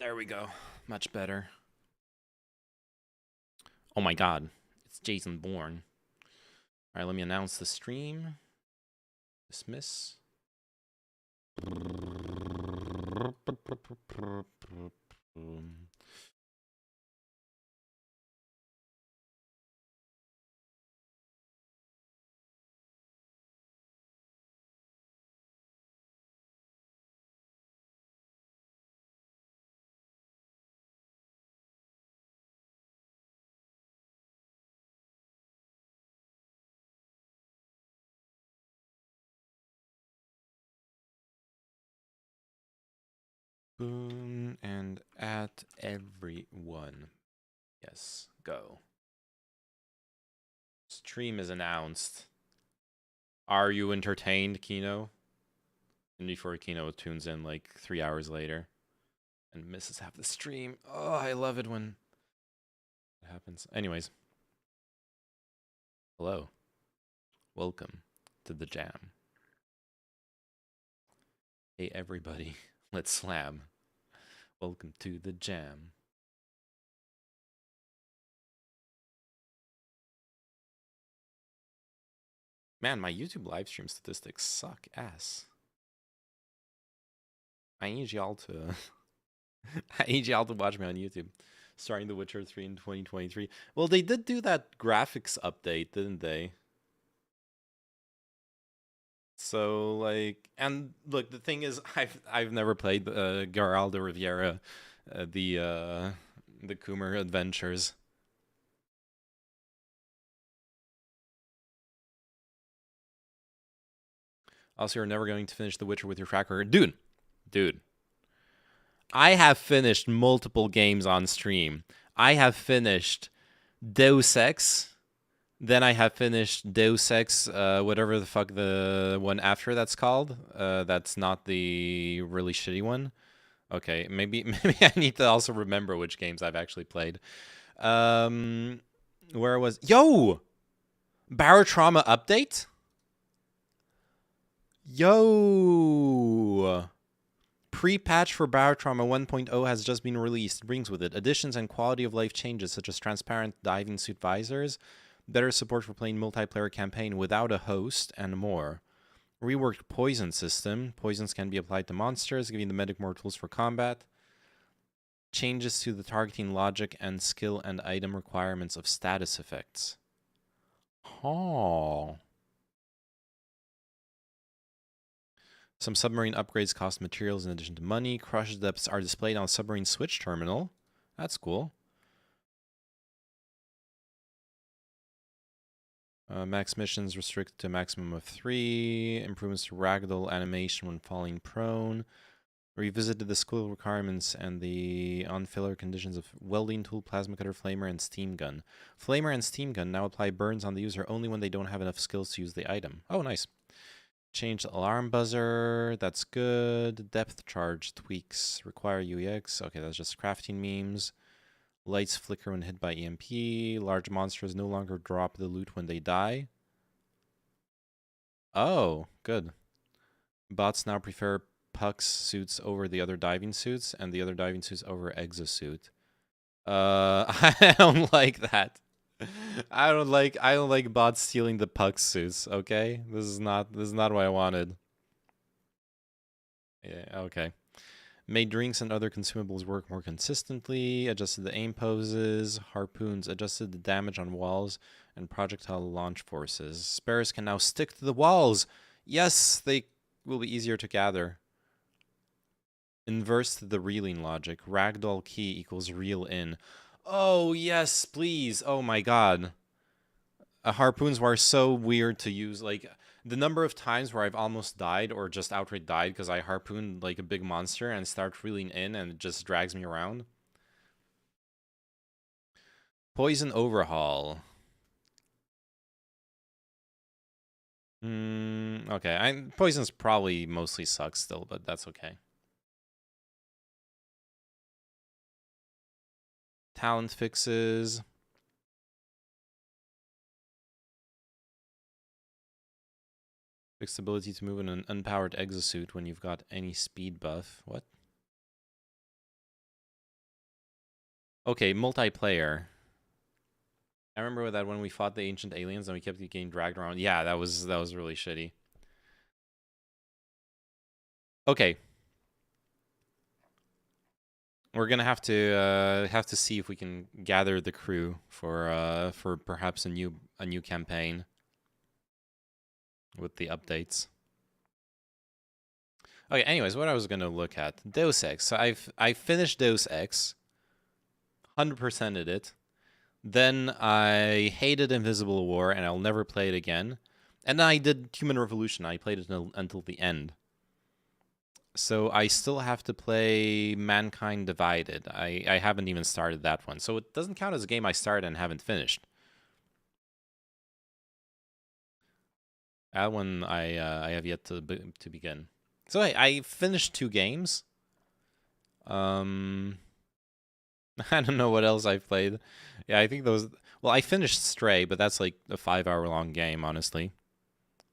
There we go. Much better. Oh my god. It's Jason Bourne. Alright, let me announce the stream. Dismiss. Boom and at everyone. Yes, go. Stream is announced. Are you entertained, Kino? And before Kino tunes in like 3 hours later and misses half the stream. Oh, I love it when it happens. Anyways. Hello. Welcome to the jam. Hey everybody, let's slam. Welcome to the jam. Man, my YouTube livestream statistics suck ass. I need y'all to I need y'all to watch me on YouTube. Starting The Witcher 3 in 2023. Well, they did do that graphics update, didn't they? So like, and look, the thing is, I've never played Geralt de Riviera, the Coomer Adventures. Also, you're never going to finish The Witcher with your track record, dude. I have finished multiple games on stream. I have finished Deus Ex. Then I have finished Deus Ex, whatever the fuck the one after that's called. That's not the really shitty one. Okay, maybe I need to also remember which games I've actually played. Where was Barotrauma update? Yo! Pre-patch for Barotrauma 1.0 has just been released. It brings with it additions and quality of life changes such as transparent diving suit visors, better support for playing multiplayer campaign without a host, and more. Reworked poison system. Poisons can be applied to monsters, giving the medic more tools for combat. Changes to the targeting logic and skill and item requirements of status effects. Oh. Some submarine upgrades cost materials in addition to money. Crush depths are displayed on submarine switch terminal. That's cool. Max missions restricted to a maximum of 3. Improvements to ragdoll animation when falling prone. Revisited the skill requirements and the on-filler conditions of welding tool, plasma cutter, flamer, and steam gun. Flamer and steam gun now apply burns on the user only when they don't have enough skills to use the item. Oh, nice. Change the alarm buzzer. That's good. Depth charge tweaks. Require UEX. Okay, that's just crafting memes. Lights flicker when hit by EMP. Large monsters no longer drop the loot when they die. Oh, good. Bots now prefer Puck's suits over the other diving suits, and the other diving suits over Exosuit. I don't like that. I don't like bots stealing the Puck suits, okay? This is not what I wanted. Yeah, okay. Made drinks and other consumables work more consistently, adjusted the aim poses, harpoons, adjusted the damage on walls, and projectile launch forces. Spares can now stick to the walls. Yes, they will be easier to gather. Inverse the reeling logic. Ragdoll key equals reel in. Oh, yes, please. Oh my god. Harpoons were so weird to use. Like, the number of times where I've almost died or just outright died because I harpooned like a big monster and start reeling in and it just drags me around. Poison overhaul. Okay. Poison's probably mostly sucks still, but that's okay. Talent fixes. Fixed ability to move in an unpowered exosuit when you've got any speed buff. What? Okay, multiplayer. I remember that when we fought the ancient aliens and we kept getting dragged around. Yeah, that was really shitty. Okay. We're gonna have to see if we can gather the crew for perhaps a new campaign with the updates. Okay, anyways, what I was gonna look at. Deus Ex. So I finished Deus Ex, 100%ed it. Then I hated Invisible War and I'll never play it again. And then I did Human Revolution. I played it until the end. So I still have to play Mankind Divided. I haven't even started that one. So it doesn't count as a game I started and haven't finished. That one I have yet to begin. So I finished 2 games. I don't know what else I've played. Yeah, I think those. Well, I finished Stray, but that's like a 5-hour long game, honestly.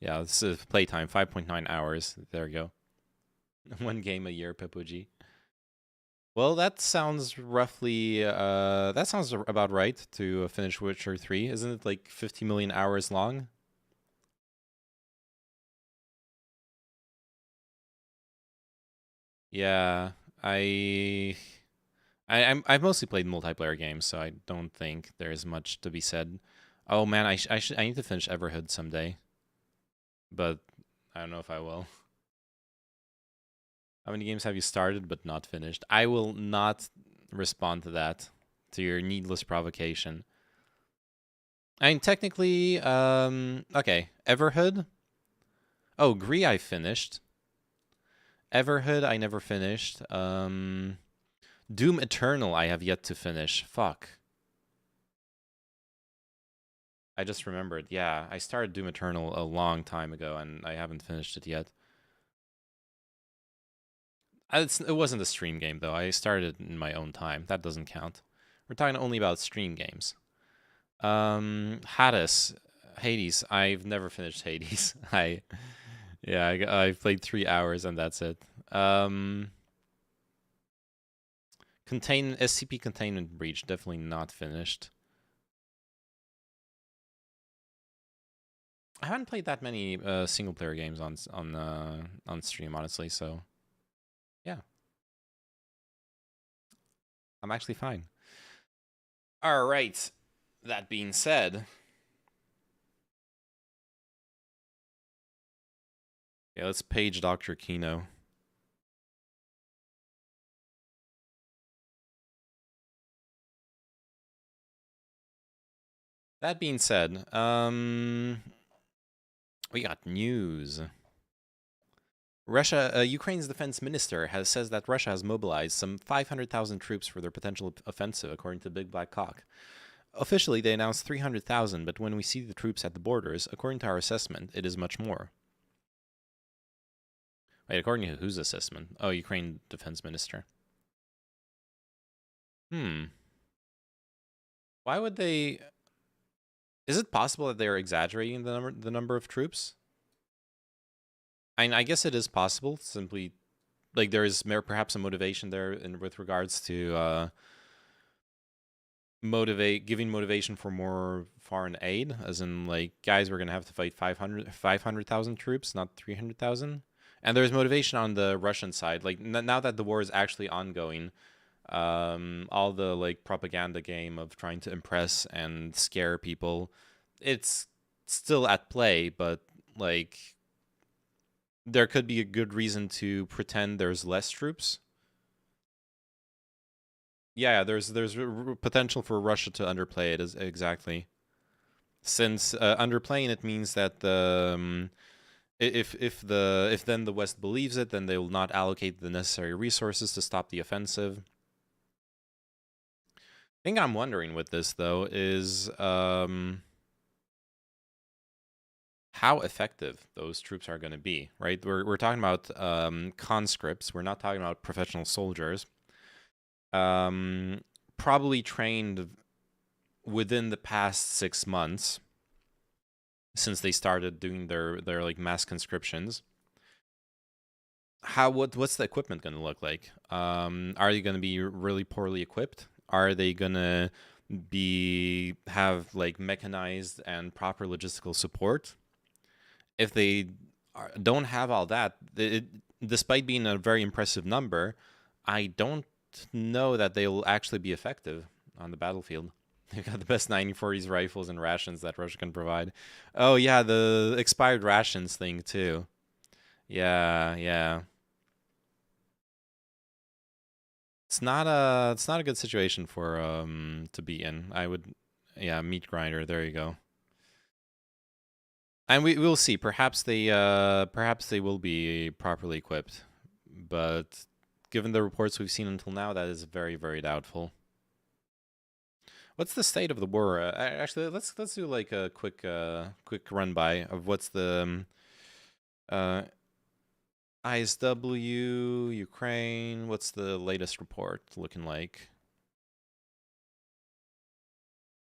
Yeah, this is playtime, 5.9 hours. There we go. 1 game a year, Pepuji. Well, that sounds roughly. That sounds about right to finish Witcher 3. Isn't it like 50 million hours long? Yeah, I've mostly played multiplayer games, so I don't think there's much to be said. Oh man, I need to finish Everhood someday, but I don't know if I will. How many games have you started but not finished? I will not respond to that, to your needless provocation. I mean, technically, okay, Everhood. Oh, Gree I finished. Everhood I never finished. Doom Eternal I have yet to finish. Fuck. I just remembered. Yeah, I started Doom Eternal a long time ago and I haven't finished it yet. It wasn't a stream game though. I started in my own time. That doesn't count. We're talking only about stream games. Hades. I've never finished Hades. I've played 3 hours and that's it. SCP Containment Breach, definitely not finished. I haven't played that many single player games on stream, honestly. So yeah, I'm actually fine. All right. That being said, yeah, let's page Dr. Kino. That being said, we got news. Ukraine's defense minister says that Russia has mobilized some 500,000 troops for their potential offensive, according to Big Black Cock. Officially, they announced 300,000, but when we see the troops at the borders, according to our assessment, it is much more. Wait, according to whose assessment? Oh, Ukraine defense minister. Why would they? Is it possible that they are exaggerating the number of troops? I mean, I guess it is possible. Simply, like there is perhaps a motivation there with regards to giving motivation for more foreign aid, as in like guys, we're gonna have to fight 500,000 troops, not 300,000. And there's motivation on the Russian side. Like now that the war is actually ongoing, all the like propaganda game of trying to impress and scare people, it's still at play, but like there could be a good reason to pretend there's less troops. Yeah, there's potential for Russia to underplay it exactly. Since underplaying it means that if then the West believes it, then they will not allocate the necessary resources to stop the offensive. Thing I'm wondering with this though is how effective those troops are going to be, right? We're talking about conscripts. We're not talking about professional soldiers. Probably trained within the past 6 months since they started doing their like mass conscriptions. What's the equipment going to look like? Are they going to be really poorly equipped? Are they gonna have like mechanized and proper logistical support? If they don't have all that, despite being a very impressive number, I don't know that they will actually be effective on the battlefield. They've got the best 1940s rifles and rations that Russia can provide. Oh yeah, the expired rations thing too. Yeah, yeah. It's not a good situation for to be in. I would, yeah, meat grinder. There you go. And we'll see. Perhaps they will be properly equipped, but given the reports we've seen until now, that is very, very doubtful. What's the state of the war? Actually, let's do like a quick run by of what's the uh, ISW Ukraine. What's the latest report looking like?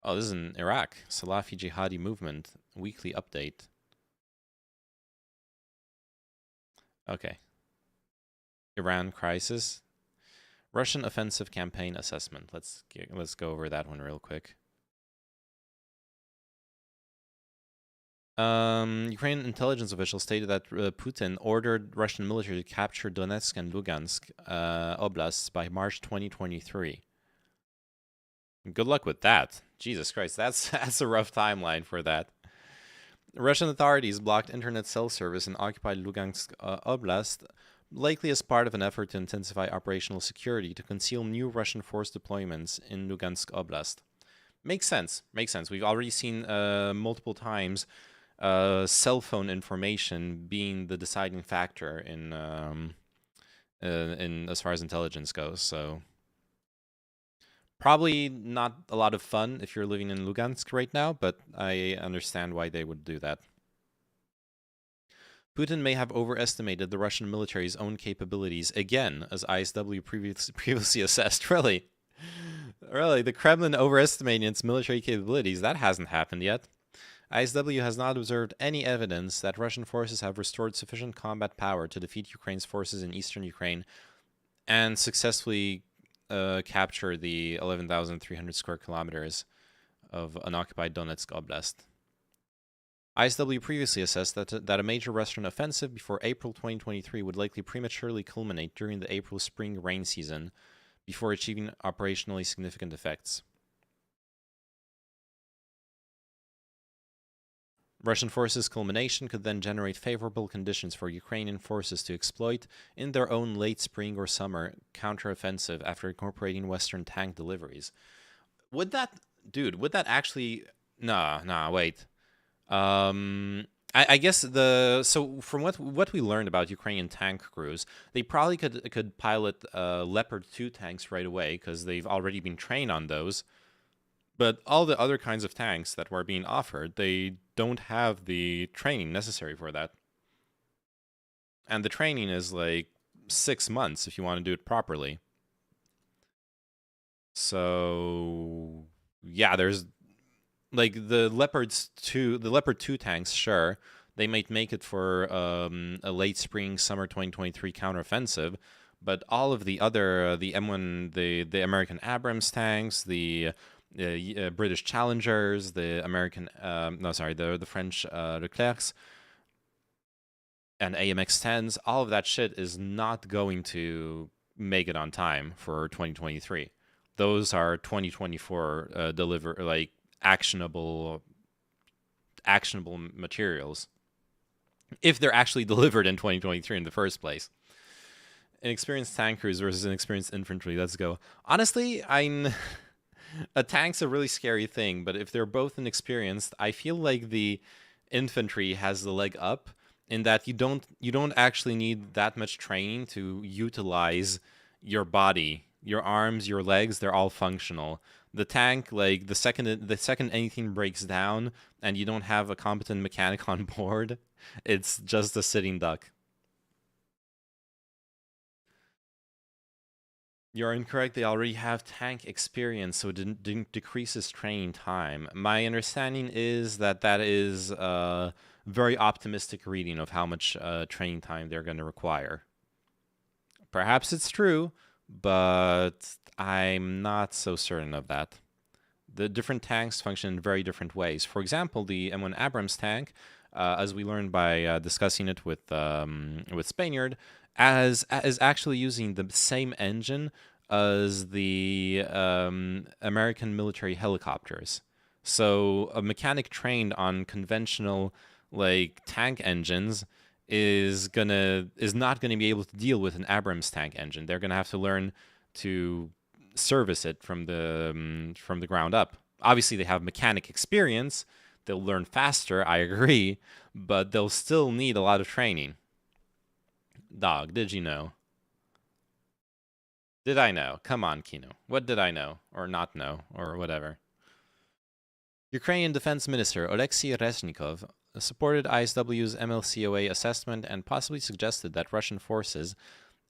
Oh, this is in Iraq. Salafi Jihadi movement weekly update. Okay. Iran crisis. Russian offensive campaign assessment. Let's go over that one real quick. Ukrainian intelligence officials stated that Putin ordered Russian military to capture Donetsk and Lugansk oblasts by March 2023. Good luck with that. Jesus Christ, that's a rough timeline for that. Russian authorities blocked internet cell service in occupied Lugansk Oblast, likely as part of an effort to intensify operational security to conceal new Russian force deployments in Lugansk Oblast. Makes sense. Makes sense. We've already seen multiple times cell phone information being the deciding factor in as far as intelligence goes. So probably not a lot of fun if you're living in Lugansk right now, but I understand why they would do that. Putin may have overestimated the Russian military's own capabilities again, as ISW previously assessed. Really? Really? The Kremlin overestimating its military capabilities? That hasn't happened yet. ISW has not observed any evidence that Russian forces have restored sufficient combat power to defeat Ukraine's forces in eastern Ukraine and successfully capture the 11,300 square kilometers of unoccupied Donetsk Oblast. ISW previously assessed that a major Russian offensive before April 2023 would likely prematurely culminate during the April-spring rain season before achieving operationally significant effects. Russian forces' culmination could then generate favorable conditions for Ukrainian forces to exploit in their own late spring or summer counteroffensive after incorporating Western tank deliveries. Would that actually... Nah, wait. I guess so from what we learned about Ukrainian tank crews, they probably could pilot Leopard 2 tanks right away because they've already been trained on those. But all the other kinds of tanks that were being offered, they don't have the training necessary for that. And the training is like 6 months if you want to do it properly. So yeah, there's like the Leopard 2 tanks, sure, they might make it for a late spring, summer 2023 counteroffensive, but all of the other, the M1, the American Abrams tanks, the British Challengers, the American, the French Leclercs, and AMX-10s, all of that shit is not going to make it on time for 2023. Those are 2024 actionable materials if they're actually delivered in 2023 in the first place. Inexperienced tank crews versus inexperienced infantry. Let's go. Honestly, a tank's a really scary thing, but if they're both inexperienced, I feel like the infantry has the leg up in that you don't actually need that much training to utilize your body, your arms, your legs. They're all functional. The tank, like the second anything breaks down and you don't have a competent mechanic on board, it's just a sitting duck. You're incorrect. They already have tank experience, so it didn't decreases training time. My understanding is that is a very optimistic reading of how much training time they're going to require. Perhaps it's true, but I'm not so certain of that. The different tanks function in very different ways. For example, the M1 Abrams tank, as we learned by discussing it with Spaniard, is actually using the same engine as the American military helicopters. So a mechanic trained on conventional like tank engines is not gonna be able to deal with an Abrams tank engine. They're gonna have to learn to service it from the ground up. Obviously, they have mechanic experience. They'll learn faster, I agree, but they'll still need a lot of training. Dog, did you know? Did I know? Come on, Kino. What did I know? Or not know? Or whatever. Ukrainian Defense Minister Oleksiy Reznikov supported ISW's MLCOA assessment and possibly suggested that Russian forces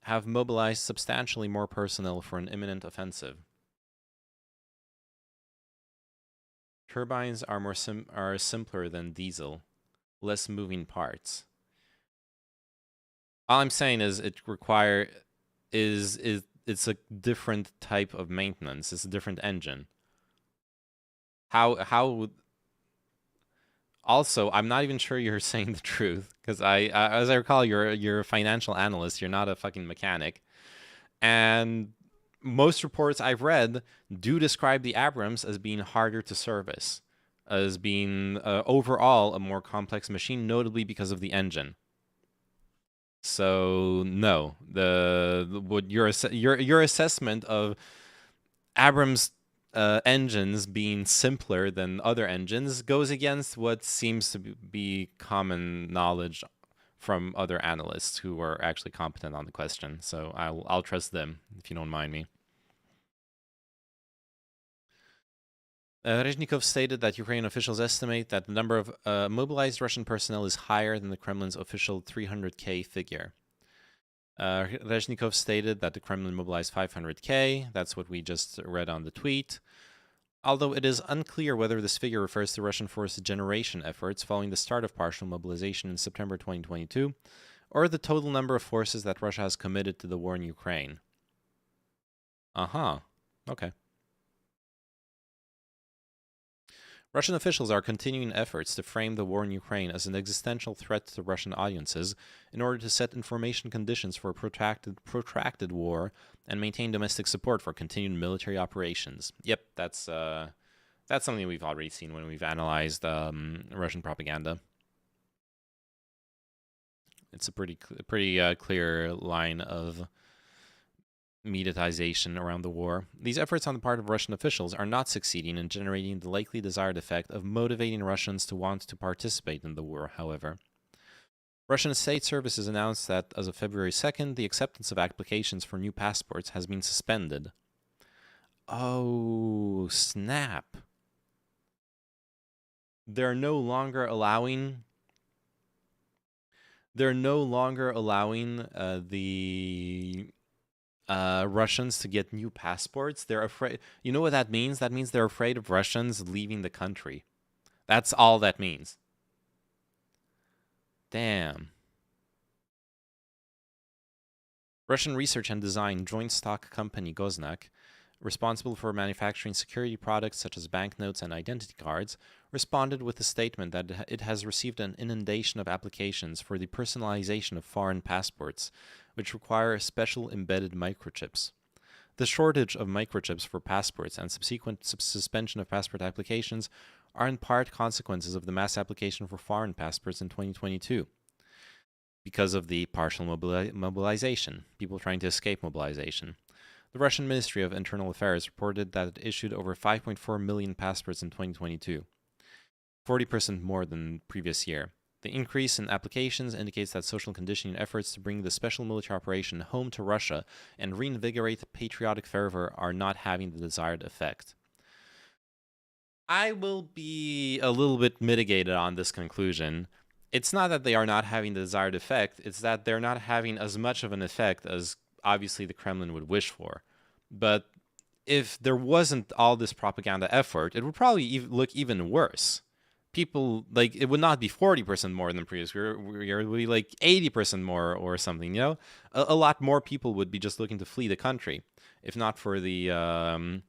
have mobilized substantially more personnel for an imminent offensive. Turbines are simpler than diesel, less moving parts. All I'm saying is it's a different type of maintenance. It's a different engine. How Also, I'm not even sure you're saying the truth, because as I recall, you're a financial analyst. You're not a fucking mechanic. And most reports I've read do describe the Abrams as being harder to service, as being overall a more complex machine, notably because of the engine. So no, what your assessment of Abrams engines being simpler than other engines goes against what seems to be common knowledge from other analysts who are actually competent on the question. So I'll trust them, if you don't mind me. Reznikov stated that Ukrainian officials estimate that the number of mobilized Russian personnel is higher than the Kremlin's official 300K figure. Reznikov stated that the Kremlin mobilized 500K. That's what we just read on the tweet. Although it is unclear whether this figure refers to Russian force generation efforts following the start of partial mobilization in September 2022, or the total number of forces that Russia has committed to the war in Ukraine. Okay. Russian officials are continuing efforts to frame the war in Ukraine as an existential threat to Russian audiences in order to set information conditions for a protracted war and maintain domestic support for continued military operations. Yep, that's something we've already seen when we've analyzed Russian propaganda. It's a pretty clear line of mediatization around the war. These efforts on the part of Russian officials are not succeeding in generating the likely desired effect of motivating Russians to want to participate in the war, however. Russian state services announced that as of February 2nd, the acceptance of applications for new passports has been suspended. Oh, snap. They're no longer allowing the Russians to get new passports. They're afraid. You know what that means? That means they're afraid of Russians leaving the country. That's all that means. Damn. Russian research and design joint stock company Goznak, responsible for manufacturing security products such as banknotes and identity cards, responded with a statement that it has received an inundation of applications for the personalization of foreign passports, which require special embedded microchips. The shortage of microchips for passports and subsequent suspension of passport applications are in part consequences of the mass application for foreign passports in 2022. Because of the partial mobilization, people trying to escape mobilization. The Russian Ministry of Internal Affairs reported that it issued over 5.4 million passports in 2022, 40% more than previous year. The increase in applications indicates that social conditioning efforts to bring the special military operation home to Russia and reinvigorate patriotic fervor are not having the desired effect. I will be a little bit mitigated on this conclusion. It's not that they are not having the desired effect, it's that they're not having as much of an effect as obviously the Kremlin would wish for. But if there wasn't all this propaganda effort, it would probably look even worse. people, like, it would not be 40% more than previous year. It would be like 80% more or something, you know? A lot more people would be just looking to flee the country, if not for the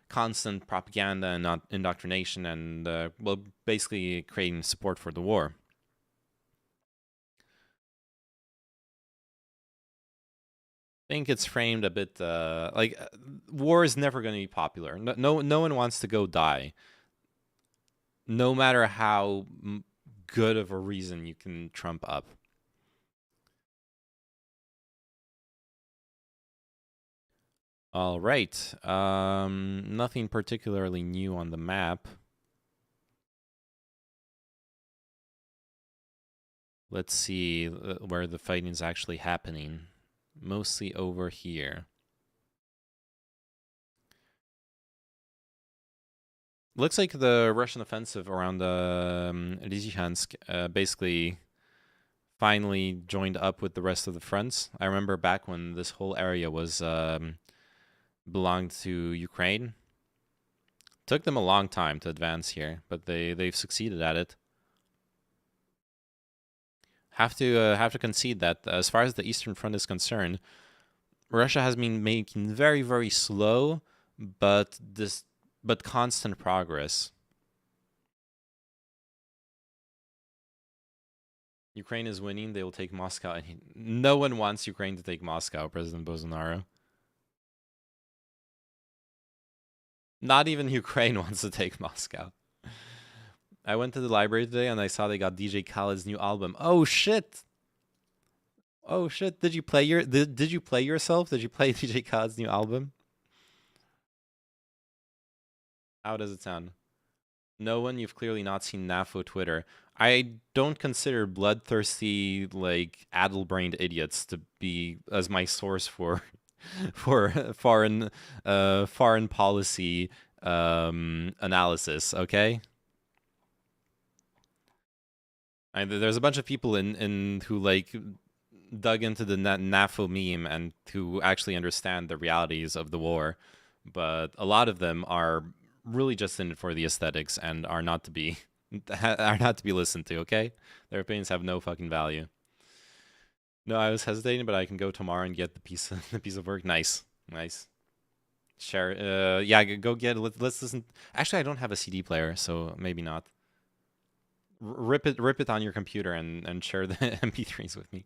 constant propaganda and not indoctrination and, well, basically creating support for the war. I think it's framed a bit like war is never going to be popular. No one wants to go die, no matter how good of a reason you can trump up. All right. Nothing particularly new on the map. Let's see where the fighting is actually happening. Mostly over here. Looks like the Russian offensive around Lysychansk basically finally joined up with the rest of the fronts. I remember back when this whole area was belonged to Ukraine. Took them a long time to advance here, but they've succeeded at it. Have to concede that as far as the Eastern Front is concerned, Russia has been making very, very slow but constant progress. Ukraine is winning. They will take Moscow. No one wants Ukraine to take Moscow, President Bolsonaro. Not even Ukraine wants to take Moscow. I went to the library today and I saw they got DJ Khaled's new album. Oh shit! Oh shit! Did you play did you play yourself? Did you play DJ Khaled's new album? How does it sound? No one, you've clearly not seen NAFO Twitter. I don't consider bloodthirsty, like, addle-brained idiots to be as my source for for foreign policy analysis, okay? There's a bunch of people in who, like, dug into the NAFO meme and who actually understand the realities of the war, but a lot of them are really just in it for the aesthetics and are not to be listened to, okay? Their opinions have no fucking value. No, I was hesitating, but I can go tomorrow and get the piece of work. Nice. Share. Yeah, go get it. Let's listen. Actually, I don't have a CD player, so maybe not. Rip it on your computer and share the MP3s with me.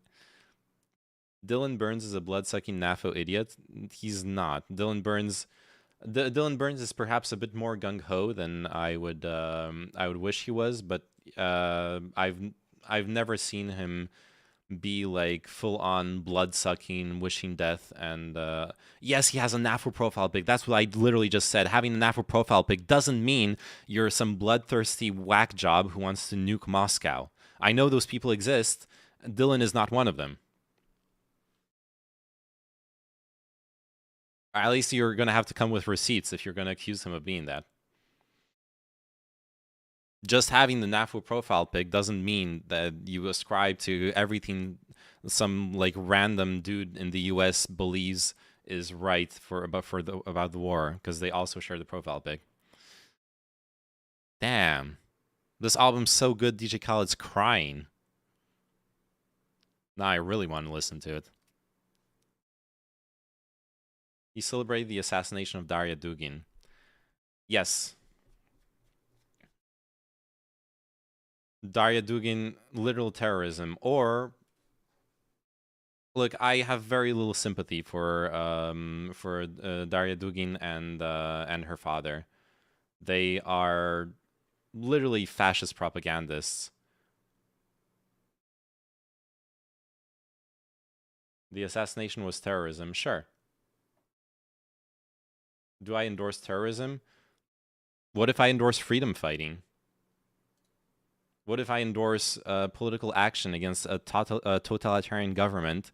Dylan Burns is a blood-sucking NAFO idiot. He's not. Dylan Burns is perhaps a bit more gung ho than I would wish he was, but I've never seen him be like full on blood sucking, wishing death, and yes, he has a NAFO profile pic. That's what I literally just said. Having a NAFO profile pic doesn't mean you're some bloodthirsty whack job who wants to nuke Moscow. I know those people exist. Dylan is not one of them. At least you're going to have to come with receipts if you're going to accuse him of being that. Just having the NAFO profile pic doesn't mean that you ascribe to everything some like random dude in the US believes is right about the war, because they also share the profile pic. Damn. This album's so good DJ Khaled's crying. Now I really want to listen to it. He celebrated the assassination of Daria Dugin. Yes. Daria Dugin, literal terrorism. Or, look, I have very little sympathy for Daria Dugin and her father. They are literally fascist propagandists. The assassination was terrorism, sure. Do I endorse terrorism? What if I endorse freedom fighting? What if I endorse political action against a totalitarian government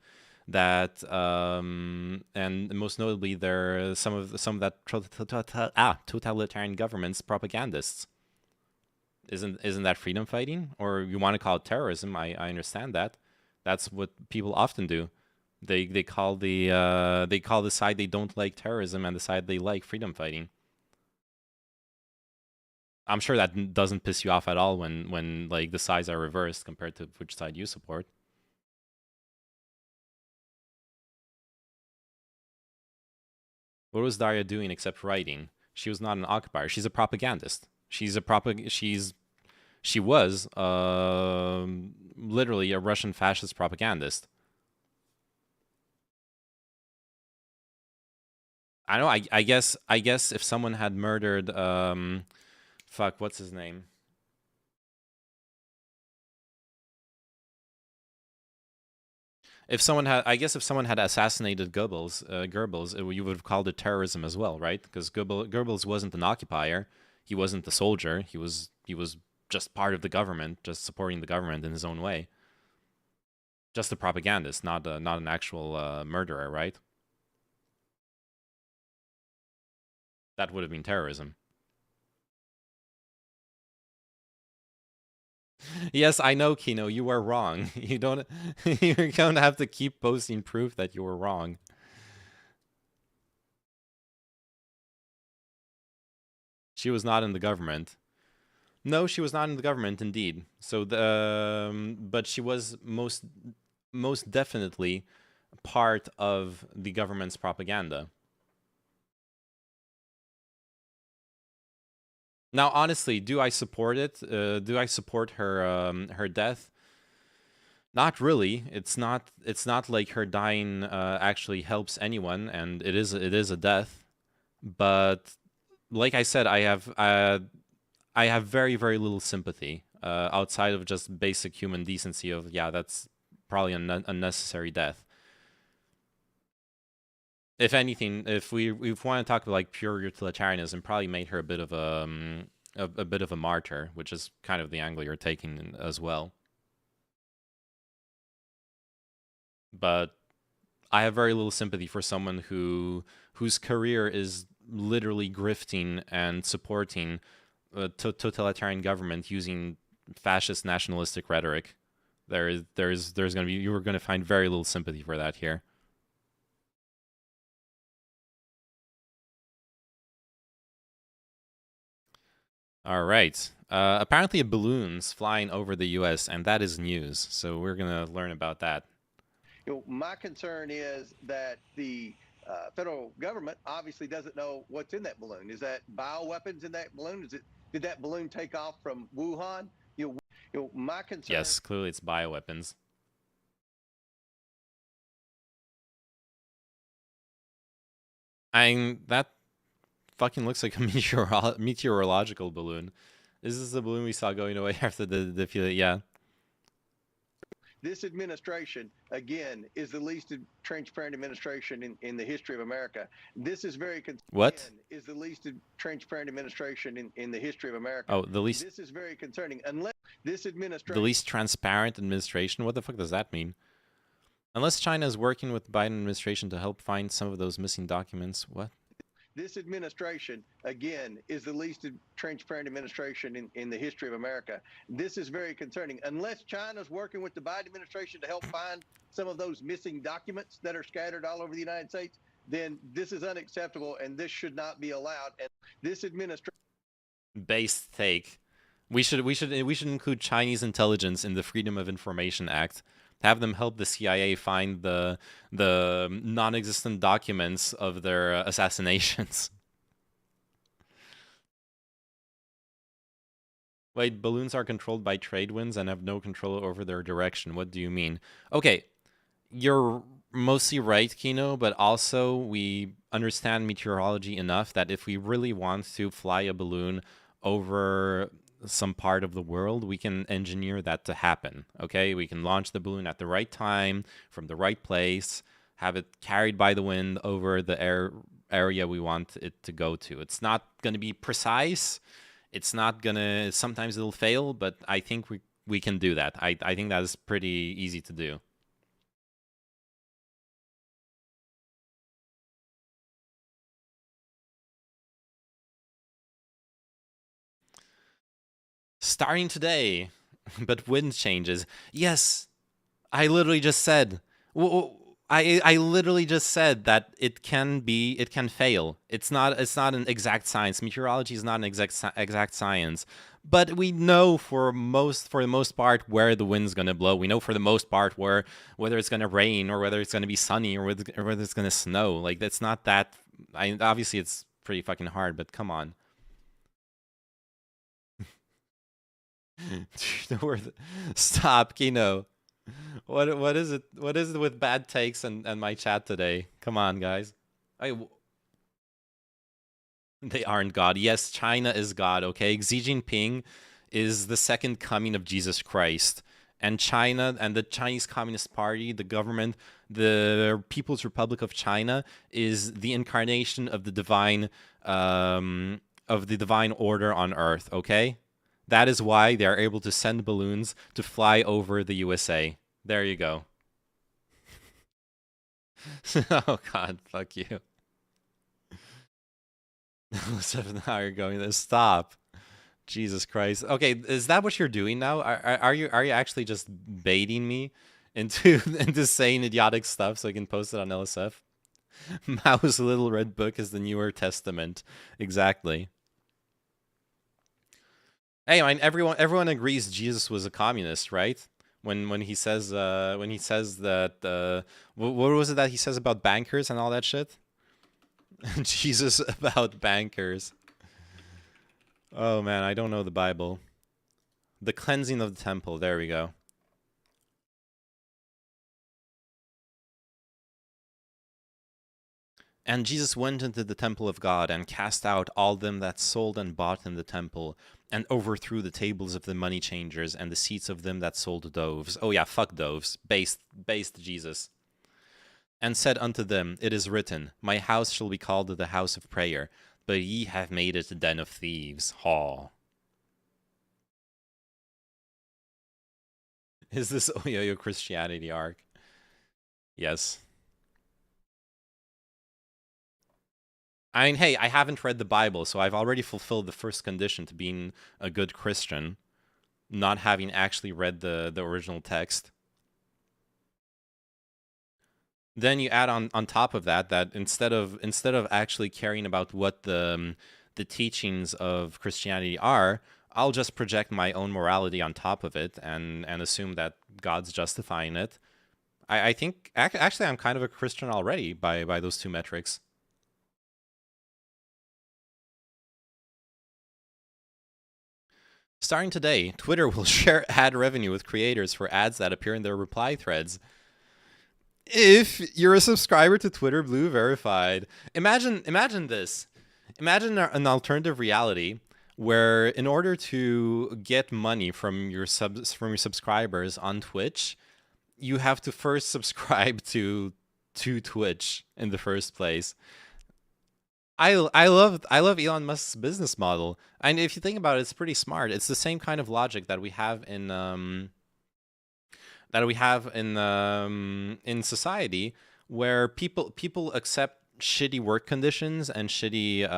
that, and most notably, they're some of that totalitarian government's propagandists? Isn't that freedom fighting? Or you want to call it terrorism? I understand that. That's what people often do. They call the side they don't like terrorism and the side they like freedom fighting. I'm sure that doesn't piss you off at all when like the sides are reversed compared to which side you support. What was Daria doing except writing? She was not an occupier. She's a propagandist. She was literally a Russian fascist propagandist. I know. I guess if someone had murdered fuck, what's his name? If someone had assassinated Goebbels, you would have called it terrorism as well, right? Because Goebbels wasn't an occupier, he wasn't a soldier, he was just part of the government, just supporting the government in his own way, just a propagandist, not an actual murderer, right? That would have been terrorism. Yes, I know, Kino, you were wrong. You don't. You're going to have to keep posting proof that you were wrong. She was not in the government. No, she was not in the government, indeed. So but she was most definitely part of the government's propaganda. Now, honestly, do I support it? Do I support her death? Not really. It's not like her dying actually helps anyone, and it is a death. But like I said, I have very very little sympathy outside of just basic human decency. Of yeah, that's probably an unnecessary death. If anything, if we want to talk about like pure utilitarianism, probably made her a bit of a bit of a martyr, which is kind of the angle you're taking as well. But I have very little sympathy for someone whose career is literally grifting and supporting a totalitarian government using fascist nationalistic rhetoric. There's going to be you are going to find very little sympathy for that here. All right. Apparently, a balloon's flying over the U.S., and that is news. So we're gonna learn about that. My concern is that the federal government obviously doesn't know what's in that balloon. Is that bioweapons in that balloon? Did that balloon take off from Wuhan? My concern. Yes, clearly it's bioweapons. That fucking looks like a meteorological balloon. Is this the balloon we saw going away after the yeah? This administration, again, is the least transparent administration in the history of America. This is very What? again is the least transparent administration in the history of America. Oh, the least This is very concerning. Unless this the administration. least transparent administration. What the fuck does that mean? Unless China is working with the Biden administration to help find some of those missing documents. What? This administration, again, is the least transparent administration in the history of America. This is very concerning. Unless China's working with the Biden administration to help find some of those missing documents that are scattered all over the United States, then this is unacceptable and this should not be allowed. And this administration. Base take. We should include Chinese intelligence in the Freedom of Information Act. Have them help the CIA find the non-existent documents of their assassinations. Wait, balloons are controlled by trade winds and have no control over their direction. What do you mean? Okay, you're mostly right, Kino, but also we understand meteorology enough that if we really want to fly a balloon over some part of the world, we can engineer that to happen. Okay, we can launch the balloon at the right time from the right place, have it carried by the wind over the area we want it to go to. It's not going to be precise. It's not gonna. Sometimes it'll fail, but I think we can do that. I think that is pretty easy to do. Starting today, but wind changes. Yes, I literally just said. I literally just said that it can fail. It's not an exact science. Meteorology is not an exact science. But we know for the most part where the wind's gonna blow. We know for the most part whether it's gonna rain or whether it's gonna be sunny or whether it's gonna snow. Like that's not that. Obviously it's pretty fucking hard, but come on. Stop, Kino. What is it? What is it with bad takes and my chat today? Come on, guys. They aren't God. Yes, China is God. Okay, Xi Jinping is the second coming of Jesus Christ, and China and the Chinese Communist Party, the government, the People's Republic of China, is the incarnation of the divine order on Earth. Okay. That is why they are able to send balloons to fly over the USA. There you go. Oh God, fuck you. 7 how you're going to stop. Jesus Christ. Okay, is that what you're doing now? Are you actually just baiting me into into saying idiotic stuff so I can post it on LSF? Mao's Little Red Book is the Newer Testament. Exactly. Hey, I mean, everyone agrees Jesus was a communist, right? When he says that what was it that he says about bankers and all that shit? Jesus about bankers. Oh man, I don't know the Bible. The cleansing of the temple. There we go. And Jesus went into the temple of God and cast out all them that sold and bought in the temple, and overthrew the tables of the money changers and the seats of them that sold doves. Oh yeah, fuck doves. Based Jesus. And said unto them, It is written, My house shall be called the house of prayer, but ye have made it a den of thieves. Haw. Is this Oyoyo Christianity arc? Yes. I mean, hey, I haven't read the Bible, so I've already fulfilled the first condition to being a good Christian, not having actually read the original text. Then you add on top of that instead of actually caring about what the teachings of Christianity are, I'll just project my own morality on top of it and assume that God's justifying it. I think actually I'm kind of a Christian already by those two metrics. Starting today, Twitter will share ad revenue with creators for ads that appear in their reply threads. If you're a subscriber to Twitter Blue Verified, imagine this. Imagine an alternative reality where, in order to get money from your subscribers on Twitch, you have to first subscribe to Twitch in the first place. I love Elon Musk's business model, and if you think about it, it's pretty smart. It's the same kind of logic that we have in society, where people accept shitty work conditions and shitty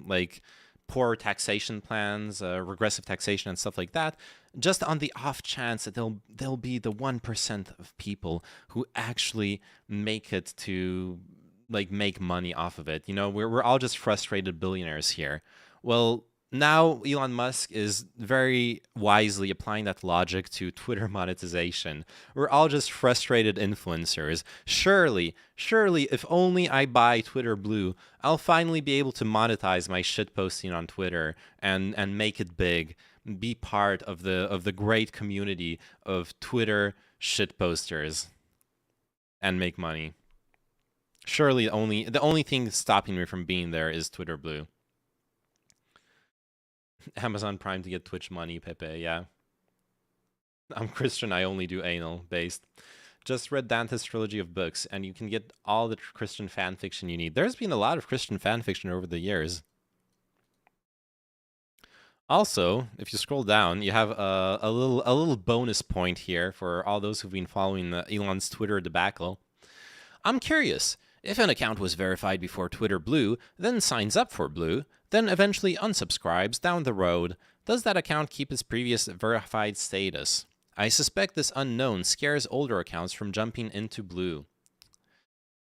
like poor taxation plans, regressive taxation and stuff like that, just on the off chance that there'll be the 1% of people who actually make it to like make money off of it. You know, we're all just frustrated billionaires here. Well, now Elon Musk is very wisely applying that logic to Twitter monetization. We're all just frustrated influencers. Surely, if only I buy Twitter Blue, I'll finally be able to monetize my shit posting on Twitter and make it big, be part of the great community of Twitter shit posters, and make money. Surely the only thing stopping me from being there is Twitter Blue. Amazon Prime to get Twitch money, Pepe, yeah. I'm Christian, I only do anal based. Just read Dante's trilogy of books, and you can get all the Christian fan fiction you need. There's been a lot of Christian fan fiction over the years. Also, if you scroll down, you have a little bonus point here for all those who've been following Elon's Twitter debacle. I'm curious. If an account was verified before Twitter Blue, then signs up for Blue, then eventually unsubscribes down the road, does that account keep its previous verified status? I suspect this unknown scares older accounts from jumping into Blue.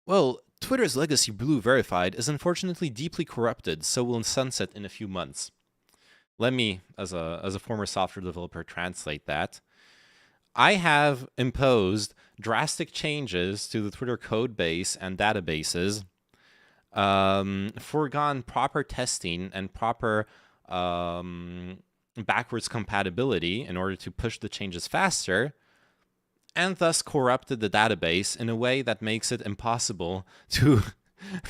Well, Twitter's legacy Blue Verified is unfortunately deeply corrupted, so will sunset in a few months. Let me, as a former software developer, translate that. I have imposed drastic changes to the Twitter code base and databases, foregone proper testing and proper backwards compatibility in order to push the changes faster, and thus corrupted the database in a way that makes it impossible to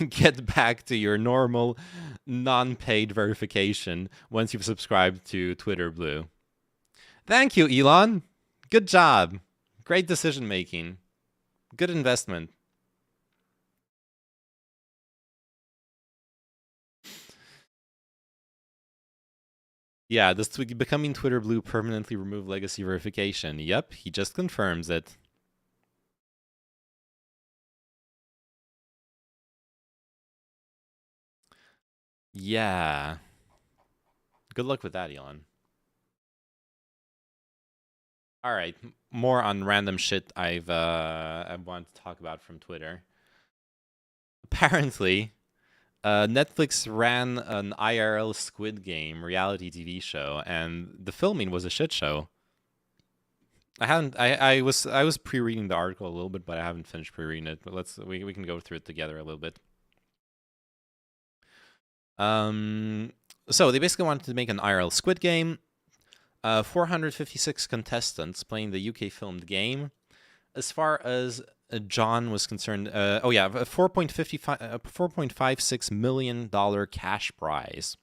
get back to your normal non-paid verification once you've subscribed to Twitter Blue. Thank you, Elon. Good job. Great decision making. Good investment. Yeah, does becoming Twitter Blue permanently remove legacy verification? Yep, he just confirms it. Yeah. Good luck with that, Elon. All right, more on random shit I want to talk about from Twitter. Apparently, Netflix ran an IRL Squid Game reality TV show, and the filming was a shit show. I was pre-reading the article a little bit, but I haven't finished pre-reading it. But we can go through it together a little bit. So they basically wanted to make an IRL Squid Game. 456 contestants playing the UK filmed game. As far as John was concerned, $4.56 million cash prize.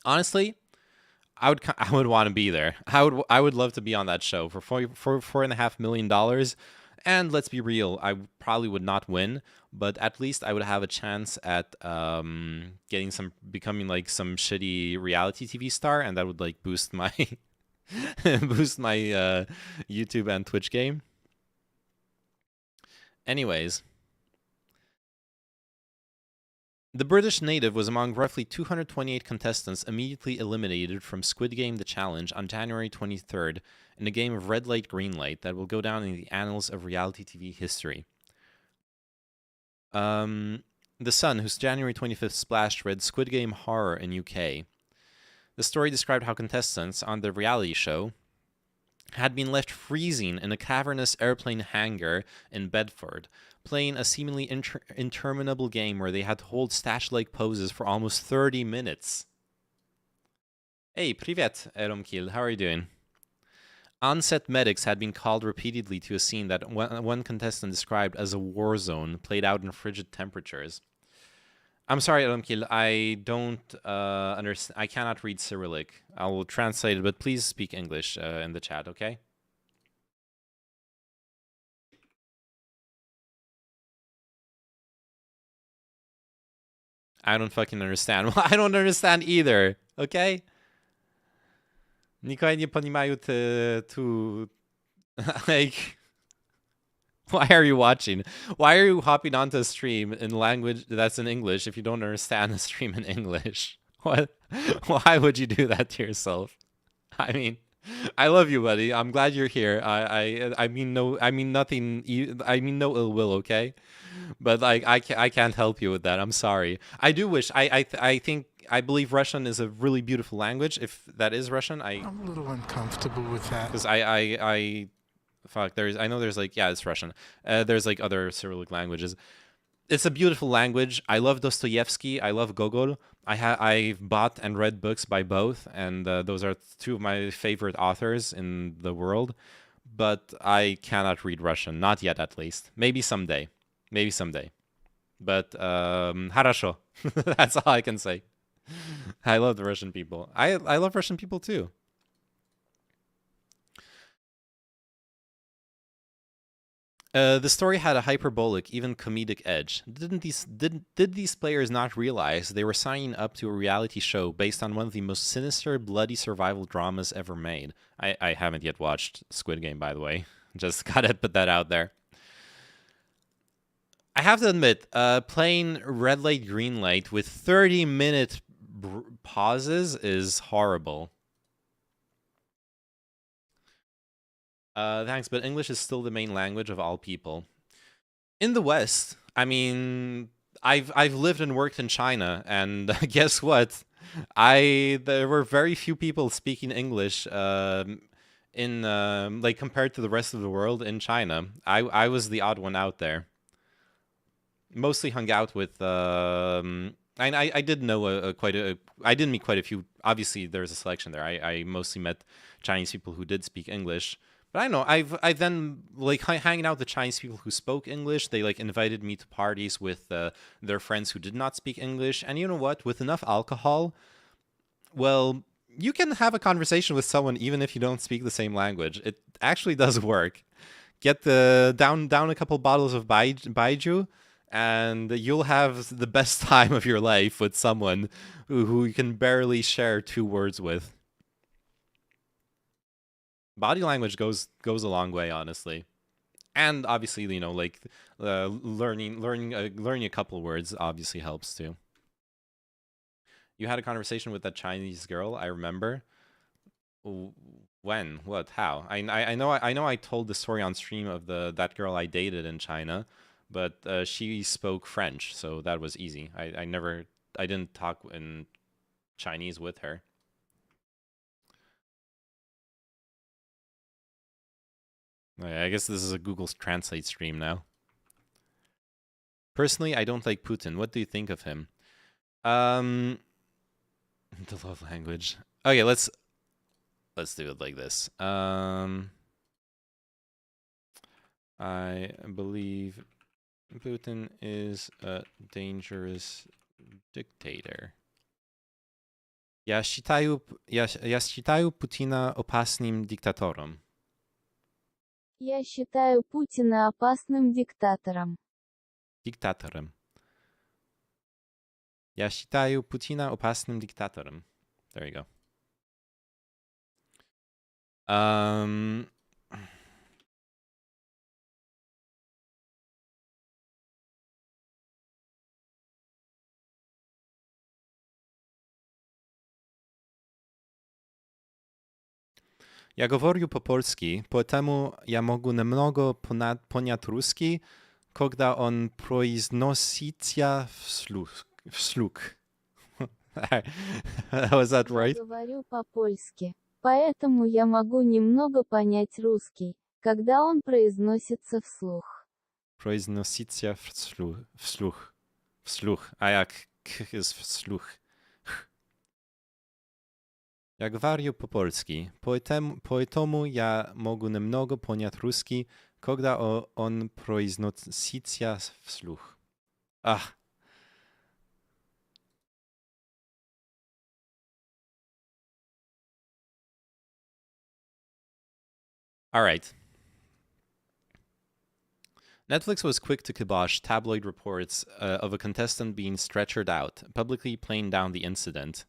Honestly, I would want to be there. I would love to be on that show for $4.5 million. And let's be real, I probably would not win, but at least I would have a chance at becoming like some shitty reality TV star, and that would like boost my boost my YouTube and Twitch game. Anyways, the British native was among roughly 228 contestants immediately eliminated from Squid Game: The Challenge on January 23rd in a game of red light, green light that will go down in the annals of reality TV history. The Sun, whose January 25th splash read Squid Game Horror in UK. The story described how contestants on the reality show had been left freezing in a cavernous airplane hangar in Bedford, playing a seemingly interminable game where they had to hold statue-like poses for almost 30 minutes. Hey, привет, Eromkil. How are you doing? On-set medics had been called repeatedly to a scene that one contestant described as a war zone played out in frigid temperatures. I'm sorry, Eromkil, I don't understand. I cannot read Cyrillic. I will translate it, but please speak English in the chat, okay? I don't fucking understand. Well, I don't understand either, okay? Никогда не понимаю tu like, why are you watching? Why are you hopping onto a stream in language that's in English if you don't understand the stream in English? What? Why would you do that to yourself? I mean, I love you, buddy. I'm glad you're here. I mean no ill will, okay? But like I can't help you with that. I'm sorry. I do wish I believe Russian is a really beautiful language. If that is Russian, I'm a little uncomfortable with that. because I know there's like, yeah, it's Russian. There's like other Cyrillic languages. It's a beautiful language. I love Dostoevsky. I love Gogol. I've bought and read books by both, and those are two of my favorite authors in the world. But I cannot read Russian, not yet, at least. Maybe someday. But хорошо. That's all I can say. I love the Russian people. I love Russian people too. The story had a hyperbolic, even comedic edge. Did these players not realize they were signing up to a reality show based on one of the most sinister, bloody survival dramas ever made? I haven't yet watched Squid Game, by the way. Just gotta put that out there. I have to admit, playing red light, green light with 30-minute pauses is horrible. Thanks, but English is still the main language of all people. In the West, I mean, I've lived and worked in China, and guess what? There were very few people speaking English in like compared to the rest of the world in China. I was the odd one out there. Mostly hung out with I did know I did meet quite a few. Obviously, there's a selection there. I mostly met Chinese people who did speak English. But I know I've then like hanging out with the Chinese people who spoke English. They like invited me to parties with their friends who did not speak English. And you know what? With enough alcohol, well, you can have a conversation with someone even if you don't speak the same language. It actually does work. Get the down a couple bottles of baijiu, and you'll have the best time of your life with someone who you can barely share 2 words with. Body language goes a long way, honestly, and obviously, you know, like learning a couple words obviously helps too. You had a conversation with that Chinese girl, I remember. When? What? How? I know I told the story on stream of that girl I dated in China, but she spoke French, so that was easy. I didn't talk in Chinese with her. I guess this is a Google Translate stream now. Personally, I don't like Putin. What do you think of him? The love language. Okay, let's do it like this. I believe Putin is a dangerous dictator. Я считаю Путина опасным диктатором. Я считаю Путина опасным диктатором. Диктатором. Я считаю Путина опасным диктатором. There you go. Я говорю по-польски, поэтому я могу немного понять русский, когда он произносится вслух. Was that right? Я говорю по-польски, поэтому я могу немного понять русский, когда он произносится вслух. Произносится вслух. Вслух. А jak k jest wслух. Я говорю по-польски, поэтому я могу немного понять русский, когда он произносится вслух. Ах. All right. Netflix was quick to kibosh tabloid reports of a contestant being stretchered out, publicly playing down the incident.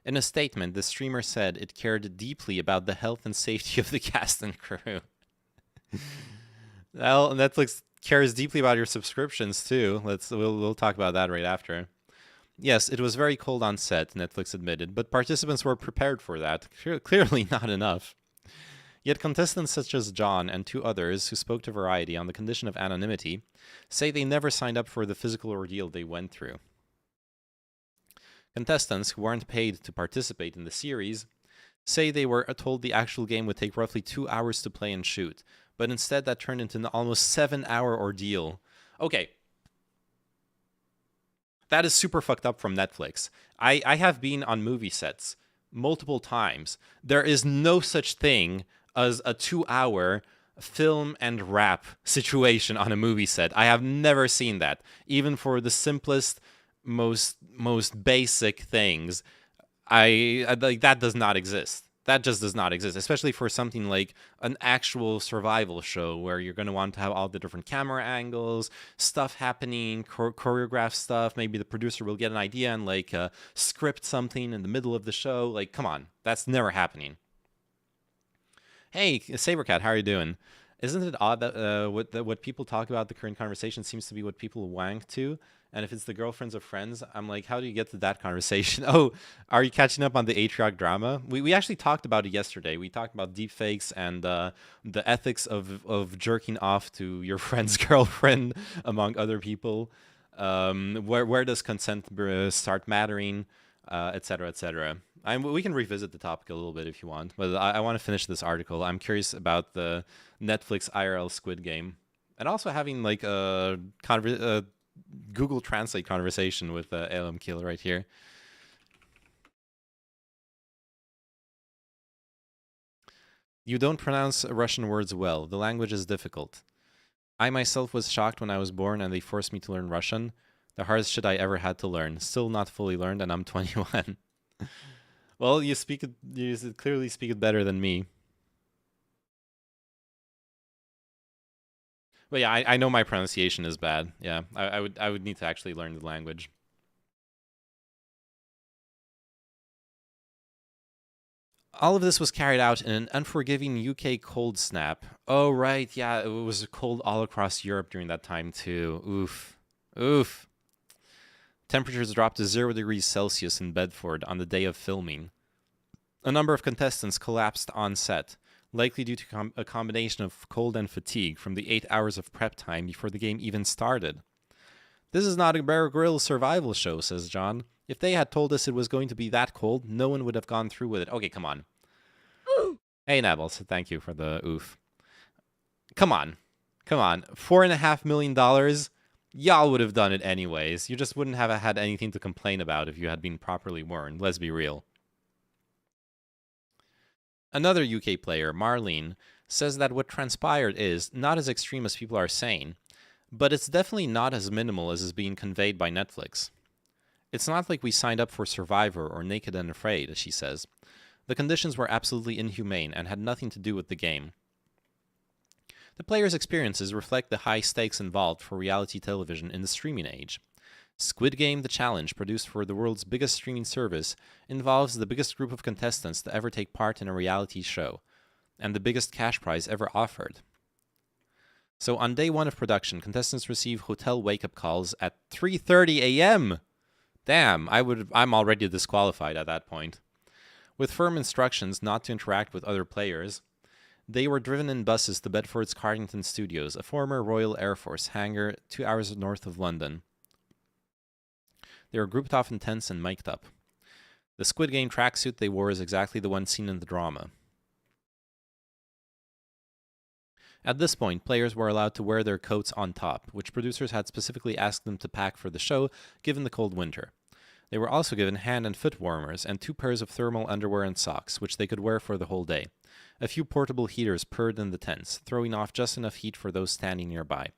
In a statement, the streamer said it cared deeply about the health and safety of the cast and crew. Well, Netflix cares deeply about your subscriptions too. We'll talk about that right after. Yes, it was very cold on set, Netflix admitted, but participants were prepared for that. Clearly not enough. Yet contestants such as John and 2 others who spoke to Variety on the condition of anonymity say they never signed up for the physical ordeal they went through. Contestants who weren't paid to participate in the series say they were told the actual game would take roughly 2 hours to play and shoot, but instead that turned into an almost 7-hour ordeal. Okay. That is super fucked up from Netflix. I have been on movie sets multiple times. There is no such thing as a 2-hour film and wrap situation on a movie set. I have never seen that. Even for the simplest, most basic things, I like that does not exist. That just does not exist, especially for something like an actual survival show where you're going to want to have all the different camera angles, stuff happening, choreograph stuff. Maybe the producer will get an idea and like script something in the middle of the show. Like, come on, that's never happening. Hey, Sabercat, how are you doing? Isn't it odd that what people talk about the current conversation seems to be what people wank to? And if it's the girlfriends of friends, I'm like, how do you get to that conversation? Oh, are you catching up on the Atrioc drama? We actually talked about it yesterday. We talked about deepfakes and the ethics of jerking off to your friend's girlfriend, among other people. Where does consent start mattering, et cetera, et cetera. We can revisit the topic a little bit if you want, but I want to finish this article. I'm curious about the Netflix IRL Squid Game, and also having like a Google Translate conversation with Elam Keel right here. You don't pronounce Russian words well. The language is difficult. I myself was shocked when I was born and they forced me to learn Russian. The hardest shit I ever had to learn. Still not fully learned, and I'm 21. Well, you speak it. You clearly speak it better than me. But yeah, I know my pronunciation is bad. Yeah, I would need to actually learn the language. All of this was carried out in an unforgiving UK cold snap. Oh right, yeah, it was cold all across Europe during that time too. Oof, oof. Temperatures dropped to 0 degrees Celsius in Bedford on the day of filming. A number of contestants collapsed on set, likely due to a combination of cold and fatigue from the 8 hours of prep time before the game even started. This is not a Bear Grylls survival show, says John. If they had told us it was going to be that cold, no one would have gone through with it. Okay, come on. Hey, Nabbles, thank you for the oof. Come on. Come on. $4.5 million? Y'all would have done it anyways. You just wouldn't have had anything to complain about if you had been properly warned. Let's be real. Another UK player, Marlene, says that what transpired is not as extreme as people are saying, but it's definitely not as minimal as is being conveyed by Netflix. It's not like we signed up for Survivor or Naked and Afraid, as she says. The conditions were absolutely inhumane and had nothing to do with the game. The players' experiences reflect the high stakes involved for reality television in the streaming age. Squid Game: The Challenge, produced for the world's biggest streaming service, involves the biggest group of contestants to ever take part in a reality show, and the biggest cash prize ever offered. So on day one of production, contestants receive hotel wake-up calls at 3:30 a.m. Damn, I'm already disqualified at that point. With firm instructions not to interact with other players, they were driven in buses to Bedford's Cardington Studios, a former Royal Air Force hangar 2 hours north of London. They were grouped off in tents and mic'd up. The Squid Game tracksuit they wore is exactly the one seen in the drama. At this point, players were allowed to wear their coats on top, which producers had specifically asked them to pack for the show, given the cold winter. They were also given hand and foot warmers and 2 pairs of thermal underwear and socks, which they could wear for the whole day. A few portable heaters purred in the tents, throwing off just enough heat for those standing nearby.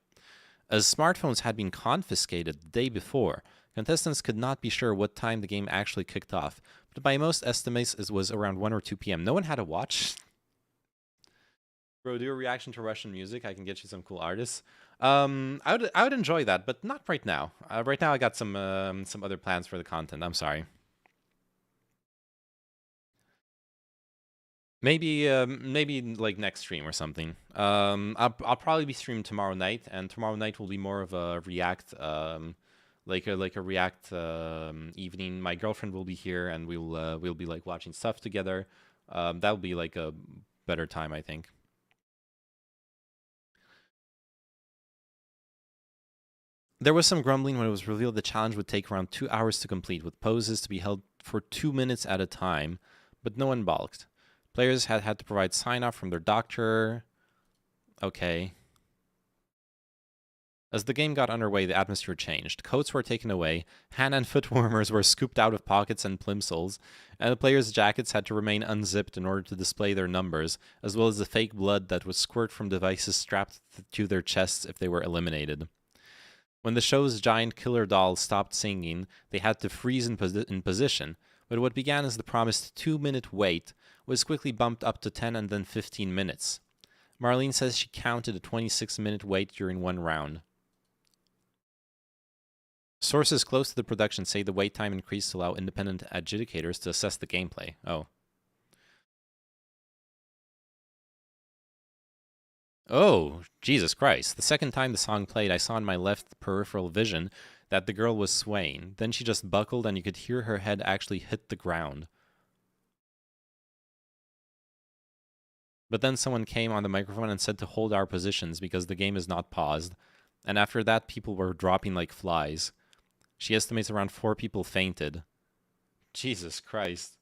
As smartphones had been confiscated the day before, contestants could not be sure what time the game actually kicked off, but by most estimates it was around 1 or 2 p.m. No one had a watch? Bro, do a reaction to Russian music. I can get you some cool artists. I would enjoy that, but not right now. Right now I got some other plans for the content. I'm sorry. Maybe like next stream or something. I'll probably be streaming tomorrow night, and tomorrow night will be more of a React like a React evening. My girlfriend will be here, and we'll be like watching stuff together. That'll be like a better time, I think. There was some grumbling when it was revealed the challenge would take around 2 hours to complete, with poses to be held for 2 minutes at a time, but no one balked. Players had to provide sign-off from their doctor. Okay. As the game got underway, the atmosphere changed. Coats were taken away, hand and foot warmers were scooped out of pockets and plimsolls, and the players' jackets had to remain unzipped in order to display their numbers, as well as the fake blood that would squirt from devices strapped to their chests if they were eliminated. When the show's giant killer doll stopped singing, they had to freeze in position, but what began as the promised 2-minute wait was quickly bumped up to 10 and then 15 minutes. Marlene says she counted a 26-minute wait during one round. Sources close to the production say the wait time increased to allow independent adjudicators to assess the gameplay. Oh. Oh, Jesus Christ. The second time the song played, I saw in my left peripheral vision that the girl was swaying. Then she just buckled and you could hear her head actually hit the ground. But then someone came on the microphone and said to hold our positions because the game is not paused. And after that, people were dropping like flies. She estimates around 4 people fainted. Jesus Christ.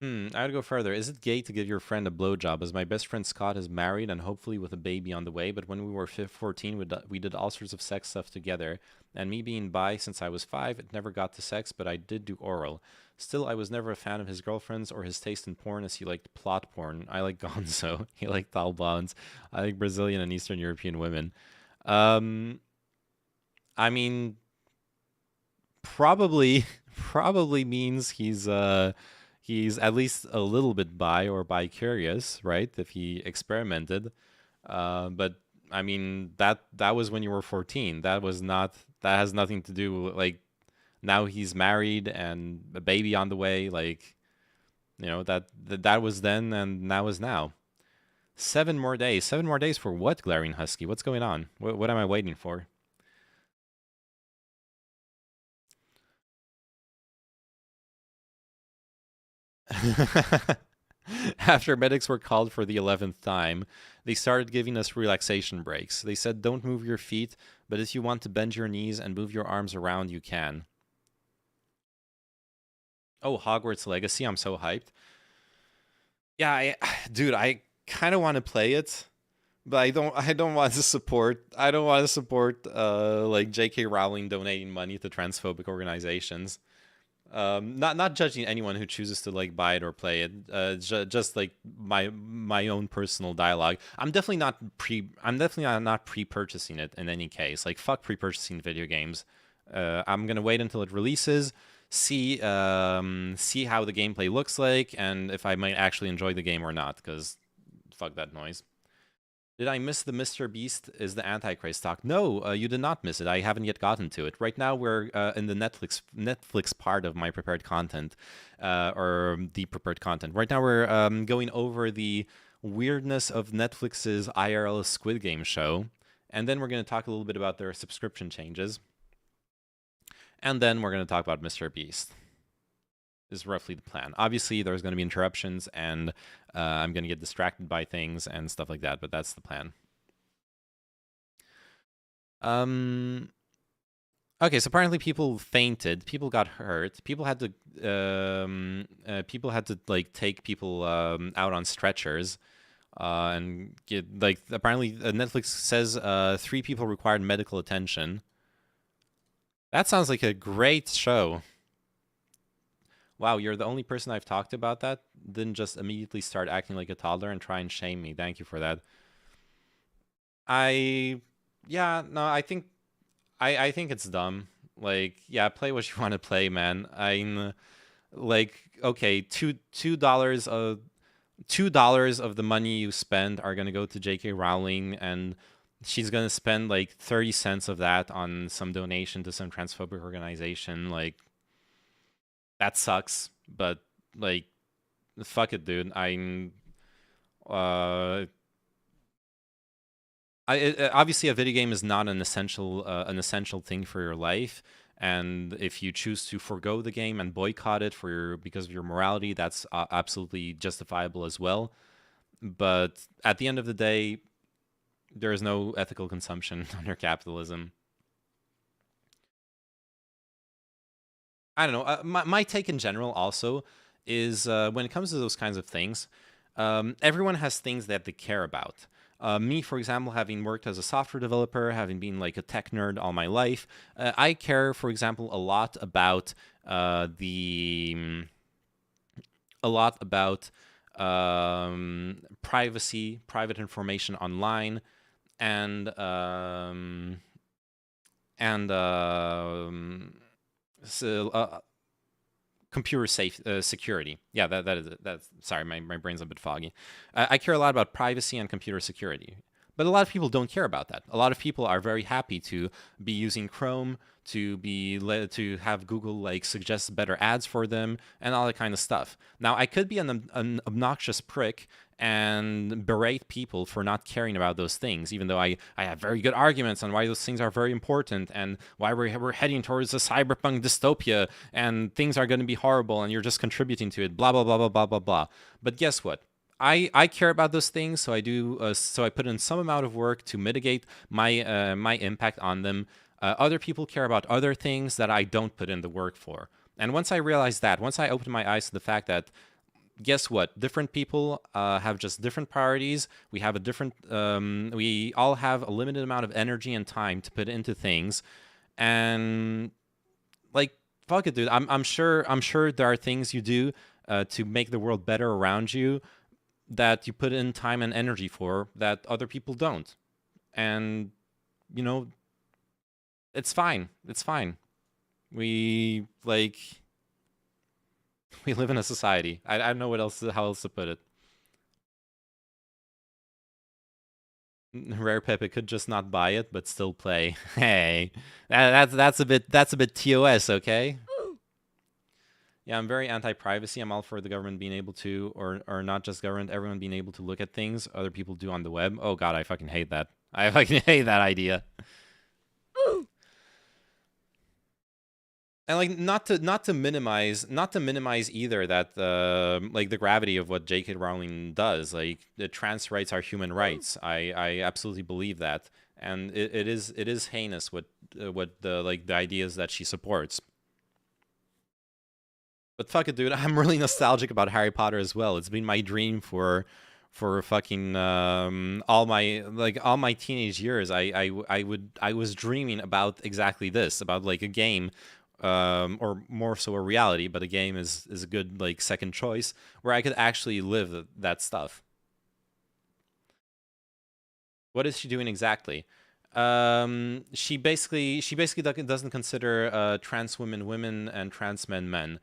I would go further. Is it gay to give your friend a blowjob? As my best friend Scott is married and hopefully with a baby on the way, but when we were 14, we did all sorts of sex stuff together. And me being bi since I was 5, it never got to sex, but I did do oral. Still, I was never a fan of his girlfriend's or his taste in porn, as he liked plot porn. I like gonzo. He liked albans. I like Brazilian and Eastern European women. I mean, probably means he's at least a little bit bi or bi-curious, right? If he experimented. But I mean, that was when you were 14. That has nothing to do, like, now he's married and a baby on the way. Like, you know, that was then and now is now. 7 more days. 7 more days for what, Glaring Husky? What's going on? What am I waiting for? After medics were called for the 11th time, they started giving us relaxation breaks. They said, don't move your feet, but if you want to bend your knees and move your arms around, you can. Oh, Hogwarts Legacy, I'm so hyped. Yeah, dude, I kind of want to play it, but I don't want to support like J.K. Rowling donating money to transphobic organizations. Not judging anyone who chooses to like buy it or play it. Just like my own personal dialogue. I'm definitely not pre-purchasing it in any case. Like, fuck pre-purchasing video games. I'm gonna wait until it releases, see how the gameplay looks like, and if I might actually enjoy the game or not. Because fuck that noise. Did I miss the Mr. Beast is the Antichrist talk? No, you did not miss it. I haven't yet gotten to it. Right now, we're in the Netflix part of my prepared content, or the prepared content. Right now, we're going over the weirdness of Netflix's IRL Squid Game show, and then we're going to talk a little bit about their subscription changes, and then we're going to talk about Mr. Beast. Is roughly the plan. Obviously, there's going to be interruptions, and I'm going to get distracted by things and stuff like that, but that's the plan. Okay, so apparently people fainted, people got hurt, people had to like take people out on stretchers, and get, like, apparently Netflix says 3 people required medical attention. That sounds like a great show. Wow, you're the only person I've talked about that didn't just immediately start acting like a toddler and try and shame me. Thank you for that. I think it's dumb. Like, yeah, play what you want to play, man. I'm like, okay, $2 of the money you spend are gonna go to J.K. Rowling, and she's gonna spend like 30 cents of that on some donation to some transphobic organization. Like, that sucks, but like, fuck it, dude. Obviously a video game is not an essential thing for your life, and if you choose to forgo the game and boycott it because of your morality, that's absolutely justifiable as well. But at the end of the day, there is no ethical consumption under capitalism. I don't know. My take in general also is, when it comes to those kinds of things, everyone has things that they care about. Me, for example, having worked as a software developer, having been like a tech nerd all my life, I care, for example, a lot about privacy, private information online, and computer security. Yeah, that is it. That's, sorry, my brain's a bit foggy. I care a lot about privacy and computer security, but a lot of people don't care about that. A lot of people are very happy to be using Chrome, to have Google like suggest better ads for them and all that kind of stuff. Now, I could be an obnoxious prick and berate people for not caring about those things, even though I have very good arguments on why those things are very important and why we're heading towards a cyberpunk dystopia and things are going to be horrible and you're just contributing to it, blah, blah, blah, blah, blah, blah, blah. But guess what? I care about those things, so I do. So I put in some amount of work to mitigate my my impact on them. Other people care about other things that I don't put in the work for. And once I realized that, once I opened my eyes to the fact that, guess what? Different people have just different priorities. We have a different. We all have a limited amount of energy and time to put into things, and like, fuck it, dude. I'm sure there are things you do to make the world better around you that you put in time and energy for that other people don't, and you know, it's fine. It's fine. We like. We live in a society. I don't know how else to put it. Rare Pepe could just not buy it, but still play. Hey, that's a bit TOS, okay? Yeah, I'm very anti-privacy. I'm all for the government being able to, or not just government, everyone being able to look at things other people do on the web. Oh god, I fucking hate that. I fucking hate that idea. And like not to minimize either that like the gravity of what J.K. Rowling does. Like the trans rights are human rights. I absolutely believe that, and it is heinous what the ideas that she supports. But fuck it, dude. I'm really nostalgic about Harry Potter as well. It's been my dream for fucking all my teenage years. I was dreaming about exactly this, about like a game. Or more so a reality, but a game is a good like second choice where I could actually live that stuff. What is she doing exactly? She basically doesn't consider trans women women and trans men men.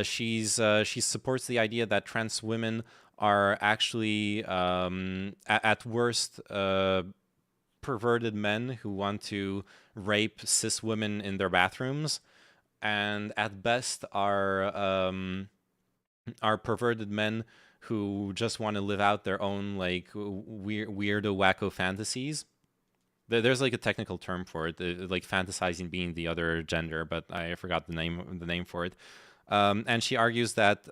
She supports the idea that trans women are actually at worst perverted men who want to rape cis women in their bathrooms, and at best are perverted men who just want to live out their own like weirdo wacko fantasies. There's like a technical term for it, like fantasizing being the other gender, but I forgot the name for it. And she argues that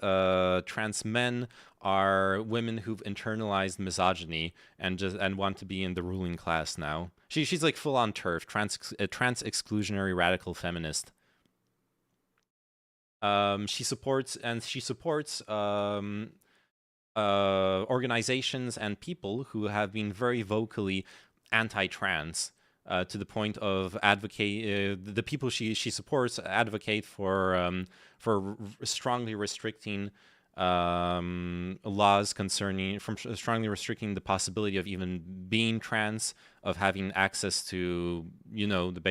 trans men are women who've internalized misogyny and want to be in the ruling class now. She's like full on TERF, trans exclusionary radical feminist. She supports organizations and people who have been very vocally anti-trans, to the point of the people she supports advocate for strongly restricting laws strongly restricting the possibility of even being trans, of having access to the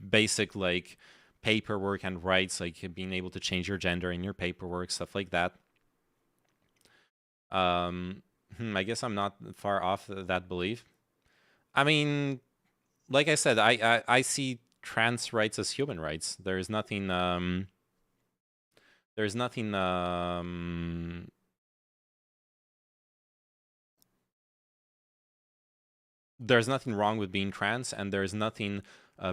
basic like paperwork and rights, like being able to change your gender in your paperwork, stuff like that. I guess I'm not far off that belief. I mean, like I said, I see trans rights as human rights. There's nothing wrong with being trans, and there's nothing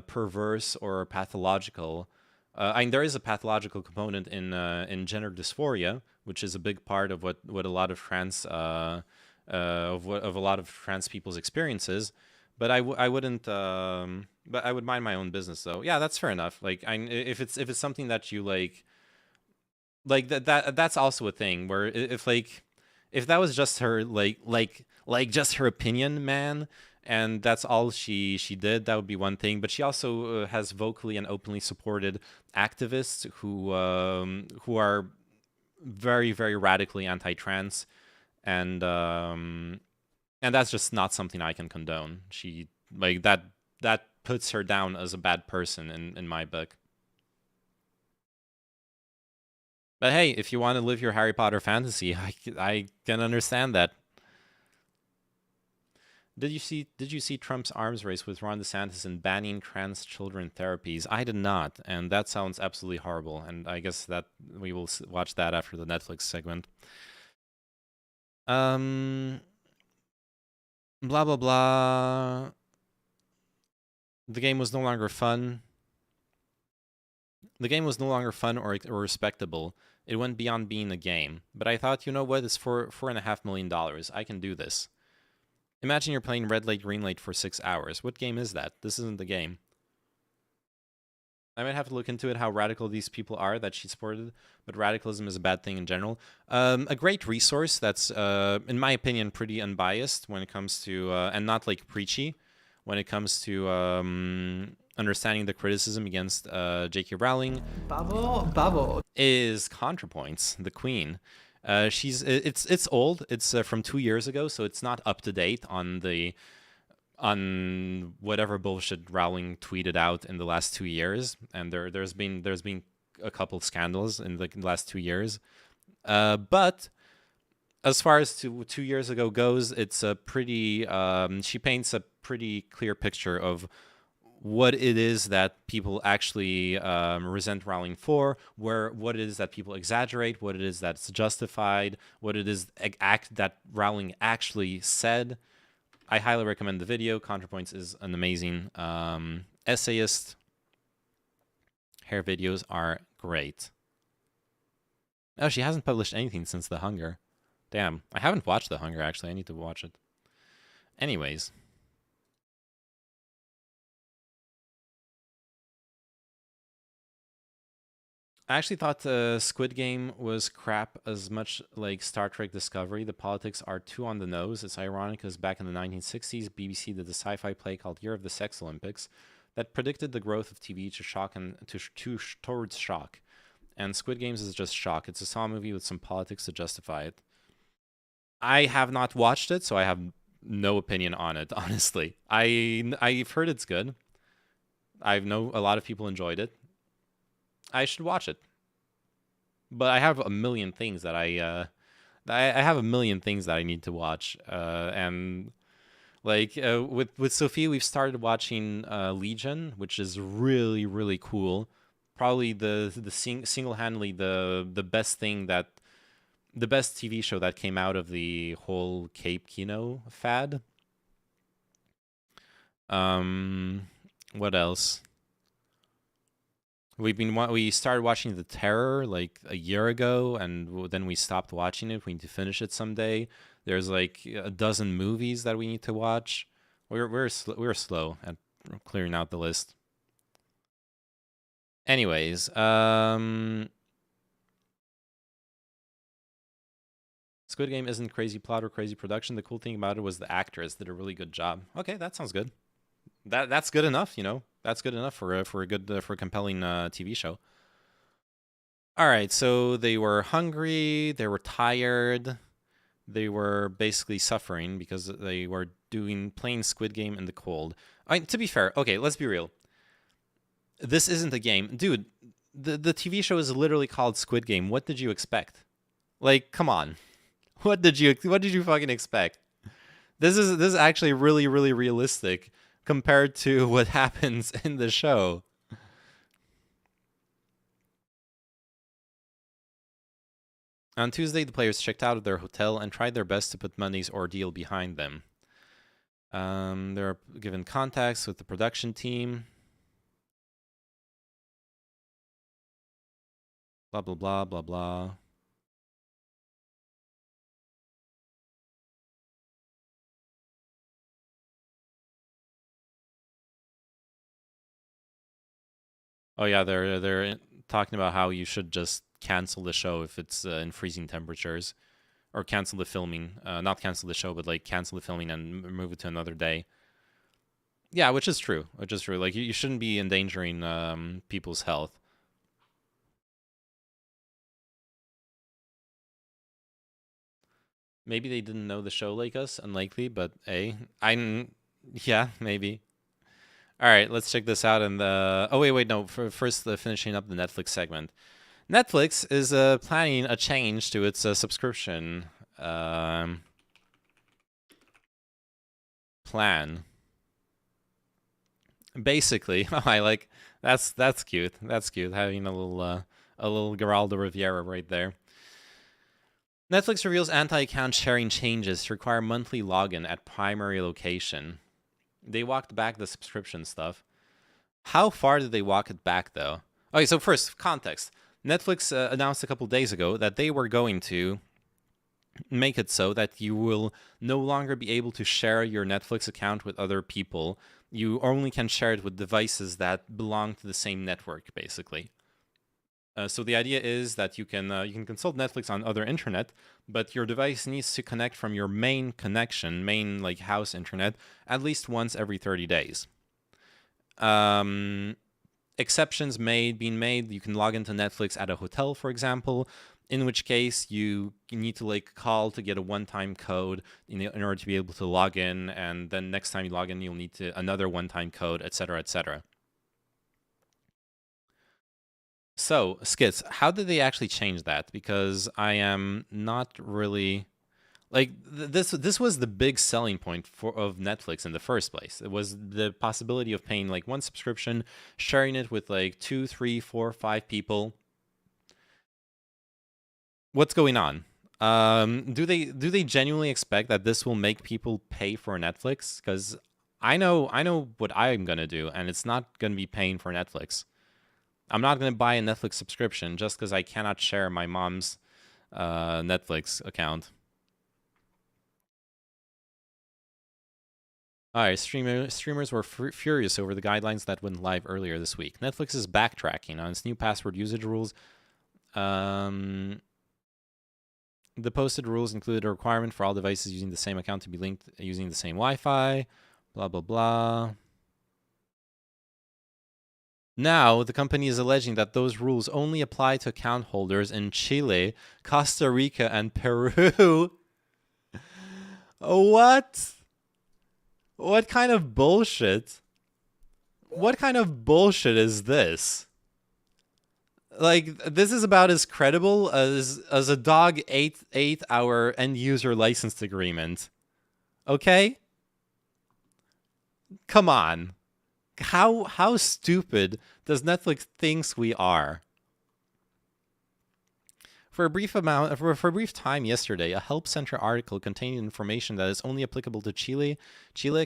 perverse or pathological. I mean, there is a pathological component in gender dysphoria, which is a big part of what a lot of trans of a lot of trans people's experiences. But I wouldn't. But I would mind my own business, though. Yeah, that's fair enough. Like, if it's something that you like that's also a thing where if that was just her just her opinion, man, and that's all she did, that would be one thing. But she also has vocally and openly supported activists who are very, very radically anti-trans, and that's just not something I can condone. She that puts her down as a bad person in my book. But hey, if you want to live your Harry Potter fantasy, I can understand that. Did you see Trump's arms race with Ron DeSantis in banning trans children therapies? I did not, and that sounds absolutely horrible. And I guess that we will watch that after the Netflix segment. Blah blah blah. The game was no longer fun. The game was no longer fun or respectable. It went beyond being a game. But I thought, you know what? It's $4.5 million. I can do this. Imagine you're playing red light, green light for 6 hours. What game is that? This isn't the game. I might have to look into it, how radical these people are that she supported, but radicalism is a bad thing in general. A great resource that's, in my opinion, pretty unbiased when it comes to, and not like preachy, when it comes to understanding the criticism against J.K. Rowling. Bubble. Is ContraPoints, the queen. It's old. It's from 2 years ago, so it's not up to date on whatever bullshit Rowling tweeted out in the last 2 years, and there's been a couple scandals in the last 2 years. But as far as 2 years ago goes, it's a pretty she paints a pretty clear picture of what it is that people actually resent Rowling for, what it is that people exaggerate, what it is that's justified, what it is that Rowling actually said. I highly recommend the video. ContraPoints is an amazing essayist. Her videos are great. Oh, she hasn't published anything since The Hunger. Damn, I haven't watched The Hunger, actually. I need to watch it. Anyways. I actually thought Squid Game was crap as much like Star Trek Discovery. The politics are too on the nose. It's ironic because back in the 1960s, BBC did a sci-fi play called Year of the Sex Olympics that predicted the growth of TV to shock and towards shock. And Squid Games is just shock. It's a Saw movie with some politics to justify it. I have not watched it, so I have no opinion on it, honestly. I've heard it's good. I know a lot of people enjoyed it. I should watch it. But I have a million things that I have a million things that I need to watch. And like with Sophie, we've started watching Legion, which is really, really cool. Probably the single-handedly the best thing that the best TV show that came out of the whole Cape Kino fad. What else? We started watching The Terror like a year ago, and then we stopped watching it. We need to finish it someday. There's like a dozen movies that we need to watch. We're slow at clearing out the list. Anyways, Squid Game isn't crazy plot or crazy production. The cool thing about it was the actors did a really good job. Okay, that sounds good. That's good enough, you know. That's good enough for a good for a compelling TV show. All right, so they were hungry, they were tired, they were basically suffering because they were playing Squid Game in the cold. To be fair, okay, let's be real. This isn't a game, dude. The TV show is literally called Squid Game. What did you expect? Like, come on. What did you fucking expect? This is actually really, really realistic compared to what happens in the show. On Tuesday, the players checked out of their hotel and tried their best to put Monday's ordeal behind them. They were given contacts with the production team. Blah, blah, blah, blah, blah. Oh yeah, they're talking about how you should just cancel the show if it's in freezing temperatures, or cancel the filming. Not cancel the show, but like cancel the filming and move it to another day. Yeah, which is true. Like you shouldn't be endangering people's health. Maybe they didn't know the show like us. Unlikely, but yeah, maybe. All right, let's check this out. And oh wait, no. First, finishing up the Netflix segment. Netflix is planning a change to its subscription plan. Basically, I like that's cute. That's cute having a little Geraldo Rivera right there. Netflix reveals anti-account sharing changes to require monthly login at primary location. They walked back the subscription stuff. How far did they walk it back, though? Okay, so first, context. Netflix announced a couple days ago that they were going to make it so that you will no longer be able to share your Netflix account with other people. You only can share it with devices that belong to the same network, basically. So the idea is that you can consult Netflix on other internet, but your device needs to connect from your main connection, main like house internet, at least once every 30 days. Exceptions being made. You can log into Netflix at a hotel, for example, in which case you need to like call to get a one-time code in order to be able to log in, and then next time you log in, you'll need another one-time code, etc., etc. So, Skits, how did they actually change that? Because I am not really like this was the big selling point of Netflix in the first place. It was the possibility of paying like one subscription, sharing it with like 2, 3, 4, 5 people. What's going on? Do they genuinely expect that this will make people pay for Netflix? Because I know what I'm gonna do, and it's not gonna be paying for Netflix. I'm not gonna buy a Netflix subscription just because I cannot share my mom's Netflix account. All right, streamers were furious over the guidelines that went live earlier this week. Netflix is backtracking on its new password usage rules. The posted rules included a requirement for all devices using the same account to be linked using the same Wi-Fi, blah, blah, blah. Now, the company is alleging that those rules only apply to account holders in Chile, Costa Rica, and Peru. What? What kind of bullshit? What kind of bullshit is this? Like, this is about as credible as a dog 8-hour end user license agreement. Okay? Come on. How stupid does Netflix thinks we are? For a brief time yesterday, a Help Center article containing information that is only applicable to Chile,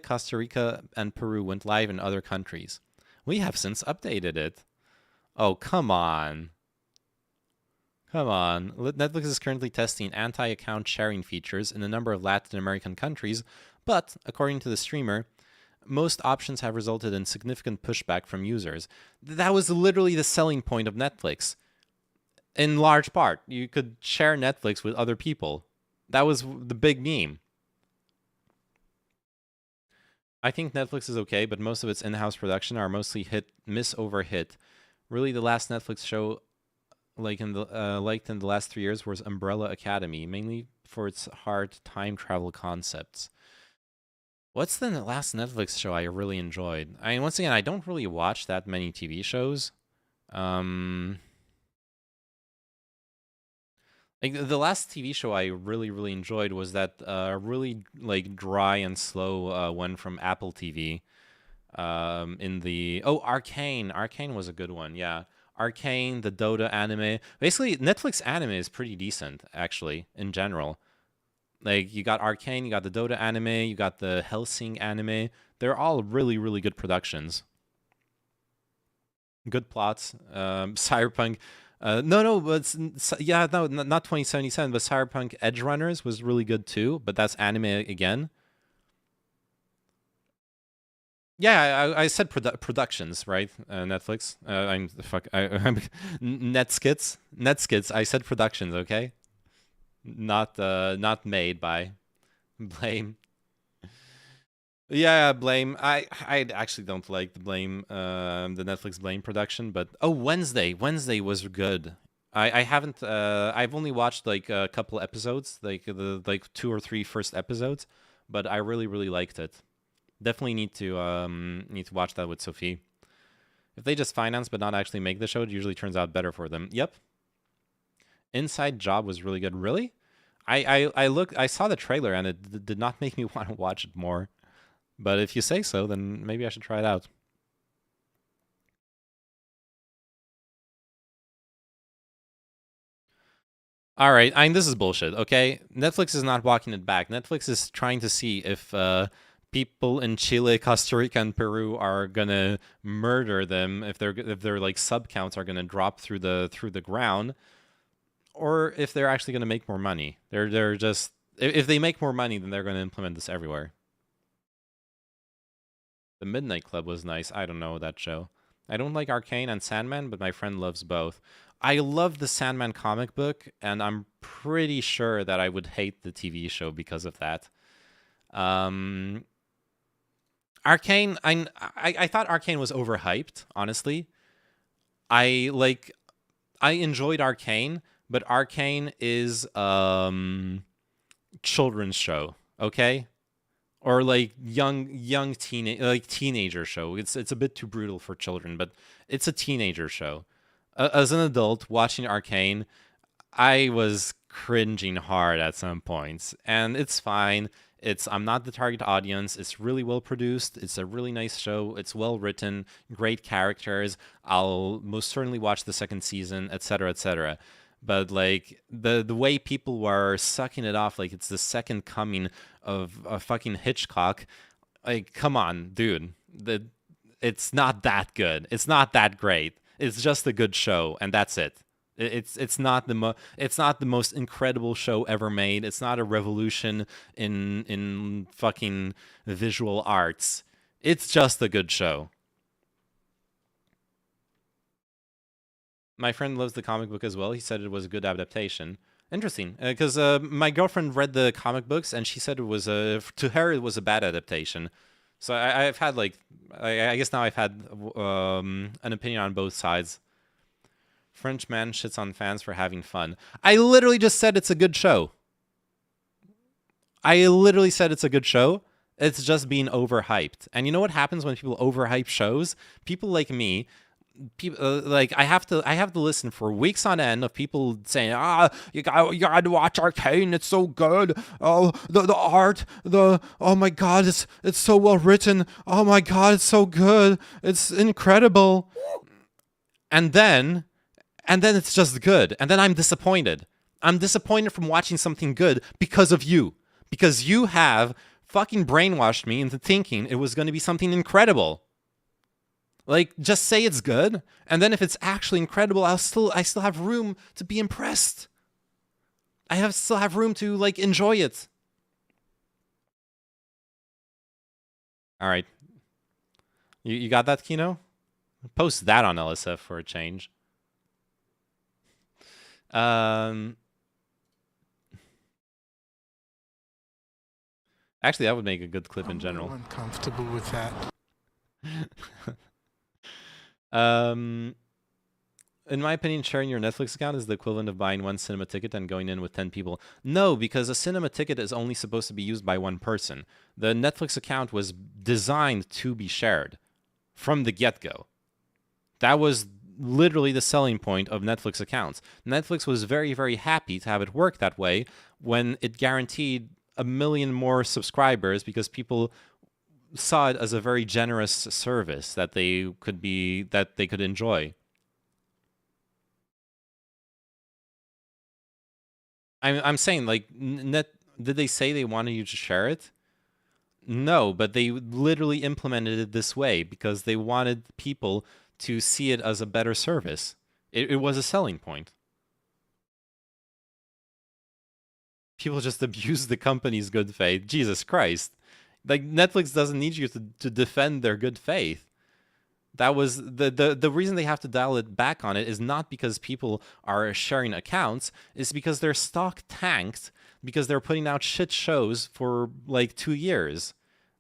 Costa Rica, and Peru went live in other countries. We have since updated it. Oh, come on. Come on. Netflix is currently testing anti-account sharing features in a number of Latin American countries, but, according to the streamer, most options have resulted in significant pushback from users. That was literally the selling point of Netflix. In large part, you could share Netflix with other people. That was the big meme. I think Netflix is okay, but most of its in-house production are mostly miss over hit. Really, the last Netflix show liked in the last 3 years was Umbrella Academy, mainly for its hard time travel concepts. What's the last Netflix show I really enjoyed? I mean, once again, I don't really watch that many TV shows. Like the last TV show I really enjoyed was that really like dry and slow one from Apple TV. Arcane. Arcane was a good one. Yeah, Arcane, the Dota anime. Basically, Netflix anime is pretty decent actually in general. Like you got Arcane, you got the Dota anime, you got the Hellsing anime. They're all really good productions. Good plots. Cyberpunk. Not 2077, but Cyberpunk Edge Runners was really good too, but that's anime again. Yeah, I said productions, right? Netflix. I'm Netskits. I said productions, okay? Not made by Blame. Yeah, Blame. I actually don't like the Blame, the Netflix Blame production, but Wednesday was good. I haven't. I've only watched like a couple episodes, like the 2 or 3 first episodes, but I really liked it. Definitely need to watch that with Sophie. If they just finance but not actually make the show, it usually turns out better for them. Yep. Inside Job was really good. Really? I saw the trailer and it did not make me want to watch it more. But if you say so, then maybe I should try it out. All right, I mean, this is bullshit, okay? Netflix is not walking it back. Netflix is trying to see if people in Chile, Costa Rica, and Peru are gonna murder them if their like sub counts are gonna drop through the ground, or if they're actually gonna make more money. They're just if they make more money, then they're gonna implement this everywhere. The Midnight Club was nice. I don't know that show. I don't like Arcane and Sandman, but my friend loves both. I love the Sandman comic book, and I'm pretty sure that I would hate the TV show because of that. Arcane, I thought Arcane was overhyped, honestly. I enjoyed Arcane, but Arcane is children's show, okay? Or like young teenager show. It's a bit too brutal for children, but it's a teenager show. As an adult watching Arcane, I was cringing hard at some points, and it's fine. I'm not the target audience. It's really well produced. It's a really nice show. It's well written, great characters. I'll most certainly watch the second season, etc., etc. But like the way people were sucking it off like it's the second coming of a fucking Hitchcock, like come on, dude. It's not that good. It's not that great. It's just a good show, and that's it. It's not the most incredible show ever made. It's not a revolution in fucking visual arts. It's just a good show. My friend loves the comic book as well. He said it was a good adaptation. Interesting, because my girlfriend read the comic books and she said it was to her it was a bad adaptation. So I've had like I guess now I've had an opinion on both sides. French man shits on fans for having fun. I literally just said it's a good show. I literally said it's a good show. It's just being overhyped. And you know what happens when people overhype shows? People like me, people like I have to listen for weeks on end of people saying, you got to watch Arcane, it's so good. Oh, the art, oh my god, it's so well written. Oh my god, it's so good. It's incredible. And then it's just good. And then I'm disappointed. I'm disappointed from watching something good because of you. Because you have fucking brainwashed me into thinking it was going to be something incredible. Like, just say it's good, and then if it's actually incredible, I still have room to be impressed. Still have room to, like, enjoy it. All right. You got that, Kino? Post that on LSF for a change. Actually, that would make a good clip in general. I'm uncomfortable with that. In my opinion, sharing your Netflix account is the equivalent of buying one cinema ticket and going in with 10 people. No, because a cinema ticket is only supposed to be used by one person. The Netflix account was designed to be shared from the get-go. That was literally the selling point of Netflix accounts. Netflix was very, very happy to have it work that way when it guaranteed 1 million more subscribers because people saw it as a very generous service that they could enjoy. I'm saying, like, did they say they wanted you to share it? No, but they literally implemented it this way because they wanted people to see it as a better service. It was a selling point. People just abuse the company's good faith. Jesus Christ. Like, Netflix doesn't need you to defend their good faith. That was the reason they have to dial it back on it is not because people are sharing accounts, it's because their stock tanked because they're putting out shit shows for like 2 years.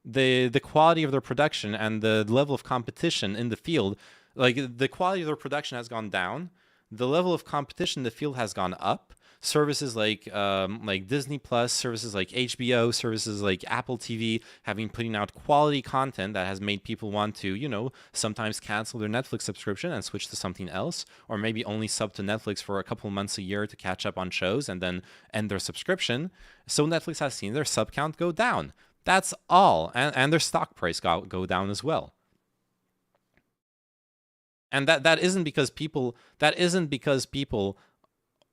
The quality of their production and the level of competition in the field, like the quality of their production has gone down, the level of competition in the field has gone up. Services like Disney Plus, services like HBO, services like Apple TV have been putting out quality content that has made people want to, sometimes cancel their Netflix subscription and switch to something else, or maybe only sub to Netflix for a couple months a year to catch up on shows and then end their subscription. So Netflix has seen their sub count go down. That's all, and their stock price go down as well. And that isn't because people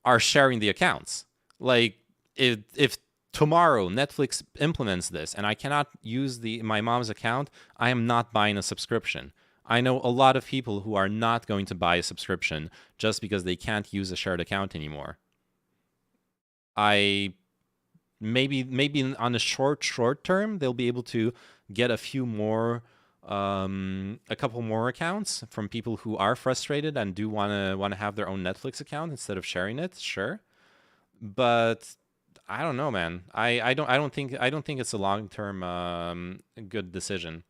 are sharing the accounts. Like if tomorrow Netflix implements this and I cannot use my mom's account, I am not buying a subscription. I know a lot of people who are not going to buy a subscription just because they can't use a shared account anymore. Maybe on a short term they'll be able to get a couple more accounts from people who are frustrated and do want to have their own Netflix account instead of sharing it, sure. But I don't know, man. I don't think it's a long-term good decision.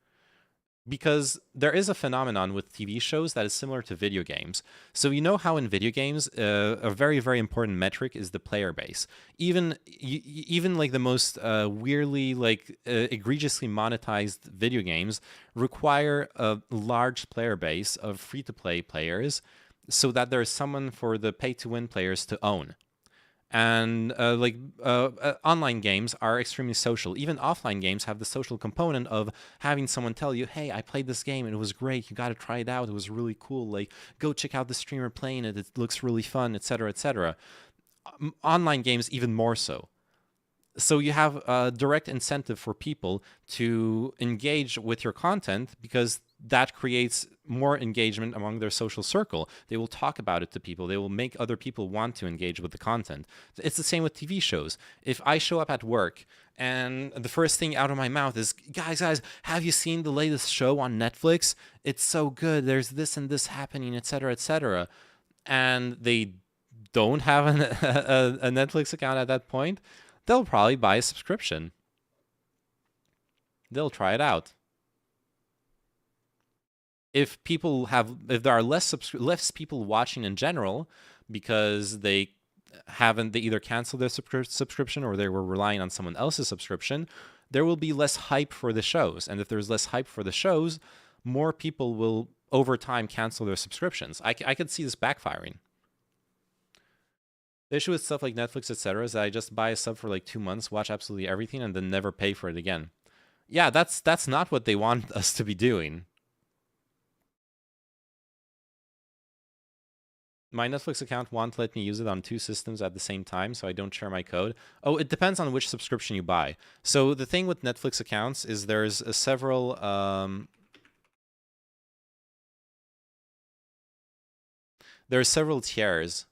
Because there is a phenomenon with TV shows that is similar to video games. So you know how in video games, a very, very important metric is the player base. Even like the most weirdly, like egregiously monetized video games require a large player base of free-to-play players so that there is someone for the pay-to-win players to own. And online games are extremely social. Even offline games have the social component of having someone tell you, hey, I played this game and it was great. You got to try it out. It was really cool. Like, go check out the streamer playing it. It looks really fun, etc., etc. Online games even more so. So you have a direct incentive for people to engage with your content because that creates more engagement among their social circle. They will talk about it to people. They will make other people want to engage with the content. It's the same with TV shows. If I show up at work and the first thing out of my mouth is, guys, have you seen the latest show on Netflix? It's so good. There's this and this happening, etc., etc. And they don't have a Netflix account at that point, they'll probably buy a subscription. They'll try it out. If there are less people watching in general because they either canceled their subscription or they were relying on someone else's subscription, there will be less hype for the shows. And if there's less hype for the shows, more people will over time cancel their subscriptions. I could see this backfiring. The issue with stuff like Netflix, etc., is that I just buy a sub for like 2 months, watch absolutely everything, and then never pay for it again. Yeah, that's not what they want us to be doing. My Netflix account won't let me use it on 2 systems at the same time, so I don't share my code. Oh, it depends on which subscription you buy. So the thing with Netflix accounts is there's several tiers.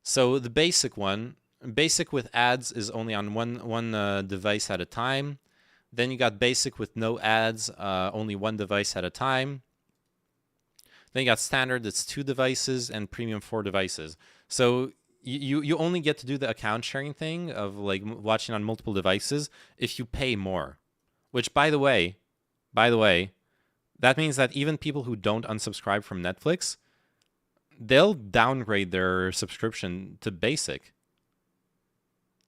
So the basic with ads is only on one device at a time. Then you got basic with no ads, only 1 device at a time. Then you got standard, that's 2 devices, and premium 4 devices. So you only get to do the account sharing thing of like watching on multiple devices if you pay more. Which, by the way, that means that even people who don't unsubscribe from Netflix, they'll downgrade their subscription to basic.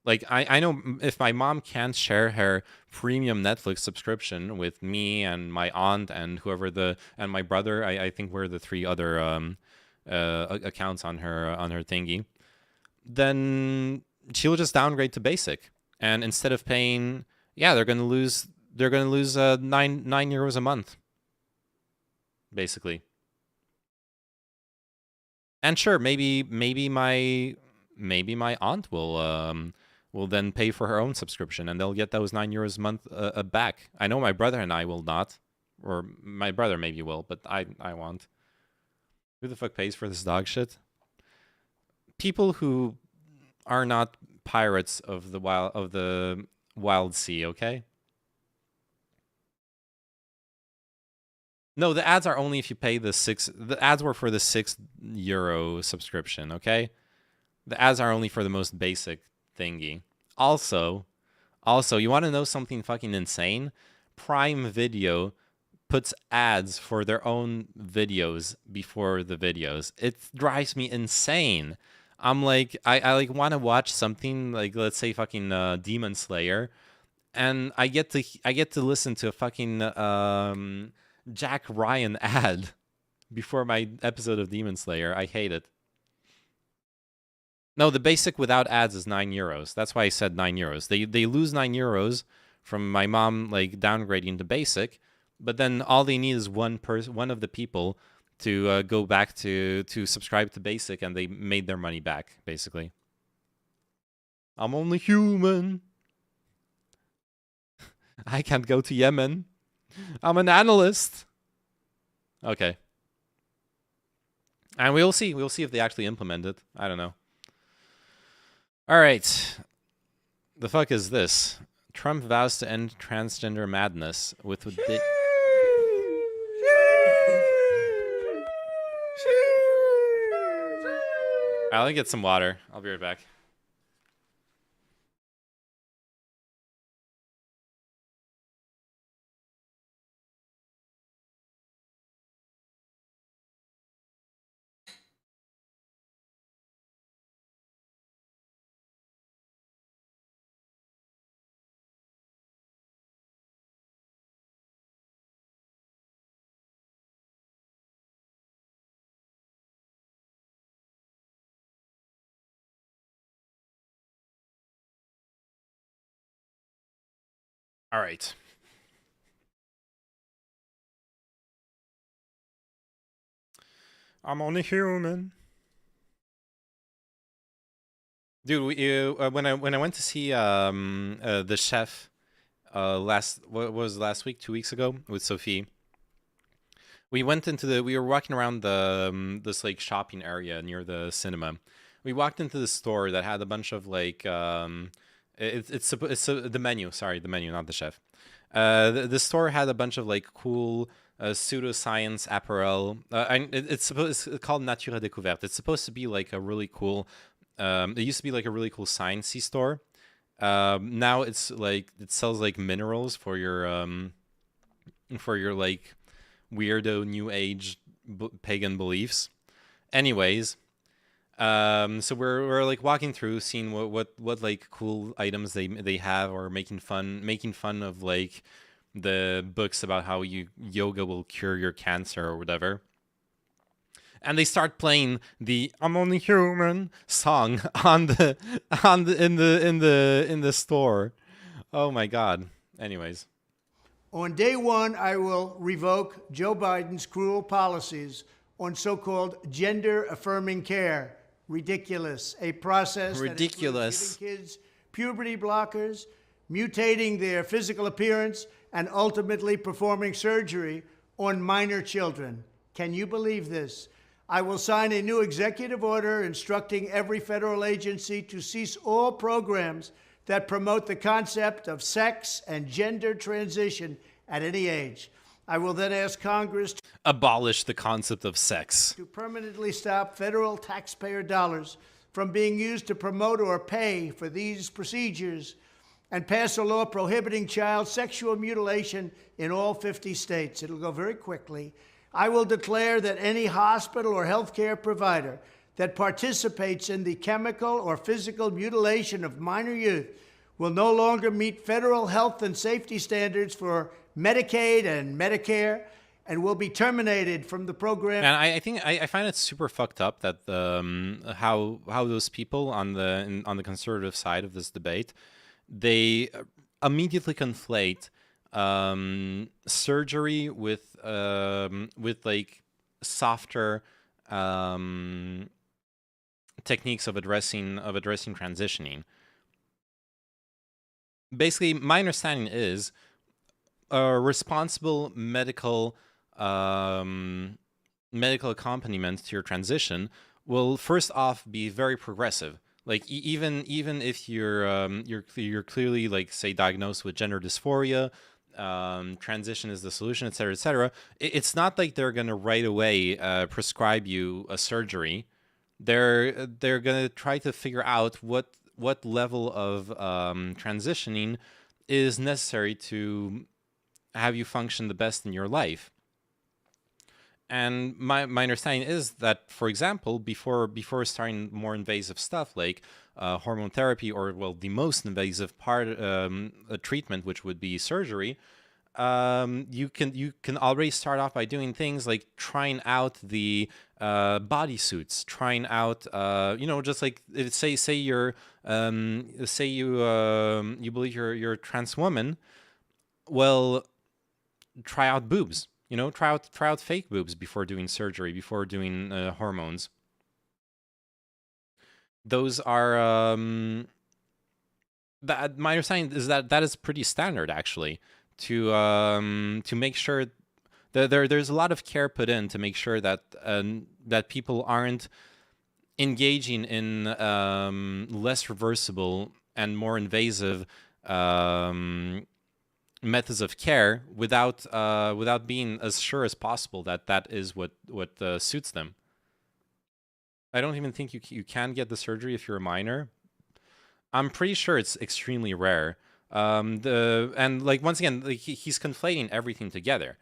Like, I know if my mom can't share her premium Netflix subscription with me and my aunt and and my brother, I think we're the 3 other accounts on her thingy, then she'll just downgrade to basic. And instead of paying, they're gonna lose 9 euros a month, basically. And sure, maybe my aunt will then pay for her own subscription, and they'll get those 9 euros a month back. I know my brother and I will not, or my brother maybe will, but I won't. Who the fuck pays for this dog shit? People who are not pirates of the wild sea, okay? No, the ads are only if you pay the ads were for the €6 subscription, okay? The ads are only for the most basic thingy. Also, you want to know something fucking insane? Prime Video puts ads for their own videos before the videos. It drives me insane. I'm like, I like want to watch something like, let's say fucking Demon Slayer, and I get to listen to a fucking Jack Ryan ad before my episode of Demon Slayer. I hate it. No, the basic without ads is 9 euros. That's why I said 9 euros. They lose 9 euros from my mom like downgrading to basic, but then all they need is one of the people to go back to subscribe to basic, and they made their money back basically. I'm only human. I can't go to Yemen. I'm an analyst. Okay. And we'll see. We'll see if they actually implement it. I don't know. All right. The fuck is this? Trump vows to end transgender madness with I'll get some water. I'll be right back. All right. I'm only human. Dude, when I went to see The Chef last week, 2 weeks ago with Sophie, we went we were walking around this like shopping area near the cinema. We walked into the store that had a bunch of like it's the menu, sorry, the menu, not the chef. The store had a bunch of like cool pseudoscience apparel. It's called Nature Découverte. It's supposed to be like a really cool. It used to be like a really cool sciencey store. Now it's like it sells like minerals for your like weirdo new age pagan beliefs. Anyways, so we're like walking through, seeing what like cool items they have, or making fun of like the books about how yoga will cure your cancer or whatever. And they start playing the "I'm Only Human" song in the store. Oh my god. Anyways. On day one, I will revoke Joe Biden's cruel policies on so-called gender-affirming care. Ridiculous. A process ridiculous. That includes giving kids puberty blockers, mutating their physical appearance, and ultimately performing surgery on minor children. Can you believe this? I will sign a new executive order instructing every federal agency to cease all programs that promote the concept of sex and gender transition at any age. I will then ask Congress to abolish the concept of sex, to permanently stop federal taxpayer dollars from being used to promote or pay for these procedures, and pass a law prohibiting child sexual mutilation in all 50 states. It'll go very quickly. I will declare that any hospital or healthcare provider that participates in the chemical or physical mutilation of minor youth will no longer meet federal health and safety standards for Medicaid and Medicare, and will be terminated from the program. And I think I find it super fucked up that how those people on the conservative side of this debate, they immediately conflate surgery with like softer techniques of addressing transitioning. Basically, my understanding is a responsible medical accompaniment to your transition will first off be very progressive. Like even if you're clearly, like, say, diagnosed with gender dysphoria, transition is the solution, etc., etc. It's not like they're gonna right away prescribe you a surgery. They're gonna try to figure out what level of transitioning is necessary to have you function the best in your life. And my understanding is that, for example, before starting more invasive stuff like hormone therapy, or, well, the most invasive part, a treatment, which would be surgery, you can already start off by doing things like trying out the bodysuits, trying out just like, say you're you believe you're a trans woman. Well, try out boobs. You know, try out fake boobs before doing surgery, before doing hormones. Those are that my understanding is that is pretty standard actually to make sure that there's a lot of care put in to make sure that that people aren't engaging in less reversible and more invasive methods of care without being as sure as possible that that is what suits them. I don't even think you can get the surgery if you're a minor. I'm pretty sure it's extremely rare. And like once again, like he's conflating everything together.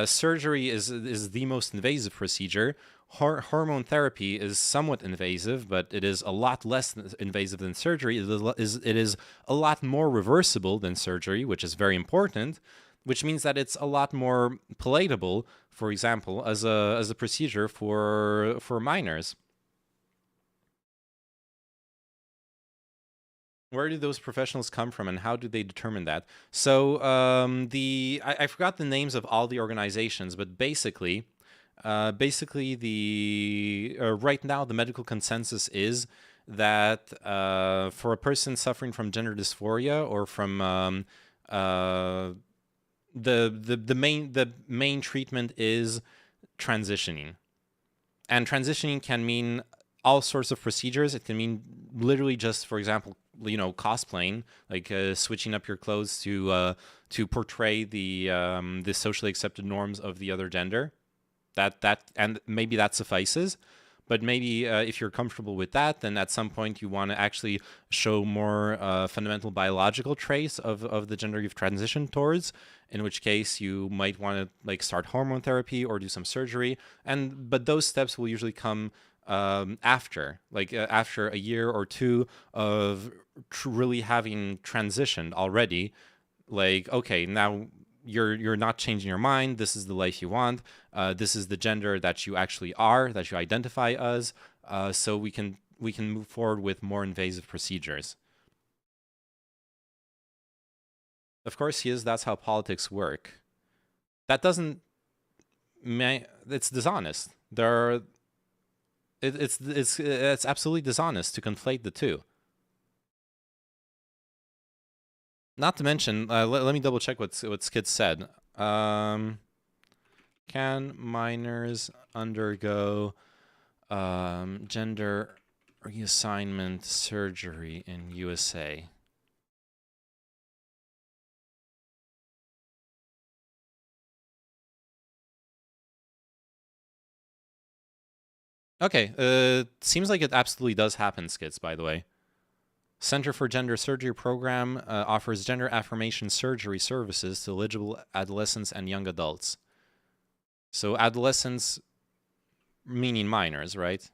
Surgery is the most invasive procedure. Hormone therapy is somewhat invasive, but it is a lot less invasive than surgery. It is a lot more reversible than surgery, which is very important, which means that it's a lot more palatable, for example, as a procedure for minors. Where do those professionals come from, and how do they determine that? So I forgot the names of all the organizations, but basically the right now the medical consensus is that for a person suffering from gender dysphoria or from the main treatment is transitioning, and transitioning can mean all sorts of procedures. It can mean literally just, for example, you know, cosplaying, like switching up your clothes to portray the socially accepted norms of the other gender. That and maybe that suffices. But maybe if you're comfortable with that, then at some point you want to actually show more fundamental biological traits of the gender you've transitioned towards, in which case you might want to like start hormone therapy or do some surgery. But those steps will usually come after a year or two of really having transitioned already. Like, okay, now you're not changing your mind. This is the life you want. This is the gender that you actually are, that you identify as. So we can move forward with more invasive procedures. Of course, that's how politics work. That doesn't. It's dishonest. It's absolutely dishonest to conflate the two. Not to mention, let me double check what Skid said. Can minors undergo gender reassignment surgery in USA? Okay, seems like it absolutely does happen, Skits, by the way. Center for Gender Surgery program offers gender affirmation surgery services to eligible adolescents and young adults. So adolescents meaning minors, right?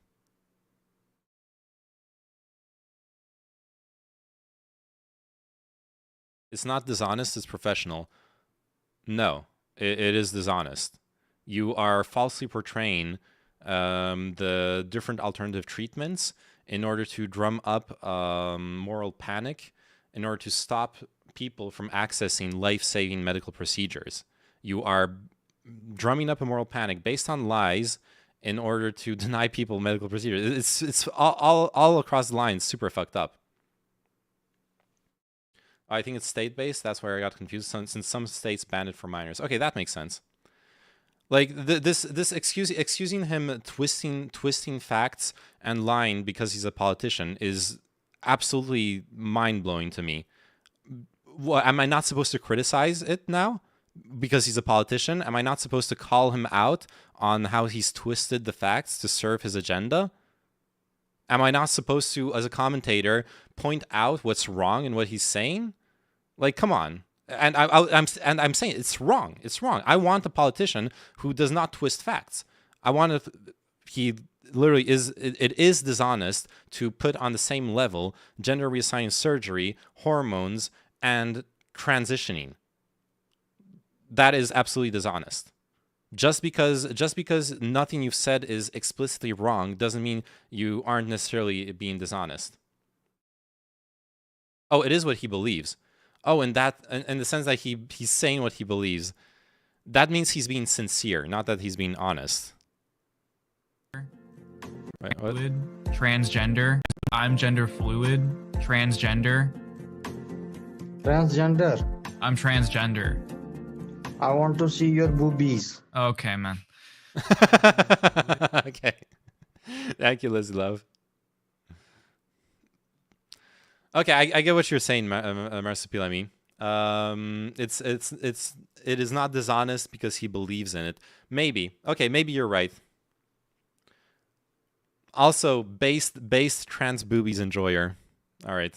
It's not dishonest, it's professional. No, it is dishonest. You are falsely portraying the different alternative treatments in order to drum up moral panic, in order to stop people from accessing life-saving medical procedures. You are drumming up a moral panic based on lies in order to deny people medical procedures. It's all across the line, super fucked up. I think it's state-based. That's where I got confused. Since some states banned it for minors. Okay, that makes sense. Like this excusing him twisting facts and lying because he's a politician is absolutely mind-blowing to me. What, am I not supposed to criticize it now because he's a politician? Am I not supposed to call him out on how he's twisted the facts to serve his agenda? Am I not supposed to, as a commentator, point out what's wrong in what he's saying? Like, come on. And I'm saying it's wrong. It's wrong. I want a politician who does not twist facts. I want he literally is. It is dishonest to put on the same level gender reassignment surgery, hormones, and transitioning. That is absolutely dishonest. Just because nothing you've said is explicitly wrong doesn't mean you aren't necessarily being dishonest. Oh, it is what he believes. Oh, and that in the sense that he's saying what he believes. That means he's being sincere, not that he's being honest. Wait, what? Fluid, transgender. I'm gender fluid, transgender. Transgender. I'm transgender. I want to see your boobies. Okay, man. Okay. Thank you, Lizzie Love. Okay, I get what you're saying, Marsupilami. It is not dishonest because he believes in it. Maybe. Okay, maybe you're right. Also, based trans boobies enjoyer. All right.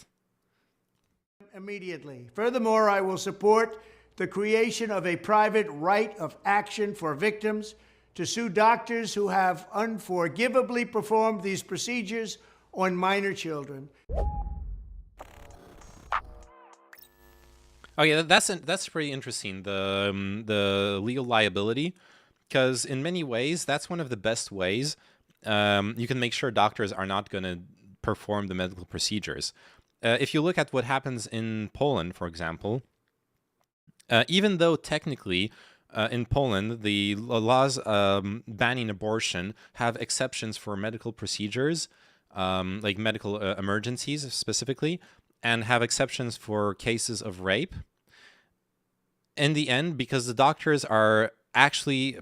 Immediately. Furthermore, I will support the creation of a private right of action for victims to sue doctors who have unforgivably performed these procedures on minor children. Oh yeah, that's pretty interesting. The legal liability, because in many ways that's one of the best ways you can make sure doctors are not going to perform the medical procedures. If you look at what happens in Poland, for example, even though technically in Poland the laws banning abortion have exceptions for medical procedures, like medical emergencies specifically, and have exceptions for cases of rape. In the end, because the doctors are actually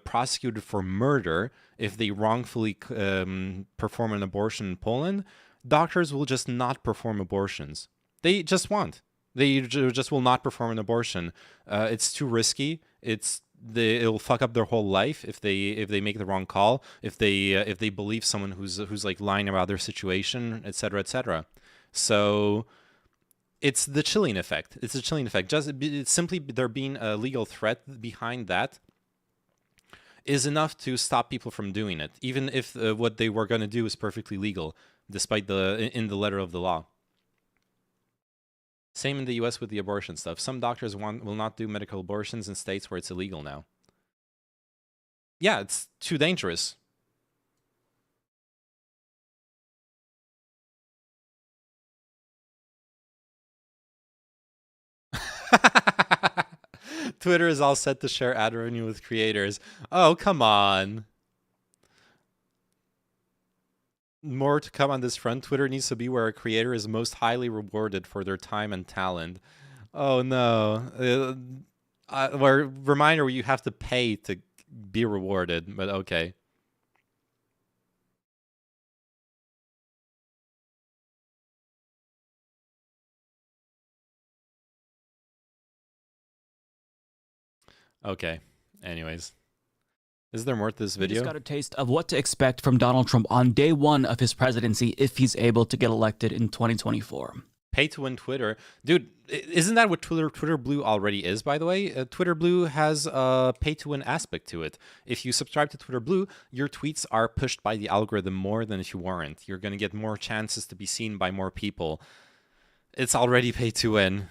prosecuted for murder if they wrongfully perform an abortion in Poland, doctors will just not perform abortions. They just won't. They just will not perform an abortion. It's too risky. It'll fuck up their whole life if they make the wrong call. If they believe someone who's like lying about their situation, etc., etc. So it's the chilling effect. It's a chilling effect. It's simply there being a legal threat behind that is enough to stop people from doing it, even if what they were going to do is perfectly legal, despite in the letter of the law. Same in the U.S. with the abortion stuff. Some doctors will not do medical abortions in states where it's illegal now. Yeah, it's too dangerous. Twitter is all set to share ad revenue with creators. Oh, come on. More to come on this front. Twitter needs to be where a creator is most highly rewarded for their time and talent. Oh, no. Reminder, you have to pay to be rewarded, but okay. Okay. Anyways. Is there more to this We video? just got a taste of what to expect from Donald Trump on day one of his presidency if he's able to get elected in 2024. Pay to win Twitter. Dude, isn't that what Twitter Blue already is, by the way? Twitter Blue has a pay to win aspect to it. If you subscribe to Twitter Blue, your tweets are pushed by the algorithm more than if you weren't. You're going to get more chances to be seen by more people. It's already pay to win.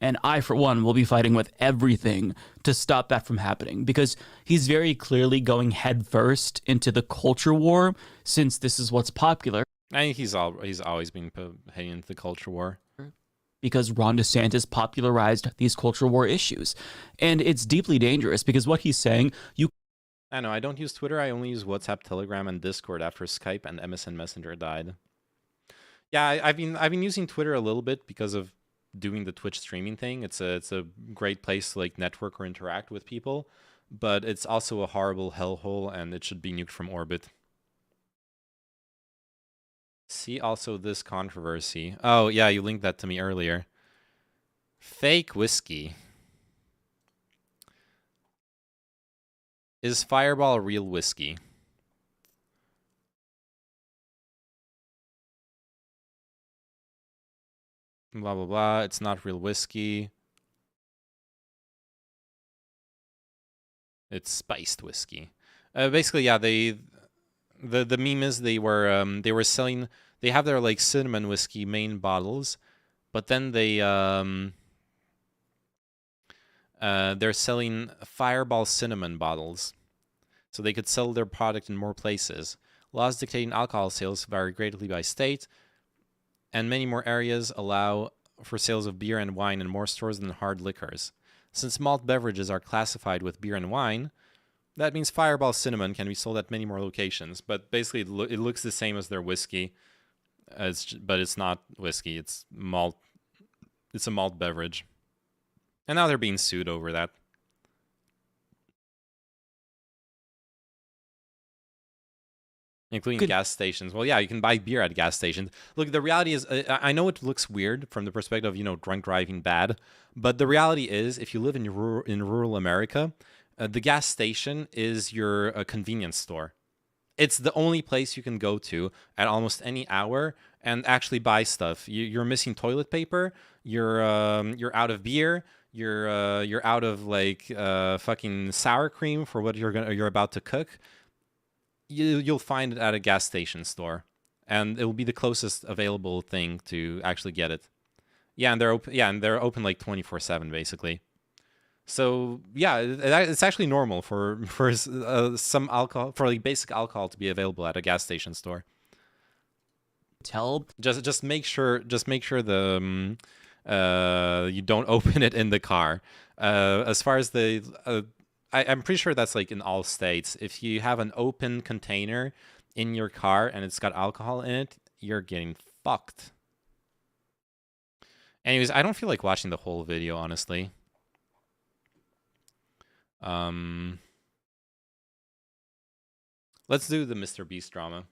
And I, for one, will be fighting with everything to stop that from happening because he's very clearly going headfirst into the culture war since this is what's popular. I think he's always been heading into the culture war. Because Ron DeSantis popularized these culture war issues. And it's deeply dangerous because what he's saying, I know, I don't use Twitter. I only use WhatsApp, Telegram, and Discord after Skype and MSN Messenger died. Yeah, I've been using Twitter a little bit because of doing the Twitch streaming thing. It's a great place to like network or interact with people, but it's also a horrible hellhole and it should be nuked from orbit. See also this controversy. Oh yeah, you linked that to me earlier. Fake whiskey. Is Fireball real whiskey? Blah, blah, blah. It's not real whiskey. It's spiced whiskey. Basically, yeah, the meme is they were selling, they have their like cinnamon whiskey main bottles, but then they're selling Fireball cinnamon bottles. So they could sell their product in more places. Laws dictating alcohol sales vary greatly by state, and many more areas allow for sales of beer and wine in more stores than hard liquors. Since malt beverages are classified with beer and wine, that means Fireball Cinnamon can be sold at many more locations. But basically, it looks the same as their whiskey, but it's not whiskey. It's malt. It's a malt beverage. And now they're being sued over that. Including gas stations. Well, yeah, you can buy beer at gas stations. Look, the reality is, I know it looks weird from the perspective of, drunk driving bad, but the reality is, if you live in rural America, the gas station is your convenience store. It's the only place you can go to at almost any hour and actually buy stuff. You're missing toilet paper. You're out of beer. You're out of fucking sour cream for what you're about to cook. You'll find it at a gas station store, and it will be the closest available thing to actually get it. Yeah, and they're open. Yeah, and they're open like 24/7 basically. So yeah, it's actually normal for some alcohol, for like basic alcohol, to be available at a gas station store. Just make sure the you don't open it in the car. As far as I'm pretty sure that's like in all states. If you have an open container in your car and it's got alcohol in it, you're getting fucked. Anyways, I don't feel like watching the whole video, honestly. Let's do the Mr. Beast drama.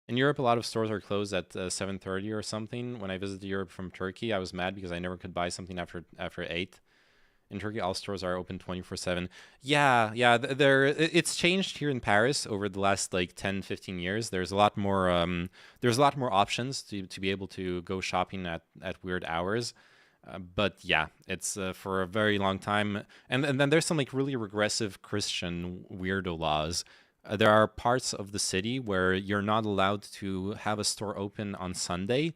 In Europe, a lot of stores are closed at 7:30 or something. When I visited Europe from Turkey, I was mad because I never could buy something after 8. In Turkey, all stores are open 24/7. Yeah, it's changed here in Paris over the last like 10, 15 years. There's a lot more options to be able to go shopping at weird hours. But yeah, it's for a very long time. And then there's some like really regressive Christian weirdo laws. There are parts of the city where you're not allowed to have a store open on Sunday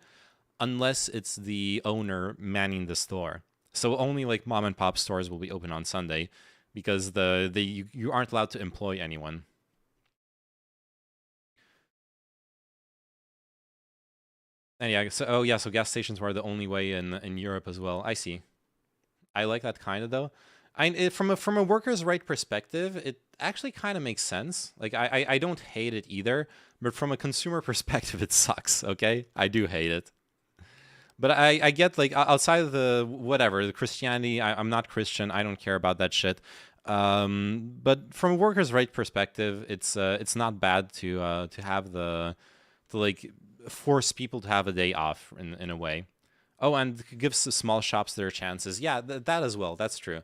unless it's the owner manning the store. So only like mom and pop stores will be open on Sunday because you aren't allowed to employ anyone. And yeah, so gas stations were the only way in Europe as well. I see. I like that kind of though. From a workers' right perspective, it actually kind of makes sense. Like I don't hate it either, but from a consumer perspective, it sucks. Okay, I do hate it. But I get like outside of the Christianity, I'm not Christian. I don't care about that shit. But from a workers' right perspective, it's not bad to have to like force people to have a day off in a way. Oh, and gives small shops their chances. Yeah, that as well. That's true.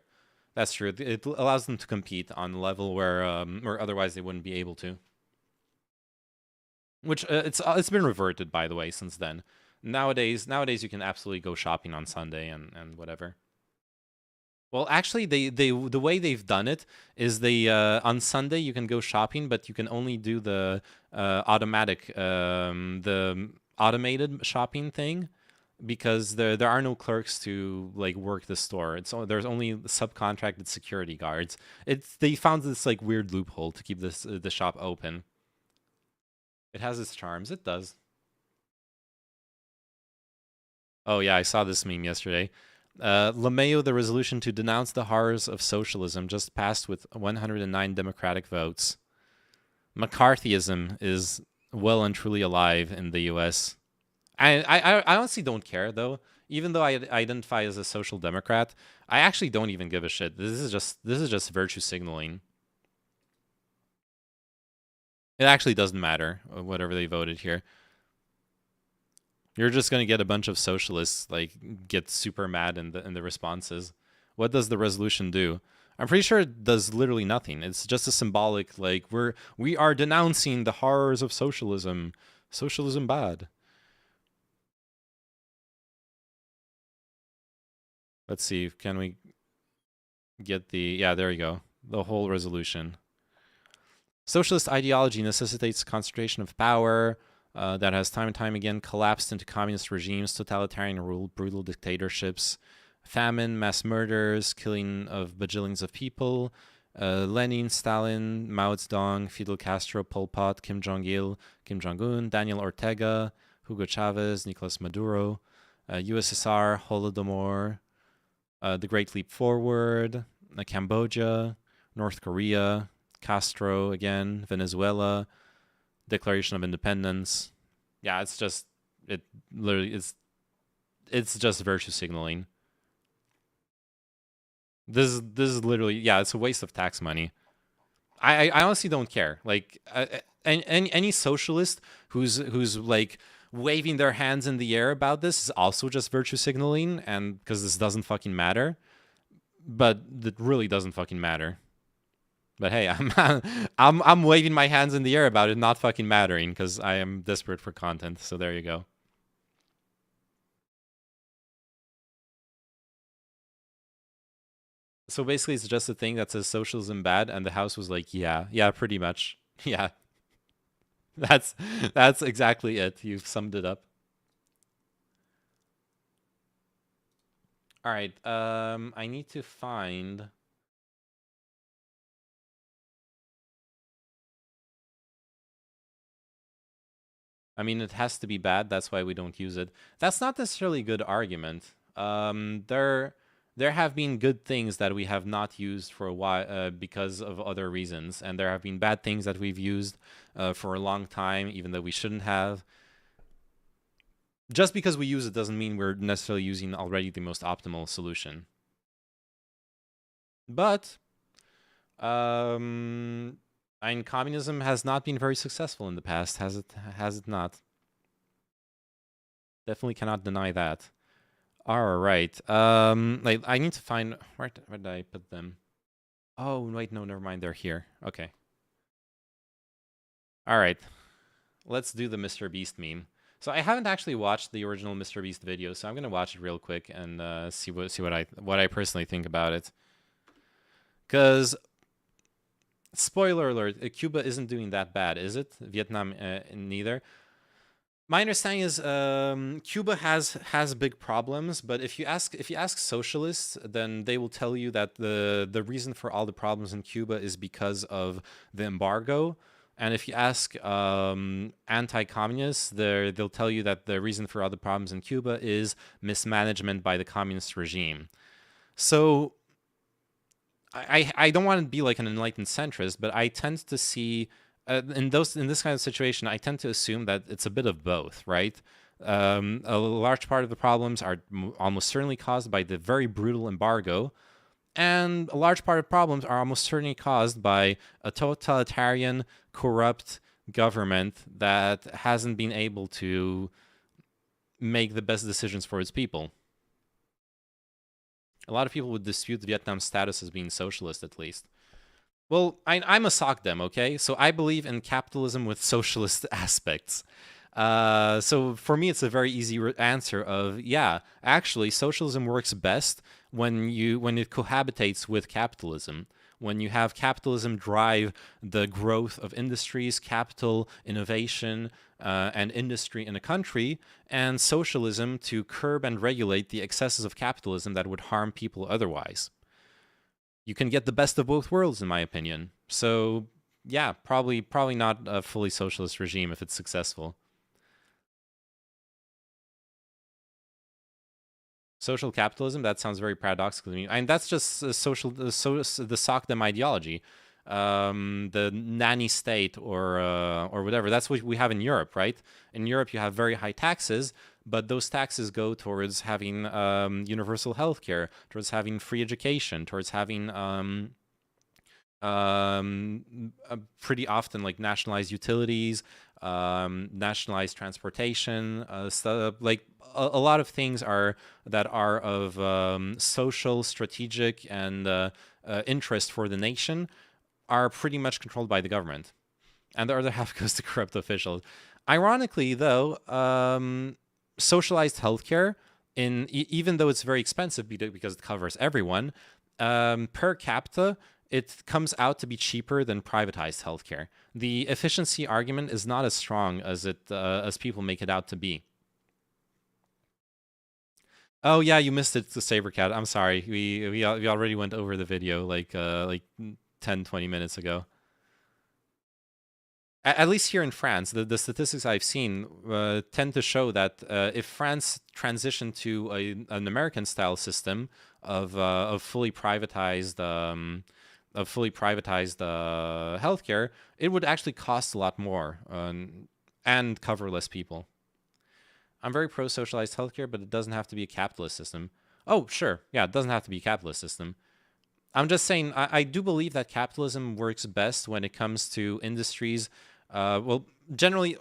That's true. It allows them to compete on a level where otherwise they wouldn't be able to. Which it's been reverted, by the way, since then. Nowadays you can absolutely go shopping on Sunday and whatever. Well, actually, the way they've done it is on Sunday you can go shopping, but you can only do the automated shopping thing because there are no clerks to like work the store. There's only subcontracted security guards. They found this like weird loophole to keep the shop open. It has its charms. It does. Oh yeah, I saw this meme yesterday. LeMayo, the resolution to denounce the horrors of socialism, just passed with 109 Democratic votes. McCarthyism is well and truly alive in the U.S. I honestly don't care though. Even though I identify as a social democrat, I actually don't even give a shit. This is just virtue signaling. It actually doesn't matter whatever they voted here. You're just going to get a bunch of socialists like get super mad in the responses. What does the resolution do? I'm pretty sure it does literally nothing. It's just a symbolic like we are denouncing the horrors of socialism. Socialism bad. Let's see, can we get yeah, there you go. The whole resolution. Socialist ideology necessitates concentration of power, that has time and time again collapsed into communist regimes, totalitarian rule, brutal dictatorships, famine, mass murders, killing of bajillions of people. Lenin, Stalin, Mao Zedong, Fidel Castro, Pol Pot, Kim Jong-il, Kim Jong-un, Daniel Ortega, Hugo Chavez, Nicolas Maduro. USSR, Holodomor, the Great Leap Forward, Cambodia, North Korea, Castro again, Venezuela, Declaration of Independence. Yeah, it's just it literally it's just virtue signaling. This is literally, yeah, it's a waste of tax money. I honestly don't care. Like any socialist who's like waving their hands in the air about this is also just virtue signaling, and because this doesn't fucking matter. But it really doesn't fucking matter. But hey, I'm waving my hands in the air about it not fucking mattering because I am desperate for content. So there you go. So basically, it's just a thing that says socialism bad, and the House was like, yeah, pretty much, yeah. That's exactly it. You've summed it up. All right. I need to find. I mean, it has to be bad. That's why we don't use it. That's not necessarily a good argument. There have been good things that we have not used for a while because of other reasons, and there have been bad things that we've used for a long time, even though we shouldn't have. Just because we use it doesn't mean we're necessarily using already the most optimal solution. But, I mean, communism has not been very successful in the past, has it? Has it not? Definitely cannot deny that. All right. Like I need to find where did I put them? Oh wait, no, never mind. They're here. Okay. All right. Let's do the Mr. Beast meme. So I haven't actually watched the original Mr. Beast video, so I'm gonna watch it real quick and see what I personally think about it. Because spoiler alert, Cuba isn't doing that bad, is it? Vietnam neither. My understanding is Cuba has big problems, but if you ask socialists, then they will tell you that the reason for all the problems in Cuba is because of the embargo. And if you ask anti-communists, they'll tell you that the reason for all the problems in Cuba is mismanagement by the communist regime. So I don't want to be like an enlightened centrist, but I tend to see in this kind of situation, I tend to assume that it's a bit of both, right? A large part of the problems are almost certainly caused by the very brutal embargo, and a large part of problems are almost certainly caused by a totalitarian, corrupt government that hasn't been able to make the best decisions for its people. A lot of people would dispute Vietnam's status as being socialist, at least. Well, I'm a SOCDEM, okay? So I believe in capitalism with socialist aspects. So for me, it's a very easy answer of, yeah, actually, socialism works best when it cohabitates with capitalism. When you have capitalism drive the growth of industries, capital, innovation, and industry in a country, and socialism to curb and regulate the excesses of capitalism that would harm people otherwise. You can get the best of both worlds, in my opinion. So, yeah, probably not a fully socialist regime if it's successful. Social capitalism, that sounds very paradoxical to me. And that's just the SOCDEM ideology. The nanny state or whatever. That's what we have in Europe, right? In Europe, you have very high taxes, but those taxes go towards having universal healthcare, towards having free education, towards having pretty often like nationalized utilities, nationalized transportation, stuff like a lot of things that are of social, strategic, and interest for the nation are pretty much controlled by the government, and the other half goes to corrupt officials. Ironically, though, socialized healthcare, even though it's very expensive because it covers everyone, per capita, it comes out to be cheaper than privatized healthcare. The efficiency argument is not as strong as people make it out to be. Oh yeah, you missed it, the Sabercat. I'm sorry. We already went over the video like 10-20 minutes ago. At least here in France, the statistics I've seen tend to show that if France transitioned to an American-style system of fully privatized healthcare, it would actually cost a lot more and cover less people. I'm very pro-socialized healthcare, but it doesn't have to be a capitalist system. Oh, sure, yeah, it doesn't have to be a capitalist system. I'm just saying, I do believe that capitalism works best when it comes to industries. Well, generally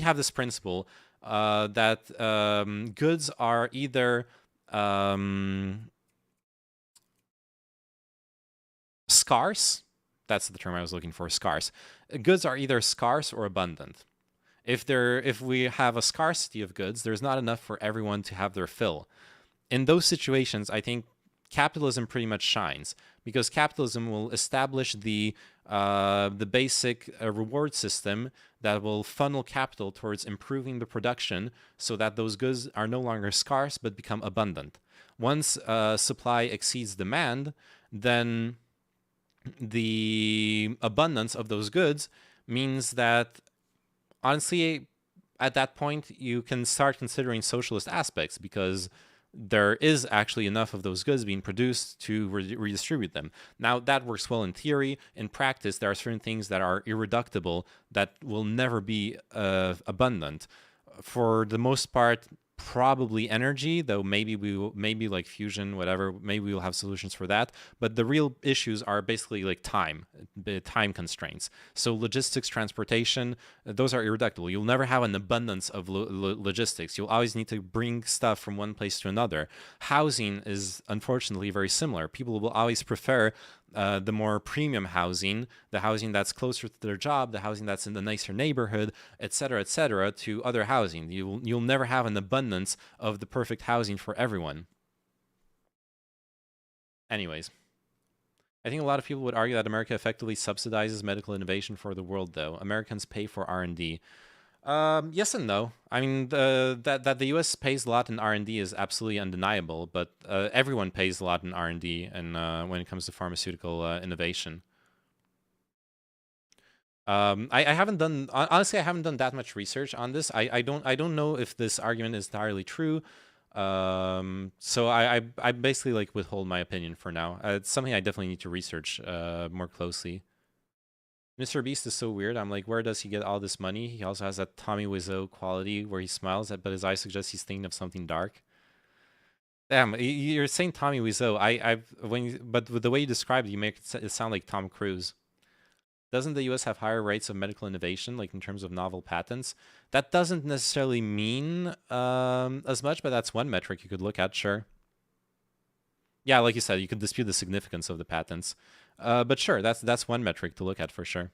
have this principle that goods are either scarce. That's the term I was looking for, scarce. Goods are either scarce or abundant. If we have a scarcity of goods, there's not enough for everyone to have their fill. In those situations, I think capitalism pretty much shines, because capitalism will establish the basic reward system that will funnel capital towards improving the production so that those goods are no longer scarce but become abundant. Once supply exceeds demand, then the abundance of those goods means that, honestly, at that point, you can start considering socialist aspects, because there is actually enough of those goods being produced to redistribute them. Now, that works well in theory. In practice, there are certain things that are irreducible that will never be abundant. For the most part, probably energy, though maybe like fusion, whatever, maybe we'll have solutions for that. But the real issues are basically like time constraints. So logistics, transportation, those are irreducible. You'll never have an abundance of logistics. You'll always need to bring stuff from one place to another. Housing is unfortunately very similar. People will always prefer the more premium housing, the housing that's closer to their job, the housing that's in the nicer neighborhood, etc., to other housing. You'll never have an abundance of the perfect housing for everyone. Anyways, I think a lot of people would argue that America effectively subsidizes medical innovation for the world, though. Americans pay for R&D. Yes and no. I mean, that the U.S. pays a lot in R&D is absolutely undeniable, but everyone pays a lot in R&D, and when it comes to pharmaceutical innovation. I haven't done, honestly, I haven't done that much research on this. I don't know if this argument is entirely true. So I basically like withhold my opinion for now. It's something I definitely need to research more closely. Mr. Beast is so weird. I'm like, where does he get all this money? He also has that Tommy Wiseau quality where he smiles, but his eyes suggest he's thinking of something dark. Damn, you're saying Tommy Wiseau. But with the way you described it, you make it sound like Tom Cruise. Doesn't the U.S. have higher rates of medical innovation, like in terms of novel patents? That doesn't necessarily mean as much, but that's one metric you could look at, sure. Yeah, like you said, you could dispute the significance of the patents. But sure, that's one metric to look at for sure.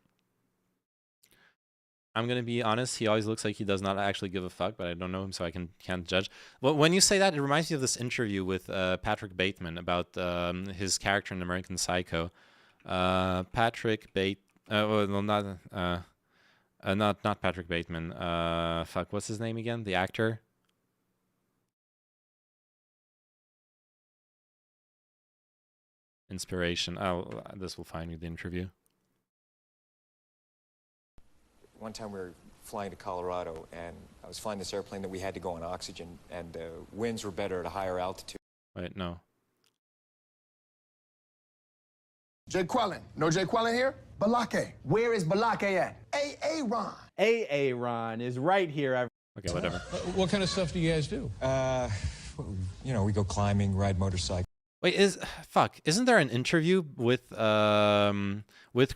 I'm gonna be honest, he always looks like he does not actually give a fuck, but I don't know him, so I can't judge. Well, when you say that, it reminds me of this interview with Patrick Bateman about his character in American Psycho. Patrick well, not Patrick Bateman. Fuck, what's his name again? The actor. Inspiration. Oh, this will find me the interview. One time we were flying to Colorado, and I was flying this airplane that we had to go on oxygen, and the winds were better at a higher altitude. Wait, no. Jay Quellen. No Jay Quellen here? Balake. Where is Balake at? Ron. Ron is right here. Okay, whatever. What kind of stuff do you guys do? You know, we go climbing, ride motorcycles. Wait, isn't there an interview with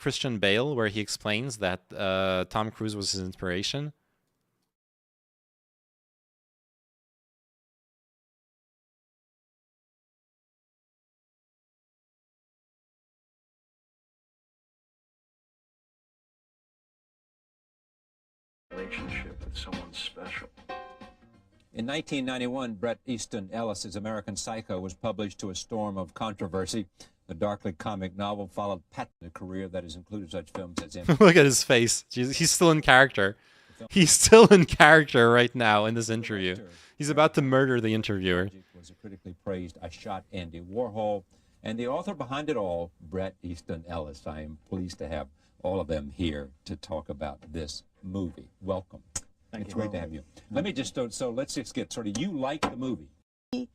Christian Bale where he explains that Tom Cruise was his inspiration? Relationship with someone special. In 1991, Bret Easton Ellis's American Psycho was published to a storm of controversy. The darkly comic novel followed Patton's career that has included such films as Look at his face. He's still in character. He's still in character right now in this interview. He's about to murder the interviewer. Was a critically praised I Shot Andy Warhol and the author behind it all, Bret Easton Ellis. I am pleased to have all of them here to talk about this movie. Welcome. It's great to have you. Let me just, so let's just get started. You like the movie? You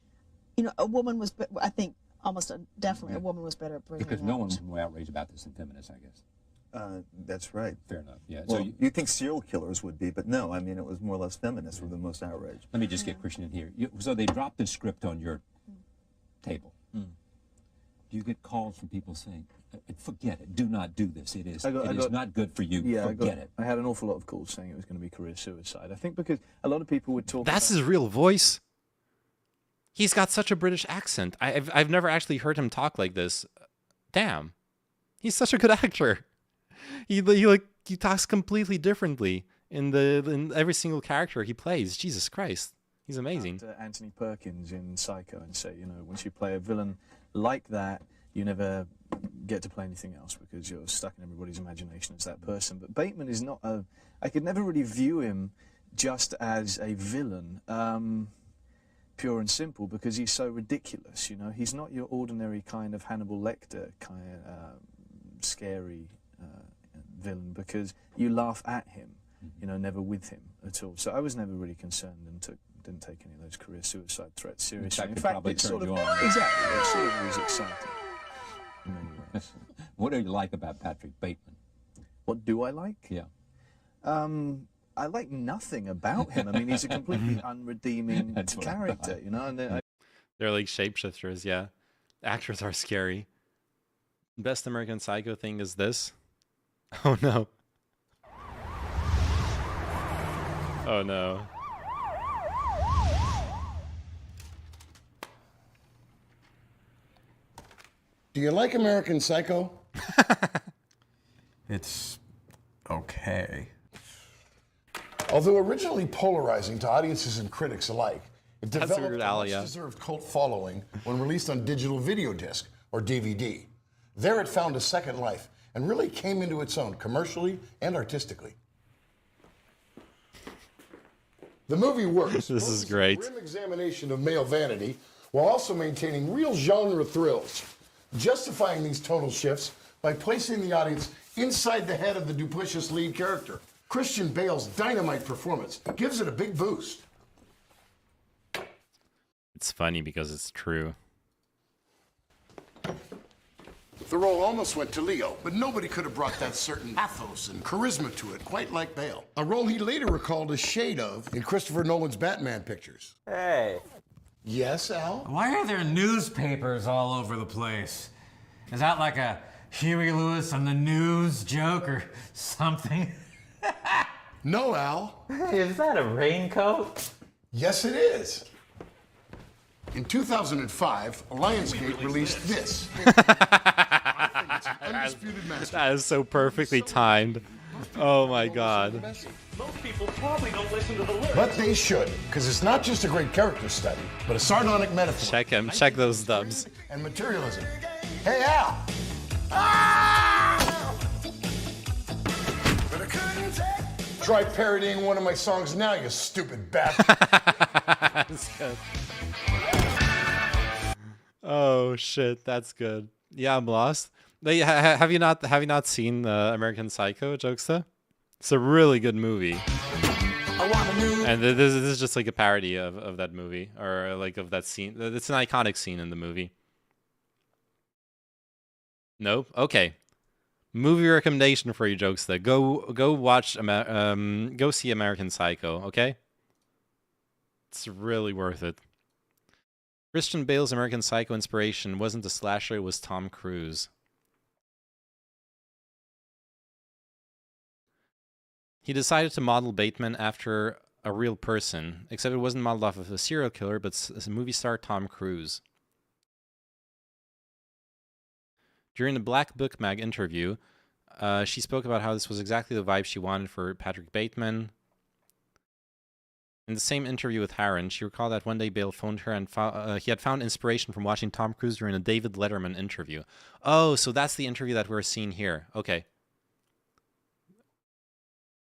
know, a woman was, I think, almost definitely a woman was better at bringing Because it no up. one's more outraged about this than feminists, I guess. That's right. Fair enough, yeah. Well, So you'd think serial killers would be, but no, I mean, it was more or less feminists were the most outraged. let me just get Christian in here. So they dropped the script on your table. Do you get calls from people saying, forget it, do not do this, it is not good for you, forget it? I had an awful lot of calls saying it was going to be career suicide. I think because a lot of people would talk That's his real voice. He's got such a British accent. I've never actually heard him talk like this. Damn, he's such a good actor. He talks completely differently in every single character he plays. Jesus Christ, he's amazing. Anthony Perkins in Psycho and say, you know, once you play a villain like that, you never get to play anything else because you're stuck in everybody's imagination as that person. But Bateman is not a... I could never really view him just as a villain, pure and simple, because he's so ridiculous, you know. He's not your ordinary kind of Hannibal Lecter kind of scary villain, because you laugh at him, you know, never with him at all. So I was never really concerned and didn't take any of those career suicide threats seriously. In fact, it sort of, exactly, it sort of was exciting in many ways. What do you like about Patrick Bateman? What do I like? Yeah. I like nothing about him. I mean, he's a completely unredeeming character, you know. And They're like shapeshifters, yeah. Actors are scary. Best American Psycho thing is this. Oh no. Oh no. Do you like American Psycho? It's okay. Although originally polarizing to audiences and critics alike, it That's developed Weird a Al, yeah. much-deserved cult following when released on digital video disc, or DVD. There it found a second life and really came into its own commercially and artistically. The movie works. This is great. A grim examination of male vanity while also maintaining real genre thrills, justifying these tonal shifts by placing the audience inside the head of the duplicitous lead character. Christian Bale's dynamite performance gives it a big boost. It's funny because it's true. The role almost went to Leo, but nobody could have brought that certain pathos and charisma to it quite like Bale. A role he later recalled a shade of in Christopher Nolan's Batman pictures. Hey. Yes, Al? Why are there newspapers all over the place? Is that like a Huey Lewis on the news joke or something? No, Al. Hey, is that a raincoat? Yes, it is. In 2005, Lionsgate released this. Undisputed masterpiece. That is so perfectly timed. Oh my god. Most people probably don't listen to the lyrics. But they should, because it's not just a great character study, but a sardonic metaphor. Check him. Check those dubs. And materialism. Hey, Al! Ah! Try parodying one of my songs now, you stupid bastard. That's good. Oh shit, that's good. Yeah, I'm lost. Have you not seen American Psycho, Jokesta? It's a really good movie. And this is just like a parody of that movie, or like of that scene. It's an iconic scene in the movie. Nope. Okay. Movie recommendation for you, Jokesta. Go watch go see American Psycho. Okay. It's really worth it. Christian Bale's American Psycho inspiration wasn't a slasher, it was Tom Cruise. He decided to model Bateman after a real person, except it wasn't modeled off of a serial killer, but a movie star Tom Cruise. During the Black Book Mag interview, she spoke about how this was exactly the vibe she wanted for Patrick Bateman. In the same interview with Harron, she recalled that one day Bale phoned her and he had found inspiration from watching Tom Cruise during a David Letterman interview. Oh, so that's the interview that we're seeing here. Okay.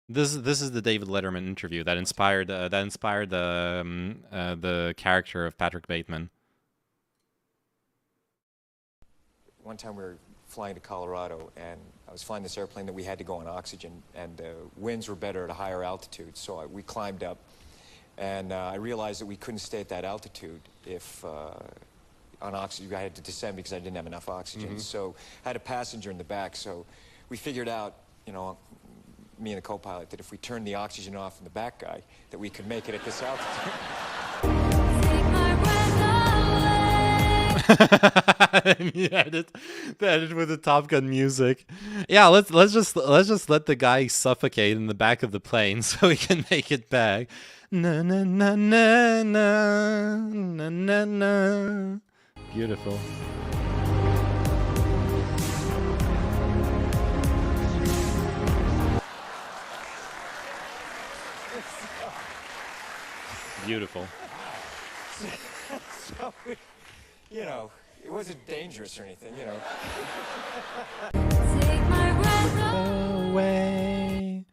This is the David Letterman interview that inspired the character of Patrick Bateman. One time we were flying to Colorado, and I was flying this airplane that we had to go on oxygen, and the winds were better at a higher altitude, so we climbed up, and I realized that we couldn't stay at that altitude if on oxygen. I had to descend because I didn't have enough oxygen. So I had a passenger in the back, so we figured out, you know, me and the co-pilot, that if we turned the oxygen off in the back guy, that we could make it at this altitude. Yeah, that with the Top Gun music. Yeah, let's just let the guy suffocate in the back of the plane so we can make it back. Na na na na na na na na. Beautiful. Beautiful. So, you know, it wasn't dangerous or anything, you know. Away.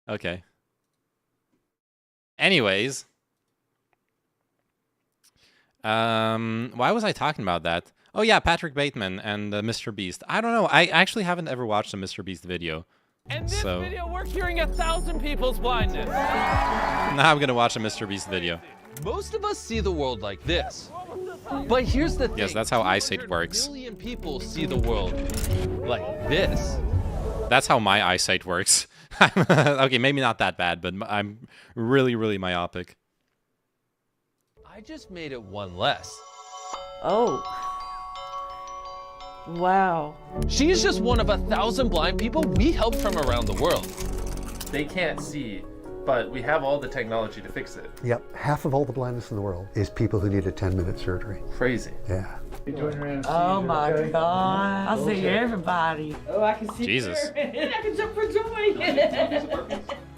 Okay. Anyways. Why was I talking about that? Oh yeah, Patrick Bateman and Mr. Beast. I don't know. I actually haven't ever watched a Mr. Beast video. In this video, we're curing 1,000 people's blindness. Now I'm gonna watch a Mr. Beast video. Most of us see the world like this. But here's the thing. Yes, that's how eyesight works. 1 billion people see the world like this. That's how my eyesight works. Okay, maybe not that bad, but I'm really, really myopic. I just made it one less. Oh. Wow. She's just one of 1,000 blind people we helped from around the world. They can't see, but we have all the technology to fix it. Yep, half of all the blindness in the world is people who need a 10-minute surgery. Crazy. Yeah. Oh my God. I see everybody. Oh, I can see Jesus. her. I can jump for joy.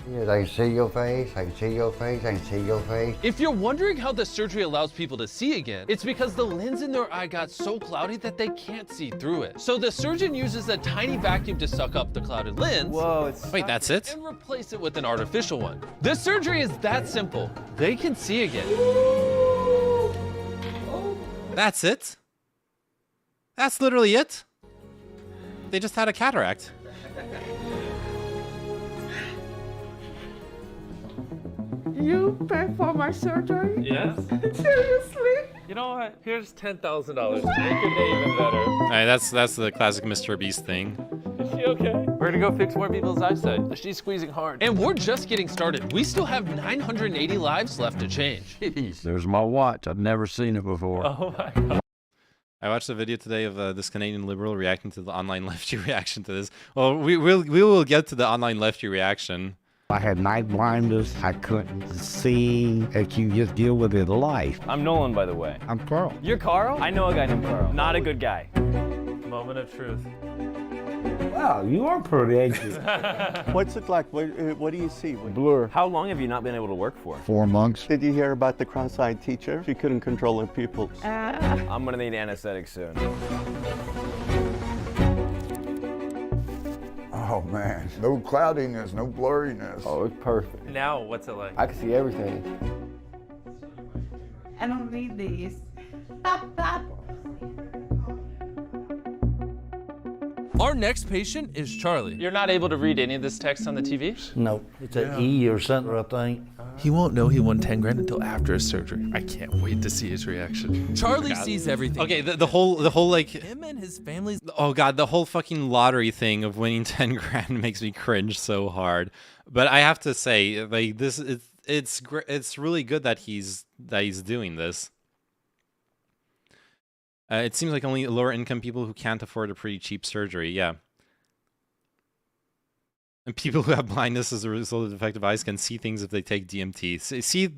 Yeah, I can see your face, I can see your face, I can see your face. If you're wondering how the surgery allows people to see again, it's because the lens in their eye got so cloudy that they can't see through it. So the surgeon uses a tiny vacuum to suck up the clouded lens. Whoa, wait, that's it? And replace it with an artificial one. The surgery is that simple. They can see again. That's it? That's literally it? They just had a cataract. You pay for my surgery? Yes. Seriously? You know what? Here's $10,000 to make your day even better. Alright, that's the classic Mr. Beast thing. Is she okay? We're gonna go fix more people's eyesight. She's squeezing hard. And we're just getting started. We still have 980 lives left to change. There's my watch. I've never seen it before. Oh my God. I watched a video today of this Canadian liberal reacting to the online lefty reaction to this. Well, we will get to the online lefty reaction. I had night blindness. I couldn't see. If you just deal with it life. I'm Nolan, by the way. I'm Carl. You're Carl? I know a guy named Carl. Not a good guy. Moment of truth. Wow, you are pretty anxious. What's it like? What do you see? Blur. How long have you not been able to work for? 4 months. Did you hear about the cross-eyed teacher? She couldn't control her pupils. I'm gonna need anesthetic soon. Oh man, no cloudiness, no blurriness. Oh, it's perfect. Now, what's it like? I can see everything. I don't need these. Our next patient is Charlie. You're not able to read any of this text on the TV? No, it's an E or something, I think. He won't know he won 10 grand until after his surgery. I can't wait to see his reaction. Charlie sees everything. Okay, the whole like Him and his family's. oh god, the whole fucking lottery thing of winning 10 grand makes me cringe so hard. But I have to say, like this, it's really good that he's doing this. It seems like only lower income people who can't afford a pretty cheap surgery, yeah. And people who have blindness as a result of defective eyes can see things if they take DMT. See,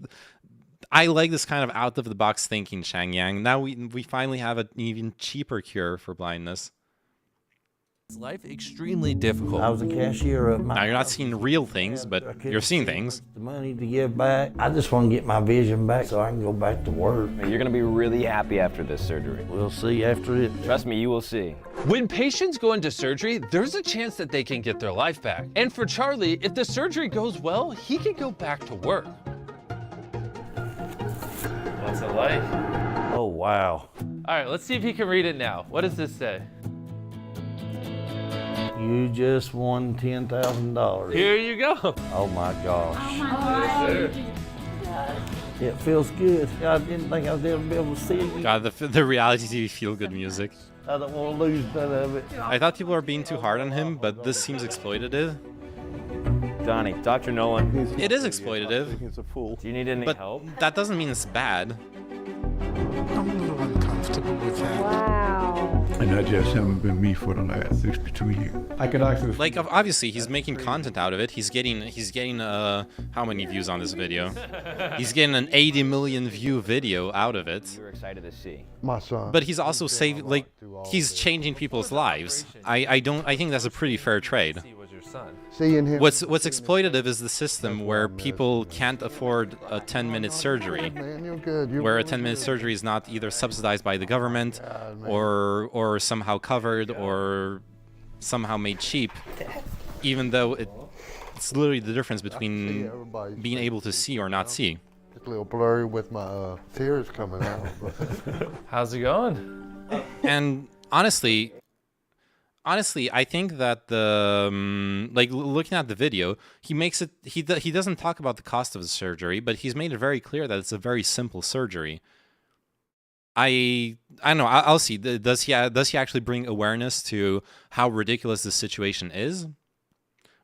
I like this kind of out-of-the-box thinking, Shang Yang. Now we finally have an even cheaper cure for blindness. Life extremely difficult. I was a cashier at my. Now you're not seeing real things, but you're seeing things. The money to give back. I just want to get my vision back so I can go back to work. You're gonna be really happy after this surgery. We'll see after it. Trust me, you will see. When patients go into surgery, there's a chance that they can get their life back. And for Charlie, if the surgery goes well, he can go back to work. What's it like? Oh, wow. All right, let's see if he can read it now. What does this say? You just won $10,000. Here you go. Oh my gosh. Oh my God. It feels good. I didn't think I was ever be able to see you. God, the reality TV feel-good music. I don't want to lose none of it. I thought people were being too hard on him, but this seems exploitative. Donnie, Dr. Nolan. It is exploitative. He's a fool. Do you need any But help? that doesn't mean it's bad. I'm a little uncomfortable with that. Wow. And that just haven't been me for the last 62 years. I could actually. Like, obviously, he's making content out of it. He's getting how many views on this video? He's getting an 80 million view video out of it. You were excited to see. My son. But he's also he's changing people's lives. I think that's a pretty fair trade. Seeing him. What's exploitative is the system where people can't afford a 10-minute surgery. Man, you're good. You're Where a 10-minute surgery is not either subsidized by the government or somehow covered or somehow made cheap, even though it's literally the difference between being able to see or not see. It's a little blurry with my tears coming out. How's it going? And honestly, I think that looking at the video, he doesn't talk about the cost of the surgery, but he's made it very clear that it's a very simple surgery. I don't know. I'll see. Does he actually bring awareness to how ridiculous this situation is?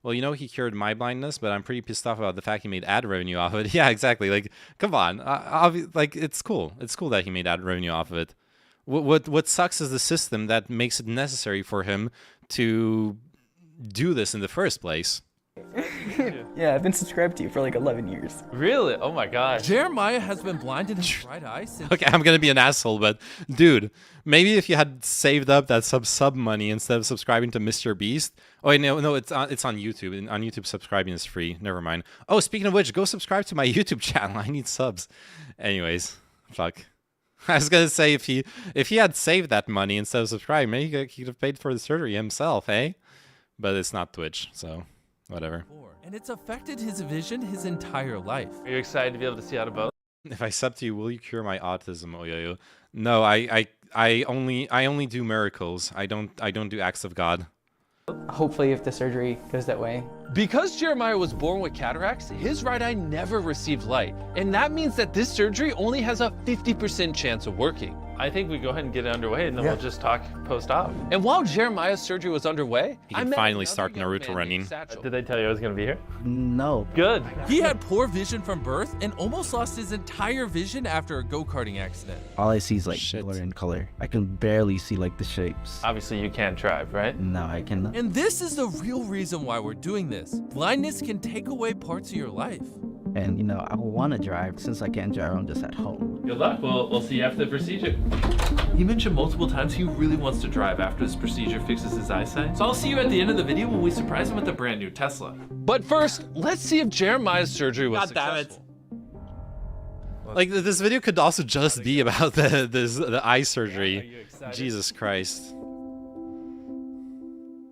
Well, he cured my blindness, but I'm pretty pissed off about the fact he made ad revenue off of it. Yeah, exactly. Like, come on. It's cool. It's cool that he made ad revenue off of it. What sucks is the system that makes it necessary for him to do this in the first place. Yeah, I've been subscribed to you for like 11 years. Really? Oh my gosh. Jeremiah has been blind in his right eye since. Okay, I'm gonna be an asshole, but dude, maybe if you had saved up that sub money instead of subscribing to Mr. Beast. Oh wait, no, it's on YouTube. And on YouTube, subscribing is free. Never mind. Oh, speaking of which, go subscribe to my YouTube channel. I need subs. Anyways, fuck. I was gonna say if he had saved that money instead of subscribing, maybe he could have paid for the surgery himself, eh? But it's not Twitch, so whatever. And it's affected his vision his entire life. Are you excited to be able to see out of both? If I sub to you, will you cure my autism, Oyoyo? No, I only do miracles. I don't do acts of God. Hopefully, if the surgery goes that way. Because Jeremiah was born with cataracts, his right eye never received light. And that means that this surgery only has a 50% chance of working. I think we go ahead and get it underway, and then we'll just talk post-op. And while Jeremiah's surgery was underway, he can finally start Naruto running. Did they tell you I was going to be here? No. Good. He had poor vision from birth and almost lost his entire vision after a go-karting accident. All I see is like blur and color. I can barely see like the shapes. Obviously, you can't drive, right? No, I cannot. And this is the real reason why we're doing this. Blindness can take away parts of your life. And I want to drive. Since I can't drive, I'm just at home. Good luck. We'll see you after the procedure. He mentioned multiple times he really wants to drive after this procedure fixes his eyesight. So I'll see you at the end of the video when we surprise him with a brand new Tesla. But first, let's see if Jeremiah's surgery was successful. Like, this video could also just be about the eye surgery. Jesus Christ.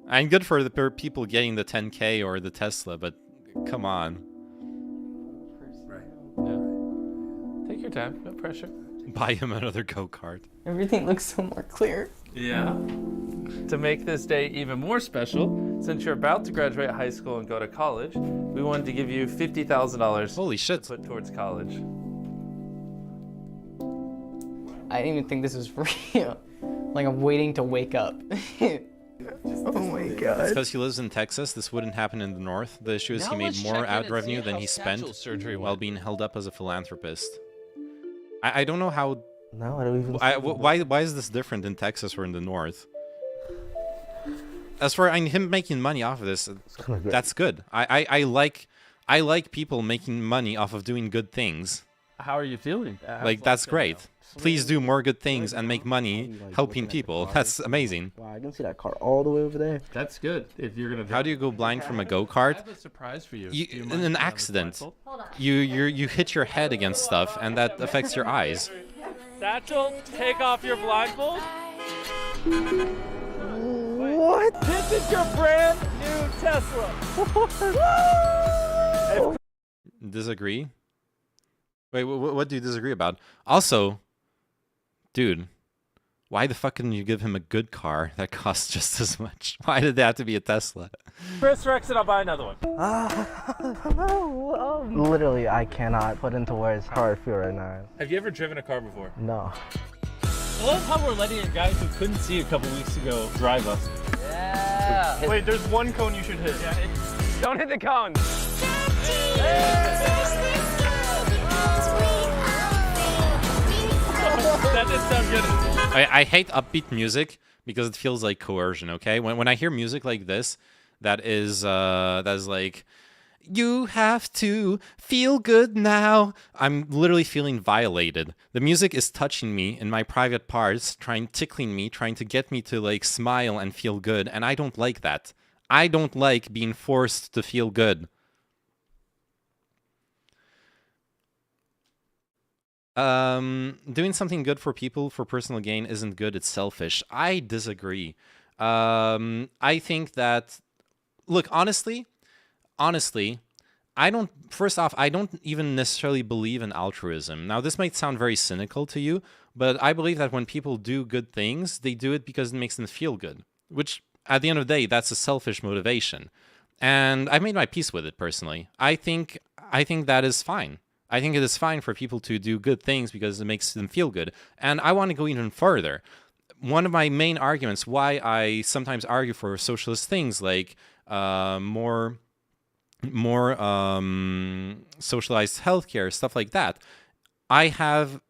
And good for the people getting the 10K or the Tesla, but come on. Take your time, no pressure. Buy him another go-kart. Everything looks so more clear. Yeah. To make this day even more special, since you're about to graduate high school and go to college, we wanted to give you $50,000. Holy shit. To put towards college. I didn't even think this was real. Like, I'm waiting to wake up. Oh my god. It's because he lives in Texas. This wouldn't happen in the North. The issue is he made more ad revenue than he spent while being held up as a philanthropist. I don't know how... No, I don't even... Why is this different in Texas or in the North? As for him making money off of this, that's good. I like people making money off of doing good things. How are you feeling? Like, that's great. Please do more good things and make money helping people. That's amazing. Wow, I can see that car all the way over there. That's good. If you're gonna. How do you go blind from a go-kart? I have a surprise for you. In an accident, you hit your head against stuff, and that affects your eyes. Satchel, take off your blindfold. What? This is your brand new Tesla. Disagree? Wait, what do you disagree about? Also, dude, Why the fuck couldn't you give him a good car that costs just as much? Why did it have to be a Tesla? Chris wrecks it, I'll buy another one. Literally, I cannot put into words how I feel right now. Have you ever driven a car before? No. I love how we're letting a guy who couldn't see a couple weeks ago drive us. Yeah. Wait, there's one cone you should hit. Yeah, don't hit the cone. That did sound good. I hate upbeat music because it feels like coercion, okay? When I hear music like this, that is like, you have to feel good now. I'm literally feeling violated. The music is touching me in my private parts, tickling me, trying to get me to like smile and feel good, and I don't like that. I don't like being forced to feel good. Doing something good for people for personal gain isn't good, it's selfish. I disagree. I think that, look, honestly, I don't even necessarily believe in altruism. Now, this might sound very cynical to you, but I believe that when people do good things, they do it because it makes them feel good, which at the end of the day, that's a selfish motivation. And I've made my peace with it personally. I think that is fine. I think it is fine for people to do good things because it makes them feel good. And I want to go even further. One of my main arguments why I sometimes argue for socialist things like more socialized healthcare, stuff like that, I have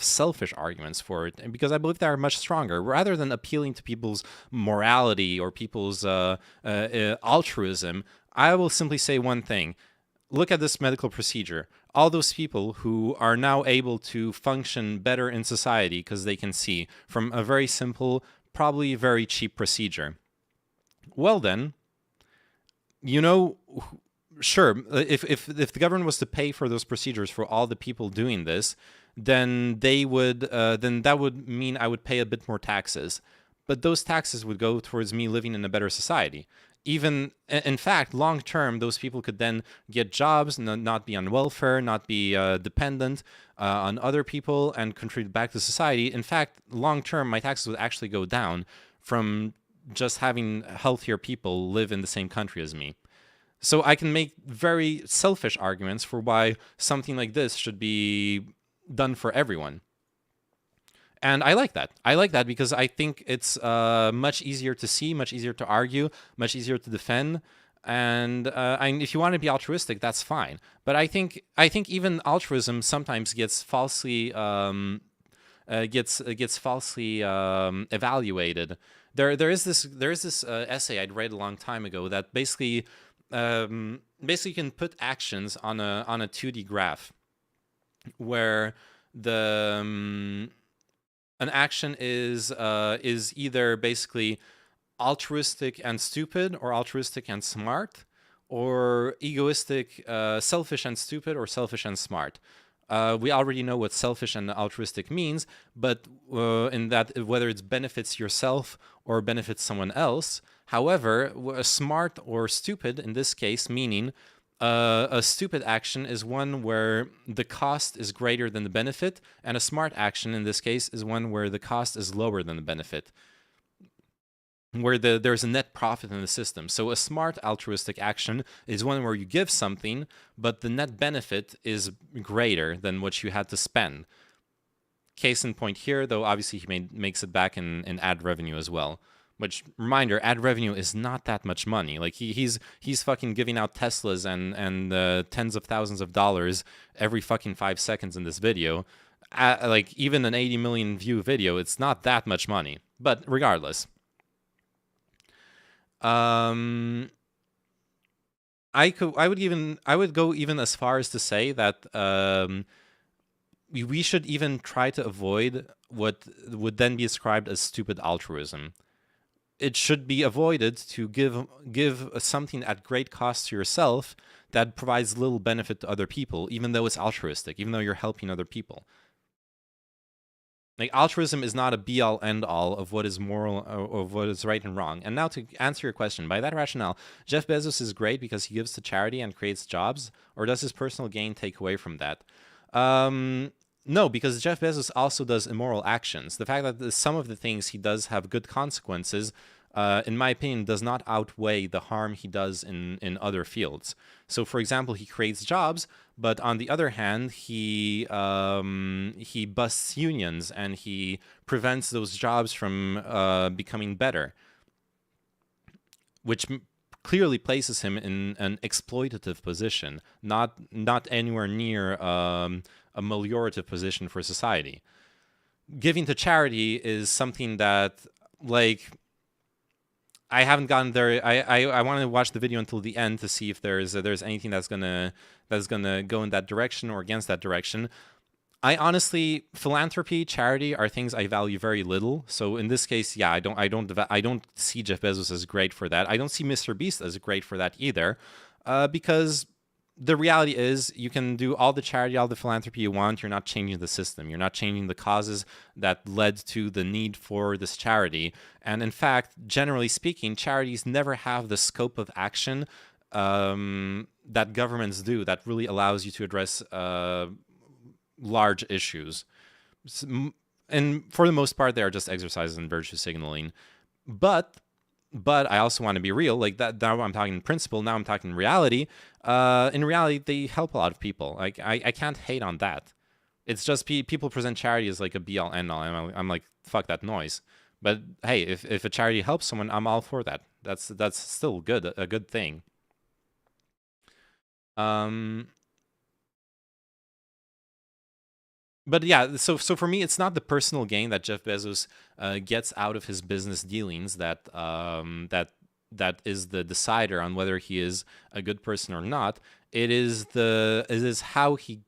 selfish arguments for it, and because I believe they are much stronger. Rather than appealing to people's morality or people's altruism, I will simply say one thing. Look at this medical procedure. All those people who are now able to function better in society because they can see from a very simple, probably very cheap procedure. Well then, you know, sure, if the government was to pay for those procedures for all the people doing this, then that would mean I would pay a bit more taxes. But those taxes would go towards me living in a better society. Even, in fact, long term, those people could then get jobs, not be on welfare, not be dependent on other people, and contribute back to society. In fact, long term, my taxes would actually go down from just having healthier people live in the same country as me. So I can make very selfish arguments for why something like this should be done for everyone. And I like that. I like that because I think it's much easier to see, much easier to argue, much easier to defend. And if you want to be altruistic, that's fine. But I think even altruism sometimes gets falsely evaluated. There is this essay I'd read a long time ago that basically you can put actions on a 2D graph where an action is either basically altruistic and stupid, or altruistic and smart, or egoistic, selfish and stupid, or selfish and smart. We already know what selfish and altruistic means, but in that whether it benefits yourself or benefits someone else. However, smart or stupid in this case, meaning a stupid action is one where the cost is greater than the benefit, and a smart action in this case is one where the cost is lower than the benefit, where there's a net profit in the system. So a smart altruistic action is one where you give something, but the net benefit is greater than what you had to spend. Case in point here, though, obviously he makes it back in ad revenue as well. Which, reminder, ad revenue is not that much money. Like he's fucking giving out Teslas and tens of thousands of dollars every fucking 5 seconds in this video. Like even an 80 million view video, it's not that much money. But regardless, I would go even as far as to say that we should even try to avoid what would then be described as stupid altruism. It should be avoided to give something at great cost to yourself that provides little benefit to other people, even though it's altruistic, even though you're helping other people. Like, altruism is not a be-all, end-all of what is moral or of what is right and wrong. And now to answer your question, by that rationale, Jeff Bezos is great because he gives to charity and creates jobs, or does his personal gain take away from that? No, because Jeff Bezos also does immoral actions. The fact that some of the things he does have good consequences, in my opinion, does not outweigh the harm he does in other fields. So, for example, he creates jobs, but on the other hand, he busts unions and he prevents those jobs from becoming better, which clearly places him in an exploitative position, not anywhere near a meliorative position for society. Giving to charity is something that, like, I haven't gotten there. I want to watch the video until the end to see if there's anything that's gonna go in that direction or against that direction. I honestly, philanthropy, charity are things I value very little. So in this case, yeah, I don't see Jeff Bezos as great for that. I don't see Mr. Beast as great for that either, because the reality is you can do all the charity, all the philanthropy you want. You're not changing the system. You're not changing the causes that led to the need for this charity. And in fact, generally speaking, charities never have the scope of action that governments do that really allows you to address large issues. And for the most part, they are just exercises in virtue signaling. But I also want to be real, like that. Now I'm talking in principle. Now I'm talking in reality. In reality, they help a lot of people. Like I can't hate on that. It's just people present charity as like a be all end all. I'm like, fuck that noise. But hey, if a charity helps someone, I'm all for that. That's still good, a good thing. But yeah, so for me, it's not the personal gain that Jeff Bezos gets out of his business dealings that is the decider on whether he is a good person or not. It is how he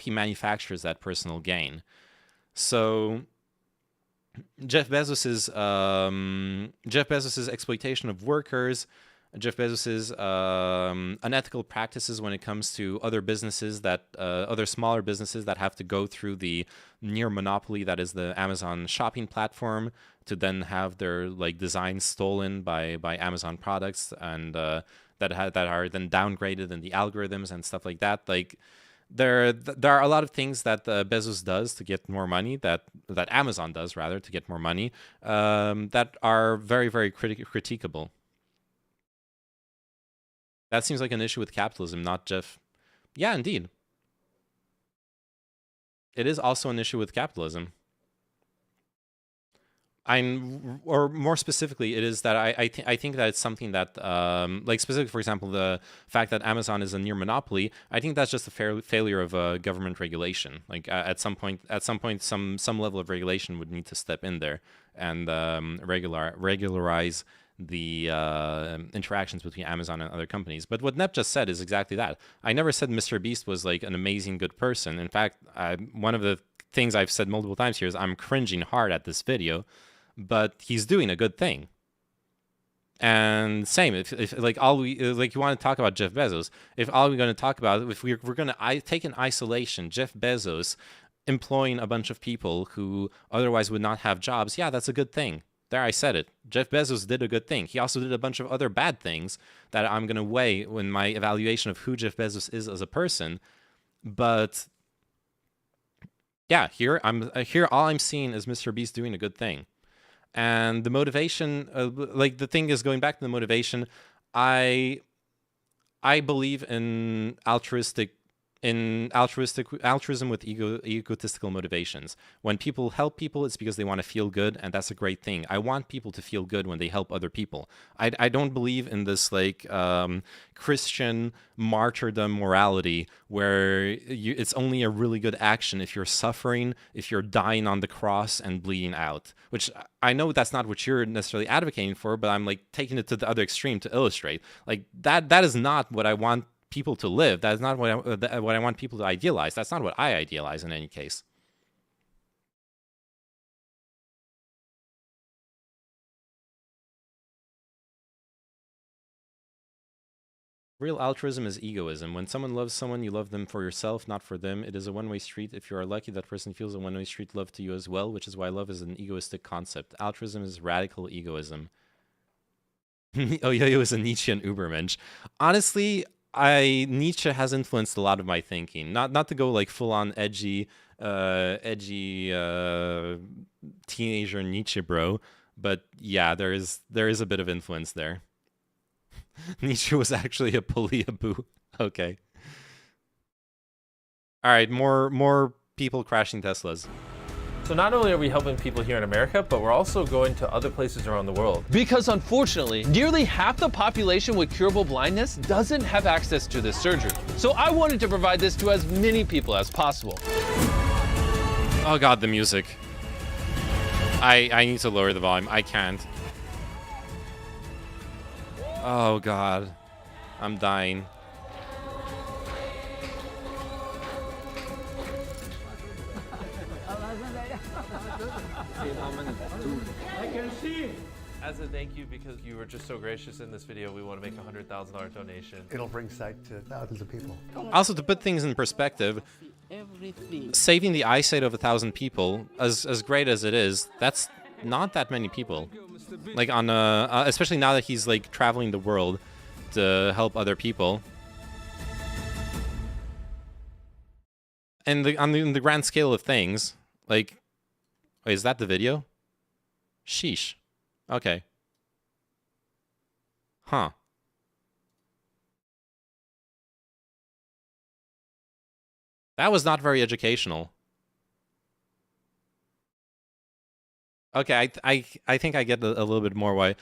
manufactures that personal gain. So Jeff Bezos's exploitation of workers, Jeff Bezos's unethical practices when it comes to other businesses other smaller businesses that have to go through the near monopoly that is the Amazon shopping platform to then have their like designs stolen by Amazon products and that are then downgraded in the algorithms and stuff like that. Like there are a lot of things that Bezos does to get more money, that Amazon does rather to get more money, that are very, very critiquable. That seems like an issue with capitalism, not Jeff. Yeah, indeed. It is also an issue with capitalism. Or more specifically, it is that I think that it's something that, like specifically, for example, the fact that Amazon is a near monopoly. I think that's just a failure of government regulation. Like at some point, some level of regulation would need to step in there and regularize the interactions between Amazon and other companies. But what Nep just said is exactly that. I never said Mr. Beast was like an amazing good person. In fact, one of the things I've said multiple times here is I'm cringing hard at this video, but he's doing a good thing. And same, if like all we like, you want to talk about Jeff Bezos, if all we're going to talk about, if we're going to take in isolation Jeff Bezos employing a bunch of people who otherwise would not have jobs, yeah, that's a good thing. There, I said it. Jeff Bezos did a good thing. He also did a bunch of other bad things that I'm going to weigh in my evaluation of who Jeff Bezos is as a person. But yeah, here all I'm seeing is Mr. Beast doing a good thing. And the motivation, like the thing is, going back to the motivation, I believe in altruism with egotistical motivations. When people help people, it's because they want to feel good, and that's a great thing. I want people to feel good when they help other people. I don't believe in this like Christian martyrdom morality where it's only a really good action if you're suffering, if you're dying on the cross and bleeding out. Which I know that's not what you're necessarily advocating for, but I'm like taking it to the other extreme to illustrate. Like that is not what I want people to live. That is not what I want people to idealize. That's not what I idealize in any case. Real altruism is egoism. When someone loves someone, you love them for yourself, not for them. It is a one-way street. If you are lucky, that person feels a one-way street love to you as well, which is why love is an egoistic concept. Altruism is radical egoism. Oh, yeah, it was a Nietzschean Ubermensch. Honestly, Nietzsche has influenced a lot of my thinking. Not to go like full on edgy edgy teenager Nietzsche bro, but yeah, there is a bit of influence there. Nietzsche was actually a Puliaboo. Okay. All right, more people crashing Teslas. So not only are we helping people here in America, but we're also going to other places around the world. Because unfortunately, nearly half the population with curable blindness doesn't have access to this surgery. So I wanted to provide this to as many people as possible. Oh god, the music. I need to lower the volume. I can't. Oh god. I'm dying. I can see. As a thank you, because you were just so gracious in this video, we want to make a $100,000 donation. It'll bring sight to thousands of people. Also, to put things in perspective, saving the eyesight of 1,000 people, as great as it is, that's not that many people. Like on especially now that he's like traveling the world to help other people. And on the grand scale of things, like, wait, is that the video? Sheesh. Okay. Huh. That was not very educational. Okay, I think I get a little bit more why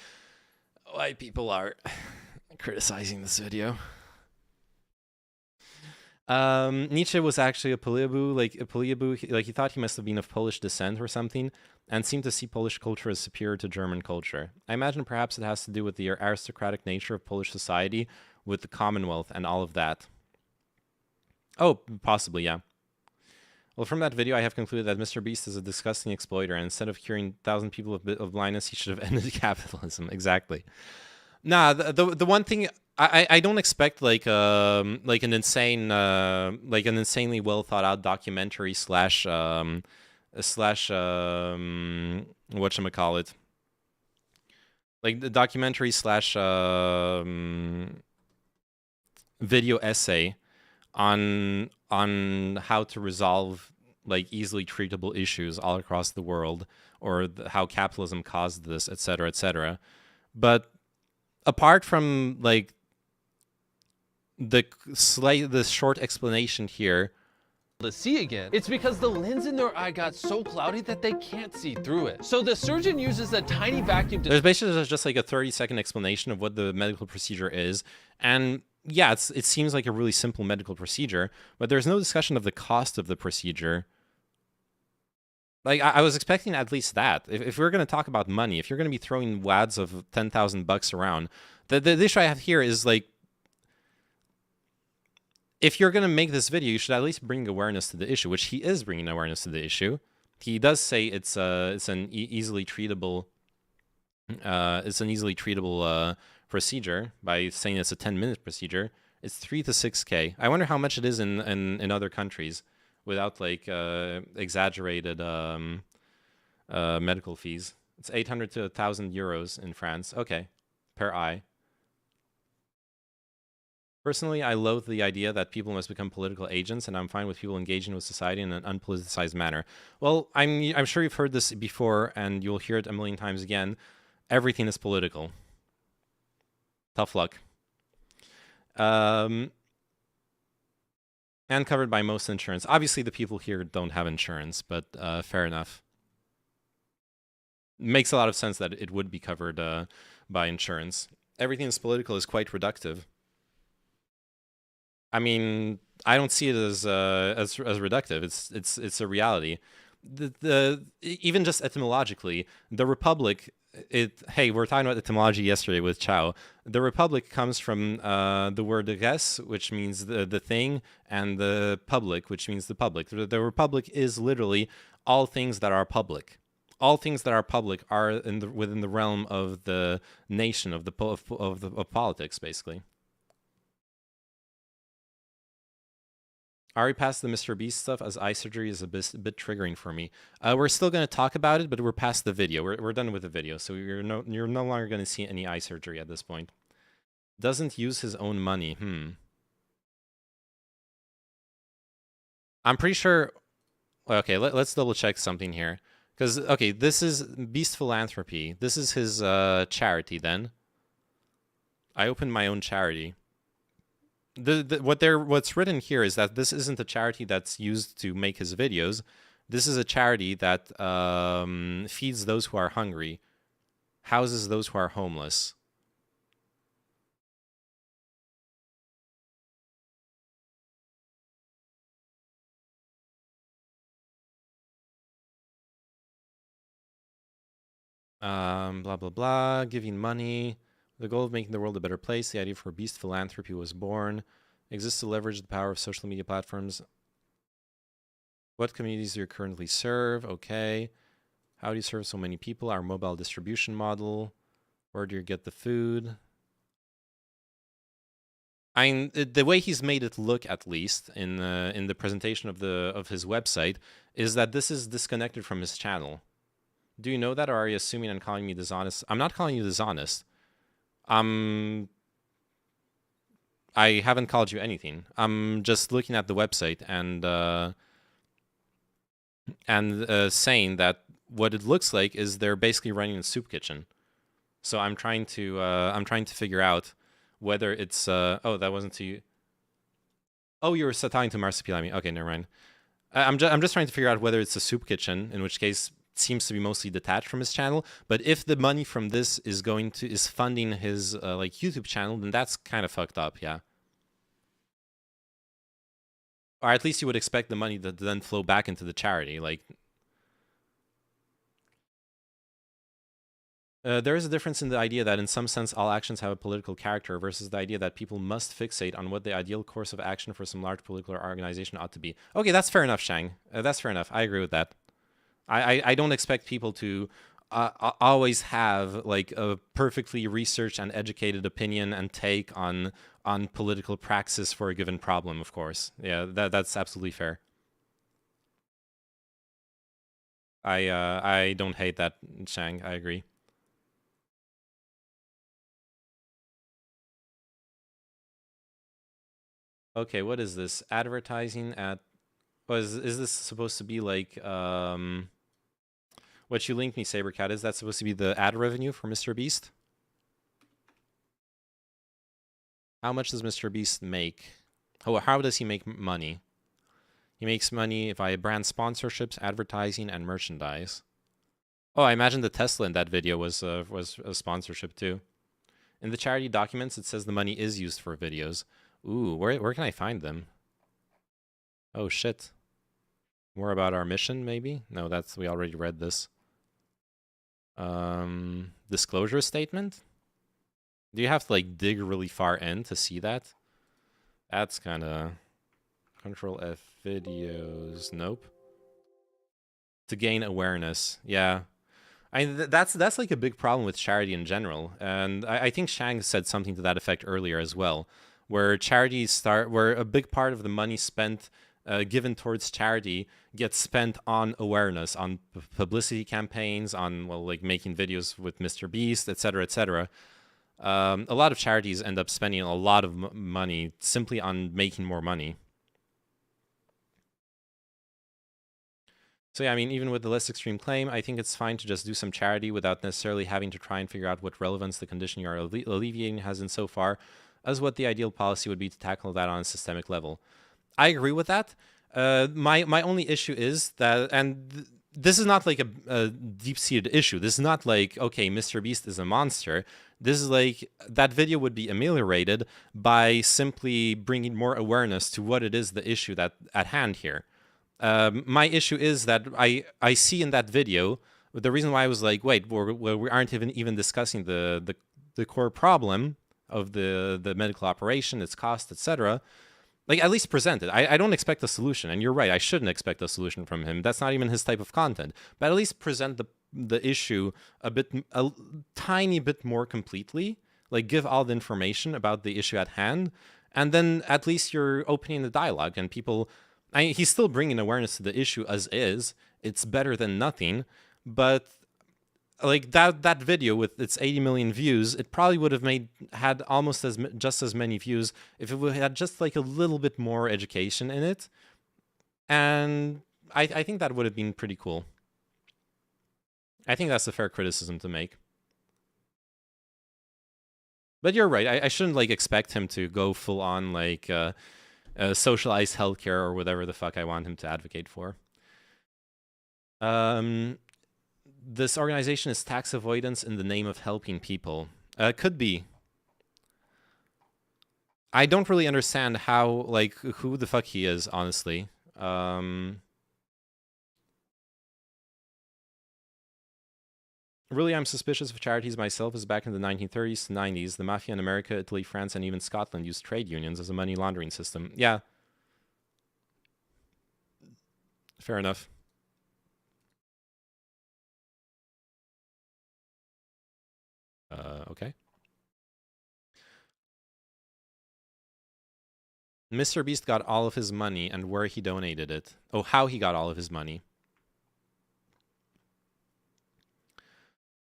people are criticizing this video. Nietzsche was actually a Puliaboo, like he thought he must have been of Polish descent or something, and seemed to see Polish culture as superior to German culture. I imagine perhaps it has to do with the aristocratic nature of Polish society, with the Commonwealth and all of that. Oh, possibly, yeah. Well, from that video, I have concluded that Mr. Beast is a disgusting exploiter, and instead of curing 1,000 people of blindness, he should have ended capitalism. Exactly. Nah, the one thing I don't expect like an insanely well thought out documentary slash whatchamacallit, like the documentary slash video essay on how to resolve like easily treatable issues all across the world, or how capitalism caused this, etc., etc. But apart from like the short explanation here to see again, it's because the lens in their eye got so cloudy that they can't see through it. So the surgeon uses a tiny vacuum to... There's basically just like a 30-second explanation of what the medical procedure is, and yeah, it seems like a really simple medical procedure, but there's no discussion of the cost of the procedure. Like, I was expecting at least that. If we're going to talk about money, if you're going to be throwing wads of $10,000 around, the issue I have here is like, if you're going to make this video, you should at least bring awareness to the issue, which he is bringing awareness to the issue. He does say it's an easily treatable procedure by saying it's a 10-minute procedure. It's 3 to 6K. I wonder how much it is in other countries without like exaggerated medical fees. It's 800 to 1,000 euros in France. Okay, per eye. Personally, I loathe the idea that people must become political agents, and I'm fine with people engaging with society in an unpoliticized manner. Well, I'm sure you've heard this before, and you'll hear it a million times again. Everything is political. Tough luck. And covered by most insurance. Obviously, the people here don't have insurance, but fair enough. Makes a lot of sense that it would be covered by insurance. Everything that's political is quite reductive. I mean, I don't see it as reductive. It's a reality. Even just etymologically, the Republic. Hey, we were talking about etymology yesterday with Chow. The Republic comes from the word res, which means the thing, and the public, which means the public. The Republic is literally all things that are public. All things that are public are within the realm of the nation, of politics, basically. Already past the Mr. Beast stuff, as eye surgery is a bit triggering for me. We're still going to talk about it, but we're past the video. We're done with the video, so you're no longer going to see any eye surgery at this point. Doesn't use his own money. I'm pretty sure Okay, let's double check something here. Because, okay, this is Beast Philanthropy. This is his charity then. I opened my own charity. What's written here is that this isn't a charity that's used to make his videos. This is a charity that feeds those who are hungry, houses those who are homeless. Blah, blah, blah, giving money. The goal of making the world a better place, the idea for Beast Philanthropy was born. Exists to leverage the power of social media platforms. What communities do you currently serve? Okay. How do you serve so many people? Our mobile distribution model. Where do you get the food? The way he's made it look, at least in the presentation of his website, is that this is disconnected from his channel. Do you know that, or are you assuming and calling me dishonest? I'm not calling you dishonest. I haven't called you anything. I'm just looking at the website and saying that what it looks like is they're basically running a soup kitchen. So I'm trying to figure out whether it's oh, that wasn't to you. Oh, you were talking to Marsupilami. Okay, never mind. I'm just trying to figure out whether it's a soup kitchen, in which case it seems to be mostly detached from his channel. But if the money from this is funding his like YouTube channel, then that's kind of fucked up, yeah. Or at least you would expect the money to then flow back into the charity, like. There is a difference in the idea that in some sense all actions have a political character versus the idea that people must fixate on what the ideal course of action for some large political organization ought to be. Okay, that's fair enough, Shang. That's fair enough. I agree with that. I don't expect people to always have like a perfectly researched and educated opinion and take on political praxis for a given problem, of course. Yeah, that's absolutely fair. I don't hate that, Shang. I agree. Okay, what is this? Advertising at... Oh, is this supposed to be like... what you linked me, Sabercat, is that supposed to be the ad revenue for Mr. Beast? How much does Mr. Beast make? Oh, how does he make money? He makes money via brand sponsorships, advertising, and merchandise. Oh, I imagine the Tesla in that video was a sponsorship too. In the charity documents, it says the money is used for videos. Ooh, where can I find them? Oh shit. More about our mission, maybe? No, we already read this. Disclosure statement? Do you have to like dig really far in to see that? That's kind of... Control F videos. Nope. To gain awareness. Yeah. That's like a big problem with charity in general. And I think Shang said something to that effect earlier as well. Where charities where a big part of the money spent, given towards charity, gets spent on awareness, on publicity campaigns, on, well, like making videos with Mr. Beast, etc., etc. A lot of charities end up spending a lot of money simply on making more money. So yeah, I mean, even with the less extreme claim, I think it's fine to just do some charity without necessarily having to try and figure out what relevance the condition you are alleviating has insofar as what the ideal policy would be to tackle that on a systemic level. I agree with that. My only issue is that, and this is not like a deep-seated issue. This is not like, okay, Mr. Beast is a monster. This is like, that video would be ameliorated by simply bringing more awareness to what it is the issue that at hand here. My issue is that I see in that video, the reason why I was like, wait, we aren't even discussing the core problem of the medical operation, its cost, etc. Like, at least present it. I don't expect a solution, and you're right, I shouldn't expect a solution from him. That's not even his type of content. But at least present the issue a tiny bit more completely. Like, give all the information about the issue at hand, and then at least you're opening the dialogue, and people... he's still bringing awareness to the issue as is. It's better than nothing, but like that video with its 80 million views, it probably would have had almost just as many views if it had just like a little bit more education in it. And I think that would have been pretty cool. I think that's a fair criticism to make. But you're right. I shouldn't like expect him to go full on like socialized healthcare or whatever the fuck I want him to advocate for. This organization is tax avoidance in the name of helping people. Could be. I don't really understand how, like, who the fuck he is, honestly. Really, I'm suspicious of charities myself, as back in the 1930s to 90s, the mafia in America, Italy, France, and even Scotland used trade unions as a money laundering system. Yeah. Fair enough. Okay. Mr. Beast got all of his money and where he donated it. Oh, how he got all of his money.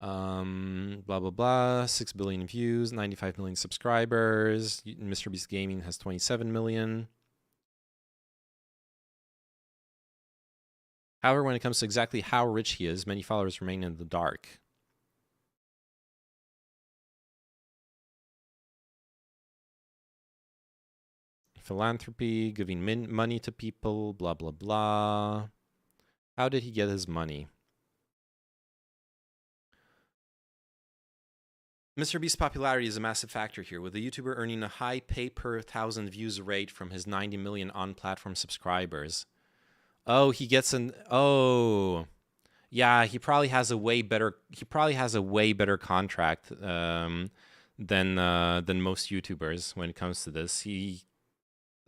Blah, blah, blah. 6 billion views, 95 million subscribers. Mr. Beast Gaming has 27 million. However, when it comes to exactly how rich he is, many followers remain in the dark. Philanthropy, giving money to people, blah, blah, blah. How did he get his money? Mr. Beast's popularity is a massive factor here, with the YouTuber earning a high pay per 1,000 views rate from his 90 million on-platform subscribers. Oh, he gets an... Oh... Yeah, he probably has a way better... He probably has a way better contract than most YouTubers when it comes to this.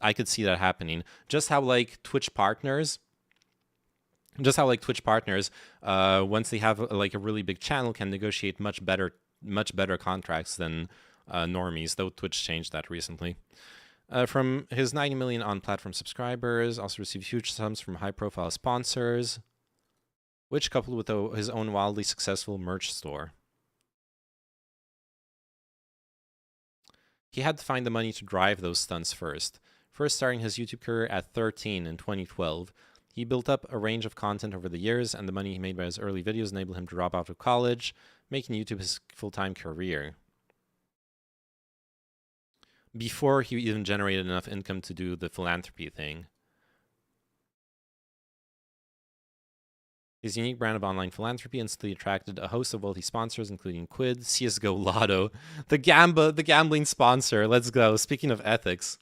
I could see that happening. Just how, like, Twitch partners... Just how, like, Twitch partners, once they have, like, a really big channel, can negotiate much better contracts than normies, though Twitch changed that recently. From his 90 million on-platform subscribers, also received huge sums from high-profile sponsors, which coupled with his own wildly successful merch store. He had to find the money to drive those stunts first starting his YouTube career at 13 in 2012. He built up a range of content over the years, and the money he made by his early videos enabled him to drop out of college, making YouTube his full-time career. Before he even generated enough income to do the philanthropy thing. His unique brand of online philanthropy instantly attracted a host of wealthy sponsors, including Quid, CSGO Lotto, the gambling sponsor. Let's go. Speaking of ethics.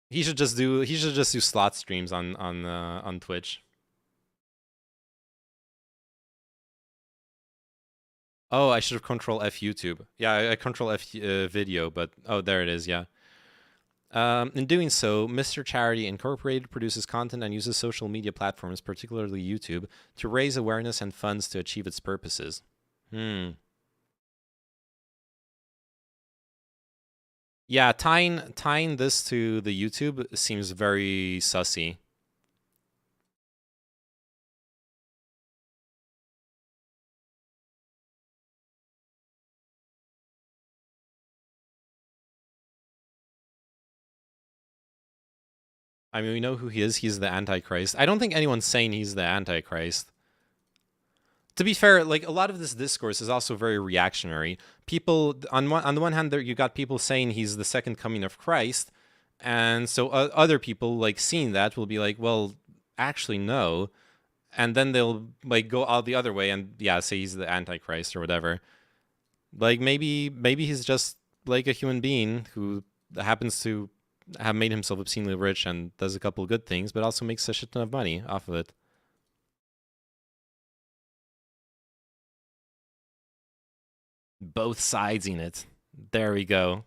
He should just do slot streams on Twitch. Oh, I should have Control F YouTube. Yeah, I Control F video, but oh, there it is. Yeah. In doing so, Mr. Charity Incorporated produces content and uses social media platforms, particularly YouTube, to raise awareness and funds to achieve its purposes. Yeah, tying this to the YouTube seems very sussy. I mean, we know who he is. He's the Antichrist. I don't think anyone's saying he's the Antichrist. To be fair, like, a lot of this discourse is also very reactionary. People, on the one hand, you got people saying he's the second coming of Christ, and so other people, like, seeing that will be like, well, actually, no. And then they'll, like, go all the other way and, yeah, say he's the Antichrist or whatever. Like, maybe he's just, like, a human being who happens to have made himself obscenely rich and does a couple of good things, but also makes a shit ton of money off of it. Both sides in it. There we go.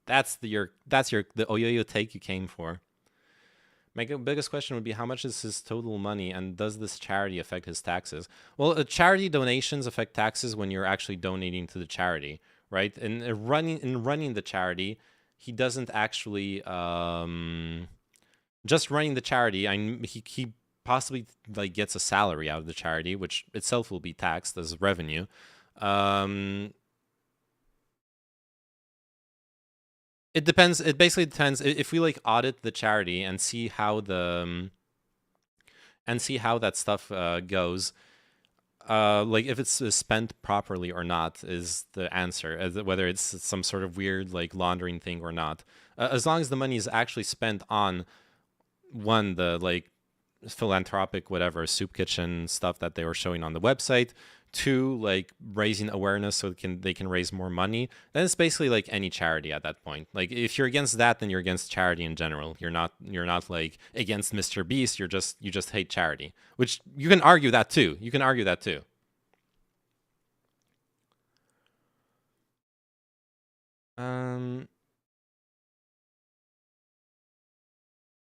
That's the Oyoyo take you came for. My biggest question would be, how much is his total money, and does this charity affect his taxes? Well, charity donations affect taxes when you're actually donating to the charity, right? In running the charity, he doesn't actually just running the charity. He possibly, like, gets a salary out of the charity, which itself will be taxed as revenue. It depends. It basically depends if we like audit the charity and see how that stuff goes. Like if it's spent properly or not is the answer. Whether it's some sort of weird like laundering thing or not. As long as the money is actually spent on the like philanthropic whatever soup kitchen stuff that they were showing on the website. 2, like raising awareness so they can raise more money, then it's basically like any charity at that point. Like if you're against that, then you're against charity in general. You're not like against Mr. Beast. You just hate charity, which you can argue that too.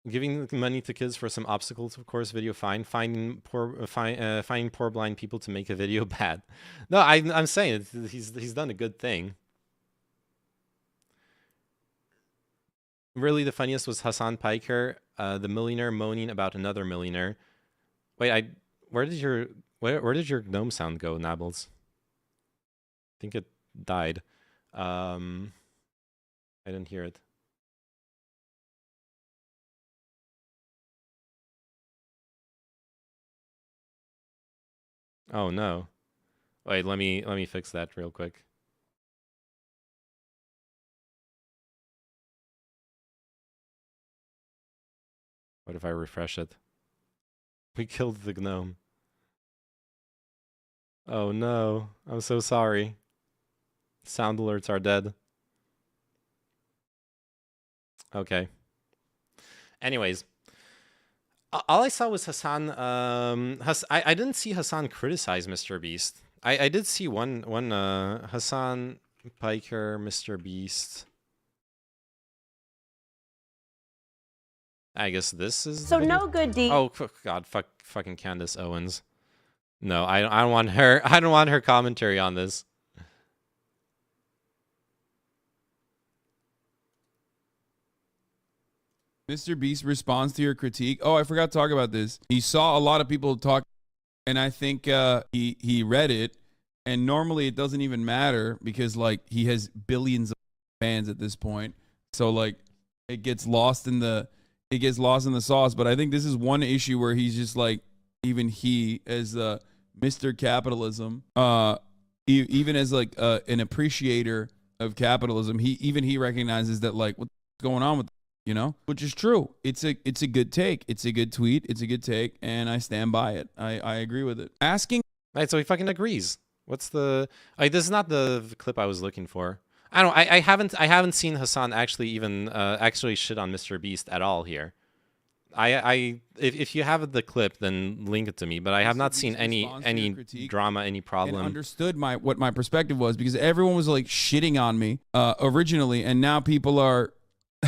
Giving money to kids for some obstacles, of course, video fine. Finding poor blind people to make a video bad. No, I'm saying he's done a good thing. Really, the funniest was Hassan Piker, the millionaire moaning about another millionaire. Wait, where did your gnome sound go, Nabbles? I think it died. I didn't hear it. Oh no. Wait, let me fix that real quick. What if I refresh it? We killed the gnome. Oh no. I'm so sorry. Sound alerts are dead. Okay. Anyways, all I saw was Hassan. I didn't see Hassan criticize Mr. Beast. I did see one Hassan Piker, Mr. Beast. I guess this is so no good deed. Oh God, fucking Candace Owens. No, I don't want her. I don't want her commentary on this. Mr. Beast responds to your critique. Oh, I forgot to talk about this. He saw a lot of people talk, and I think he read it. And normally it doesn't even matter because like he has billions of fans at this point. So like it gets lost in the sauce. But I think this is one issue where he's just like, even he as Mr. Capitalism, even as like an appreciator of capitalism, he recognizes that like what's going on with. You know, which is true. It's a good take. It's a good tweet. It's a good take, and I stand by it. I agree with it. Asking. Right, so he fucking agrees. What's the? This is not the clip I was looking for. I don't. I haven't seen Hassan actually even actually shit on Mr. Beast at all here. If you have the clip, then link it to me. But I have not seen any drama, any problem. And understood what my perspective was because everyone was like shitting on me originally, and now people are.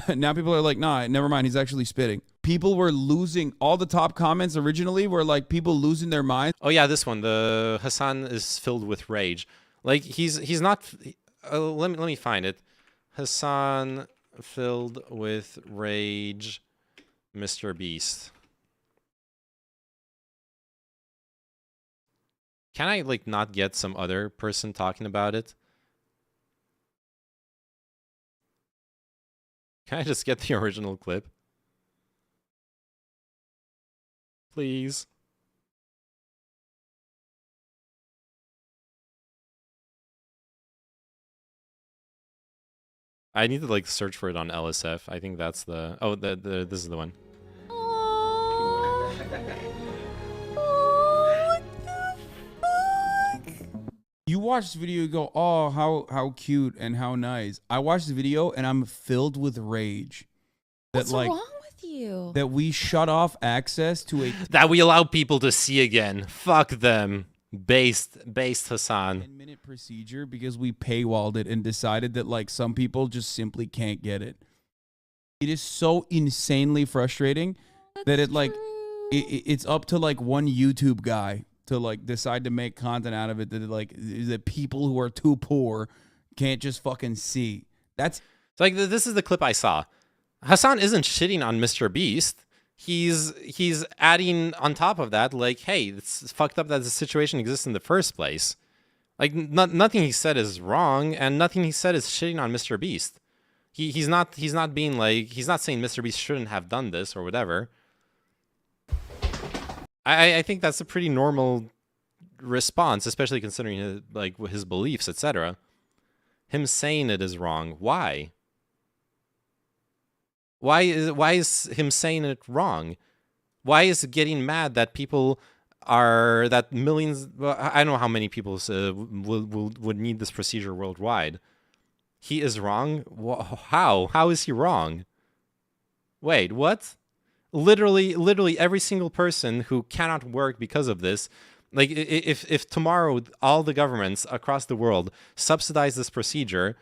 Now people are like, nah, never mind. He's actually spitting. People were losing. All the top comments originally were like people losing their minds. Oh yeah, this one. The Hassan is filled with rage. Like he's not. Let me find it. Hassan filled with rage, Mr. Beast. Can I like not get some other person talking about it? Can I just get the original clip? Please. I need to like search for it on LSF. I think that's the this is the one. You watch this video, you go, oh, how cute and how nice. I watched the video and I'm filled with rage. What's wrong with you? That we shut off access to a... That we allow people to see again. Fuck them. Based Hassan. 10-minute procedure because we paywalled it and decided that like some people just simply can't get it. It is so insanely frustrating that it like it's up to like one YouTube guy to like decide to make content out of it that people who are too poor can't just fucking see. That's like this is the clip I saw. Hassan isn't shitting on Mr. Beast. He's adding on top of that like, hey, it's fucked up that the situation exists in the first place. Like nothing he said is wrong and nothing he said is shitting on Mr. Beast. He's not being like, he's not saying Mr. Beast shouldn't have done this or whatever. I think that's a pretty normal response, especially considering his, like his beliefs, etc. Him saying it is wrong. Why? Why is him saying it wrong? Why is getting mad that people are, that millions, well, I don't know how many people would need this procedure worldwide. He is wrong? How? How is he wrong? Wait, what? Literally every single person who cannot work because of this, like if tomorrow all the governments across the world subsidize this procedure,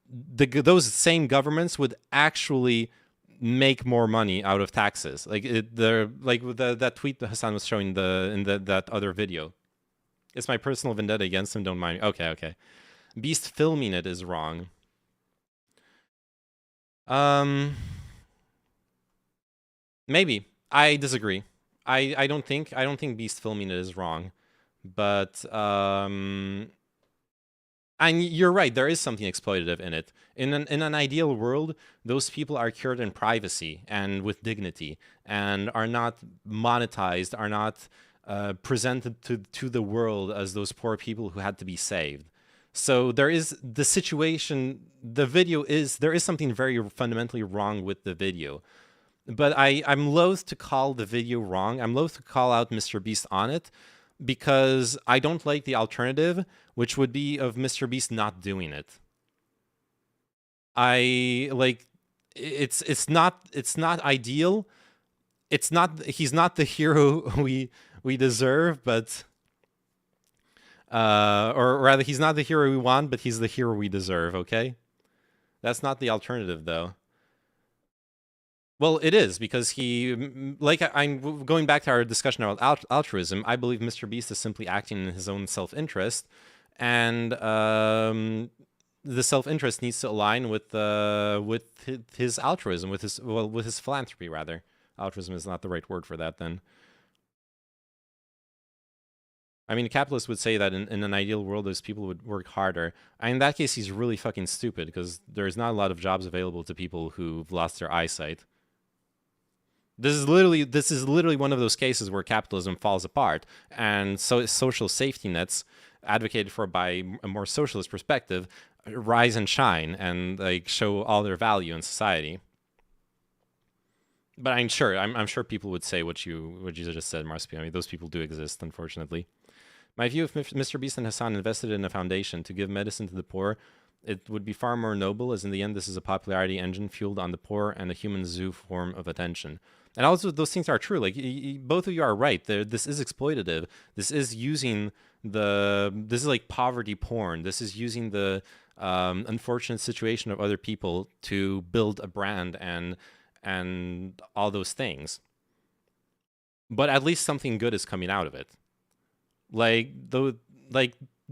those same governments would actually make more money out of taxes. Like that tweet that Hassan was showing in that other video. It's my personal vendetta against him. Don't mind me. Okay. Beast filming it is wrong. Maybe. I disagree. I don't think Beast filming it is wrong. But and you're right, there is something exploitative in it. In an ideal world, those people are cured in privacy and with dignity and are not monetized, are not presented to the world as those poor people who had to be saved. So there is the situation, there is something very fundamentally wrong with the video. But I'm loath to call the video wrong. I'm loath to call out Mr. Beast on it because I don't like the alternative, which would be of Mr. Beast not doing it. It's not ideal. He's not the hero we deserve, but or rather he's not the hero we want, but he's the hero we deserve, okay? That's not the alternative though. Well, it is, because I'm going back to our discussion about altruism. I believe Mr. Beast is simply acting in his own self-interest, and the self-interest needs to align with his altruism, with his philanthropy rather. Altruism is not the right word for that then. I mean, a capitalist would say that in an ideal world, those people would work harder. And in that case, he's really fucking stupid, because there's not a lot of jobs available to people who've lost their eyesight. This is literally one of those cases where capitalism falls apart, and so social safety nets, advocated for by a more socialist perspective, rise and shine and like show all their value in society. But I'm sure people would say what you just said, Marspio. I mean, those people do exist, unfortunately. My view, if Mr. Beast and Hassan invested in a foundation to give medicine to the poor, it would be far more noble, as in the end this is a popularity engine fueled on the poor and a human zoo form of attention. And also those things are true. Like both of you are right. This is exploitative. This is using this is like poverty porn. This is using the unfortunate situation of other people to build a brand and all those things. But at least something good is coming out of it. Like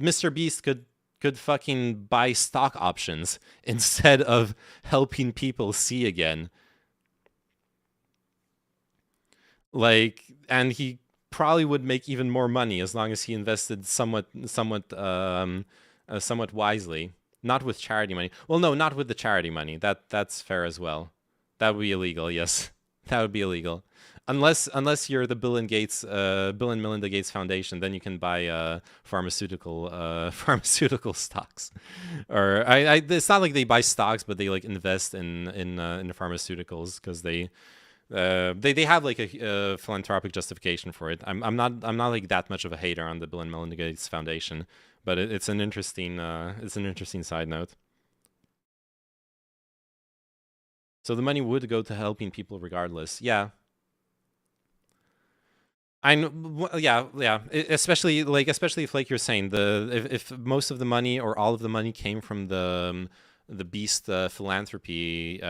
Mr. Beast could fucking buy stock options instead of helping people see again. And he probably would make even more money as long as he invested somewhat wisely. Not with charity money. Well, no, not with the charity money. That's fair as well. That would be illegal. Yes, that would be illegal. Unless you're the Bill and Melinda Gates Foundation, then you can buy pharmaceutical stocks. Or it's not like they buy stocks, but they like invest in the pharmaceuticals because they have like a philanthropic justification for it. I'm not like that much of a hater on the Bill and Melinda Gates Foundation, but it's an interesting side note. So the money would go to helping people regardless. Yeah. Yeah. Especially if, like you're saying, if most of the money or all of the money came from the Beast philanthropy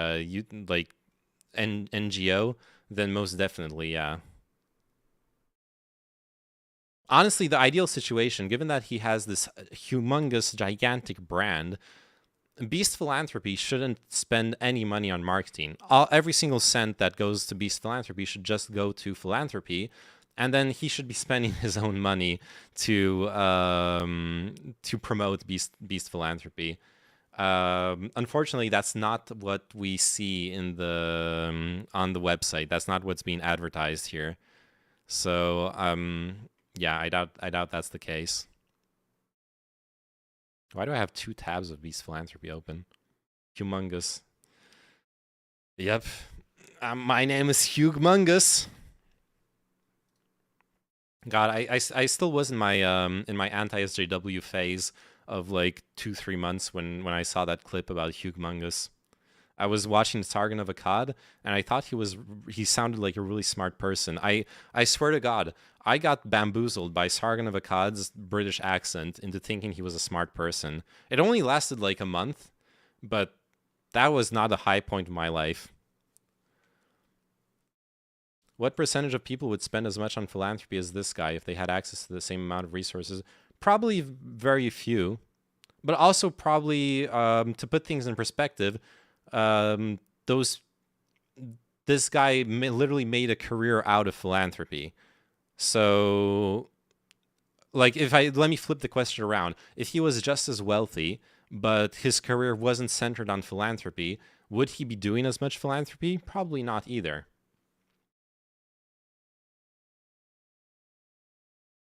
NGO, then most definitely, yeah. Honestly, the ideal situation, given that he has this humongous, gigantic brand, Beast Philanthropy shouldn't spend any money on marketing. Every single cent that goes to Beast Philanthropy should just go to philanthropy, and then he should be spending his own money to promote Beast Philanthropy. Unfortunately, that's not what we see in the on the website. That's not what's being advertised here. So yeah, I doubt that's the case. Why do I have 2 tabs of Beast Philanthropy open? Humongous. Yep. My name is Humongous. God, I still was in my anti-SJW phase of like 2-3 months when I saw that clip about Humongous. I was watching Sargon of Akkad, and I thought he sounded like a really smart person. I swear to God, I got bamboozled by Sargon of Akkad's British accent into thinking he was a smart person. It only lasted like a month, but that was not a high point of my life. What percentage of people would spend as much on philanthropy as this guy if they had access to the same amount of resources? Probably very few, but also probably, to put things in perspective, this guy literally made a career out of philanthropy. So, like, let me flip the question around. If he was just as wealthy, but his career wasn't centered on philanthropy, would he be doing as much philanthropy? Probably not either.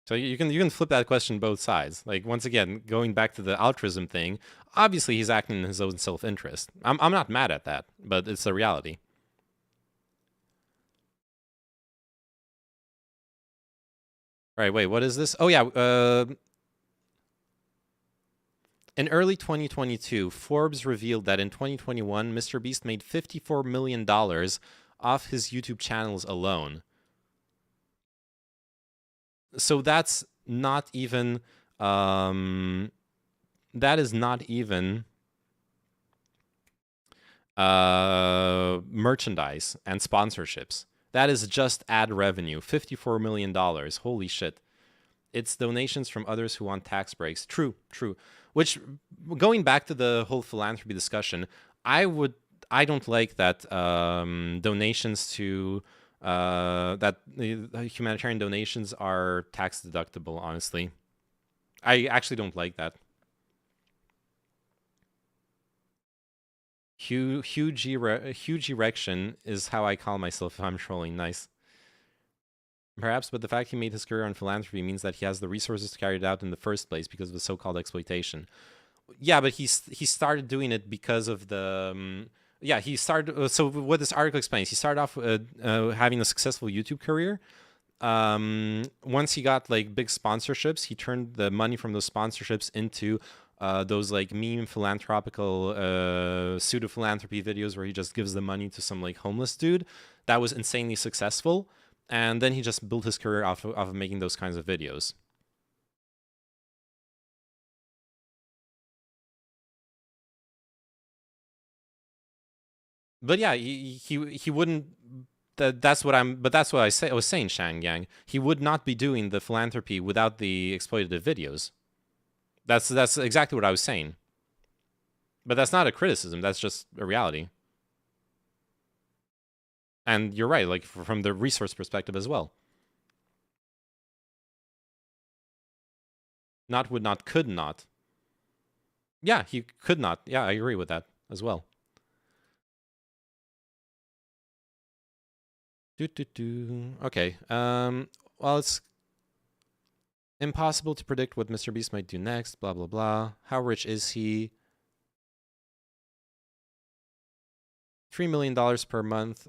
So you can flip that question both sides. Like, once again, going back to the altruism thing, obviously he's acting in his own self-interest. I'm not mad at that, but it's a reality. All right, wait, what is this? Oh, yeah. In early 2022, Forbes revealed that in 2021, MrBeast made $54 million off his YouTube channels alone. So that's not even, that is not even merchandise and sponsorships. That is just ad revenue, $54 million. Holy shit. It's donations from others who want tax breaks. True. Which, going back to the whole philanthropy discussion, I don't like that donations to that humanitarian donations are tax deductible, honestly. I actually don't like that. Huge erection is how I call myself if I'm trolling. Nice. Perhaps, but the fact he made his career on philanthropy means that he has the resources to carry it out in the first place because of the so-called exploitation. Yeah, but he started doing it because of the... yeah, he started... so what this article explains, he started off having a successful YouTube career. Once he got like big sponsorships, he turned the money from those sponsorships into those like meme philanthropical pseudo-philanthropy videos where he just gives the money to some like homeless dude. That was insanely successful. And then he just built his career off of making those kinds of videos. But yeah, he wouldn't. That's what I was saying, Shang Yang. He would not be doing the philanthropy without the exploitative videos. That's exactly what I was saying. But that's not a criticism. That's just a reality. And you're right, like from the resource perspective as well. Not would not, could not. Yeah, he could not. Yeah, I agree with that as well. Okay. Well, it's impossible to predict what MrBeast might do next. Blah blah blah. How rich is he? $3 million per month.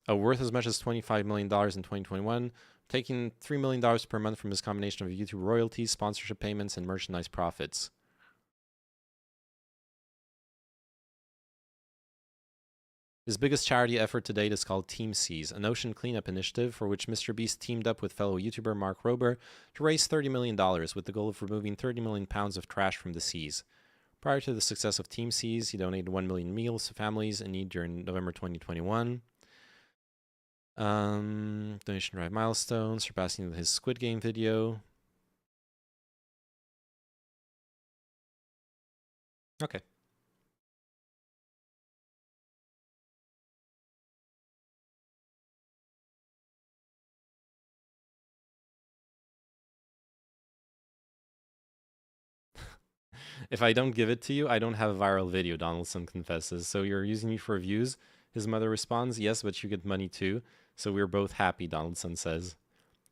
Worth as much as $25 million in 2021, taking $3 million per month from his combination of YouTube royalties, sponsorship payments, and merchandise profits. His biggest charity effort to date is called Team Seas, an ocean cleanup initiative for which MrBeast teamed up with fellow YouTuber Mark Rober to raise $30 million with the goal of removing 30 million pounds of trash from the seas. Prior to the success of Team Seas, he donated 1 million meals to families in need during November 2021. Donation drive milestone, surpassing his Squid Game video. Okay. If I don't give it to you, I don't have a viral video, Donaldson confesses. So you're using me for views? His mother responds, yes, but you get money too. So we're both happy, Donaldson says.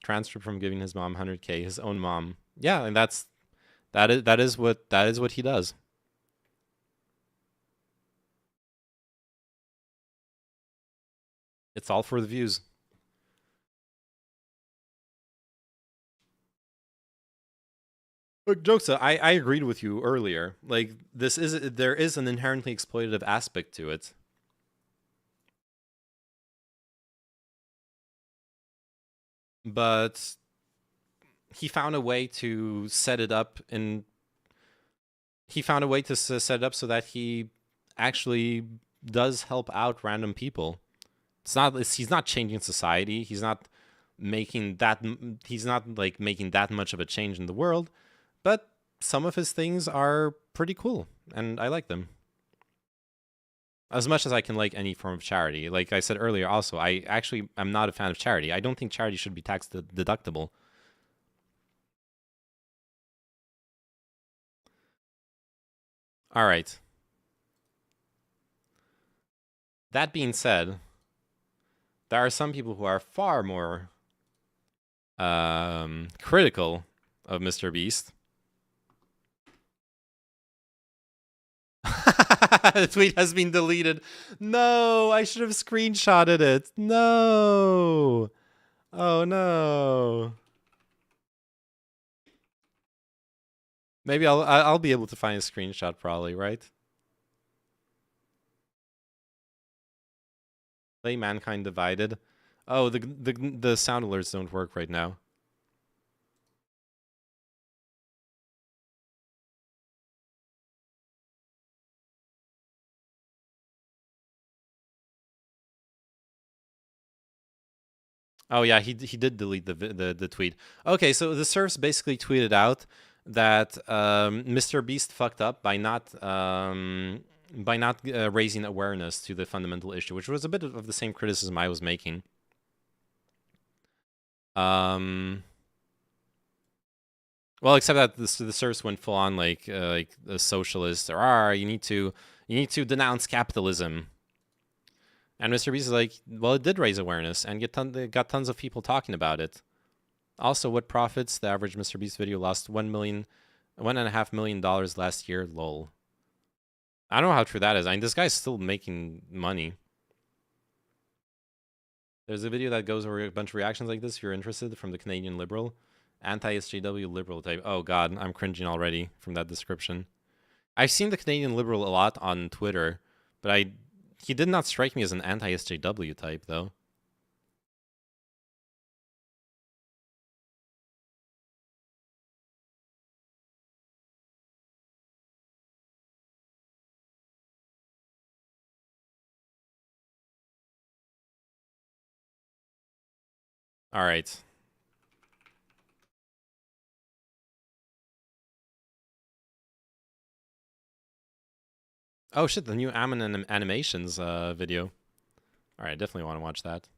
Transcript from giving his mom 100K, his own mom. Yeah, and that is what he does. It's all for the views. Look, jokes. I agreed with you earlier. Like there is an inherently exploitative aspect to it. But he found a way to set it up set it up so that he actually does help out random people. He's not changing society. He's not making that much of a change in the world, but some of his things are pretty cool and I like them. As much as I can like any form of charity. Like I said earlier also, I'm not a fan of charity. I don't think charity should be tax deductible. All right. That being said, there are some people who are far more critical of Mr. Beast. The tweet has been deleted. No, I should have screenshotted it. No. Oh no. Maybe I'll be able to find a screenshot probably, right? Play Mankind Divided. Oh, the sound alerts don't work right now. Oh yeah, he did delete the tweet. Okay, so the serfs basically tweeted out that Mr. Beast fucked up by not raising awareness to the fundamental issue, which was a bit of the same criticism I was making. Well, except that the serfs went full on like a socialist, or you need to denounce capitalism. And Mr. Beast is like, well, it did raise awareness and got tons of people talking about it. Also, what profits? The average Mr. Beast video lost $1.5 million last year. Lol. I don't know how true that is. I mean, this guy's still making money. There's a video that goes over a bunch of reactions like this if you're interested, from the Canadian Liberal. Anti-SJW liberal type. Oh god, I'm cringing already from that description. I've seen the Canadian Liberal a lot on Twitter, but he did not strike me as an anti-SJW type, though. All right. Oh shit, the new Ammon Animations video. All right, definitely want to watch that.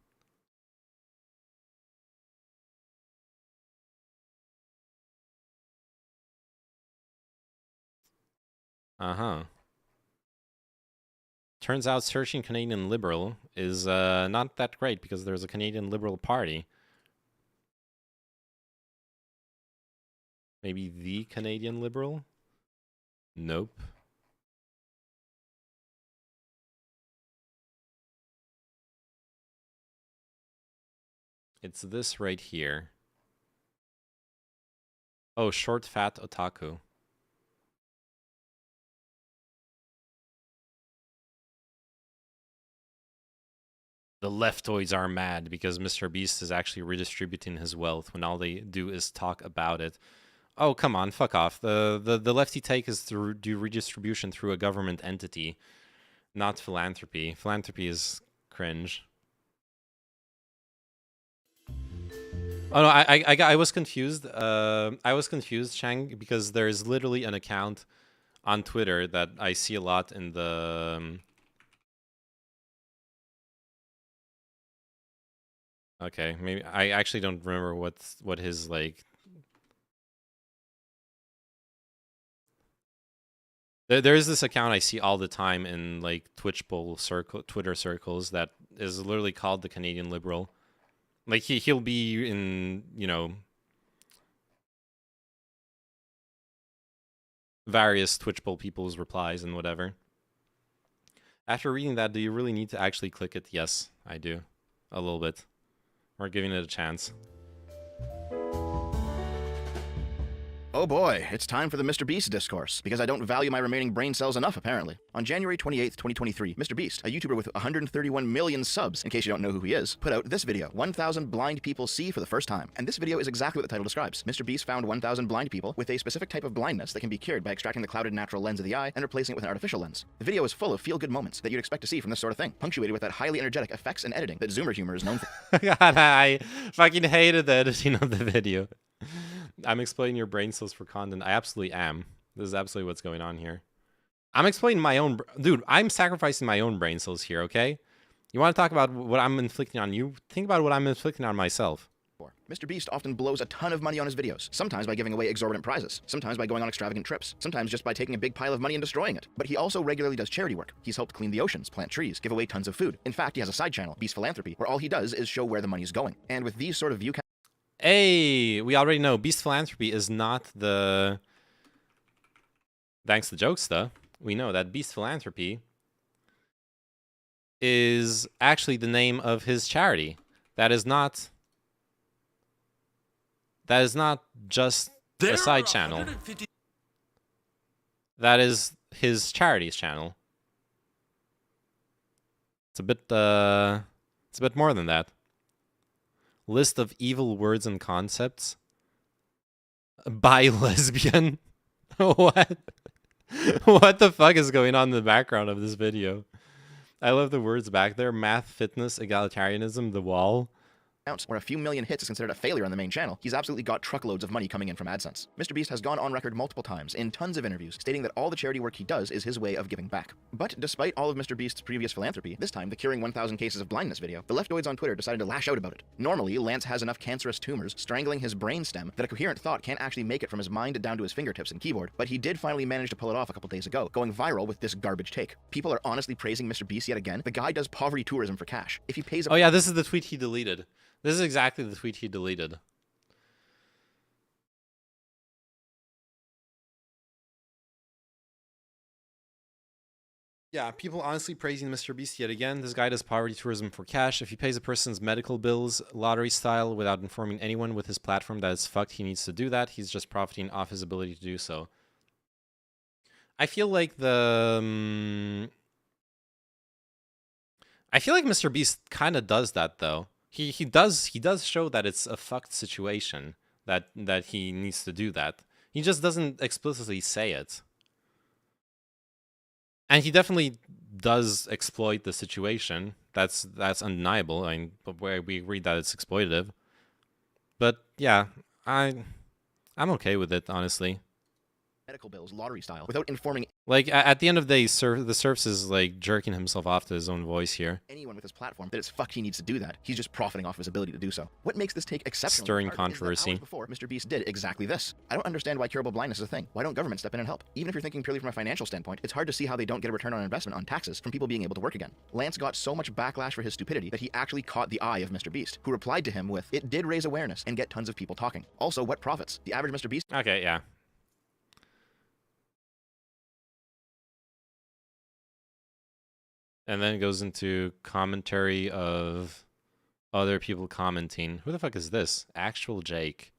Uh-huh. Turns out searching Canadian Liberal is not that great because there's a Canadian Liberal Party. Maybe the Canadian Liberal? Nope. It's this right here. Oh, short fat otaku. The leftoids are mad because Mr. Beast is actually redistributing his wealth when all they do is talk about it. Oh, come on, fuck off. The lefty take is to do redistribution through a government entity, not philanthropy. Philanthropy is cringe. Oh no, I was confused. I was confused, Chang, because there is literally an account on Twitter that I see a lot in the. Okay, maybe I actually don't remember what his like. There is this account I see all the time in like Twitter circles that is literally called the Canadian Liberal. Like he'll be in, you know, various Twitchbowl people's replies and whatever. After reading that, do you really need to actually click it? Yes, I do. A little bit. We're giving it a chance. Oh boy, it's time for the Mr. Beast discourse, because I don't value my remaining brain cells enough, apparently. On January 28th, 2023, Mr. Beast, a YouTuber with 131 million subs, in case you don't know who he is, put out this video, 1,000 blind people see for the first time. And this video is exactly what the title describes. Mr. Beast found 1,000 blind people with a specific type of blindness that can be cured by extracting the clouded natural lens of the eye and replacing it with an artificial lens. The video is full of feel-good moments that you'd expect to see from this sort of thing, punctuated with that highly energetic effects and editing that Zoomer humor is known for. God, I fucking hated the editing of the video. I'm exploiting your brain cells for content. I absolutely am. This is absolutely what's going on here. I'm exploiting my own... Dude, I'm sacrificing my own brain cells here, okay? You want to talk about what I'm inflicting on you? Think about what I'm inflicting on myself. Mr. Beast often blows a ton of money on his videos, sometimes by giving away exorbitant prizes, sometimes by going on extravagant trips, sometimes just by taking a big pile of money and destroying it. But he also regularly does charity work. He's helped clean the oceans, plant trees, give away tons of food. In fact, he has a side channel, Beast Philanthropy, where all he does is show where the money's going. And with these sort of view... Hey, we already know Beast Philanthropy is not the... Thanks to Jokesta, we know that Beast Philanthropy is actually the name of his charity. That is not just a side channel. That is his charities channel. It's a bit more than that. List of evil words and concepts. By lesbian. What? What the fuck is going on in the background of this video? I love the words back there. Math, fitness, egalitarianism, the wall. Where a few million hits is considered a failure on the main channel, he's absolutely got truckloads of money coming in from AdSense. Mr. Beast has gone on record multiple times in tons of interviews stating that all the charity work he does is his way of giving back. But despite all of Mr. Beast's previous philanthropy, this time the curing 1,000 cases of blindness video, the leftoids on Twitter decided to lash out about it. Normally, Lance has enough cancerous tumors strangling his brainstem that a coherent thought can't actually make it from his mind down to his fingertips and keyboard, but he did finally manage to pull it off a couple days ago, going viral with this garbage take. People are honestly praising Mr. Beast yet again. The guy does poverty tourism for cash. If he pays... Oh yeah, this is the tweet he deleted. This is exactly the tweet he deleted. Yeah, people honestly praising Mr. Beast yet again. This guy does poverty tourism for cash. If he pays a person's medical bills, lottery style, without informing anyone with his platform that it's fucked, he needs to do that. He's just profiting off his ability to do so. I feel like Mr. Beast kind of does that though. He does show that it's a fucked situation, that he needs to do that. He just doesn't explicitly say it. And he definitely does exploit the situation. That's undeniable. I mean, where we agree that it's exploitative. But yeah, I'm okay with it, honestly. Medical bills, lottery style, without informing... Like, at the end of the day, the Surfs is, like, jerking himself off to his own voice here. ...anyone with his platform that it's fucked he needs to do that. He's just profiting off his ability to do so. What makes this take exceptional... Stirring controversy. Hours before, Mr. Beast did exactly this. I don't understand why curable blindness is a thing. Why don't government step in and help? Even if you're thinking purely from a financial standpoint, it's hard to see how they don't get a return on investment on taxes from people being able to work again. Lance got so much backlash for his stupidity that he actually caught the eye of Mr. Beast, who replied to him with, "It did raise awareness and get tons of people talking. Also, what profits? The average Mr. Beast..." Okay, yeah. And then it goes into commentary of other people commenting. Who the fuck is this? Actual Jake.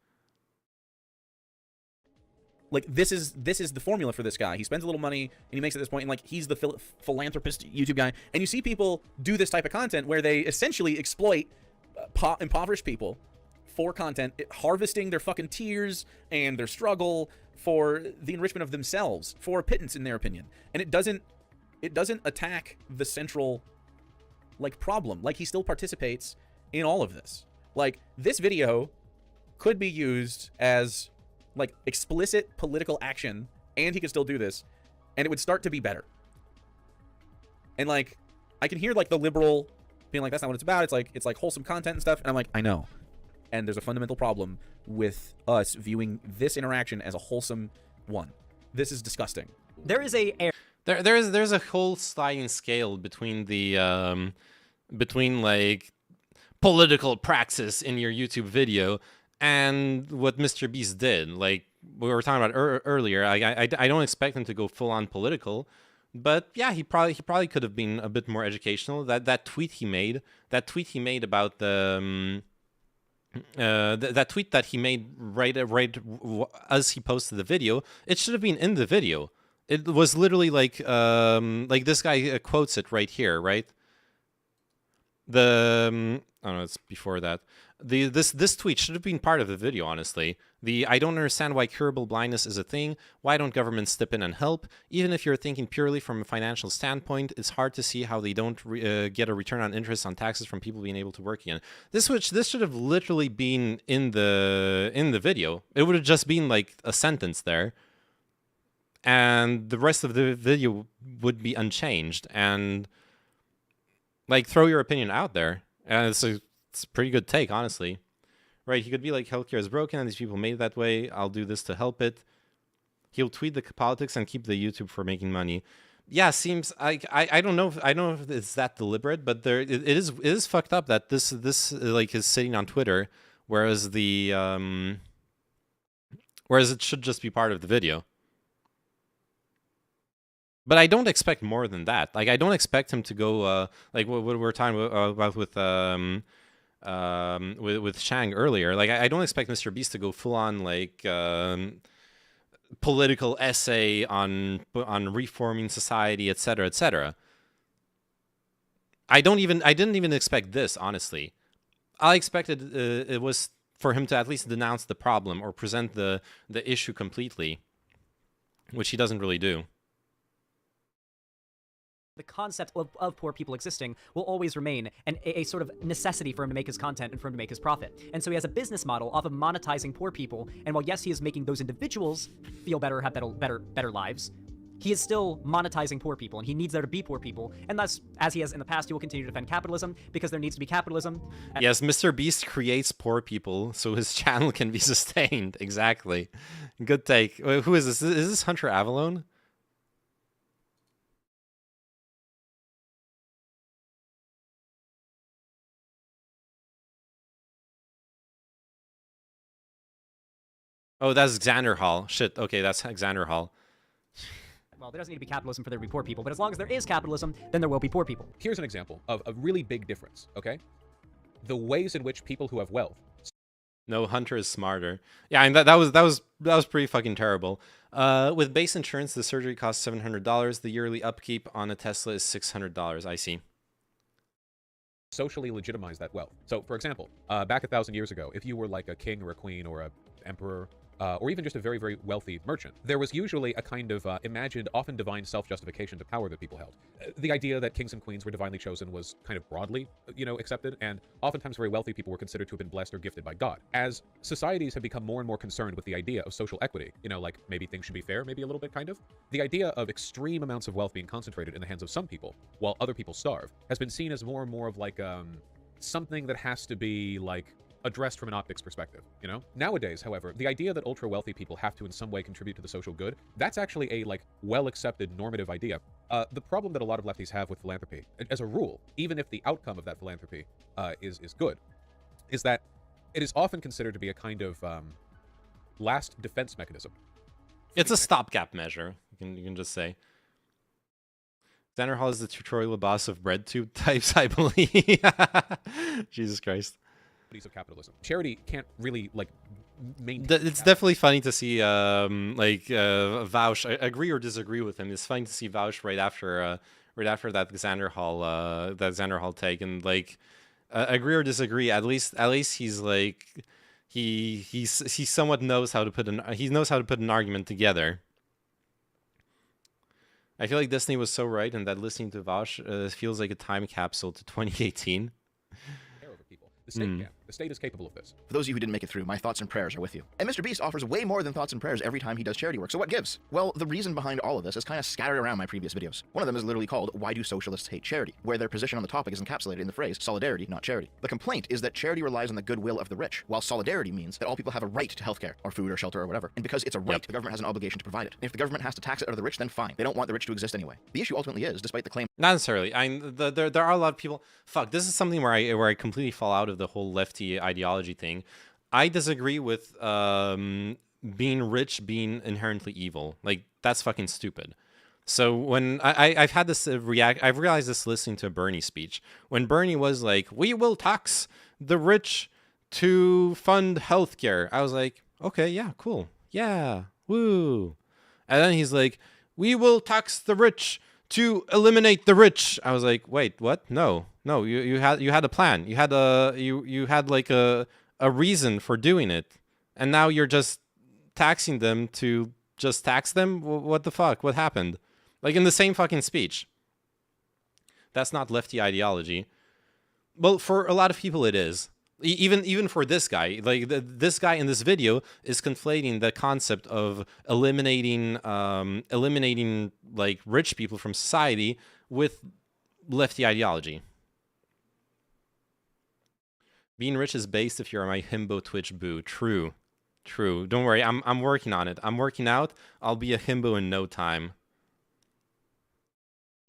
Like, this is the formula for this guy. He spends a little money, and he makes it at this point, and, like, he's the philanthropist YouTube guy. And you see people do this type of content where they essentially exploit impoverished people for content, harvesting their fucking tears and their struggle for the enrichment of themselves, for a pittance, in their opinion. And it doesn't attack the central, like, problem. Like, he still participates in all of this. Like, this video could be used as, like, explicit political action, and he could still do this, and it would start to be better. And, like, I can hear, like, the liberal being like, that's not what it's about. It's like wholesome content and stuff. And I'm like, I know. And there's a fundamental problem with us viewing this interaction as a wholesome one. This is disgusting. There is a there's a whole sliding scale between the between like political praxis in your YouTube video and what Mr. Beast did. Like we were talking about earlier, I don't expect him to go full on political, but yeah, he probably could have been a bit more educational. That tweet he made about the that tweet that he made right as he posted the video, it should have been in the video. It was literally like this guy quotes it right here, right? The I don't know, it's before that. This tweet should have been part of the video, honestly. I don't understand why curable blindness is a thing. Why don't governments step in and help? Even if you're thinking purely from a financial standpoint, it's hard to see how they don't get a return on interest on taxes from people being able to work again. This should have literally been in the video. It would have just been like a sentence there, and the rest of the video would be unchanged. And like, throw your opinion out there. And it's a pretty good take, honestly. Right, he could be like, healthcare is broken and these people made it that way. I'll do this to help it. He'll tweet the politics and keep the YouTube for making money. Yeah, seems like I don't know if it's that deliberate, but it is fucked up that this like is sitting on Twitter, whereas it should just be part of the video. But I don't expect more than that. Like, I don't expect him to go like what we're talking about with Shang earlier. Like, I don't expect Mr. Beast to go full on like political essay on reforming society, etc., etc. I didn't even expect this, honestly. I expected it was for him to at least denounce the problem or present the issue completely, which he doesn't really do. The concept of poor people existing will always remain a sort of necessity for him to make his content and for him to make his profit. And so he has a business model off of monetizing poor people. And while yes, he is making those individuals feel better, have better lives, he is still monetizing poor people, and he needs there to be poor people. And thus, as he has in the past, he will continue to defend capitalism because there needs to be capitalism. Yes, Mr. Beast creates poor people so his channel can be sustained. Exactly. Good take. Wait, who is this? Is this Hunter Avalone? Oh, that's Xander Hall. Shit, okay, that's Xander Hall. Well, there doesn't need to be capitalism for there to be poor people, but as long as there is capitalism, then there will be poor people. Here's an example of a really big difference, okay? The ways in which people who have wealth... No, Hunter is smarter. Yeah, and that was pretty fucking terrible. With base insurance, the surgery costs $700. The yearly upkeep on a Tesla is $600. I see. Socially legitimize that wealth. So, for example, back 1,000 years ago, if you were like a king or a queen or a emperor, or even just a very, very wealthy merchant, there was usually a kind of imagined, often divine self-justification to power that people held. The idea that kings and queens were divinely chosen was kind of broadly, accepted, and oftentimes very wealthy people were considered to have been blessed or gifted by God. As societies have become more and more concerned with the idea of social equity, like maybe things should be fair, maybe a little bit kind of, the idea of extreme amounts of wealth being concentrated in the hands of some people while other people starve has been seen as more and more of like something that has to be like addressed from an optics perspective, Nowadays, however, the idea that ultra-wealthy people have to in some way contribute to the social good, that's actually a, well-accepted normative idea. The problem that a lot of lefties have with philanthropy, as a rule, even if the outcome of that philanthropy is good, is that it is often considered to be a kind of last defense mechanism. It's a stopgap measure, you can just say. Xander Hall is the tutorial boss of BreadTube types, I believe. Jesus Christ. Of capitalism. Charity can't really maintain. It's definitely funny to see Vaush agree or disagree with him. It's funny to see Vaush right after that Xander Hall take, and agree or disagree. At least he's he somewhat knows how to put an argument together. I feel like Destiny was so right, and that listening to Vaush feels like a time capsule to 2018. The stake gap The state is capable of this. For those of you who didn't make it through, my thoughts and prayers are with you. And Mr. Beast offers way more than thoughts and prayers every time he does charity work, so what gives? Well, the reason behind all of this is kind of scattered around my previous videos. One of them is literally called Why Do Socialists Hate Charity?, where their position on the topic is encapsulated in the phrase solidarity, not charity. The complaint is that charity relies on the goodwill of the rich, while solidarity means that all people have a right to healthcare, or food, or shelter, or whatever. And because it's a right, the government has an obligation to provide it. And if the government has to tax it out of the rich, then fine. They don't want the rich to exist anyway. The issue ultimately is, despite the claim... Not necessarily. There are a lot of people... Fuck, this is something where I completely fall out of the whole lefty ideology thing. I disagree with being rich being inherently evil. Like, that's fucking stupid. So when I've had this I've realized this listening to a Bernie speech. When Bernie was like, we will tax the rich to fund healthcare, I was like, okay, yeah, cool. Yeah, woo. And then he's like, we will tax the rich to eliminate the rich. I was like, wait, what? No, you had a plan. You had like a reason for doing it, and now you're just taxing them to just tax them. What the fuck? What happened? Like in the same fucking speech. That's not lefty ideology. Well, for a lot of people it is. Even for this guy, like this guy in this video is conflating the concept of eliminating like rich people from society with lefty ideology. Being rich is based if you're my himbo Twitch boo. True. Don't worry, I'm working on it. I'm working out. I'll be a himbo in no time.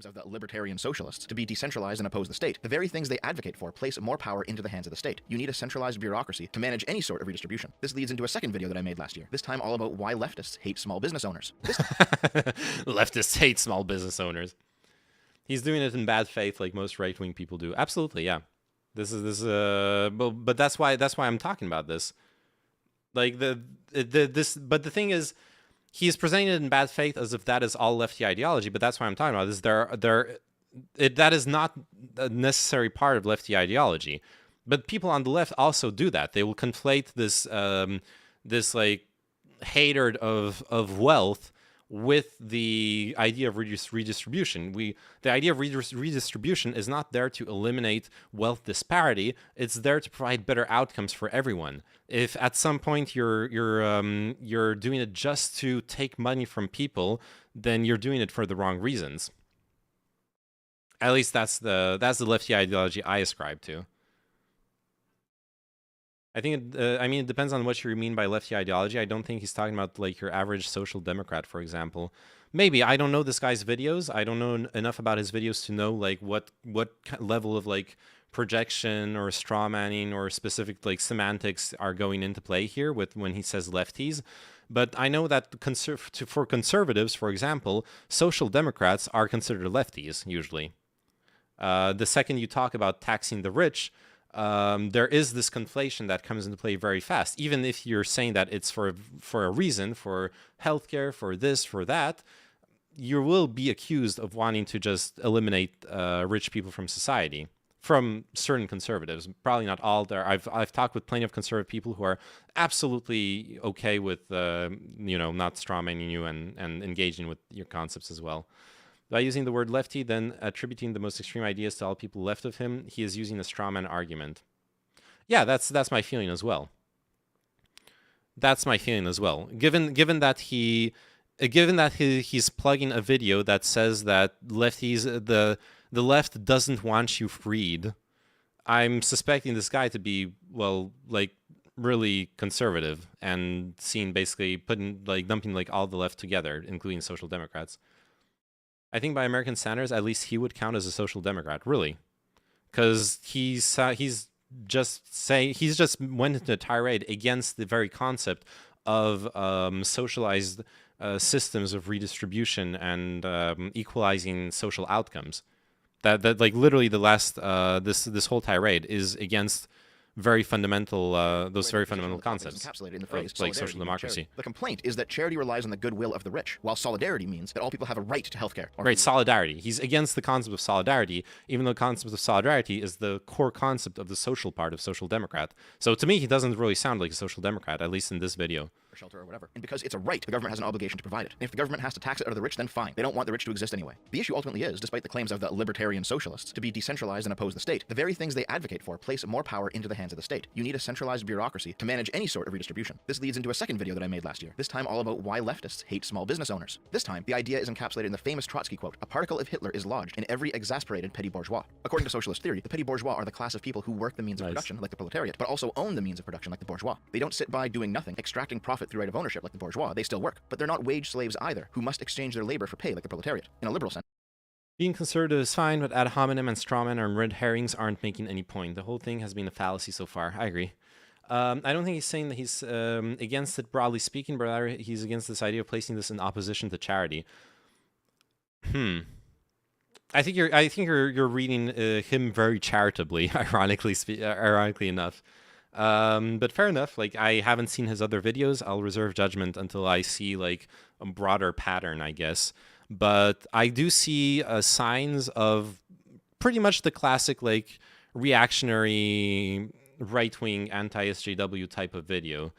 Of the libertarian socialists to be decentralized and oppose the state. The very things they advocate for place more power into the hands of the state. You need a centralized bureaucracy to manage any sort of redistribution. This leads into a second video that I made last year, this time all about why leftists hate small business owners. Leftists hate small business owners. He's doing it in bad faith like most right-wing people do. Absolutely, yeah. But that's why I'm talking about this. Like but the thing is, he is presenting it in bad faith as if that is all lefty ideology, but that's why I'm talking about this. That is not a necessary part of lefty ideology. But people on the left also do that. They will conflate this this like hatred of wealth with the idea of redistribution. The idea of redistribution is not there to eliminate wealth disparity. It's there to provide better outcomes for everyone. If at some point you're doing it just to take money from people, then you're doing it for the wrong reasons. At least that's the lefty ideology I ascribe to. I think it depends on what you mean by lefty ideology. I don't think he's talking about like your average social democrat, for example. Maybe. I don't know this guy's videos. I don't know enough about his videos to know like what level of like projection or straw manning or specific like semantics are going into play here with when he says lefties. But I know that for conservatives, for example, social democrats are considered lefties usually. The second you talk about taxing the rich, there is this conflation that comes into play very fast. Even if you're saying that it's for a reason, for healthcare, for this, for that, you will be accused of wanting to just eliminate rich people from society. From certain conservatives, probably not all. I've talked with plenty of conservative people who are absolutely okay with not strawmanning you and engaging with your concepts as well. By using the word lefty, then attributing the most extreme ideas to all people left of him, he is using a strawman argument. Yeah, that's my feeling as well. That's my feeling as well. Given that he's plugging a video that says that lefties the left doesn't want you freed, I'm suspecting this guy to be really conservative and seen basically dumping like all the left together, including social democrats. I think by American standards, at least he would count as a social democrat, really, because he's just went into a tirade against the very concept of socialized systems of redistribution and equalizing social outcomes. That like literally the last this whole tirade is against very fundamental those very fundamental concepts encapsulated in the phrase like social democracy. The complaint is that charity relies on the goodwill of the rich, while solidarity means that all people have a right to healthcare. Right, solidarity. He's against the concept of solidarity, even though the concept of solidarity is the core concept of the social part of social democrat. So to me, he doesn't really sound like a social democrat, at least in this video. shelter or whatever. And because it's a right, the government has an obligation to provide it. And if the government has to tax it out of the rich, then fine. They don't want the rich to exist anyway. The issue ultimately is, despite the claims of the libertarian socialists to be decentralized and oppose the state, the very things they advocate for place more power into the hands of the state. You need a centralized bureaucracy to manage any sort of redistribution. This leads into a second video that I made last year, this time all about why leftists hate small business owners. This time, the idea is encapsulated in the famous Trotsky quote, "A particle of Hitler is lodged in every exasperated petty bourgeois." According to socialist theory, the petty bourgeois are the class of people who work the means of production, like the proletariat, but also own the means of production, like the bourgeois. They don't sit by doing nothing, extracting profit through right of ownership, like the bourgeois. They still work. But they're not wage slaves either, who must exchange their labor for pay, like the proletariat. In a liberal sense, being conservative is fine, but ad hominem and strawmen or red herrings aren't making any point. The whole thing has been a fallacy so far. I agree. I don't think he's saying that he's against it broadly speaking, but rather he's against this idea of placing this in opposition to charity. I think you're reading him very charitably, ironically enough. But fair enough. Like, I haven't seen his other videos. I'll reserve judgment until I see like a broader pattern, I guess. But I do see signs of pretty much the classic like reactionary right-wing anti-SJW type of video.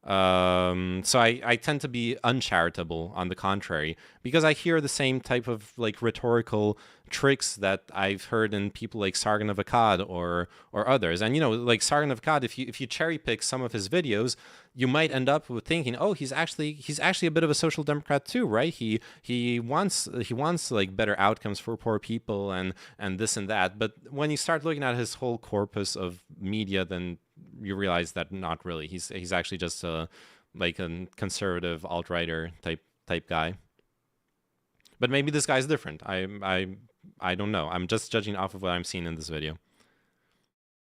So I tend to be uncharitable, on the contrary, because I hear the same type of like rhetorical tricks that I've heard in people like Sargon of Akkad or others. And you know, like Sargon of Akkad, if you cherry pick some of his videos, you might end up with thinking, oh, he's actually a bit of a social democrat too, right? He wants like better outcomes for poor people and this and that. But when you start looking at his whole corpus of media, then you realize that not really. He's actually just like a conservative alt-righter type guy. But maybe this guy's different. I don't know. I'm just judging off of what I'm seeing in this video.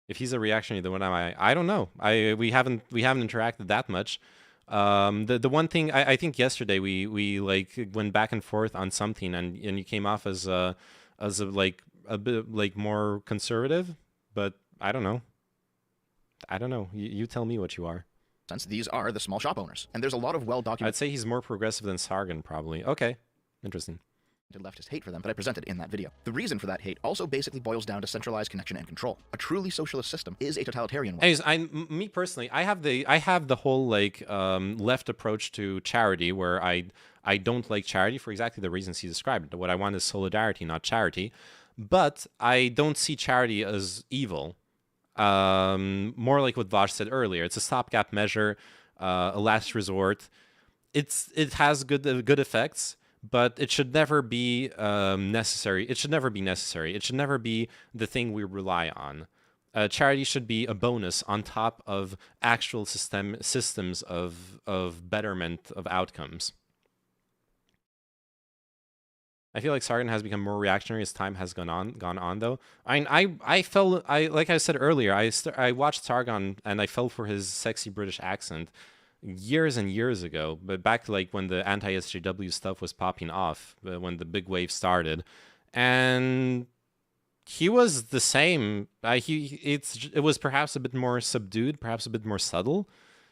If he's a reactionary, then what am I? I don't know. We haven't interacted that much. The one thing I think yesterday we like went back and forth on something, and you came off as a bit like more conservative, but I don't know. You tell me what you are. Since these are the small shop owners, and there's a lot of well-documented. I'd say he's more progressive than Sargon, probably. Okay, interesting. Leftist hate for them that I presented in that video. The reason for that hate also basically boils down to centralized connection and control. A truly socialist system is a totalitarian one. Anyways, me personally, I have the whole like left approach to charity, where I don't like charity for exactly the reasons he described. What I want is solidarity, not charity. But I don't see charity as evil. More like what Vash said earlier. It's a stopgap measure, a last resort. It has good effects, but it should never be necessary. It should never be necessary. It should never be the thing we rely on. Charity should be a bonus on top of actual systems of betterment of outcomes. I feel like Sargon has become more reactionary as time has gone on though. I fell like I said earlier, I watched Sargon and I fell for his sexy British accent years and years ago, but back like when the anti-SJW stuff was popping off, when the big wave started, and he was the same. It was perhaps a bit more subdued, perhaps a bit more subtle.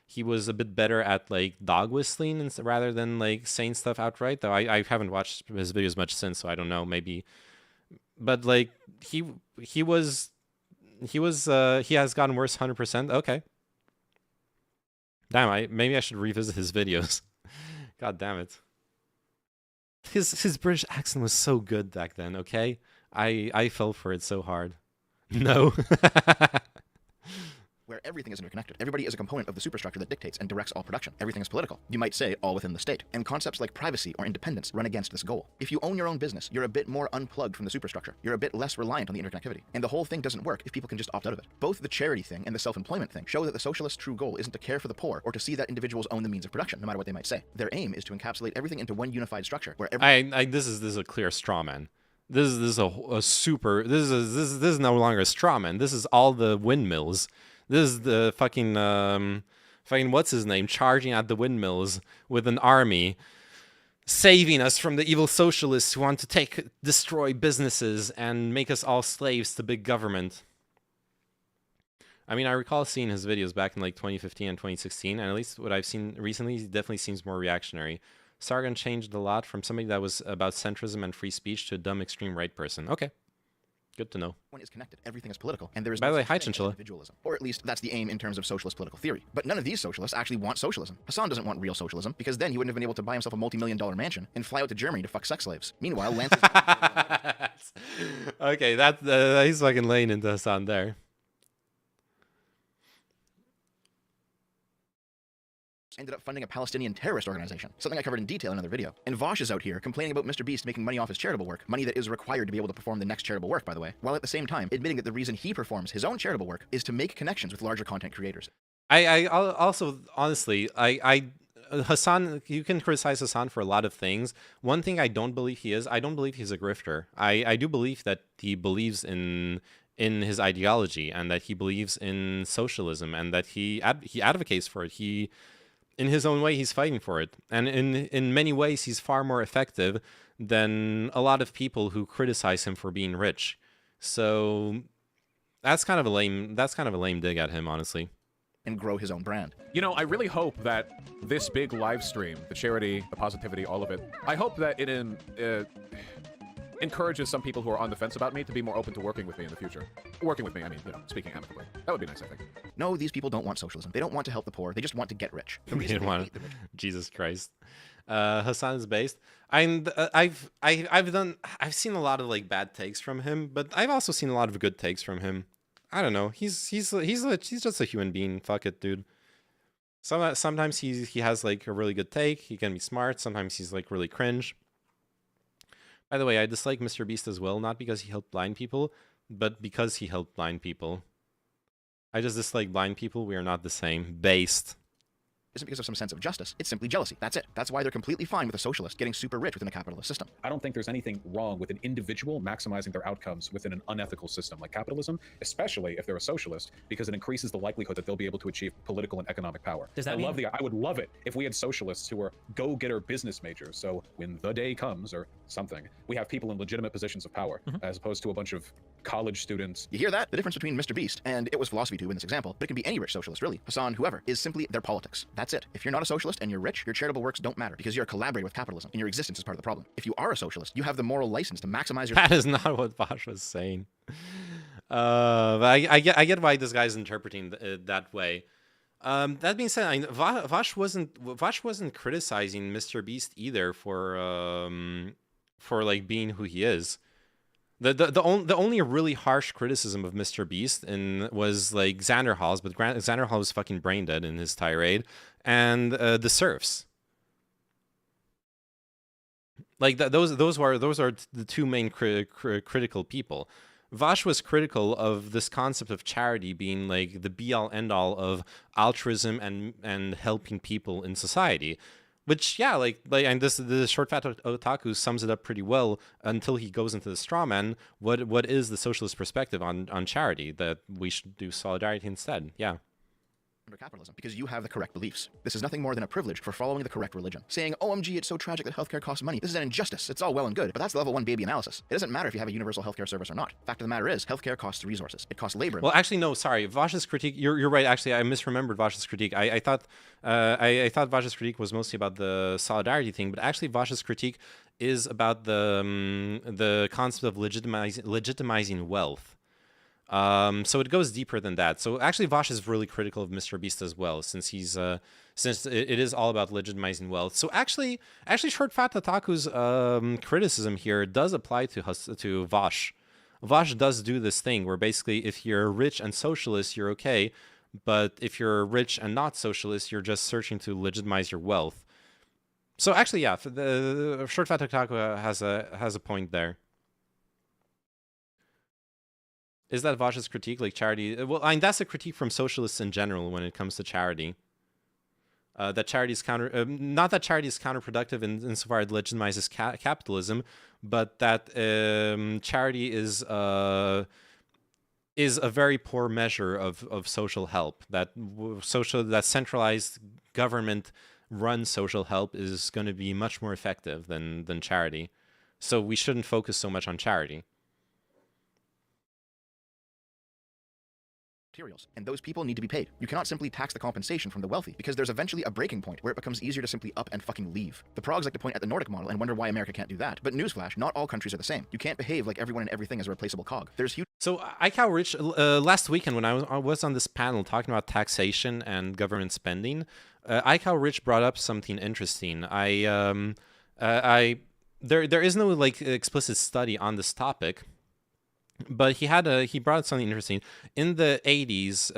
He was a bit better at like dog whistling rather than like saying stuff outright. Though I haven't watched his videos much since, so I don't know. Maybe, but like he has gotten worse 100%. Okay. Damn, maybe I should revisit his videos. God damn it. His British accent was so good back then, okay? I fell for it so hard. No. Where everything is interconnected. Everybody is a component of the superstructure that dictates and directs all production. Everything is political. You might say all within the state. And concepts like privacy or independence run against this goal. If you own your own business, you're a bit more unplugged from the superstructure. You're a bit less reliant on the interconnectivity. And the whole thing doesn't work if people can just opt out of it. Both the charity thing and the self-employment thing show that the socialist true goal isn't to care for the poor or to see that individuals own the means of production, no matter what they might say. Their aim is to encapsulate everything into one unified structure where this is a clear straw man. This is no longer a straw man. This is all the windmills. This is the fucking what's his name charging at the windmills with an army, saving us from the evil socialists who want to destroy businesses and make us all slaves to big government. I mean, I recall seeing his videos back in like 2015 and 2016, and at least what I've seen recently, he definitely seems more reactionary. Sargon changed a lot from somebody that was about centrism and free speech to a dumb extreme right person. Okay, Good to know. One is connected. Everything is political, and there is By no the way, such hi, thing as Chinchilla. individualism. Or at least that's the aim in terms of socialist political theory. But none of these socialists actually want socialism. Hassan doesn't want real socialism because then he wouldn't have been able to buy himself a multi-million-dollar mansion and fly out to Germany to fuck sex slaves. Meanwhile, Lance is Okay, he's fucking laying into Hassan there. ended up funding a Palestinian terrorist organization, something I covered in detail in another video. And Vosh is out here complaining about Mr. Beast making money off his charitable work, money that is required to be able to perform the next charitable work, by the way, while at the same time admitting that the reason he performs his own charitable work is to make connections with larger content creators. I also, honestly, Hassan, you can criticize Hassan for a lot of things. One thing I don't believe he is, I don't believe he's a grifter. I do believe that he believes in his ideology and that he believes in socialism and that he advocates for it. In his own way, he's fighting for it. And in many ways, he's far more effective than a lot of people who criticize him for being rich. So that's kind of a lame dig at him, honestly. And grow his own brand. You know, I really hope that this big live stream, the charity, the positivity, all of it, I hope that it encourages some people who are on the fence about me to be more open to working with me in the future. Working with me, I mean, you know, speaking amicably. That would be nice, I think. No, these people don't want socialism. They don't want to help the poor. They just want to get rich. The They reason didn't they want hate the rich. Jesus Christ. Hassan is based. I've seen a lot of like bad takes from him, but I've also seen a lot of good takes from him. I don't know. He's just a human being. Fuck it, dude. Sometimes he has like a really good take. He can be smart. Sometimes he's like really cringe. By the way, I dislike Mr. Beast as well, not because he helped blind people, but because he helped blind people. I just dislike blind people. We are not the same. Based. Isn't because of some sense of justice. It's simply jealousy. That's it. That's why they're completely fine with a socialist getting super rich within a capitalist system. I don't think there's anything wrong with an individual maximizing their outcomes within an unethical system like capitalism, especially if they're a socialist, because it increases the likelihood that they'll be able to achieve political and economic power. Does that I would love it if we had socialists who were go-getter business majors. So when the day comes or something, we have people in legitimate positions of power, as opposed to a bunch of college students. You hear that? The difference between Mr. Beast and it was Philosophy Tube in this example, but it can be any rich socialist, really. Hassan, whoever, is simply their politics. That's it. If you're not a socialist and you're rich, your charitable works don't matter because you're collaborating with capitalism and your existence is part of the problem. If you are a socialist, you have the moral license to maximize your... That is not what Vosh was saying. But I get why this guy's interpreting it that way. That being said, Vosh wasn't criticizing Mr. Beast either for like being who he is. The only really harsh criticism of Mr. Beast was like Xanderhal's, but Xanderhal was fucking brain dead in his tirade, and the serfs. Like those are the two main critical people. Vosh was critical of this concept of charity being like the be-all end-all of altruism and helping people in society. Which, yeah, and the Short Fat Otaku sums it up pretty well until he goes into the straw man. What is the socialist perspective on charity? That we should do solidarity instead. Yeah. Under capitalism, because you have the correct beliefs. This is nothing more than a privilege for following the correct religion. Saying, OMG, it's so tragic that healthcare costs money. This is an injustice. It's all well and good, but that's level 1 baby analysis. It doesn't matter if you have a universal healthcare service or not. Fact of the matter is, healthcare costs resources. It costs labor. Well, actually, no, sorry. Vosh's critique, you're right. Actually, I misremembered Vosh's critique. I thought Vosh's critique was mostly about the solidarity thing, but actually Vosh's critique is about the concept of legitimizing wealth. So it goes deeper than that. So actually, Vosh is really critical of Mr. Beast as well, since it is all about legitimizing wealth. So actually, Short Fat Otaku's criticism here does apply to Vosh. Vosh does do this thing where basically, if you're rich and socialist, you're okay, but if you're rich and not socialist, you're just searching to legitimize your wealth. So actually, yeah, the Short Fat Otaku has a point there. Is that Vosh's critique, like charity? Well, I mean, that's a critique from socialists in general when it comes to charity. That charity is not that charity is counterproductive insofar as it legitimizes capitalism, but that charity is a very poor measure of social help. That centralized government-run social help is going to be much more effective than charity. So we shouldn't focus so much on charity. materials, and those people need to be paid. You cannot simply tax the compensation from the wealthy, because there's eventually a breaking point where it becomes easier to simply up and fucking leave. The progs like to point at the Nordic model and wonder why America can't do that. But newsflash, not all countries are the same. You can't behave like everyone and everything is a replaceable cog. There's huge... So iCal Rich, last weekend when I was on this panel talking about taxation and government spending, iCal Rich brought up something interesting. There is no like explicit study on this topic, but he brought up something interesting. In the 80s,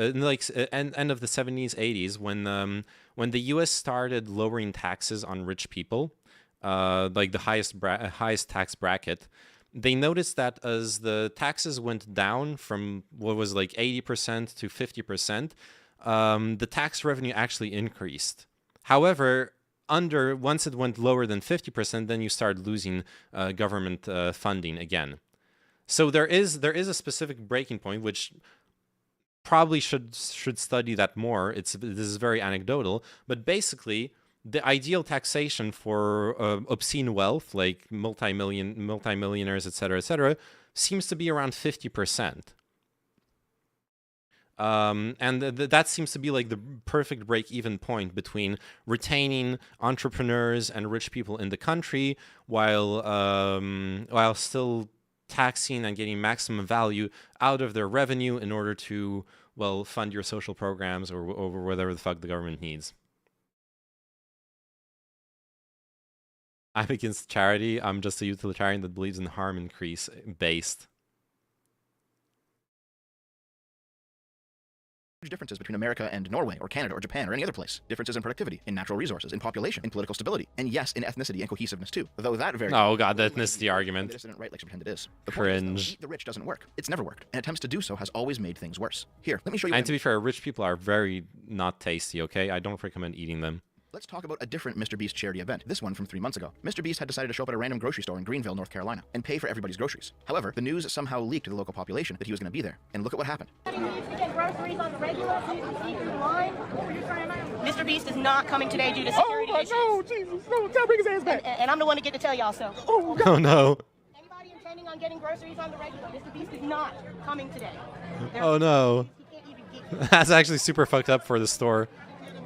end of the 70s, 80s, when the U.S. started lowering taxes on rich people, like the highest tax bracket, they noticed that as the taxes went down from what was like 80% to 50%, the tax revenue actually increased. However, once it went lower than 50%, then you start losing government funding again. So there is a specific breaking point, which probably should study that more. This is very anecdotal, but basically the ideal taxation for obscene wealth, like multimillionaires, etc., seems to be around 50%. And that seems to be like the perfect break-even point between retaining entrepreneurs and rich people in the country while still taxing and getting maximum value out of their revenue in order to, well, fund your social programs or whatever the fuck the government needs. I'm against charity. I'm just a utilitarian that believes in harm increase based. Huge differences between America and Norway or Canada or Japan or any other place. Differences in productivity, in natural resources, in population, in political stability, and yes, in ethnicity and cohesiveness too. Though that very... Oh god, the ethnicity argument. The dissident right likes to pretend it is. The Cringe. Point is, though, eat the rich doesn't work. It's never worked, and attempts to do so has always made things worse. Here, let me show you... And to be fair, rich people are very not tasty, okay? I don't recommend eating them. Let's talk about a different Mr. Beast charity event, this one from 3 months ago. Mr. Beast had decided to show up at a random grocery store in Greenville, North Carolina, and pay for everybody's groceries. However, the news somehow leaked to the local population that he was going to be there, and look at what happened. Mr. Beast is not coming today due to security issues. Oh, Jesus, no, gotta bring his ass back. And I'm the one to get to tell y'all so. Oh no. Anybody intending on getting groceries on the regular, Mr. Beast is not coming today. Oh no. That's actually super fucked up for the store.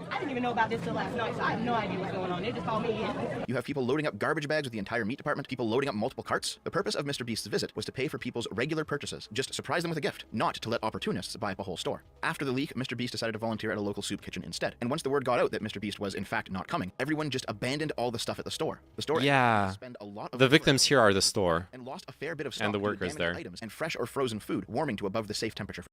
I didn't even know about this till last night, so I have no idea what's going on. They just called me in. You have people loading up garbage bags with the entire meat department, people loading up multiple carts. The purpose of Mr. Beast's visit was to pay for people's regular purchases, just surprise them with a gift, not to let opportunists buy up a whole store. After the leak, Mr. Beast decided to volunteer at a local soup kitchen instead. And once the word got out that Mr. Beast was in fact not coming, everyone just abandoned all the stuff at the store. The store yeah. Spend a lot of the victims here are the store and lost a fair bit of stock and the workers there. Items and fresh or frozen food warming to above the safe temperature.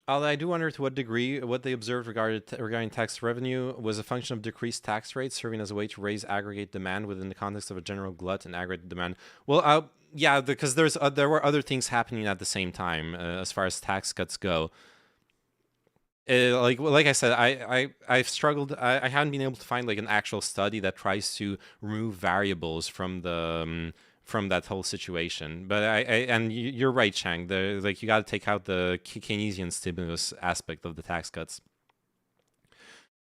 Although I do wonder to what degree what they observed regarding tax revenue was a function of decreased tax rates, serving as a way to raise aggregate demand within the context of a general glut and aggregate demand. Well, yeah, because there were other things happening at the same time as far as tax cuts go. Like I said, I've struggled. I haven't been able to find like an actual study that tries to remove variables from the from that whole situation. But and you're right, Chang. You got to take out the Keynesian stimulus aspect of the tax cuts.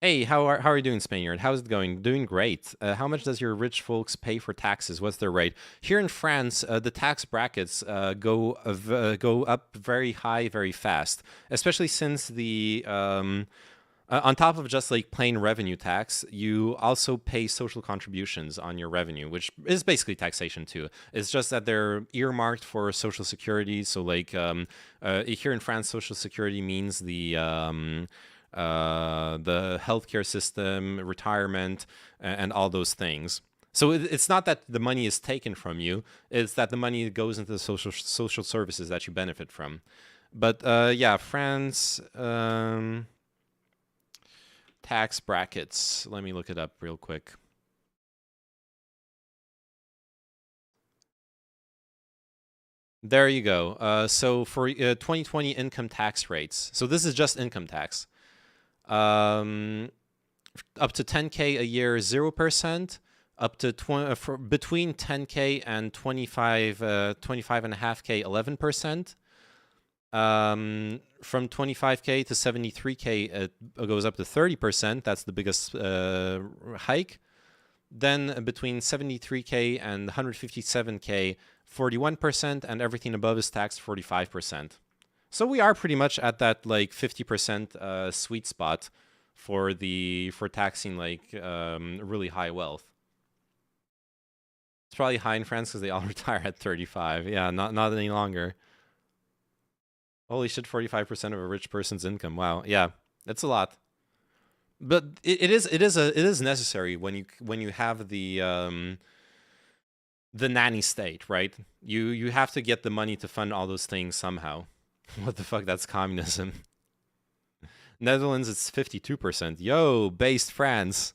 Hey, how are you doing, Spaniard? How's it going? Doing great. How much does your rich folks pay for taxes? What's their rate? Here in France, the tax brackets go up very high, very fast, especially since the on top of just like plain revenue tax, you also pay social contributions on your revenue, which is basically taxation too. It's just that they're earmarked for Social Security. So like here in France, Social Security means the healthcare system, retirement, and all those things. So it's not that the money is taken from you; it's that the money goes into the social services that you benefit from. But yeah, France. Tax brackets. Let me look it up real quick. There you go. So for 2020 income tax rates. So this is just income tax. Up to 10K a year, 0%. Up to between 10K and 25.5K, 11%. From 25K to 73K, it goes up to 30%. That's the biggest hike. Then between 73K and 157K, 41%, and everything above is taxed 45%. So we are pretty much at that like 50% sweet spot for taxing like really high wealth. It's probably high in France because they all retire at 35. Yeah, not any longer. Holy shit, 45% of a rich person's income. Wow, yeah, that's a lot. But it is necessary when you have the nanny state, right? You have to get the money to fund all those things somehow. What the fuck? That's communism. Netherlands, it's 52%. Yo, based France.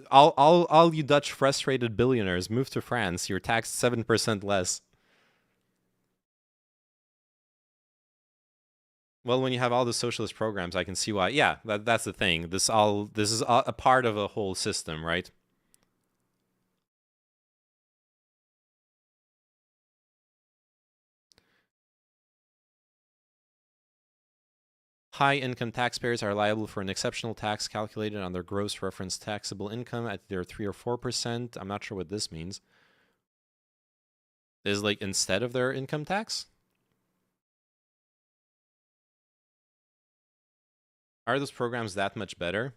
All you Dutch frustrated billionaires, move to France. You're taxed 7% less. Well, when you have all the socialist programs, I can see why. Yeah, that's the thing. This is a part of a whole system, right? High-income taxpayers are liable for an exceptional tax calculated on their gross reference taxable income at either 3 or 4%. I'm not sure what this means. Is like instead of their income tax? Are those programs that much better?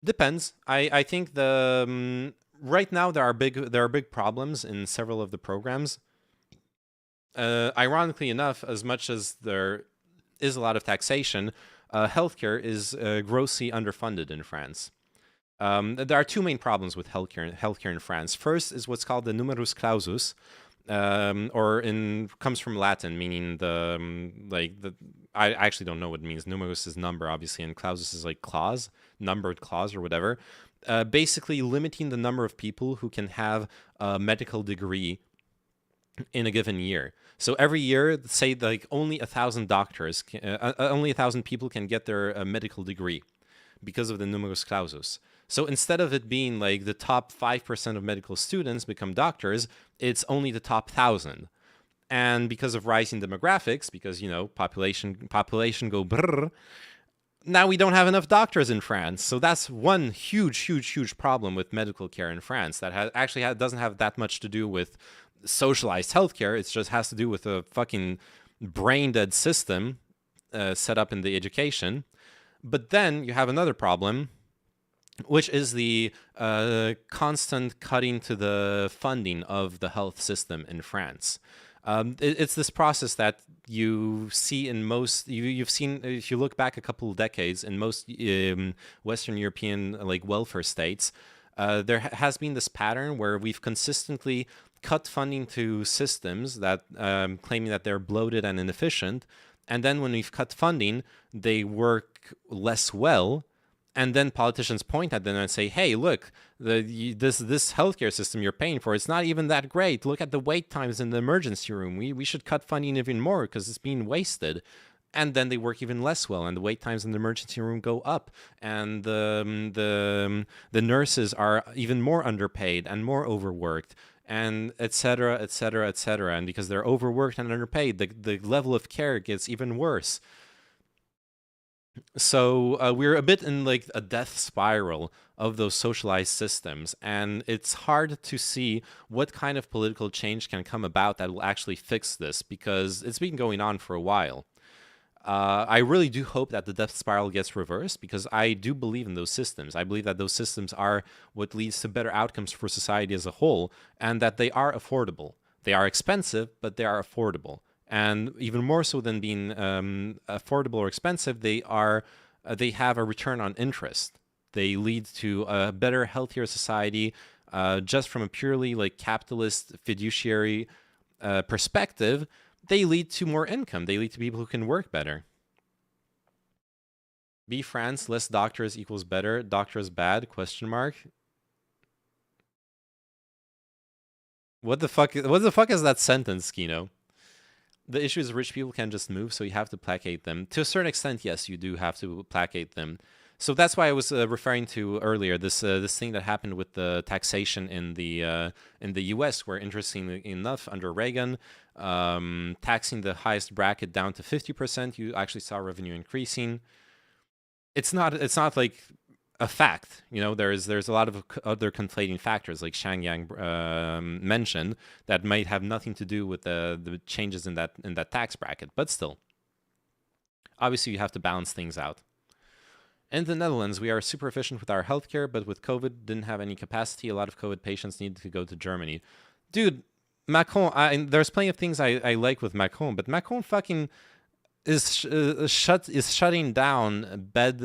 Depends. I think the right now there are big problems in several of the programs. Ironically enough, as much as there is a lot of taxation, healthcare is grossly underfunded in France. There are two main problems with healthcare in France. First is what's called the numerus clausus, comes from Latin, meaning I actually don't know what it means. Numerus is number, obviously, and clausus is like clause, numbered clause or whatever. Basically limiting the number of people who can have a medical degree in a given year. So every year, say like only 1,000 doctors, only 1,000 people can get their medical degree because of the numerus clausus. So instead of it being like the top 5% of medical students become doctors, it's only the top 1,000. And because of rising demographics, because, you know, population go brrr, now we don't have enough doctors in France. So that's one huge problem with medical care in France that doesn't have that much to do with socialized healthcare. It just has to do with a fucking brain-dead system set up in the education. But then you have another problem, which is the constant cutting to the funding of the health system in France. It's this process that you see in most, you've seen, if you look back a couple of decades, in most Western European like welfare states, there has been this pattern where we've consistently cut funding to systems that claiming that they're bloated and inefficient, and then when we've cut funding, they work less well. And then politicians point at them and say, hey, look, this healthcare system you're paying for, it's not even that great. Look at the wait times in the emergency room. We should cut funding even more because it's being wasted. And then they work even less well, and the wait times in the emergency room go up, and the nurses are even more underpaid and more overworked, and et cetera, et cetera, et cetera. And because they're overworked and underpaid, the level of care gets even worse. So we're a bit in like a death spiral of those socialized systems, and it's hard to see what kind of political change can come about that will actually fix this, because it's been going on for a while. I really do hope that the death spiral gets reversed, because I do believe in those systems. I believe that those systems are what leads to better outcomes for society as a whole, and that they are affordable. They are expensive, but they are affordable. And even more so than being affordable or expensive, they have a return on interest. They lead to a better, healthier society, just from a purely like capitalist fiduciary perspective. They lead to more income. They lead to people who can work better. Be France, less doctors equals better. Doctors bad? Question mark. What the fuck is that sentence, Kino? The issue is rich people can't just move, so you have to placate them. To a certain extent, yes, you do have to placate them. So that's why I was referring to earlier this thing that happened with the taxation in the U.S., where interestingly enough, under Reagan, taxing the highest bracket down to 50%, you actually saw revenue increasing. It's not like a fact. You know, there's a lot of other conflating factors, like Shang Yang mentioned, that might have nothing to do with the changes in that tax bracket. But still, obviously, you have to balance things out. In the Netherlands, we are super efficient with our healthcare, but with COVID, didn't have any capacity. A lot of COVID patients needed to go to Germany. Dude, Macron, there's plenty of things I like with Macron, but Macron fucking is shutting down bed,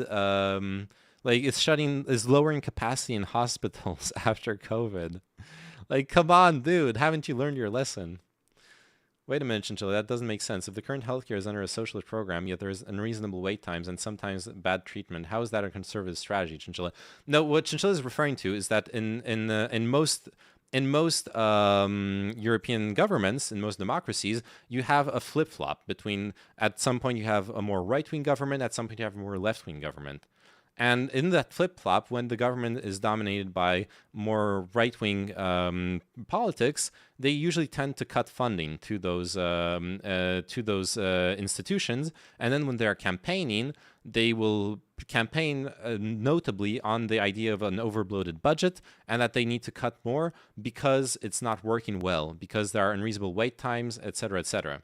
is lowering capacity in hospitals after COVID. Like, come on, dude, haven't you learned your lesson? Wait a minute, Chinchilla, that doesn't make sense. If the current healthcare is under a socialist program, yet there's unreasonable wait times and sometimes bad treatment, how is that a conservative strategy, Chinchilla? No, what Chinchilla is referring to is that in most European governments, in most democracies, you have a flip-flop between, at some point you have a more right-wing government, at some point you have a more left-wing government. And in that flip-flop, when the government is dominated by more right-wing politics, they usually tend to cut funding to those institutions. And then when they're campaigning, they will campaign notably on the idea of an overbloated budget and that they need to cut more because it's not working well, because there are unreasonable wait times, etc., etc.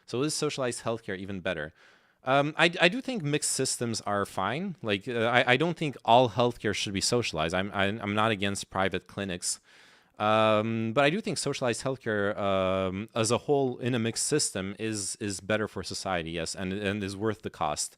So is socialized healthcare even better? I do think mixed systems are fine. Like, I don't think all healthcare should be socialized. I'm not against private clinics. But I do think socialized healthcare as a whole in a mixed system is better for society, yes, and is worth the cost,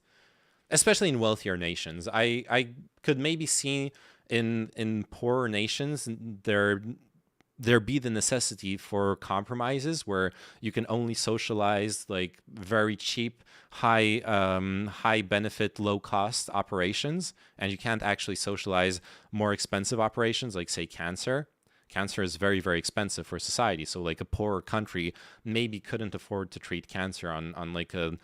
especially in wealthier nations. I could maybe see in poorer nations there be the necessity for compromises where you can only socialize like very cheap, high benefit, low cost operations, and you can't actually socialize more expensive operations like, say, cancer. Cancer is very, very expensive for society. So like a poorer country maybe couldn't afford to treat cancer on like a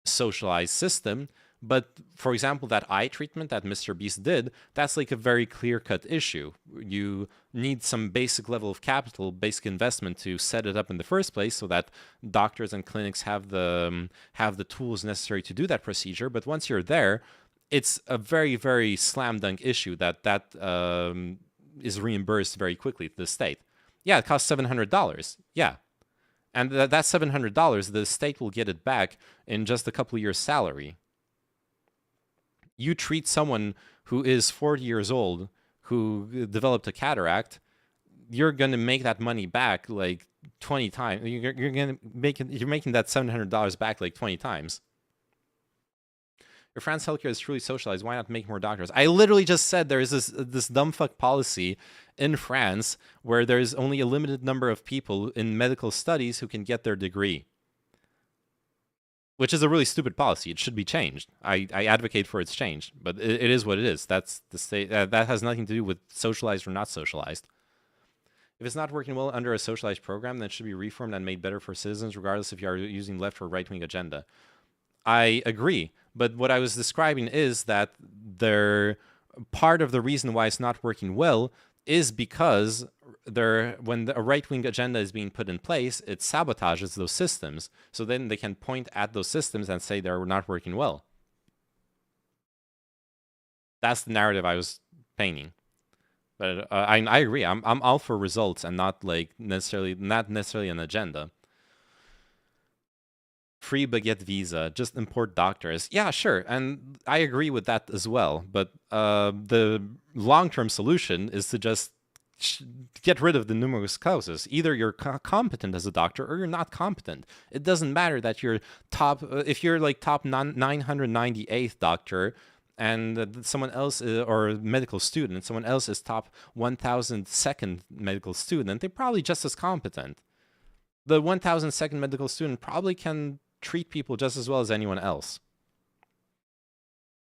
socialized system. But for example, that eye treatment that Mr. Beast did, that's like a very clear-cut issue. You need some basic level of capital, basic investment to set it up in the first place so that doctors and clinics have the tools necessary to do that procedure. But once you're there, it's a very, very slam dunk issue that is reimbursed very quickly to the state. Yeah, it costs $700. Yeah. And that $700, the state will get it back in just a couple of years' salary. You treat someone who is 40 years old who developed a cataract, you're going to make that money back like 20 times. You're making that $700 back like 20 times. If France healthcare is truly socialized, why not make more doctors? I literally just said there is this dumb fuck policy in France where there's only a limited number of people in medical studies who can get their degree. Which is a really stupid policy. It should be changed. I advocate for its change, but it is what it is. That's the state. That has nothing to do with socialized or not socialized. If it's not working well under a socialized program, then it should be reformed and made better for citizens, regardless if you are using left or right-wing agenda. I agree, but what I was describing is that part of the reason why it's not working well is because when a right-wing agenda is being put in place, it sabotages those systems. So then they can point at those systems and say they're not working well. That's the narrative I was painting. But I agree. I'm all for results and not necessarily an agenda. Free baguette visa, just import doctors. Yeah, sure, and I agree with that as well. But the long-term solution is to just get rid of the numerus clausus. Either you're competent as a doctor or you're not competent. It doesn't matter that you're if you're like top 998th doctor and someone else or medical student, someone else is top 1002nd medical student, they're probably just as competent. The 1002nd medical student probably can treat people just as well as anyone else.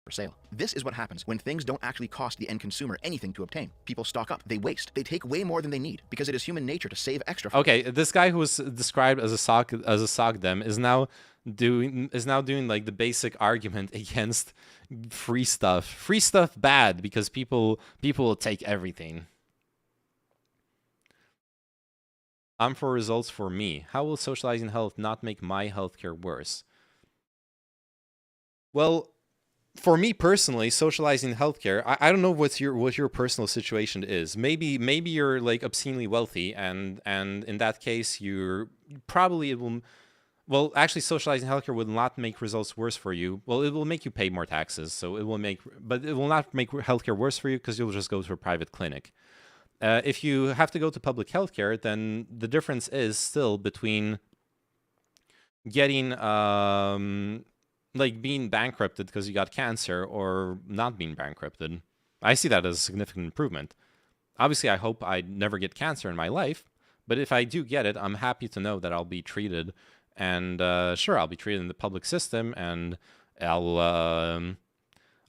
For sale. This is what happens when things don't actually cost the end consumer anything to obtain. People stock up, they waste, they take way more than they need because it is human nature to save extra. Okay, this guy who was described as a SOCDEM is now doing like the basic argument against free stuff. Free stuff bad because people will take everything. I'm for results for me. How will socializing health not make my healthcare worse? Well, for me personally, socializing healthcare, I don't know what your personal situation is. Maybe you're like obscenely wealthy, and in that case, you're probably it will. Well, actually, socializing healthcare will not make results worse for you. Well, it will make you pay more taxes, so it will make, but it will not make healthcare worse for you because you'll just go to a private clinic. If you have to go to public healthcare, then the difference is still between getting like being bankrupted because you got cancer or not being bankrupted. I see that as a significant improvement. Obviously, I hope I never get cancer in my life, but if I do get it, I'm happy to know that I'll be treated. And sure, I'll be treated in the public system, and I'll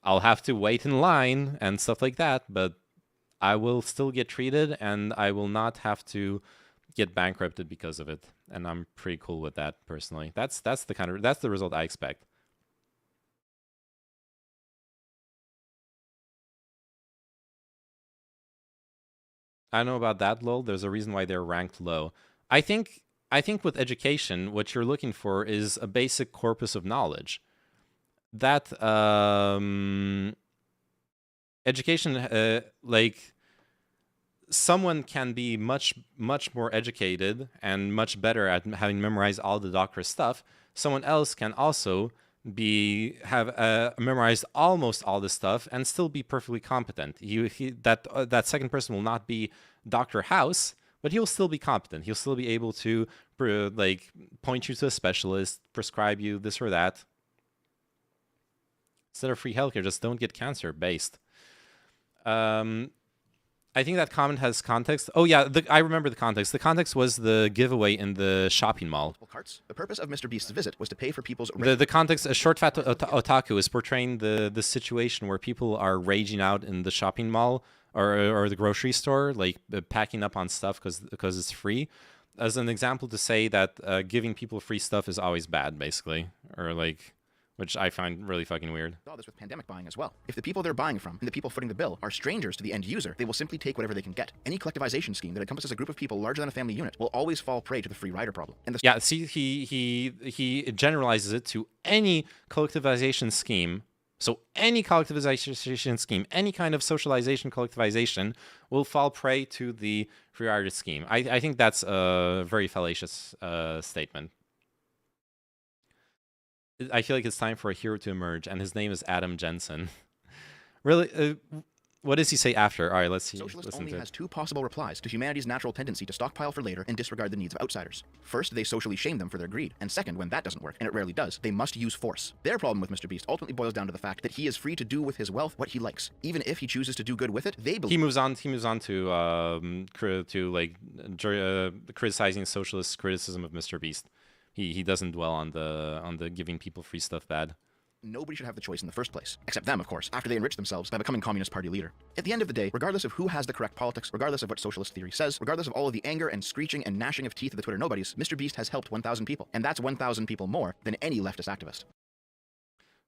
have to wait in line and stuff like that, but I will still get treated, and I will not have to get bankrupted because of it. And I'm pretty cool with that personally. That's the result I expect. I don't know about that, lol. There's a reason why they're ranked low. I think with education, what you're looking for is a basic corpus of knowledge. That education, like someone can be much more educated and much better at having memorized all the doctor's stuff. Someone else can also have memorized almost all the stuff and still be perfectly competent. That second person will not be Dr. House, but he'll still be competent. He'll still be able to like point you to a specialist, prescribe you this or that. Instead of free healthcare, just don't get cancer based. I think that comment has context. Oh yeah, I remember the context. The context was the giveaway in the shopping mall. The purpose of Mr. Beast's visit was to pay for people's... The context, a short fat otaku is portraying the situation where people are raging out in the shopping mall or the grocery store, like packing up on stuff because it's free, as an example to say that giving people free stuff is always bad, basically, or like... which I find really fucking weird. Saw this with pandemic buying as well. If the people they're buying from and the people footing the bill are strangers to the end user, they will simply take whatever they can get. Any collectivization scheme that encompasses a group of people larger than a family unit will always fall prey to the free rider problem. And yeah, see, he generalizes it to any collectivization scheme. So any collectivization scheme, any kind of socialization collectivization will fall prey to the free rider scheme. I think that's a very fallacious statement. I feel like it's time for a hero to emerge, and his name is Adam Jensen. Really? What does he say after? All right, let's see. Socialist only has two possible replies to humanity's natural tendency to stockpile for later and disregard the needs of outsiders. First, they socially shame them for their greed, and second, when that doesn't work, and it rarely does, they must use force. Their problem with Mr. Beast ultimately boils down to the fact that he is free to do with his wealth what he likes. Even if he chooses to do good with it, they believe... He moves on to like criticizing socialist criticism of Mr. Beast. He doesn't dwell on the giving people free stuff bad. Nobody should have the choice in the first place, except them, of course, after they enrich themselves by becoming Communist Party leader. At the end of the day, regardless of who has the correct politics, regardless of what socialist theory says, regardless of all of the anger and screeching and gnashing of teeth of the Twitter nobodies, Mr. Beast has helped 1,000 people, and that's 1,000 people more than any leftist activist.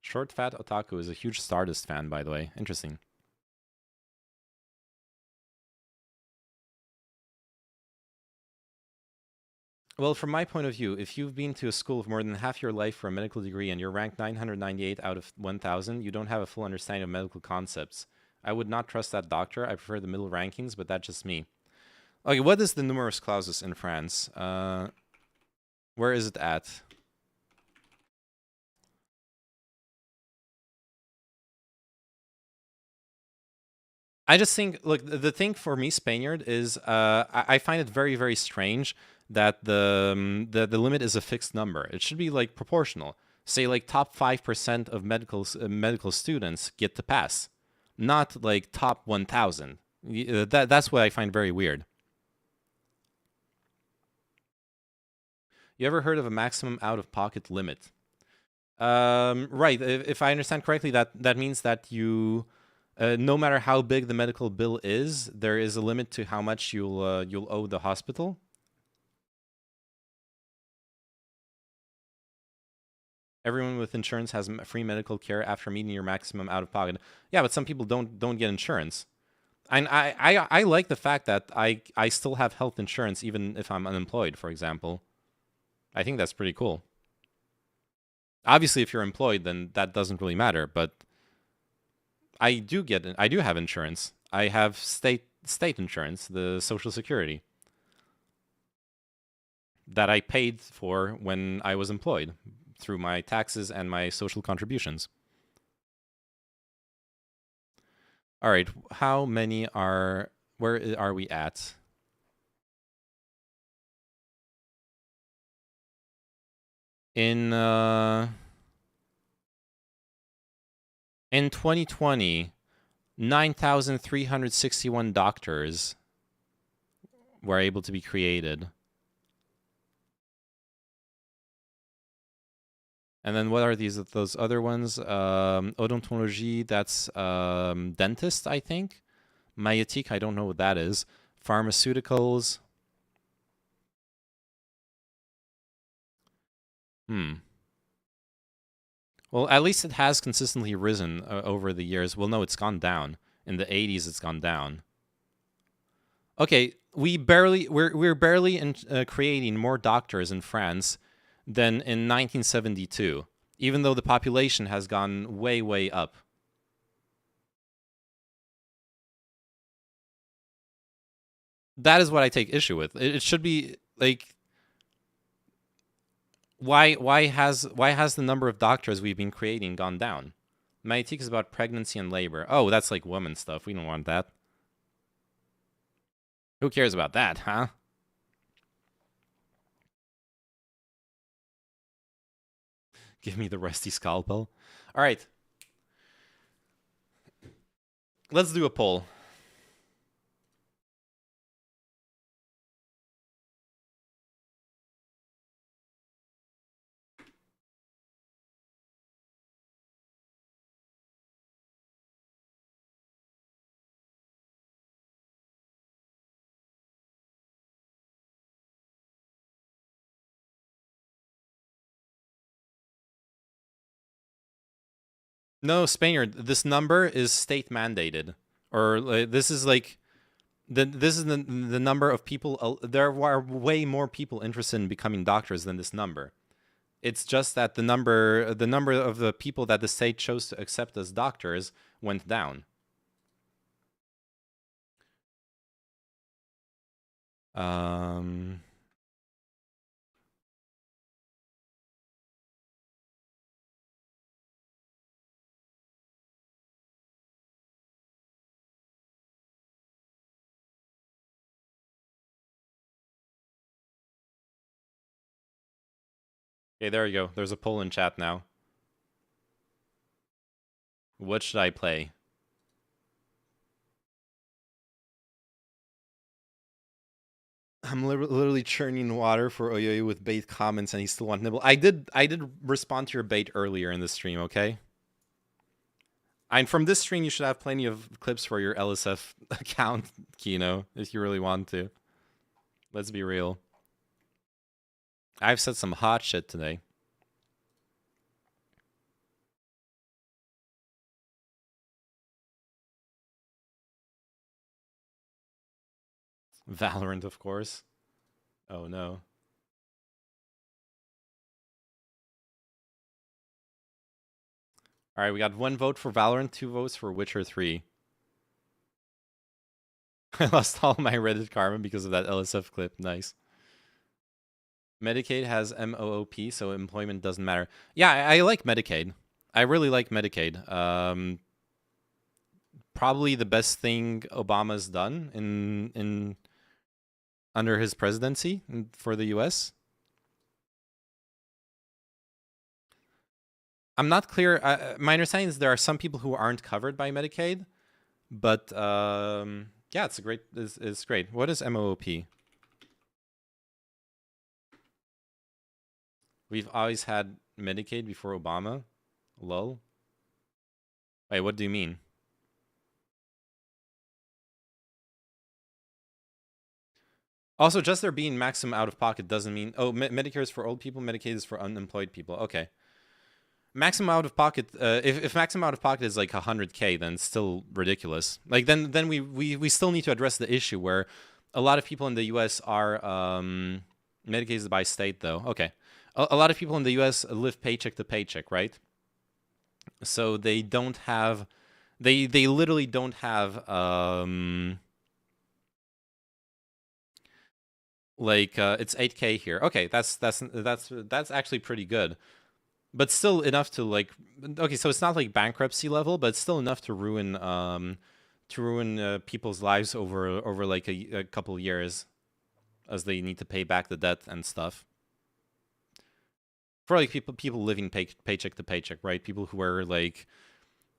Short Fat Otaku is a huge Stardust fan, by the way. Interesting. Well, from my point of view, if you've been to a school for more than half your life for a medical degree and you're ranked 998 out of 1,000, you don't have a full understanding of medical concepts. I would not trust that doctor. I prefer the middle rankings, but that's just me. Okay, what is the numerus clausus in France? Where is it at? I just think, look, the thing for me, Spaniard, is I find it very, very strange that the limit is a fixed number. It should be like proportional. Say like top 5% of medical students get to pass, not like top 1,000. That's what I find very weird. You ever heard of a maximum out-of-pocket limit? Right. If I understand correctly, that means that you, no matter how big the medical bill is, there is a limit to how much you'll owe the hospital. Everyone with insurance has free medical care after meeting your maximum out-of-pocket. Yeah, but some people don't get insurance. And I like the fact that I still have health insurance even if I'm unemployed, for example. I think that's pretty cool. Obviously, if you're employed, then that doesn't really matter. But I do have insurance. I have state insurance, the Social Security, that I paid for when I was employed through my taxes and my social contributions. All right, how many are, where are we at? In 2020, 9,361 doctors were able to be created. And then what are those other ones? Odontologie, that's dentist, I think. Maïeutique, I don't know what that is. Pharmaceuticals. Well, at least it has consistently risen over the years. Well, no, it's gone down. In the 80s, it's gone down. Okay, we're barely creating more doctors in France than in 1972, even though the population has gone way, way up. That is what I take issue with. It should be like, why has the number of doctors we've been creating gone down? Maïeutique is about pregnancy and labor. Oh, that's like woman stuff. We don't want that. Who cares about that, huh? Give me the rusty scalpel. All right. Let's do a poll. No, Spaniard, this number is state mandated, or this is like this is the number of people. There are way more people interested in becoming doctors than this number. It's just that the number of the people that the state chose to accept as doctors went down. Okay, there you go. There's a poll in chat now. What should I play? I'm literally churning water for Oyoyo with bait comments, and he still wants nibble. I did respond to your bait earlier in the stream, okay? And from this stream, you should have plenty of clips for your LSF account, Kino, if you really want to. Let's be real. I've said some hot shit today. Valorant, of course. Oh no. Alright, we got 1 vote for Valorant, 2 votes for Witcher 3. I lost all my Reddit karma because of that LSF clip. Nice. Medicaid has MOOP, so employment doesn't matter. Yeah, I like Medicaid. I really like Medicaid. Probably the best thing Obama's done in under his presidency for the US. I'm not clear. My understanding is there are some people who aren't covered by Medicaid, but yeah, it's great. What is MOOP? We've always had Medicaid before Obama. Lol. Wait, what do you mean? Also, just there being maximum out-of-pocket doesn't mean... Oh, Medicare is for old people, Medicaid is for unemployed people. Okay. Maximum out-of-pocket... if maximum out-of-pocket is like 100K, then it's still ridiculous. Like, then we still need to address the issue where a lot of people in the U.S. are... Medicaid is by state, though. Okay. A lot of people in the U.S. live paycheck to paycheck, right? So they don't have They literally don't have it's 8K here. Okay, that's actually pretty good. But still enough to like, okay, so it's not like bankruptcy level, but it's still enough to ruin people's lives over like a couple years, as they need to pay back the debt and stuff. For like people living paycheck to paycheck, right? People who are like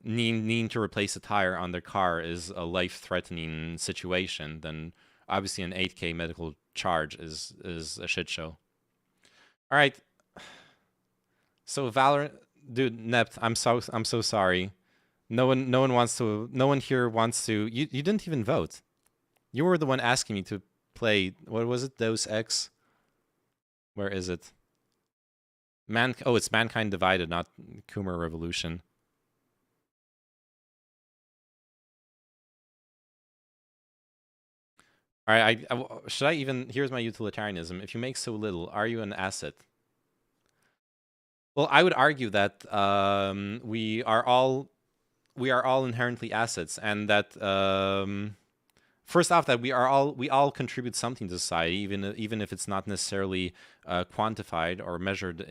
needing to replace a tire on their car is a life-threatening situation. Then obviously an 8K medical charge is a shit show. All right. So Valorant, dude, Nept, I'm so sorry. No one here wants to. You didn't even vote. You were the one asking me to play. What was it? Deus Ex. Where is it? It's Mankind Divided, not Khmer Revolution. All right, should I even? Here's my utilitarianism. If you make so little, are you an asset? Well, I would argue that we are all inherently assets, and that first off, that we all contribute something to society, even if it's not necessarily quantified or measured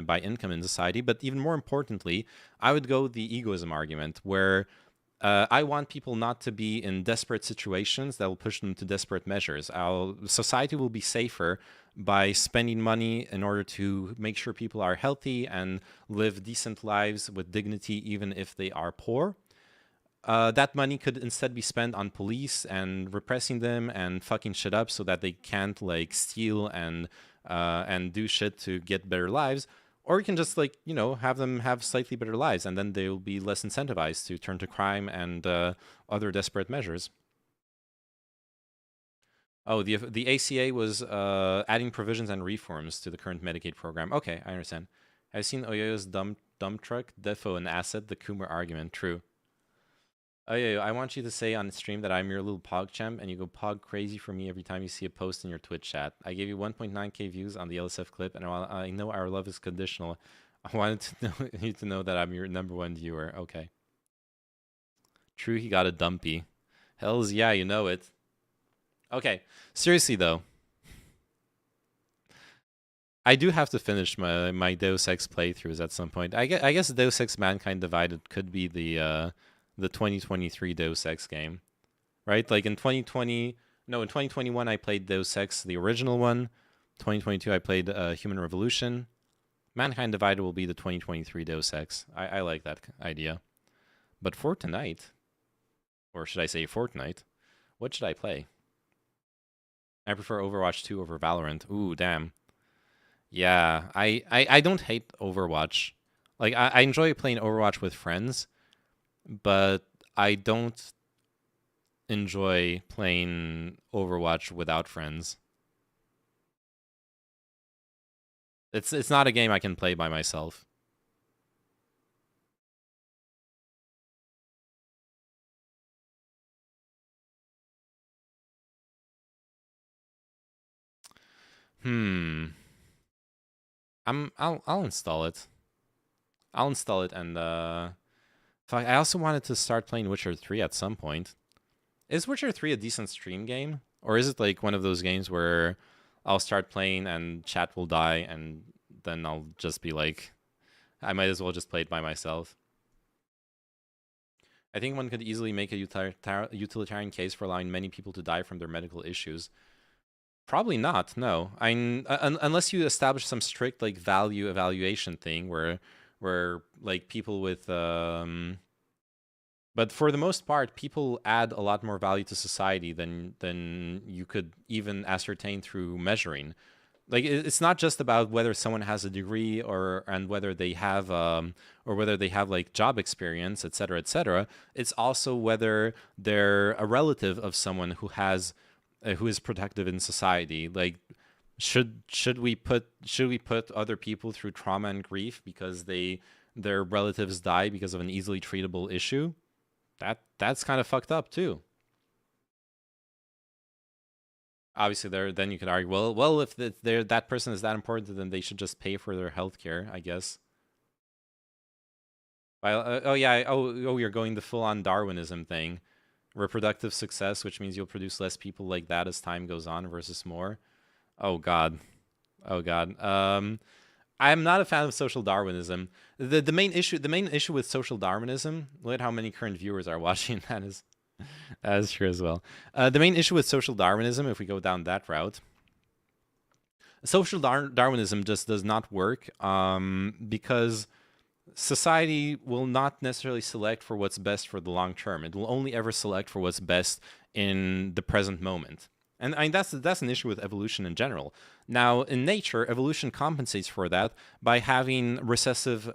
by income in society. But even more importantly, I would go the egoism argument, where I want people not to be in desperate situations that will push them to desperate measures. Society will be safer by spending money in order to make sure people are healthy and live decent lives with dignity, even if they are poor. That money could instead be spent on police and repressing them and fucking shit up so that they can't like steal and do shit to get better lives. Or you can just like, have them have slightly better lives, and then they'll be less incentivized to turn to crime and other desperate measures. Oh, the ACA was adding provisions and reforms to the current Medicaid program. Okay, I understand. I've seen Oyoyo's dump truck, defo an asset, the Coomer argument. True. Oyoyo, I want you to say on stream that I'm your little PogChamp, and you go pog crazy for me every time you see a post in your Twitch chat. I gave you 1.9k views on the LSF clip, and while I know our love is conditional, I wanted you to know that I'm your #1 viewer. Okay. True, he got a dumpy. Hells yeah, you know it. Okay, seriously though, I do have to finish my Deus Ex playthroughs at some point. I guess Deus Ex Mankind Divided could be the 2023 Deus Ex game, right? Like in 2021 I played Deus Ex, the original one. 2022 I played Human Revolution. Mankind Divided will be the 2023 Deus Ex. I like that idea. But for tonight, or should I say Fortnite, what should I play? I prefer Overwatch 2 over Valorant. Ooh, damn. Yeah, I don't hate Overwatch. Like, I enjoy playing Overwatch with friends, but I don't enjoy playing Overwatch without friends. It's not a game I can play by myself. I'll install it. I'll install it, and I also wanted to start playing Witcher 3 at some point. Is Witcher 3 a decent stream game? Or is it like one of those games where I'll start playing and chat will die, and then I'll just be like, I might as well just play it by myself? I think one could easily make a utilitarian case for allowing many people to die from their medical issues. Probably not, no. Unless you establish some strict like value evaluation thing where like people with but for the most part, people add a lot more value to society than you could even ascertain through measuring. Like, it's not just about whether someone has a degree and whether they have like job experience, etc., etc. It's also whether they're a relative of someone who is productive in society. Like, should we put other people through trauma and grief because their relatives die because of an easily treatable issue? That's kind of fucked up too. Obviously, then you could argue, well, if that person is that important, then they should just pay for their healthcare, I guess. Oh yeah. Oh, you're going the full-on Darwinism thing. Reproductive success, which means you'll produce less people like that as time goes on versus more. Oh God. Oh God. I'm not a fan of social Darwinism. The main issue with social Darwinism, look at how many current viewers are watching. That is true as well. The main issue with social Darwinism, if we go down that route, social Darwinism just does not work because society will not necessarily select for what's best for the long term. It will only ever select for what's best in the present moment. And I mean, that's an issue with evolution in general. Now, in nature, evolution compensates for that by having recessive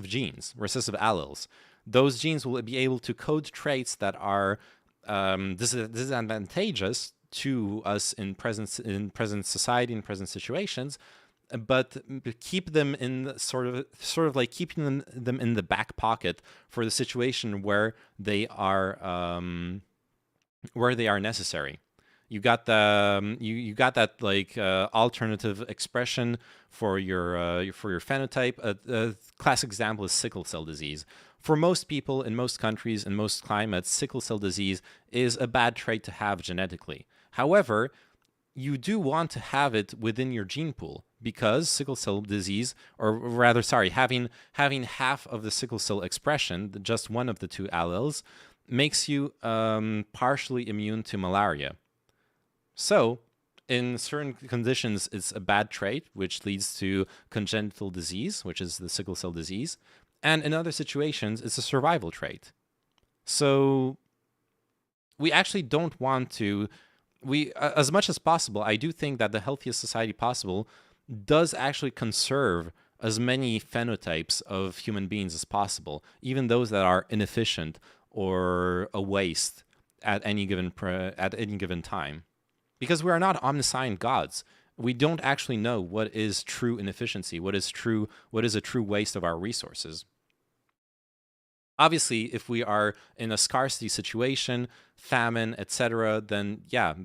genes, recessive alleles. Those genes will be able to code traits that are disadvantageous to us in present society, in present situations, but keep them in sort of like keeping them in the back pocket for the situation where they are necessary. You got the you got that like alternative expression for your phenotype. A classic example is sickle cell disease. For most people in most countries in most climates, sickle cell disease is a bad trait to have genetically. However, you do want to have it within your gene pool because sickle cell disease, or rather, sorry, having half of the sickle cell expression, just one of the two alleles, makes you partially immune to malaria. So, in certain conditions, it's a bad trait, which leads to congenital disease, which is the sickle cell disease. And in other situations, it's a survival trait. So, we actually don't want to... as much as possible, I do think that the healthiest society possible does actually conserve as many phenotypes of human beings as possible, even those that are inefficient or a waste at any given time. Because we are not omniscient gods. We don't actually know what is true inefficiency, what is a true waste of our resources. Obviously, if we are in a scarcity situation, famine, etc., then yeah,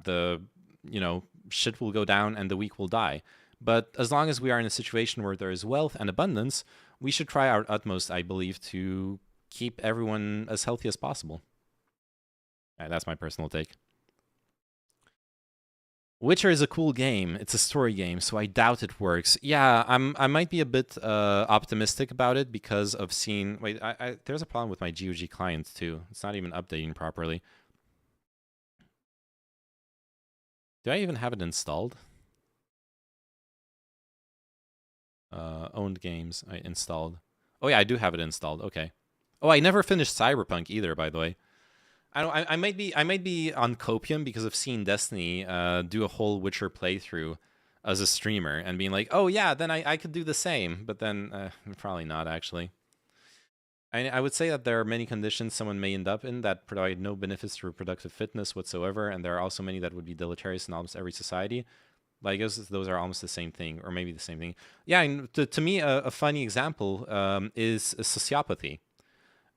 shit will go down and the weak will die. But as long as we are in a situation where there is wealth and abundance, we should try our utmost, I believe, to keep everyone as healthy as possible. That's my personal take. Witcher is a cool game. It's a story game, so I doubt it works. Yeah, I might be a bit optimistic about it because of seeing... Wait, there's a problem with my GOG client too. It's not even updating properly. Do I even have it installed? Owned games, I installed. Oh yeah, I do have it installed. Okay. Oh, I never finished Cyberpunk either, by the way. I might be on copium because of seeing Destiny do a whole Witcher playthrough as a streamer and being like, oh yeah, then I could do the same. But then probably not actually. I would say that there are many conditions someone may end up in that provide no benefits to reproductive fitness whatsoever, and there are also many that would be deleterious in almost every society. But I guess those are almost the same thing, or maybe the same thing. Yeah, and to me, a funny example is sociopathy.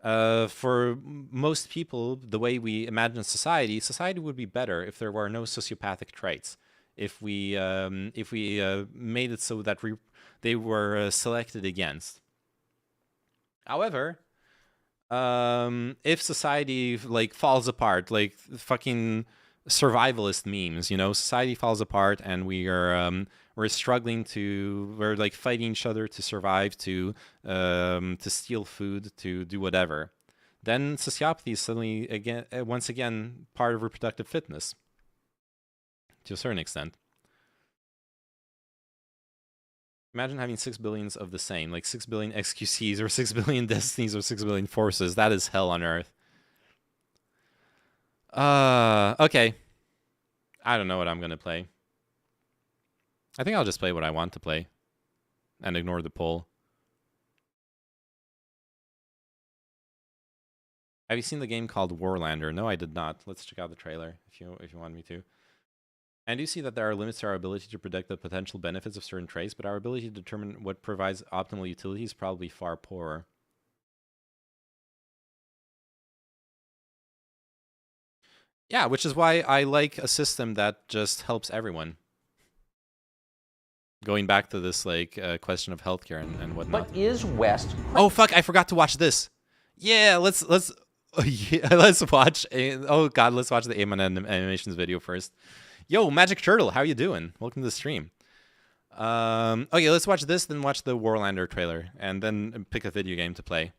For most people, the way we imagine society would be better if there were no sociopathic traits. If we made it so that they were selected against. However, if society like falls apart, like fucking survivalist memes, society falls apart and we're struggling we're like fighting each other to survive, to steal food, to do whatever. Then sociopathy is suddenly once again part of reproductive fitness to a certain extent. Imagine having 6 billions of the same, like 6 billion XQCs or 6 billion Destinies or 6 billion Forces. That is hell on earth. Okay. I don't know what I'm gonna play. I think I'll just play what I want to play and ignore the poll. Have you seen the game called Warlander? No, I did not. Let's check out the trailer if you want me to. And you see that there are limits to our ability to predict the potential benefits of certain traits, but our ability to determine what provides optimal utility is probably far poorer. Yeah, which is why I like a system that just helps everyone. Going back to this like question of healthcare and whatnot. But is West? Oh fuck! I forgot to watch this. Yeah, let's watch. Let's watch the Aemon animations video first. Yo, Magic Turtle, how you doing? Welcome to the stream. Okay, let's watch this, then watch the Warlander trailer, and then pick a video game to play.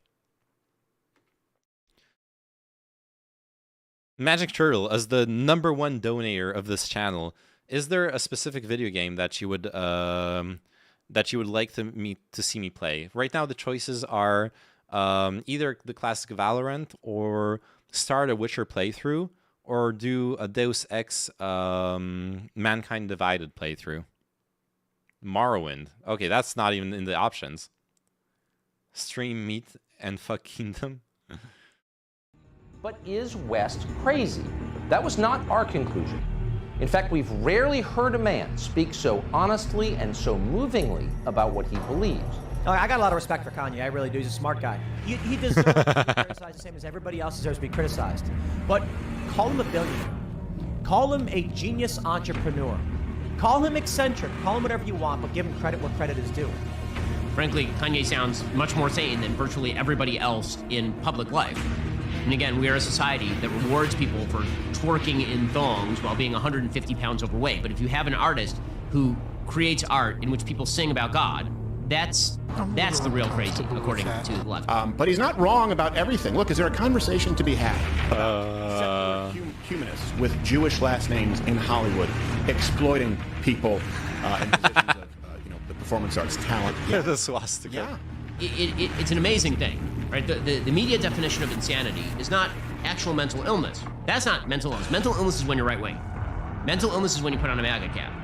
Magic Turtle, as the #1 donator of this channel, is there a specific video game that you would like to see me play? Right now, the choices are either the classic Valorant, or start a Witcher playthrough, or do a Deus Ex Mankind Divided playthrough. Morrowind. Okay, that's not even in the options. Stream Meat and Fuck Kingdom. But is West crazy? That was not our conclusion. In fact, we've rarely heard a man speak so honestly and so movingly about what he believes. I got a lot of respect for Kanye. I really do. He's a smart guy. He deserves to be criticized the same as everybody else deserves to be criticized. But call him a billionaire. Call him a genius entrepreneur. Call him eccentric. Call him whatever you want, but give him credit where credit is due. Frankly, Kanye sounds much more sane than virtually everybody else in public life. And again, we are a society that rewards people for twerking in thongs while being 150 pounds overweight. But if you have an artist who creates art in which people sing about God, that's the real crazy, according to the left. But he's not wrong about everything. Look, is there a conversation to be had about secular humanists with Jewish last names in Hollywood exploiting people in positions of the performance arts talent? Yeah. The swastika. Yeah. It's an amazing thing, right? The media definition of insanity is not actual mental illness. That's not mental illness. Mental illness is when you're right wing. Mental illness is when you put on a MAGA cap.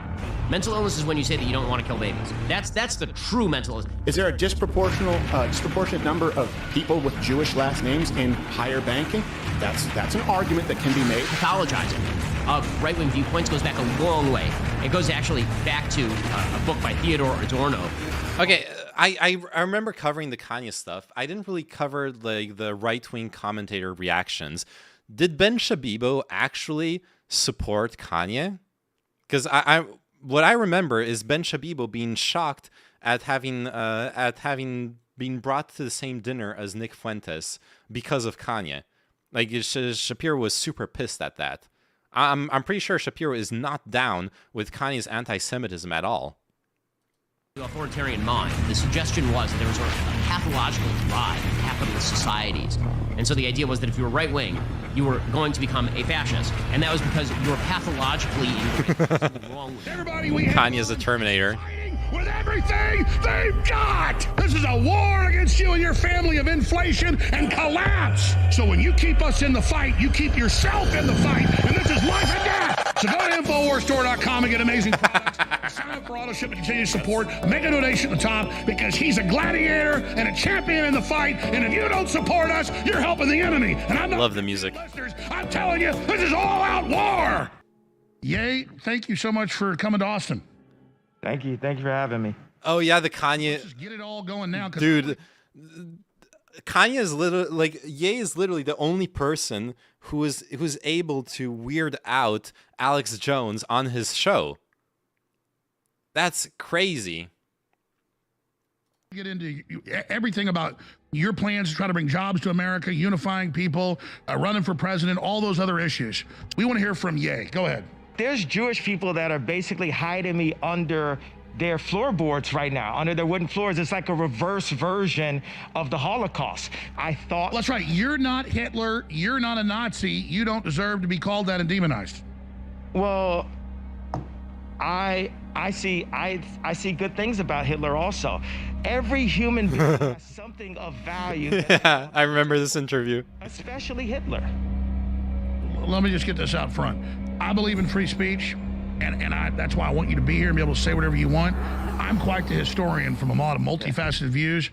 Mental illness is when you say that you don't want to kill babies. That's the true mental illness. Is there a disproportionate number of people with Jewish last names in higher banking? That's an argument that can be made. Pathologizing of right-wing viewpoints goes back a long way. It goes actually back to a book by Theodore Adorno. Okay, I remember covering the Kanye stuff. I didn't really cover like the right-wing commentator reactions. Did Ben Shabibo actually support Kanye? Because what I remember is Ben Shabibo being shocked at having been brought to the same dinner as Nick Fuentes because of Kanye. Like Shapiro was super pissed at that. I'm pretty sure Shapiro is not down with Kanye's anti-Semitism at all. The authoritarian mind. The suggestion was that there was sort of a pathological drive in capitalist societies. And so the idea was that if you were right wing, you were going to become a fascist. And that was because you were pathologically wrong with everybody. Kanye's a Terminator. With everything they've got. This is a war against you and your family of inflation and collapse. So when you keep us in the fight, you keep yourself in the fight. And this is life and death. So go to InfoWarsStore.com and get amazing products. Sign up for AutoShip and continue to support. Make a donation at the top because he's a gladiator and a champion in the fight. And if you don't support us, you're helping the enemy. And I'm not love the music. Listeners, I'm telling you, this is all-out war. Yay, thank you so much for coming to Austin. Thank you for having me. Oh yeah, the Kanye. Let's just get it all going now, dude. Kanye is literally like Ye is literally the only person who's able to weird out Alex Jones on his show. That's crazy. Get into everything about your plans to try to bring jobs to America, unifying people, running for president, all those other issues. We want to hear from Ye. Go ahead. There's Jewish people that are basically hiding me under their floorboards right now, under their wooden floors. It's like a reverse version of the Holocaust. I thought... That's right. You're not Hitler. You're not a Nazi. You don't deserve to be called that and demonized. Well, I see good things about Hitler also. Every human being has something of value. Yeah, I remember this interview. Especially Hitler. Let me just get this out front. I believe in free speech, and that's why I want you to be here and be able to say whatever you want. I'm quite the historian from a lot of multifaceted views.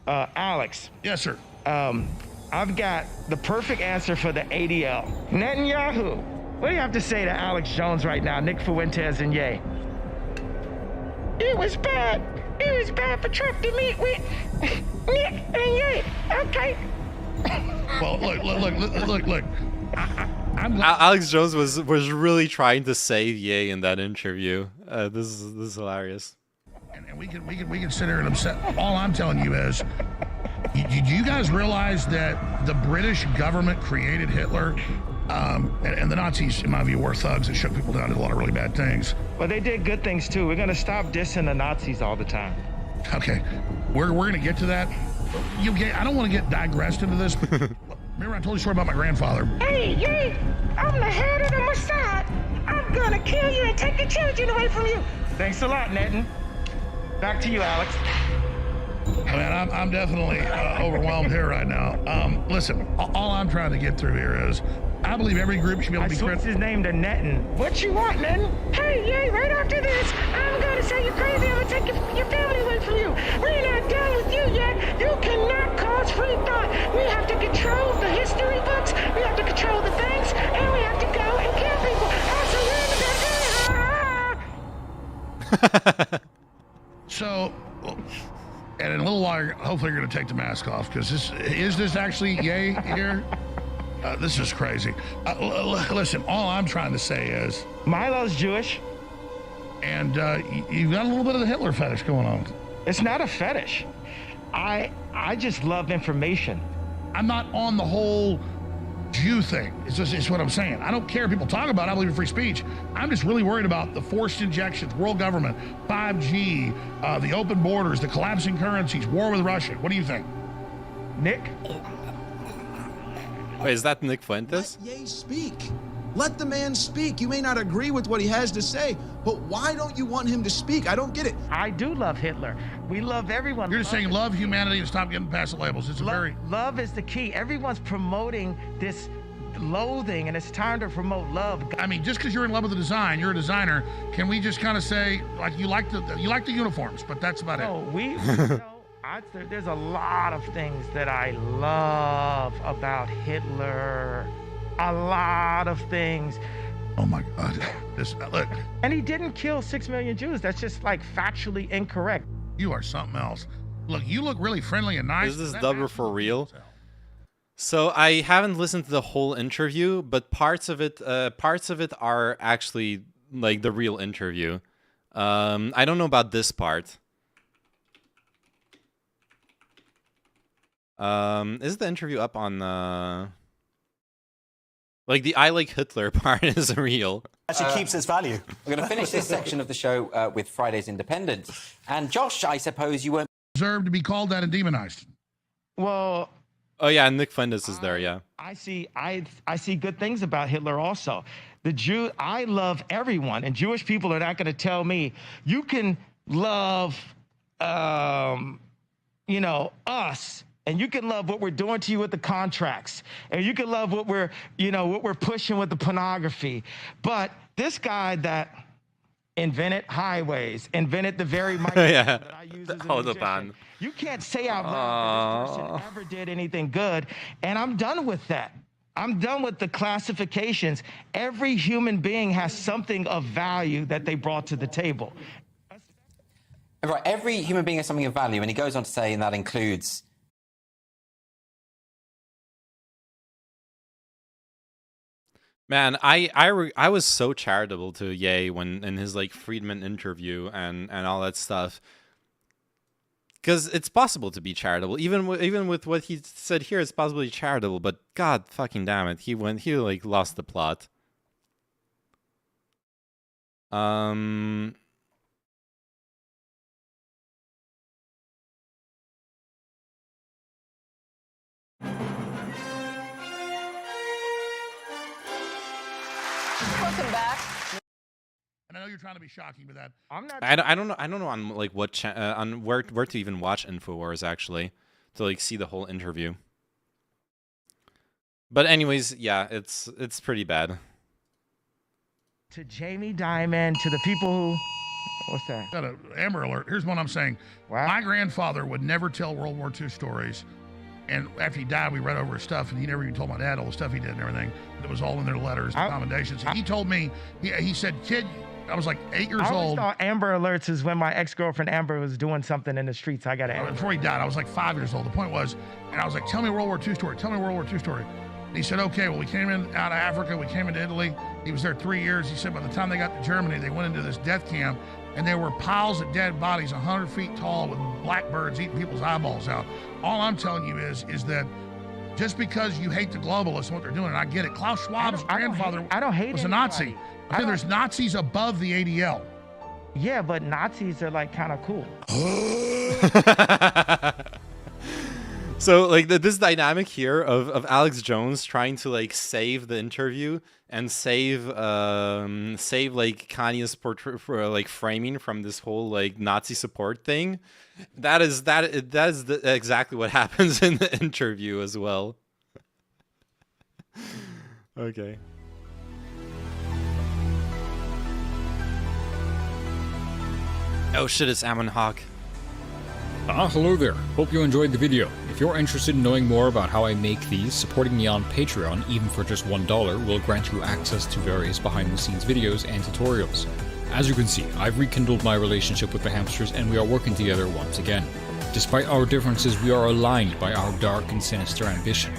Alex. Yes, sir. I've got the perfect answer for the ADL. Netanyahu. What do you have to say to Alex Jones right now, Nick Fuentes and Ye? It was bad. It was bad for Trump to meet with Nick and Ye. Okay. Well, look. Alex Jones was really trying to save Ye in that interview. This is hilarious. And we can sit here and upset. All I'm telling you is, do you guys realize that the British government created Hitler? And the Nazis, in my view, were thugs that shook people down, did a lot of really bad things. But they did good things too. We're gonna stop dissing the Nazis all the time. Okay, we're gonna get to that. I don't want to get digressed into this. But remember, I told you a story about my grandfather. Hey, yay! I'm the head of the Mossad. I'm gonna kill you and take the children away from you. Thanks a lot, Netin. Back to you, Alex. I mean, I'm definitely overwhelmed here right now. Listen, all I'm trying to get through here is, I believe every group should be able to be switched his name to Netin. What you want, Netin? Hey, yay, right after this, I'm gonna say you're crazy. I'm gonna take your family away from you. We're not done with you yet. You cannot cause free thought. We have to control the history books. We have to control the banks. And we have to go and kill people. So, and in a little while, hopefully you're going to take the mask off, because is this actually yay here? This is crazy. Listen, all I'm trying to say is, Milo's Jewish. And you've got a little bit of the Hitler fetish going on. It's not a fetish. I just love information. I'm not on the whole Jew thing. It's what I'm saying. I don't care if people talk about it. I believe in free speech. I'm just really worried about the forced injections, world government, 5G, the open borders, the collapsing currencies, war with Russia. What do you think? Nick? Wait, is that Nick Fuentes? Ye speak. Let the man speak. You may not agree with what he has to say, but why don't you want him to speak? I don't get it. I do love Hitler. We love everyone. You're just saying love humanity and stop getting past the labels. It's love is the key. Everyone's promoting this loathing, and it's time to promote love. I mean, just because you're in love with the design, you're a designer. Can we just kind of say, like, you like the uniforms, but that's about it? There's a lot of things that I love about Hitler. A lot of things. Oh my God! Look. And he didn't kill 6 million Jews. That's just like factually incorrect. You are something else. Look, you look really friendly and nice. Is this dubber for real? So I haven't listened to the whole interview, but parts of it are actually like the real interview. I don't know about this part. Is the interview up on like the I like Hitler part is real? Actually keeps its value. We're going to finish this section of the show with Friday's Independent. And Josh, I suppose you weren't deserve to be called that and demonized. Well, oh yeah, Nick Fuentes is there, yeah. I see good things about Hitler also. I love everyone, and Jewish people are not going to tell me you can love us. And you can love what we're doing to you with the contracts. And you can love what we're pushing with the pornography. But this guy that invented highways, invented the very microphone that I use as a musician, you can't say out loud that this person ever did anything good. And I'm done with that. I'm done with the classifications. Every human being has something of value that they brought to the table. Right, every human being has something of value. And he goes on to say, and that includes... Man, I was so charitable to Ye when in his like Friedman interview and all that stuff, because it's possible to be charitable even with what he said here. It's possible to be charitable, but God fucking damn it, he like lost the plot. Welcome back. And I know you're trying to be shocking with that. I'm not. I don't know on like what on where to even watch Infowars actually to like see the whole interview. But anyways, yeah, it's pretty bad. To Jamie Dimon, to the people who... What's that? Got an Amber Alert. Here's what I'm saying. Wow. My grandfather would never tell World War II stories. And after he died, we read over his stuff, and he never even told my dad all the stuff he did and everything. It was all in their letters, the commendations. He told me, he said, kid, I was like 8 years I always old. thought Amber Alerts is when my ex-girlfriend Amber was doing something in the streets. I got to... Before he died, I was like 5 years old. The point was, and I was like, tell me a World War II story. Tell me a World War II story. And he said, okay, well, we came in out of Africa. We came into Italy. He was there 3 years. He said by the time they got to Germany, they went into this death camp. and there were piles of dead bodies 100 feet tall with blackbirds eating people's eyeballs out. All I'm telling you is that just because you hate the globalists and what they're doing, and I get it, Klaus Schwab's grandfather was a Nazi. Okay, there's Nazis above the ADL. Yeah, but Nazis are like kind of cool. So like this dynamic here of Alex Jones trying to like save the interview and save like Kanye's like framing from this whole like Nazi support thing, that is exactly what happens in the interview as well. Okay. Oh shit, it's Ammon Hawk. Hello there. Hope you enjoyed the video. If you're interested in knowing more about how I make these, supporting me on Patreon, even for just $1, will grant you access to various behind-the-scenes videos and tutorials. As you can see, I've rekindled my relationship with the hamsters and we are working together once again. Despite our differences, we are aligned by our dark and sinister ambition.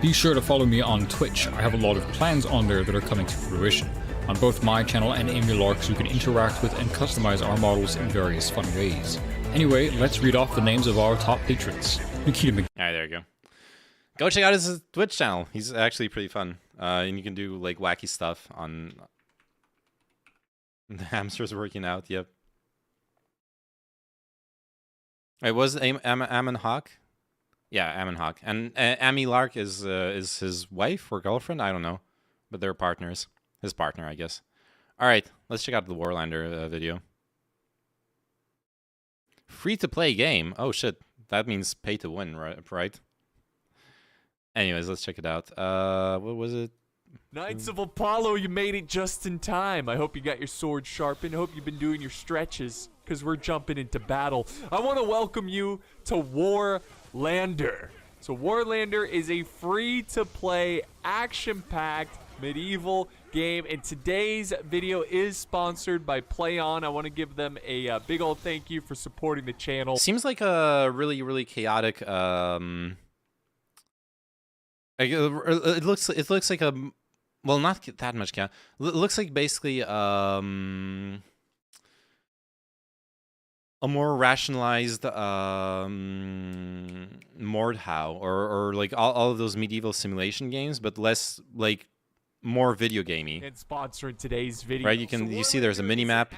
Be sure to follow me on Twitch. I have a lot of plans on there that are coming to fruition. On both my channel and Amy Lark's, you can interact with and customize our models in various fun ways. Anyway, let's read off the names of our top patrons. Nikita Mc... Alright, there you go. Go check out his Twitch channel. He's actually pretty fun. And you can do like wacky stuff on the hamsters working out, yep. It was Ammon Hawk? Yeah, Ammon Hawk. And Amy Lark is his wife or girlfriend? I don't know. But they're partners. His partner, I guess. Alright, let's check out the Warlander video. Free-to-play game? Oh shit, that means pay to win, right? Anyways, let's check it out. What was it? Knights of Apollo, you made it just in time. I hope you got your sword sharpened. I hope you've been doing your stretches, because we're jumping into battle. I want to welcome you to Warlander. So Warlander is a free-to-play, action-packed medieval game, and today's video is sponsored by PlayOn. I want to give them a big old thank you for supporting the channel. Seems like a really chaotic it looks like a, well, not that much chaos. It looks like basically a more rationalized Mordhau or like all of those medieval simulation games, but less like more video gamey. And sponsoring today's video. Right, you see there's a mini-map,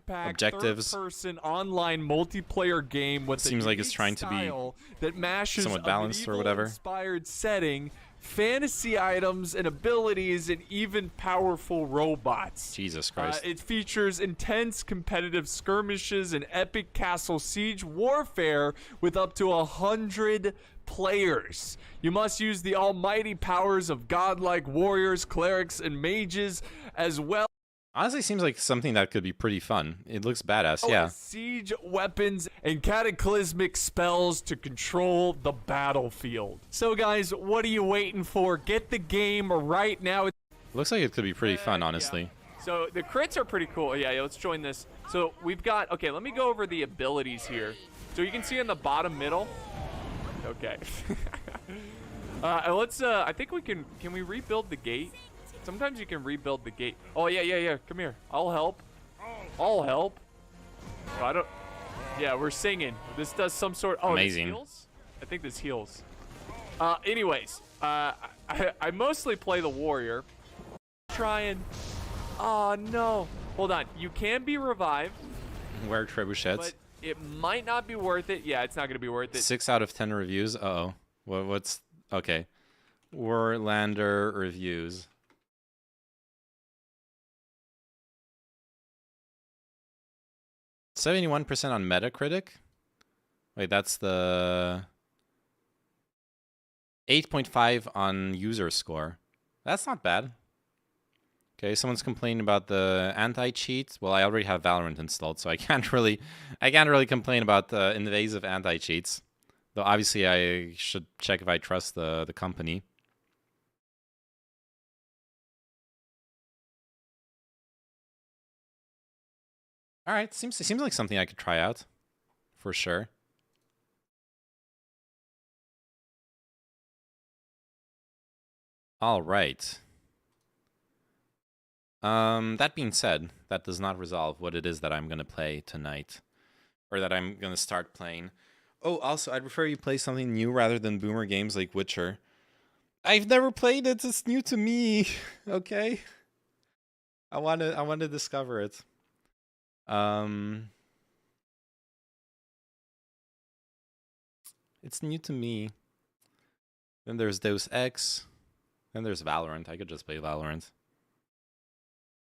objectives. Third-person online multiplayer game with seems like it's trying to be that mashes somewhat balanced or whatever. Inspired setting, fantasy items and abilities, and even powerful robots. Jesus Christ. It features intense competitive skirmishes and epic castle siege warfare with up to 100 players. You must use the almighty powers of godlike warriors, clerics, and mages as well. Honestly, seems like something that could be pretty fun. It looks badass, yeah. Siege weapons and cataclysmic spells to control the battlefield. So guys, what are you waiting for? Get the game right now. Looks like it could be pretty fun, honestly. Yeah. So the crits are pretty cool. Yeah, let's join this. So we've got, okay, let me go over the abilities here. So you can see in the bottom middle. Okay. Let's, I think we can we rebuild the gate? Sometimes you can rebuild the gate. Oh, yeah. Come here. I'll help. Oh, I don't, yeah, we're singing. This does some sort, oh, amazing. This heals? I think this heals. Anyways, I mostly play the warrior. Trying, oh, no. Hold on. You can be revived. Wear trebuchets. But it might not be worth it. Yeah, it's not going to be worth it. 6 out of 10 reviews. Uh-oh. What's... Okay. Warlander reviews. .71% on Metacritic? Wait, that's the... 8.5 on user score. That's not bad. Okay, someone's complaining about the anti-cheat. Well, I already have Valorant installed, so I can't really complain about the invasive anti-cheats. Though obviously I should check if I trust the company. All right, seems like something I could try out, for sure. All right. That being said, that does not resolve what it is that I'm gonna play tonight, or that I'm gonna start playing. Oh, also, I'd prefer you play something new rather than boomer games like Witcher. I've never played it. It's new to me. Okay. I wanna discover it. It's new to me. Then there's Deus Ex. Then there's Valorant. I could just play Valorant.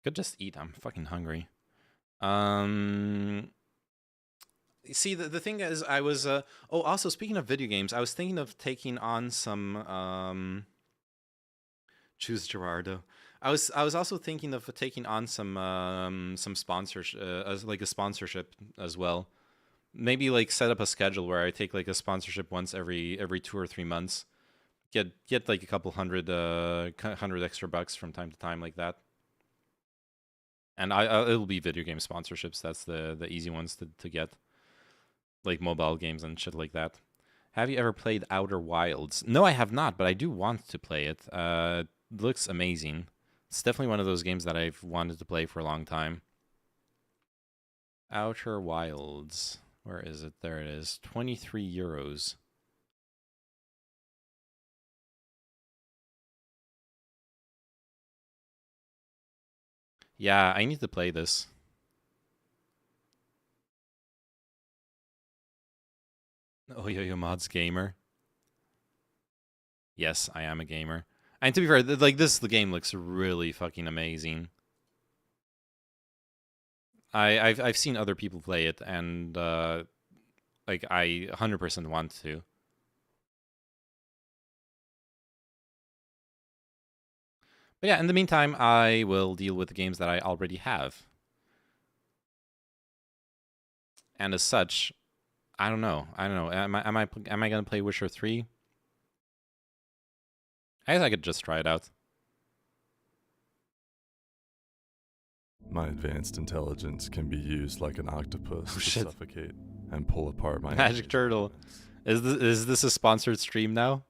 Could just eat. I'm fucking hungry. See, the thing is, I was oh, also speaking of video games, I was thinking of taking on some choose Gerardo. I was also thinking of taking on some sponsorship, as like a sponsorship as well. Maybe like set up a schedule where I take like a sponsorship once every 2 or 3 months. Get like a couple hundred extra bucks from time to time like that. And it'll be video game sponsorships. That's the easy ones to get. Like mobile games and shit like that. Have you ever played Outer Wilds? No, I have not, but I do want to play it. It looks amazing. It's definitely one of those games that I've wanted to play for a long time. Outer Wilds. Where is it? There it is. 23 euros. Yeah, I need to play this. Oh, Yo-Yo Mods gamer. Yes, I am a gamer. And to be fair, like the game looks really fucking amazing. I've seen other people play it, and like I 100% want to. But yeah, in the meantime, I will deal with the games that I already have. And as such, I don't know. Am I gonna play Witcher 3? I guess I could just try it out. My advanced intelligence can be used like an octopus to suffocate and pull apart my Magic Turtle. Is this a sponsored stream now?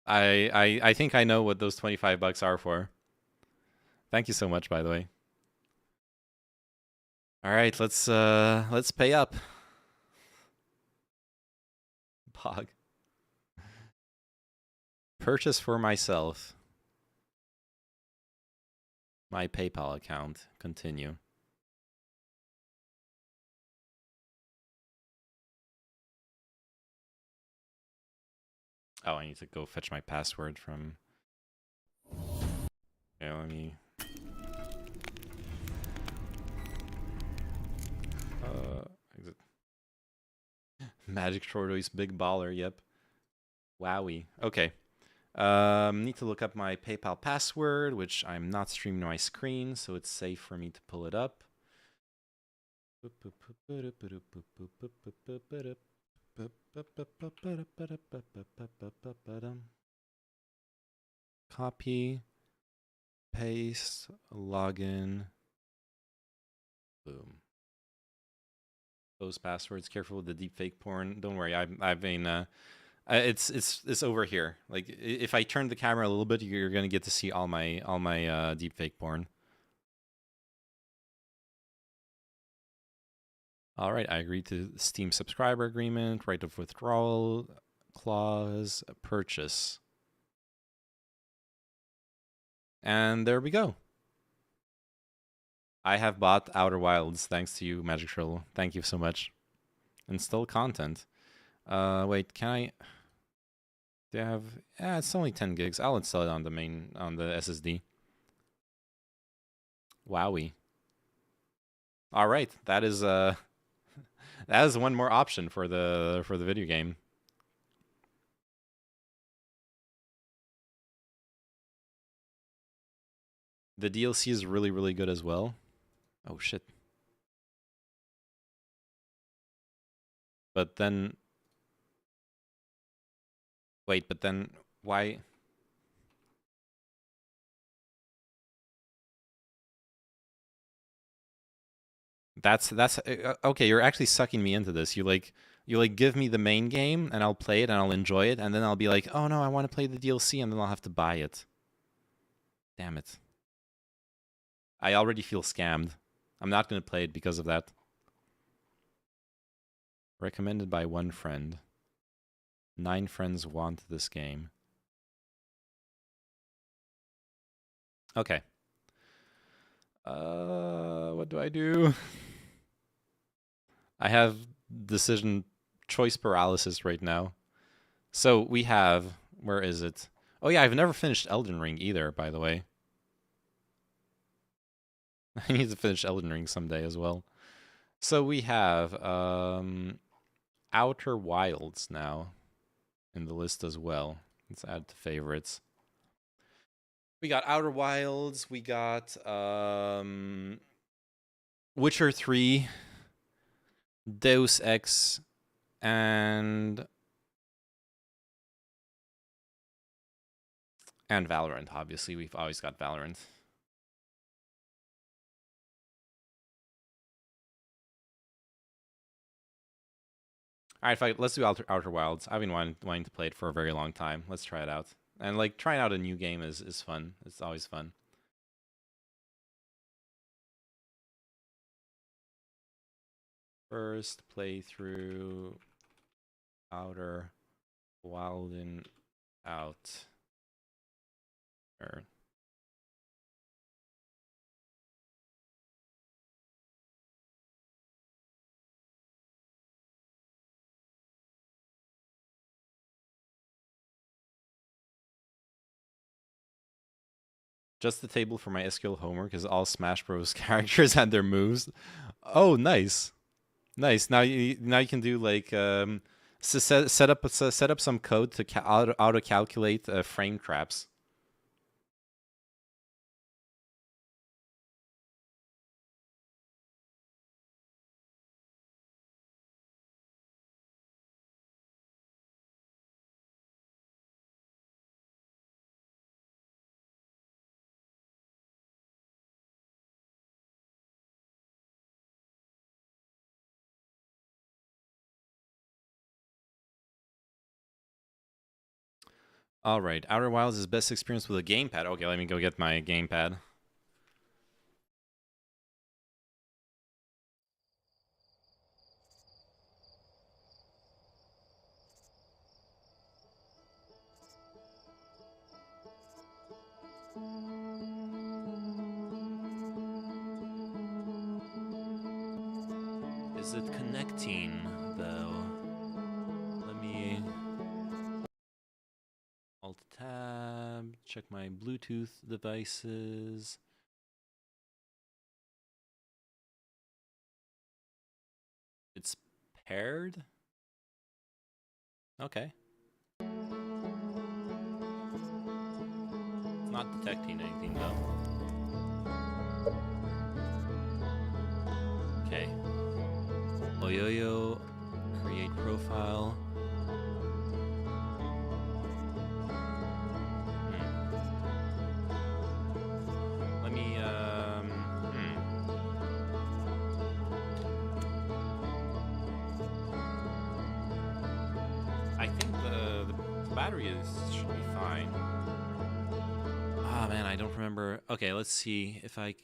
I think I know what those 25 bucks are for. Thank you so much, by the way. All right, let's pay up. Pog. Purchase for myself. My PayPal account. Continue. Oh, I need to go fetch my password from... Okay, let me... exit. Magic Tortoise, big baller, yep. Wowie. Okay. Need to look up my PayPal password, which I'm not streaming my screen, so it's safe for me to pull it up. Copy, paste, login, boom. Those passwords. Careful with the deepfake porn. Don't worry, I've been it's over here. Like if I turn the camera a little bit, you're gonna get to see all my deepfake porn. All right, I agreed to the Steam subscriber agreement, right of withdrawal clause, purchase. And there we go. I have bought Outer Wilds thanks to you, Magic Turtle. Thank you so much. Install content. Wait, can I... Do I have... Yeah, it's only 10 gigs. I'll install it on the SSD. Wowie. All right, that is that is one more option for the video game. The DLC is really, really good as well. Oh shit. But then wait, but then why? That's okay, you're actually sucking me into this. You give me the main game and I'll play it and I'll enjoy it, and then I'll be like, "Oh no, I want to play the DLC," and then I'll have to buy it. Damn it. I already feel scammed. I'm not going to play it because of that. Recommended by one friend. 9 friends want this game. Okay. What do I do? I have decision choice paralysis right now. So we have, where is it? Oh yeah, I've never finished Elden Ring either, by the way. I need to finish Elden Ring someday as well. So we have Outer Wilds now in the list as well. Let's add to favorites. We got Outer Wilds, we got Witcher 3, Deus Ex, and Valorant. Obviously, we've always got Valorant. All right, let's do Outer Wilds. I've been wanting to play it for a very long time. Let's try it out. And like trying out a new game is fun. It's always fun. First playthrough Outer Wilden out. Just the table for my SQL homework is all Smash Bros. Characters and their moves. Oh, nice, nice. Now you can do like set up some code to auto calculate frame traps. All right, Outer Wilds is best experience with a gamepad. Okay, let me go get my gamepad. Is it connecting though? Let me Alt-tab, check my Bluetooth devices. It's paired? Okay. It's not detecting anything though. Okay. Oyoyo, create profile. Let me, I think the battery should be fine. Ah, man, I don't remember. Okay, let's see if I...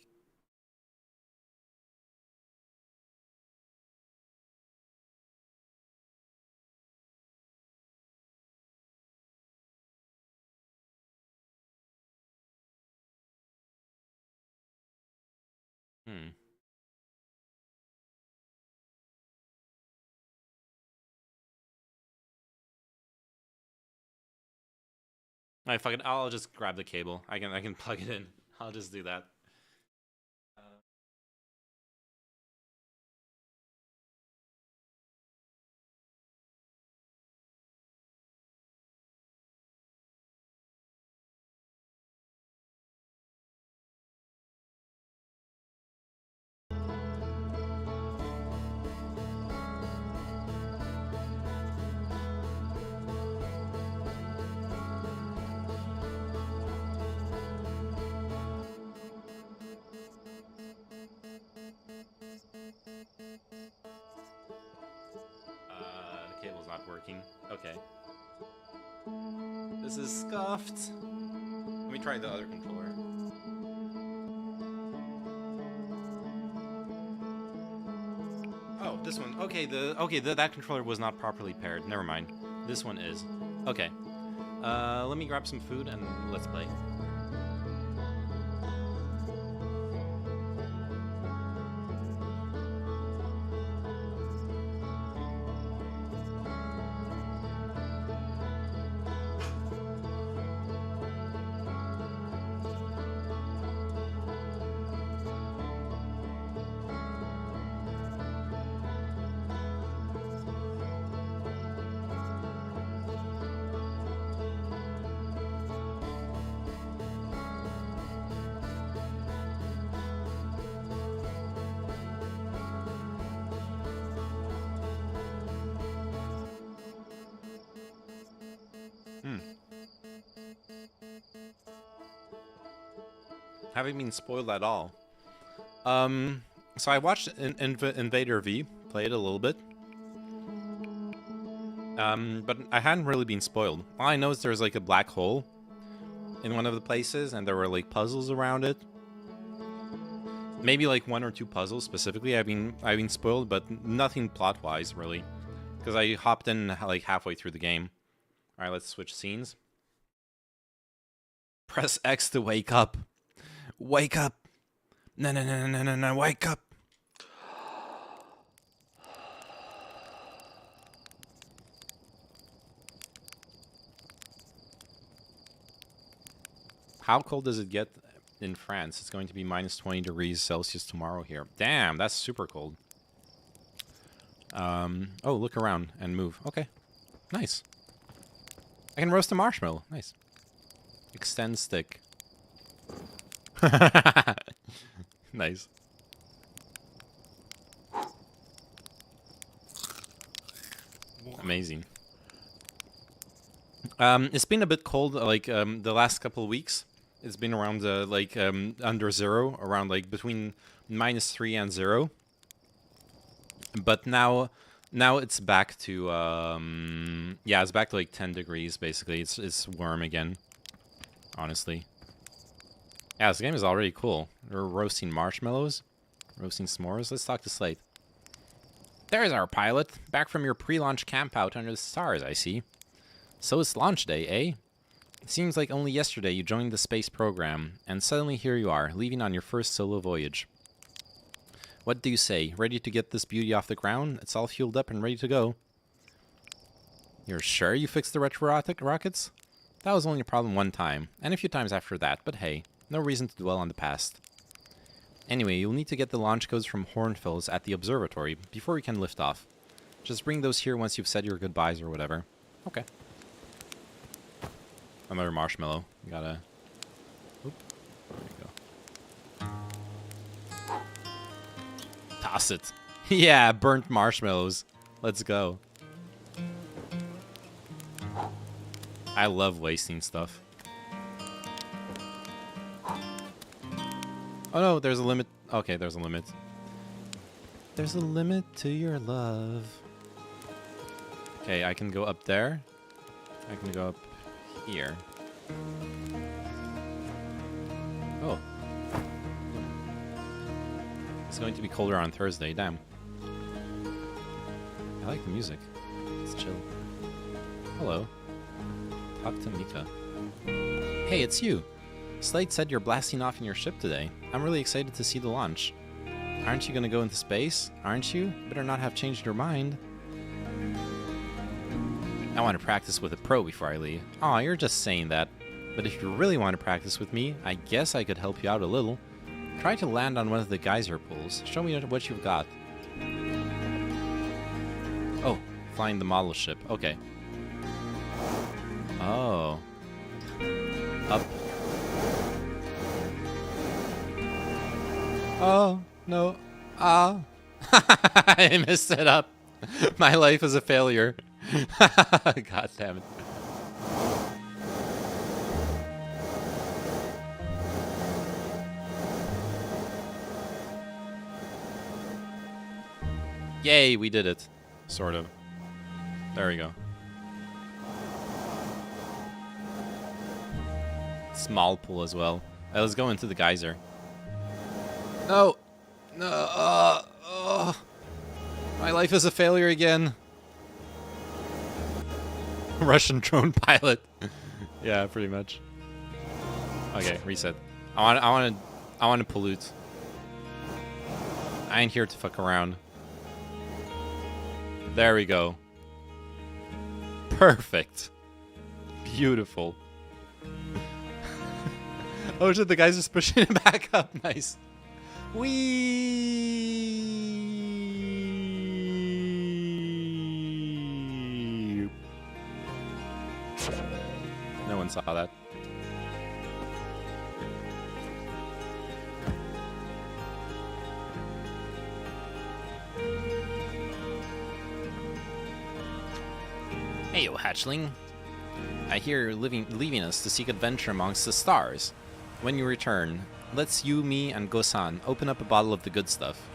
Alright, fuck it. I'll just grab the cable. I can plug it in. I'll just do that. The cable's not working. Okay. This is scuffed. Let me try the other controller. this one. Okay, that controller was not properly paired. Never mind. This one is. Okay. Let me grab some food and let's play. Haven't been spoiled at all. So I watched Invader V, played a little bit. But I hadn't really been spoiled. All I know is there's like a black hole in one of the places, and there were like puzzles around it. Maybe like 1 or 2 puzzles specifically. I've been spoiled, but nothing plot-wise really, because I hopped in like halfway through the game. All right, let's switch scenes. Press X to wake up. Wake up! No, wake up! How cold does it get in France? It's going to be minus 20 degrees Celsius tomorrow here. Damn, that's super cold. Oh, look around and move. Okay, nice. I can roast a marshmallow. Nice. Extend stick. Nice. Amazing. It's been a bit cold, like the last couple of weeks. It's been around like under 0, around like between -3 and 0. But now it's back to yeah, it's back to like 10 degrees basically. It's warm again. Honestly. Yeah, this game is already cool. We're roasting marshmallows, roasting s'mores. Let's talk to Slate. There's our pilot, back from your pre-launch campout under the stars, I see. So it's launch day, eh? It seems like only yesterday you joined the space program, and suddenly here you are, leaving on your first solo voyage. What do you say? Ready to get this beauty off the ground? It's all fueled up and ready to go. You're sure you fixed the retro rockets? That was only a problem one time, and a few times after that, but hey. No reason to dwell on the past. Anyway, you'll need to get the launch codes from Hornfels at the observatory before we can lift off. Just bring those here once you've said your goodbyes or whatever. Okay. Another marshmallow. You gotta... Oop. There you go. Toss it. Yeah, burnt marshmallows. Let's go. I love wasting stuff. Oh no, there's a limit. Okay, there's a limit. There's a limit to your love. Okay, I can go up there. I can go up here. Oh. It's going to be colder on Thursday, damn. I like the music. It's chill. Hello. Talk to Mika. Hey, it's you. Slate said you're blasting off in your ship today. I'm really excited to see the launch. Aren't you gonna go into space? Aren't you? Better not have changed your mind. I want to practice with a pro before I leave. Aw, you're just saying that. But if you really want to practice with me, I guess I could help you out a little. Try to land on one of the geyser pools. Show me what you've got. Oh, flying the model ship. Okay. Oh. Up. Oh, no. Ah. I messed it up. My life is a failure. God damn it. Yay, we did it. Sort of. There we go. Small pool as well. Let's go into the geyser. No! No! My My life is a failure again. Russian drone pilot. Yeah, pretty much. Okay, reset. I want to pollute. I ain't here to fuck around. There we go. Perfect. Beautiful. Oh shit, the guy's just pushing it back up. Nice. Whee! No one saw that. Hey, yo, hatchling. I hear you're leaving us to seek adventure amongst the stars. When you return, let's you, me, and Gosan open up a bottle of the good stuff.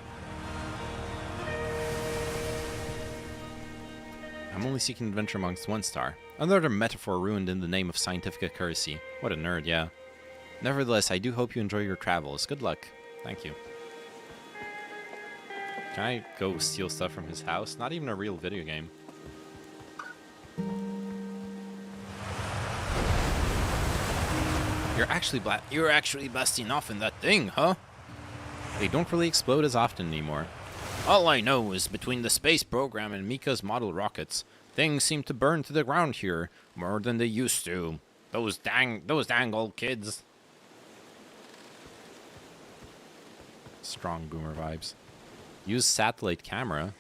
I'm only seeking adventure amongst one star. Another metaphor ruined in the name of scientific accuracy. What a nerd, yeah. Nevertheless, I do hope you enjoy your travels. Good luck. Thank you. Can I go steal stuff from his house? Not even a real video game. You're actually busting off in that thing, huh? They don't really explode as often anymore. All I know is between the space program and Mika's model rockets, things seem to burn to the ground here more than they used to. Those dang old kids. Strong boomer vibes. Use satellite camera.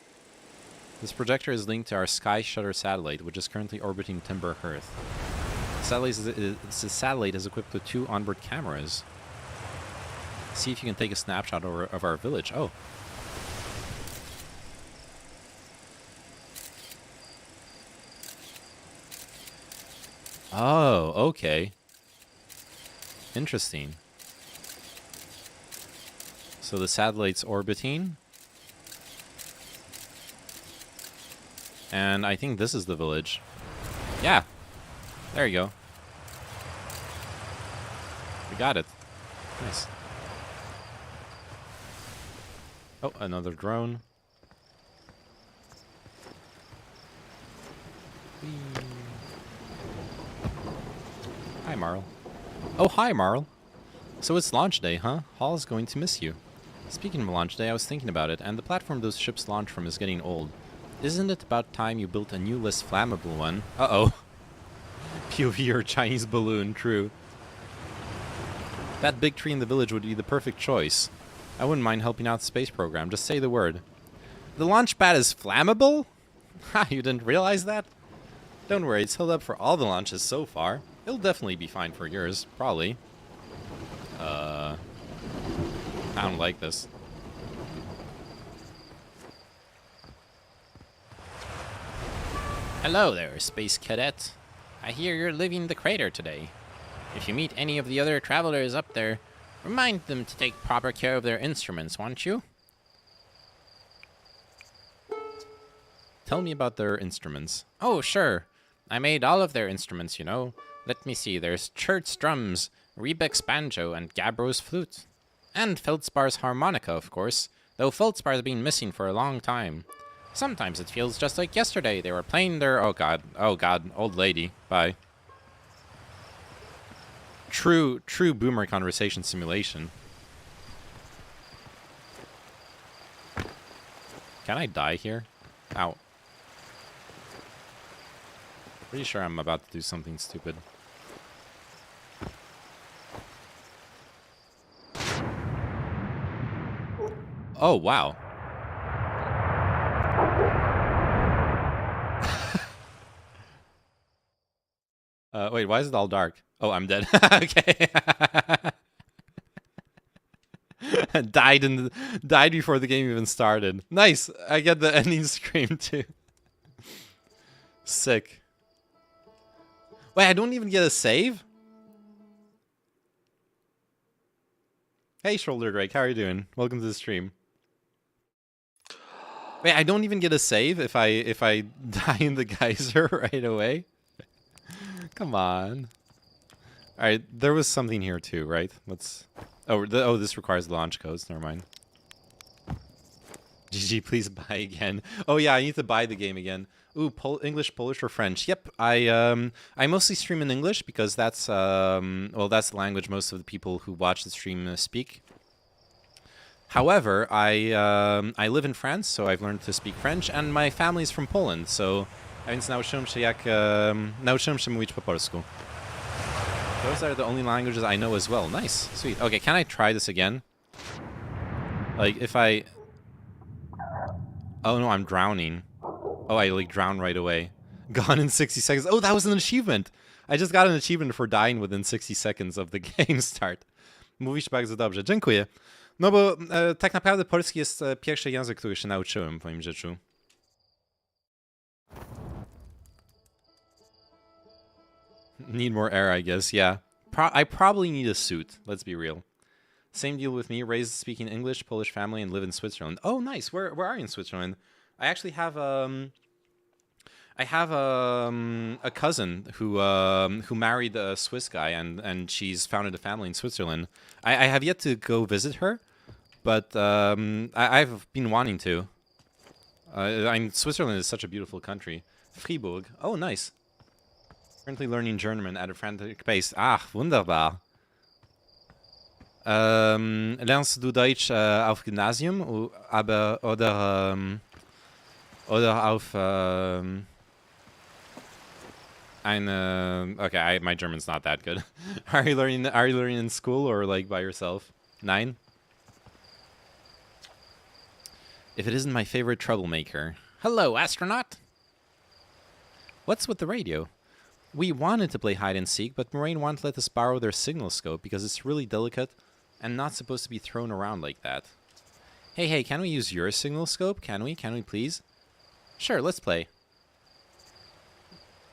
This projector is linked to our Sky Shutter satellite, which is currently orbiting Timber Earth. The satellite is equipped with 2 onboard cameras. See if you can take a snapshot of our village. Oh. Oh, okay. Interesting. So the satellite's orbiting. And I think this is the village. Yeah. There you go. We got it. Nice. Oh, another drone. Whee. Hi, Marl. Oh, hi, Marl. So it's launch day, huh? Hall is going to miss you. Speaking of launch day, I was thinking about it, and the platform those ships launch from is getting old. Isn't it about time you built a new, less flammable one? Uh-oh. POV or Chinese balloon, true. That big tree in the village would be the perfect choice. I wouldn't mind helping out the space program, just say the word. The launch pad is flammable? Ha, you didn't realize that? Don't worry, it's held up for all the launches so far. It'll definitely be fine for yours, probably. I don't like this. Hello there, Space Cadet. I hear you're leaving the crater today. If you meet any of the other travelers up there, remind them to take proper care of their instruments, won't you? Tell me about their instruments. Oh, sure. I made all of their instruments, you know. Let me see, there's Chert's drums, Rebek's banjo, and Gabbro's flute. And Feldspar's harmonica, of course, though Feldspar's been missing for a long time. Sometimes it feels just like yesterday. They were playing their... Oh god, old lady. Bye. True boomer conversation simulation. Can I die here? Ow. Pretty sure I'm about to do something stupid. Oh, wow. Wait, why is it all dark? Oh, I'm dead. Okay. Died before the game even started. Nice. I get the ending scream too. Sick. Wait, I don't even get a save? Hey, Shoulder Drake, how are you doing? Welcome to the stream. Wait, I don't even get a save if I die in the geyser right away? Come on. Alright, there was something here too, right? Let's... Oh, this requires launch codes. Never mind. GG, please buy again. Oh yeah, I need to buy the game again. Ooh, English, Polish, or French? Yep, I mostly stream in English because that's well, that's the language most of the people who watch the stream speak. However, I live in France, so I've learned to speak French, and my family is from Poland, so a więc nauczyłem się mówić po polsku. Those are the only languages I know as well. Nice, sweet. Okay, can I try this again? Like if I... Oh no, I'm drowning. Oh, I like drown right away. Gone in 60 seconds. Oh, that was an achievement. I just got an achievement for dying within 60 seconds of the game start. Mówisz bardzo dobrze. Dziękuję. No bo tak naprawdę polski jest pierwszy język, który się nauczyłem w moim życiu. Need more air, I guess. Yeah. I probably need a suit. Let's be real. Same deal with me. Raised speaking English, Polish family, and live in Switzerland. Oh, nice. Where are you in Switzerland? I actually have a cousin who married a Swiss guy, and she's founded a family in Switzerland. I have yet to go visit her, but I've been wanting to. Switzerland is such a beautiful country. Fribourg. Oh, nice. Currently learning German at a frantic pace. Ach, wunderbar. Lernst du Deutsch auf Gymnasium oder auf okay, my German's not that good. Are you learning in school or like by yourself? 9? If it isn't my favorite troublemaker. Hello, astronaut. What's with the radio? We wanted to play hide and seek, but Moraine won't let us borrow their signal scope because it's really delicate and not supposed to be thrown around like that. Hey, can we use your signal scope? Can we please? Sure, let's play.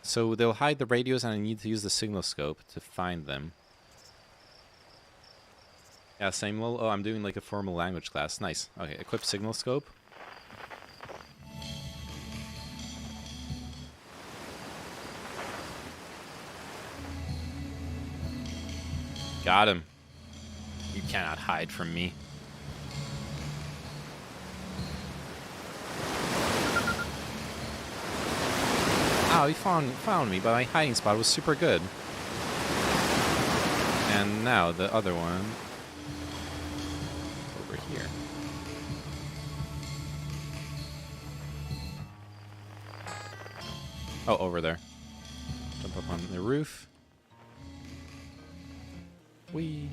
So they'll hide the radios and I need to use the signal scope to find them. Yeah, Samuel. Oh, I'm doing like a formal language class. Nice. Okay, equip signal scope. Got him. You cannot hide from me. Oh, he found me, but my hiding spot was super good. And now the other one over here. Oh, over there. Jump up on the roof. Whee.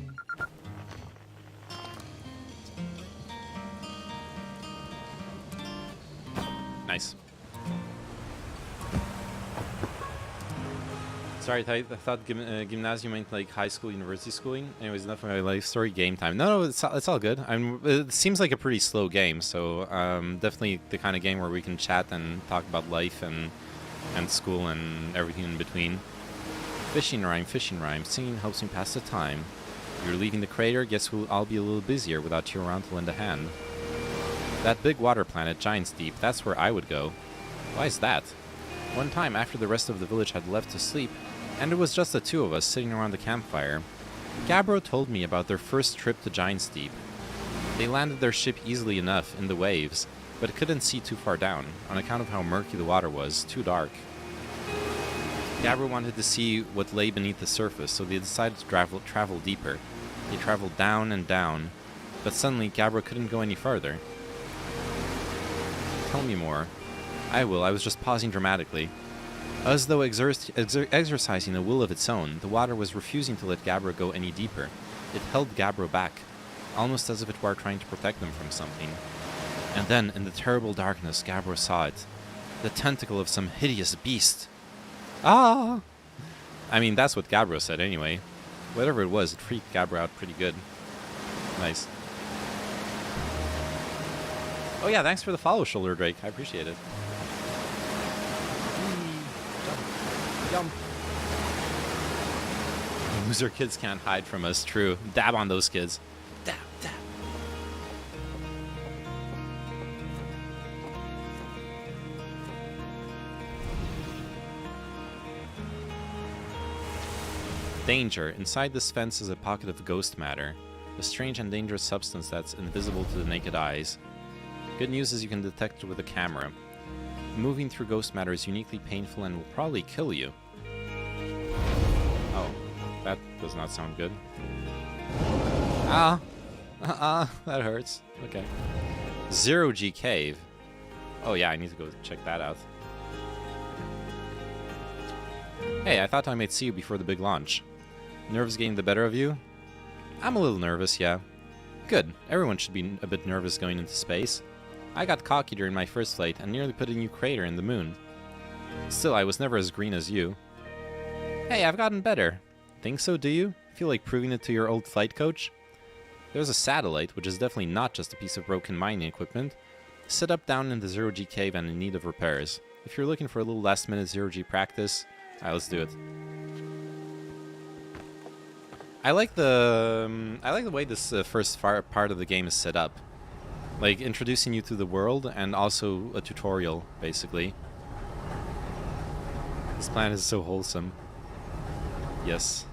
Nice. Sorry, I thought gymnasium meant like high school, university schooling. Anyways, enough of my life story. Game time. No, it's all good. It seems like a pretty slow game, so definitely the kind of game where we can chat and talk about life and school and everything in between. Fishing rhyme. Singing helps me pass the time. You're leaving the crater. Guess I'll be a little busier without you around to lend a hand. That big water planet, Giant's Deep. That's where I would go. Why is that? One time, after the rest of the village had left to sleep, and it was just the two of us sitting around the campfire, Gabbro told me about their first trip to Giant's Deep. They landed their ship easily enough in the waves, but couldn't see too far down, on account of how murky the water was, too dark. Gabbro wanted to see what lay beneath the surface, so they decided to travel deeper. They traveled down and down, but suddenly Gabbro couldn't go any farther. Tell me more. I will, I was just pausing dramatically. As though exercising a will of its own, the water was refusing to let Gabbro go any deeper. It held Gabbro back, almost as if it were trying to protect them from something. And then, in the terrible darkness, Gabbro saw it. The tentacle of some hideous beast. Ah! I mean, that's what Gabbro said anyway. Whatever it was, it freaked Gabbro out pretty good. Nice. Oh yeah, thanks for the follow, Shoulder Drake. I appreciate it. Jump. Loser kids can't hide from us, true. Dab on those kids. Dab. Danger. Inside this fence is a pocket of ghost matter, a strange and dangerous substance that's invisible to the naked eyes. Good news is you can detect it with a camera. Moving through ghost matter is uniquely painful and will probably kill you. Oh, that does not sound good. Ah! That hurts. Okay. Zero G Cave. Oh yeah, I need to go check that out. Hey, I thought I might see you before the big launch. Nerves getting the better of you? I'm a little nervous, yeah. Good. Everyone should be a bit nervous going into space. I got cocky during my first flight and nearly put a new crater in the moon. Still, I was never as green as you. Hey, I've gotten better. Think so, do you? Feel like proving it to your old flight coach? There's a satellite, which is definitely not just a piece of broken mining equipment, set up down in the Zero G Cave and in need of repairs. If you're looking for a little last-minute Zero G practice, let's do it. I like the way this first part of the game is set up, like introducing you to the world and also a tutorial, basically. This planet is so wholesome. Yes.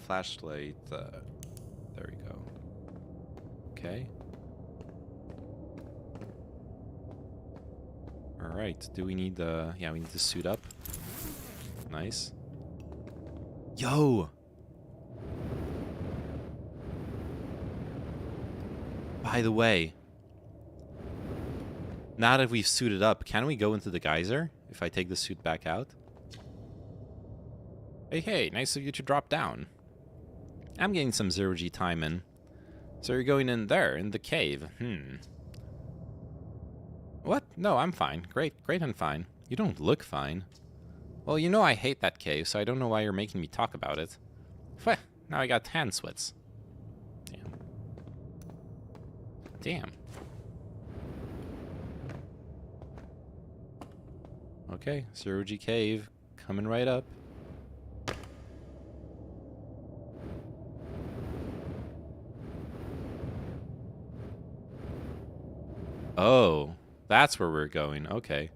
Flashlight. There we go. Okay. All right. Do we need the? Yeah, we need to suit up. Nice. Yo! By the way, now that we've suited up, can we go into the geyser if I take the suit back out? Hey, nice of you to drop down. I'm getting some zero-G time in. So you're going in there, in the cave. What? No, I'm fine. Great and fine. You don't look fine. Well, you know I hate that cave, so I don't know why you're making me talk about it. Pwah, now I got hand sweats. Damn. Okay, Zero G Cave, coming right up. Oh, that's where we're going. Okay.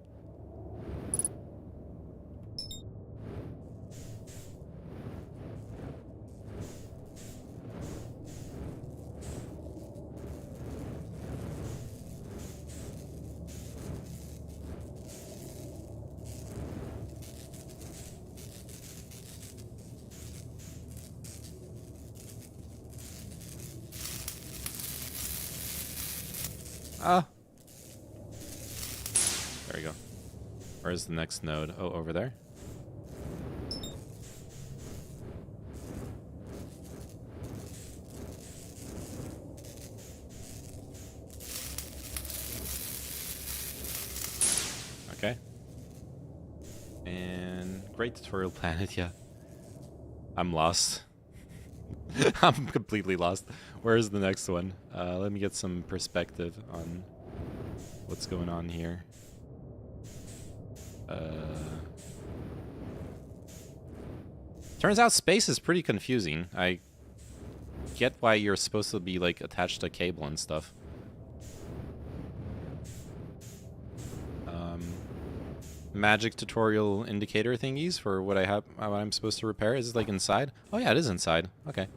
There we go. Where's the next node? Oh, over there. Okay. And great tutorial planet, yeah. I'm lost. I'm completely lost. Where's the next one? Let me get some perspective on what's going on here. Turns out space is pretty confusing. I get why you're supposed to be like attached to a cable and stuff. Magic tutorial indicator thingies for what I'm supposed to repair. Is it like inside? Oh yeah, it is inside. Okay.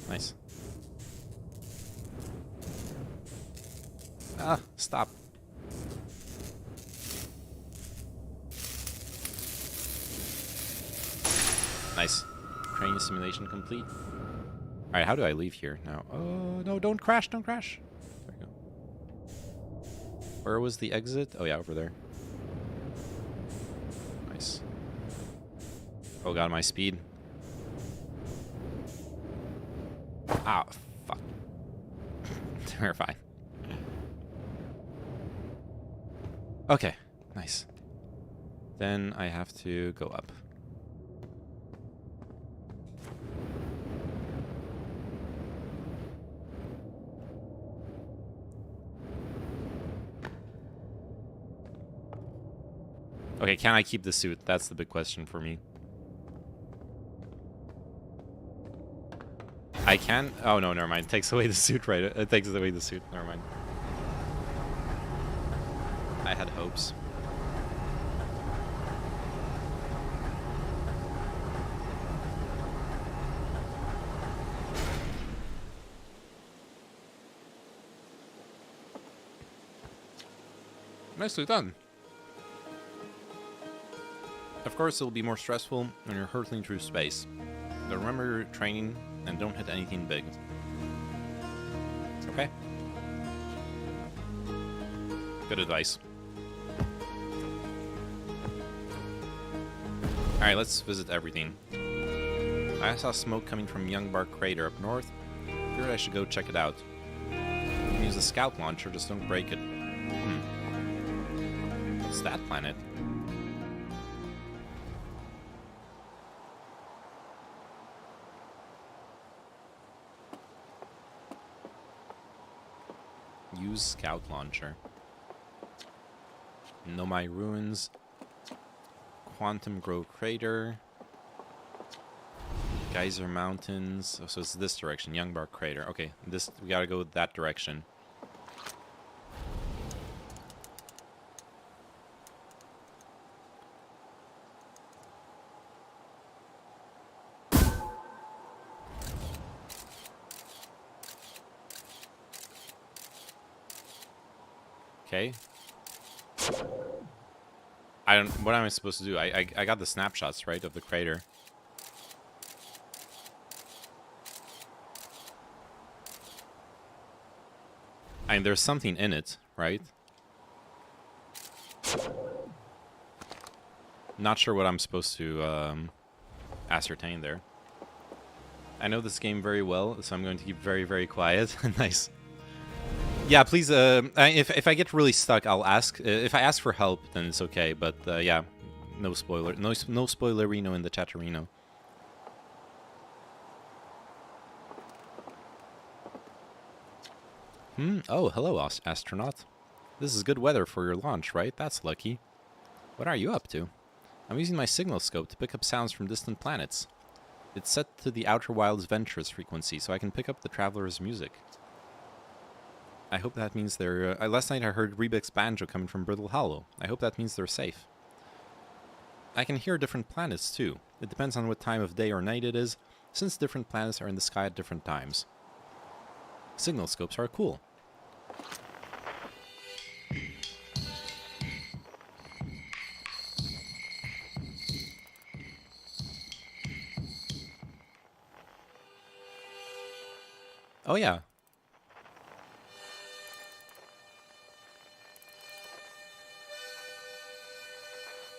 Nice. Ah, stop. Nice. Training simulation complete. Alright, how do I leave here now? Oh, no, don't crash, don't crash. There we go. Where was the exit? Oh yeah, over there. Nice. Oh god, my speed. Ah, fuck. We're fine. Okay, nice. Then I have to go up. Okay, can I keep the suit? That's the big question for me. I can? Oh, no, never mind. It takes away the suit, right? It takes away the suit. Never mind. I had hopes. Nicely done. Of course, it'll be more stressful when you're hurtling through space. But remember your training and don't hit anything big. Okay? Good advice. Alright, let's visit everything. I saw smoke coming from Youngbark Crater up north. Figured I should go check it out. You can use the scout launcher, just don't break it. What's that planet? Use scout launcher. Nomai Ruins. Quantum Grove Crater. Geyser Mountains. Oh, so it's this direction. Youngbark Crater. Okay, this we gotta go that direction. Okay. I don't. What am I supposed to do? I got the snapshots, right, of the crater. I mean, there's something in it, right? Not sure what I'm supposed to ascertain there. I know this game very well, so I'm going to keep very, very quiet. Nice. Yeah, please, if I get really stuck, I'll ask. If I ask for help, then it's okay, but yeah, no spoiler. No spoilerino in the chatterino. Oh, hello, astronaut. This is good weather for your launch, right? That's lucky. What are you up to? I'm using my signal scope to pick up sounds from distant planets. It's set to the Outer Wilds Ventures frequency, so I can pick up the traveler's music. I hope that means they're... last night I heard Rebek's banjo coming from Brittle Hollow. I hope that means they're safe. I can hear different planets, too. It depends on what time of day or night it is, since different planets are in the sky at different times. Signal scopes are cool. Oh yeah.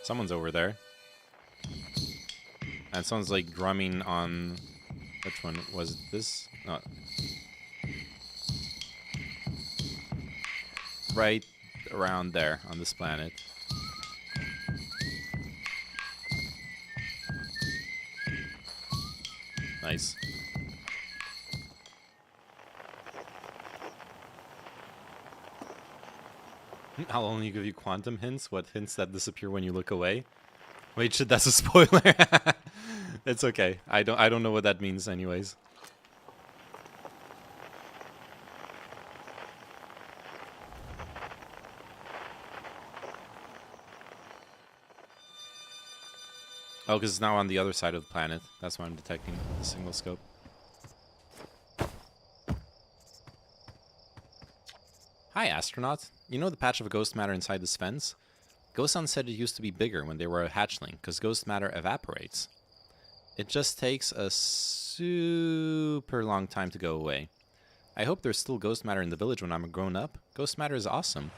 Someone's over there. And someone's like drumming on... Which one was this? No. Right around there on this planet. Nice. I'll only give you quantum hints. What hints that disappear when you look away? Wait, shit, that's a spoiler. It's okay. I don't know what that means anyways. Oh, because it's now on the other side of the planet. That's why I'm detecting the signal scope. Hi, astronaut. You know the patch of ghost matter inside this fence? Ghost-san said it used to be bigger when they were a hatchling, because ghost matter evaporates. It just takes a super long time to go away. I hope there's still ghost matter in the village when I'm grown up. Ghost matter is awesome.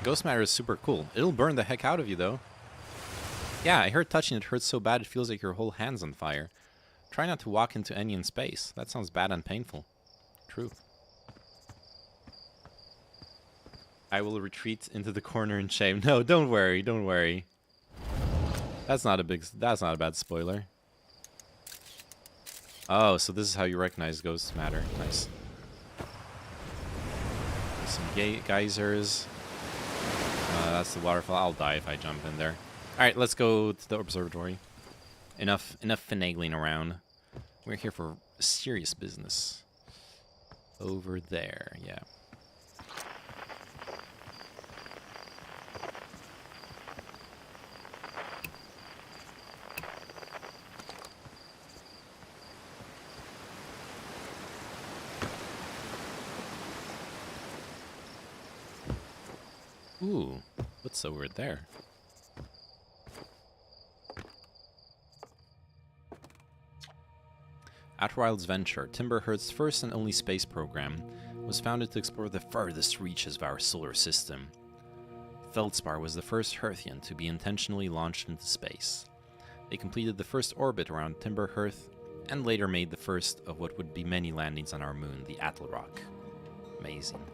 Ghost matter is super cool. It'll burn the heck out of you, though. Yeah, I heard touching it hurts so bad it feels like your whole hand's on fire. Try not to walk into any in space. That sounds bad and painful. True. I will retreat into the corner in shame. No, don't worry, don't worry. That's not a bad spoiler. Oh, so this is how you recognize ghost matter. Nice. Some geysers. That's the waterfall. I'll die if I jump in there. Alright, let's go to the observatory. Enough finagling around. We're here for serious business. Over there, yeah. Ooh, what's so weird there? Outer Wilds Venture, Timberhearth's first and only space program, was founded to explore the farthest reaches of our solar system. Feldspar was the first Hearthian to be intentionally launched into space. They completed the first orbit around Timberhearth, and later made the first of what would be many landings on our moon, the Attlerock. Amazing.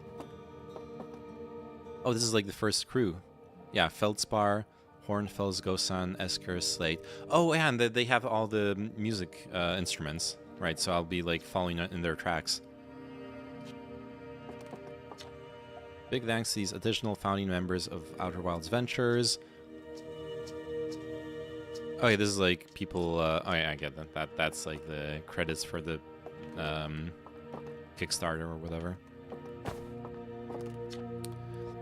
Oh, this is like the first crew. Yeah, Feldspar, Hornfels, Gosan, Esker, Slate. Oh, yeah, and they have all the music instruments. Right, so I'll be like following in their tracks. Big thanks to these additional founding members of Outer Wilds Ventures. Oh yeah, this is like people, oh yeah, I get that. That's like the credits for the Kickstarter or whatever.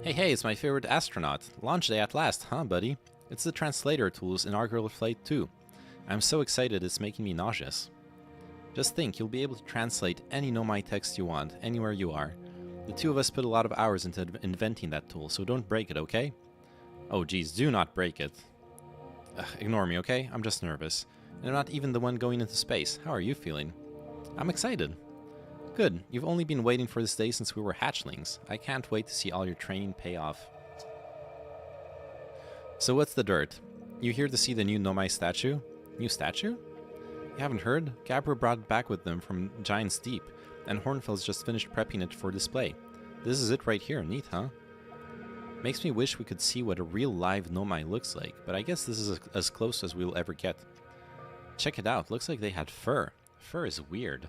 Hey, it's my favorite astronaut. Launch day at last, huh, buddy? It's the translator tool's inaugural flight too. I'm so excited it's making me nauseous. Just think, you'll be able to translate any Nomai text you want, anywhere you are. The two of us put a lot of hours into inventing that tool, so don't break it, okay? Oh geez, do not break it. Ignore me, okay? I'm just nervous. And I'm not even the one going into space. How are you feeling? I'm excited. Good, you've only been waiting for this day since we were hatchlings. I can't wait to see all your training pay off. So what's the dirt? You here to see the new Nomai statue? New statue? You haven't heard? Gabra brought it back with them from Giant's Deep, and Hornfels just finished prepping it for display. This is it right here, neat, huh? Makes me wish we could see what a real live Nomai looks like, but I guess this is as close as we'll ever get. Check it out, looks like they had fur. Fur is weird.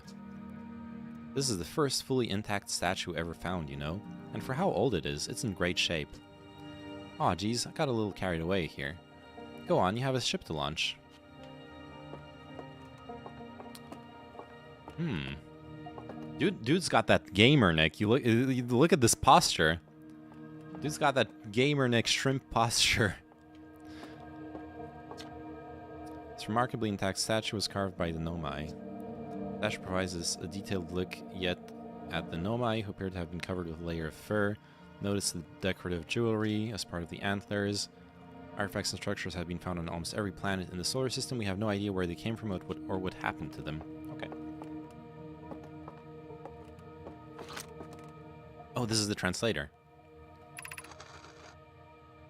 This is the first fully intact statue ever found, you know? And for how old it is, it's in great shape. Aw, geez, I got a little carried away here. Go on, you have a ship to launch. Dude's got that gamer neck. You look at this posture. Dude's got that gamer neck shrimp posture. This remarkably intact statue was carved by the Nomai. The statue provides us a detailed look yet at the Nomai, who appear to have been covered with a layer of fur. Notice the decorative jewelry as part of the antlers. Artifacts and structures have been found on almost every planet in the solar system. We have no idea where they came from or what happened to them. Okay. Oh, this is the translator.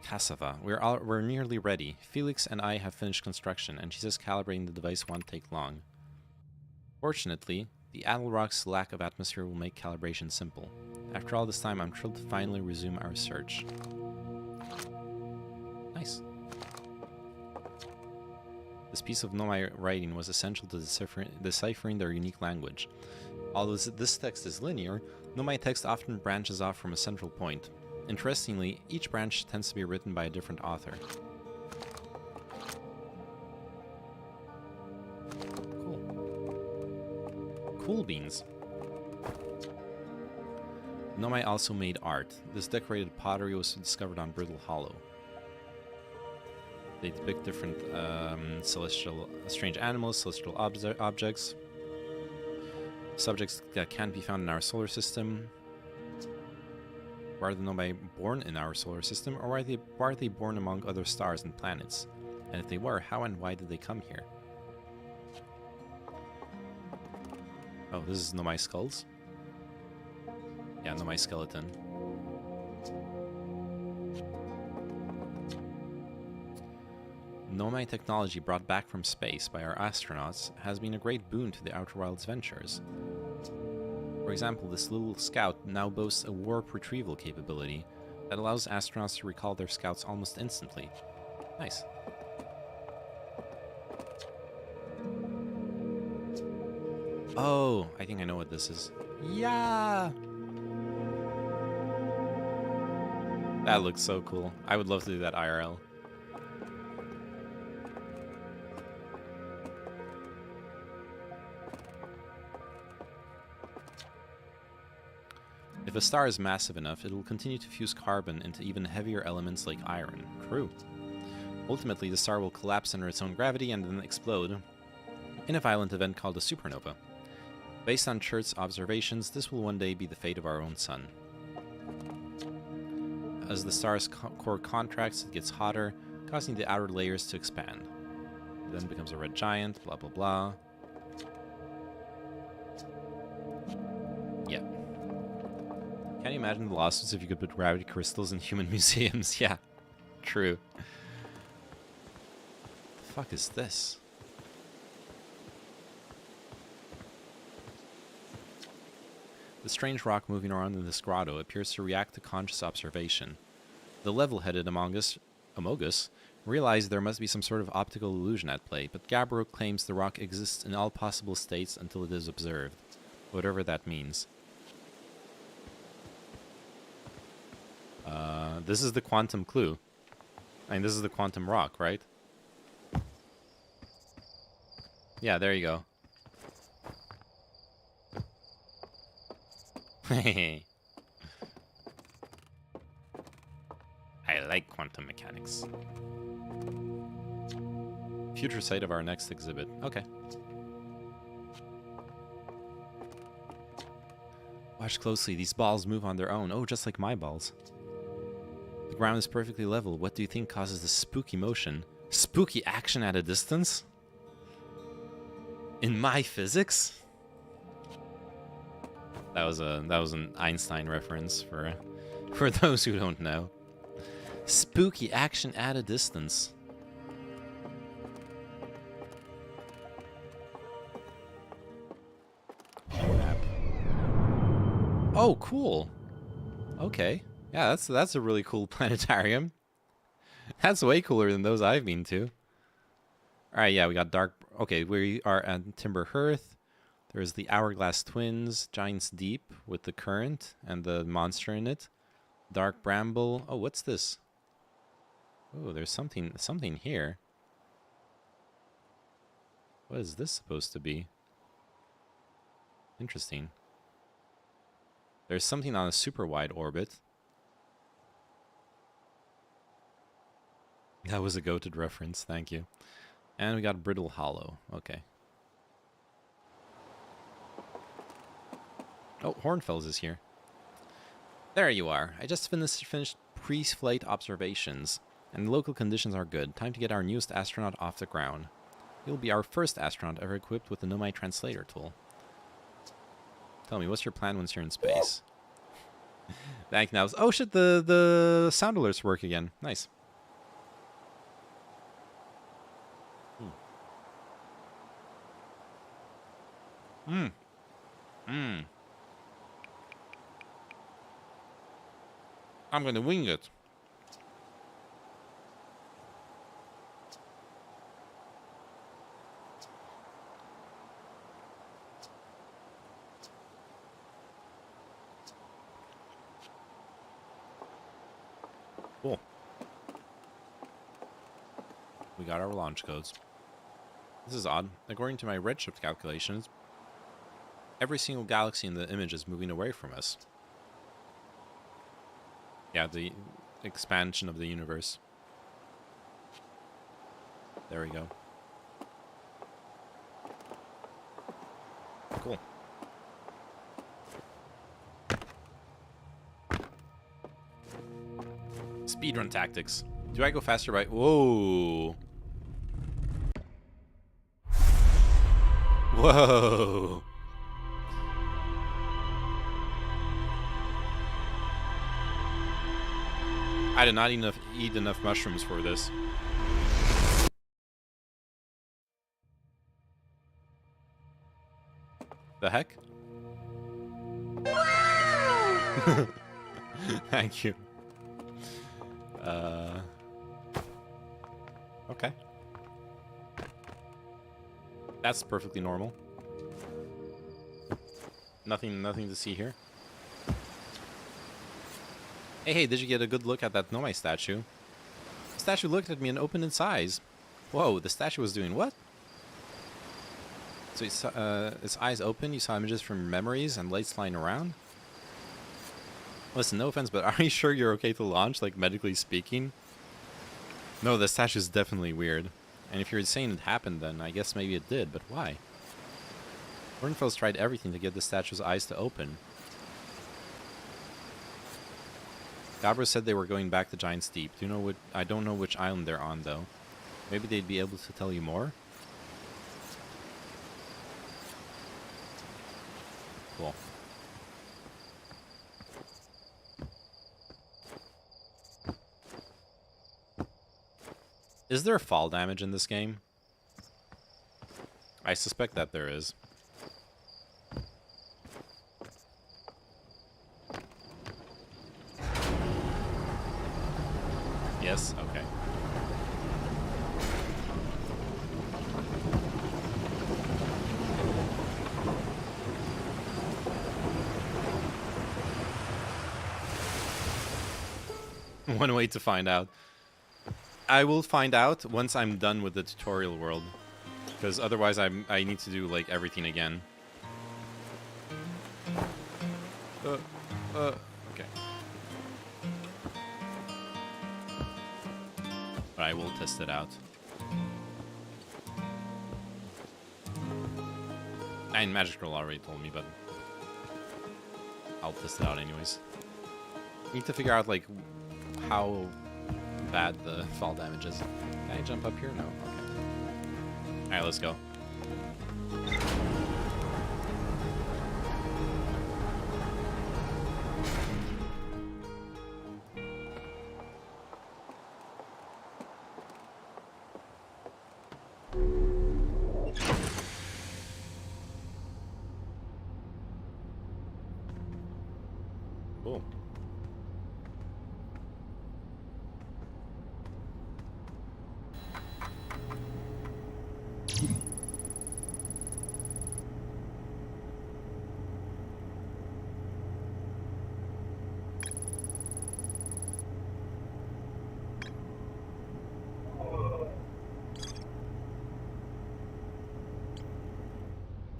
Cassava. We're nearly ready. Felix and I have finished construction, and she says calibrating the device won't take long. Fortunately, the Attlerock's lack of atmosphere will make calibration simple. After all this time, I'm thrilled to finally resume our search. Nice. This piece of Nomai writing was essential to deciphering their unique language. Although this text is linear, Nomai text often branches off from a central point. Interestingly, each branch tends to be written by a different author. Cool beans. Nomai also made art. This decorated pottery was discovered on Brittle Hollow. They depict different strange animals, celestial objects, subjects that can't be found in our solar system. Why are the Nomai born in our solar system, or why are they born among other stars and planets? And if they were, how and why did they come here? Oh, this is Nomai skulls? Yeah, Nomai skeleton. Nomai technology brought back from space by our astronauts has been a great boon to the Outer Wilds ventures. For example, this little scout now boasts a warp retrieval capability that allows astronauts to recall their scouts almost instantly. Nice. Oh, I think I know what this is. Yeah! That looks so cool. I would love to do that IRL. If a star is massive enough, it will continue to fuse carbon into even heavier elements like iron. True. Ultimately, the star will collapse under its own gravity and then explode in a violent event called a supernova. Based on Chert's observations, this will one day be the fate of our own sun. As the star's core contracts, it gets hotter, causing the outer layers to expand. It then becomes a red giant, blah blah blah. Yeah. Can you imagine the lawsuits if you could put gravity crystals in human museums? Yeah, true. The fuck is this? The strange rock moving around in this grotto appears to react to conscious observation. The level-headed among us realize there must be some sort of optical illusion at play, but Gabbro claims the rock exists in all possible states until it is observed, whatever that means. This is the quantum clue. I mean, this is the quantum rock, right? Yeah, there you go. I like quantum mechanics. Future site of our next exhibit. Okay. Watch closely. These balls move on their own. Oh, just like my balls. The ground is perfectly level. What do you think causes this spooky motion? Spooky action at a distance? In my physics? That was an Einstein reference for those who don't know. Spooky action at a distance. Oh, cool. Okay. Yeah, that's a really cool planetarium. That's way cooler than those I've been to. Alright, yeah, we got dark... Okay, we are at Timber Hearth. There's the Hourglass Twins, Giants Deep with the current and the monster in it. Dark Bramble. Oh, what's this? Oh, there's something here. What is this supposed to be? Interesting. There's something on a super wide orbit. That was a goated reference, thank you. And we got Brittle Hollow. Okay. Oh, Hornfels is here. There you are. I just finished pre-flight observations, and the local conditions are good. Time to get our newest astronaut off the ground. He'll be our first astronaut ever equipped with the Nomai Translator tool. Tell me, what's your plan once you're in space? Thank you. Oh shit, the sound alerts work again. Nice. I'm gonna wing it. Cool. We got our launch codes. This is odd. According to my redshift calculations, every single galaxy in the image is moving away from us. Yeah, the expansion of the universe. There we go. Cool. Speedrun tactics. Do I go faster by... Whoa. Whoa. I did not eat enough mushrooms for this. The heck? Thank you. Okay. That's perfectly normal. Nothing to see here. Hey, did you get a good look at that Nomai statue? The statue looked at me and opened its eyes. Whoa, the statue was doing what? So its eyes open, you saw images from memories and lights flying around? Listen, no offense, but are you sure you're okay to launch, like medically speaking? No, the statue is definitely weird. And if you're saying it happened, then I guess maybe it did, but why? Hornfels tried everything to get the statue's eyes to open. Gabra said they were going back to Giant's Deep. Do you know what? I don't know which island they're on, though. Maybe they'd be able to tell you more? Cool. Is there fall damage in this game? I suspect that there is. Yes? Okay. One way to find out. I will find out once I'm done with the tutorial world. Because otherwise I need to do like everything again. Okay. But I will test it out. And Magic Girl already told me, but I'll test it out anyways. Need to figure out like how bad the fall damage is. Can I jump up here? No. Okay. Alright, let's go. Cool.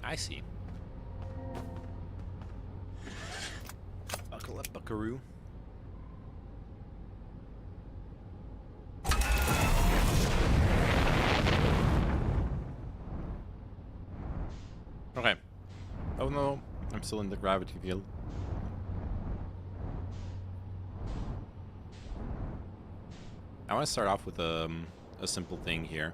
I see. Buckle up, buckaroo. Okay. Oh no, I'm still in the gravity field. I want to start off with a simple thing here.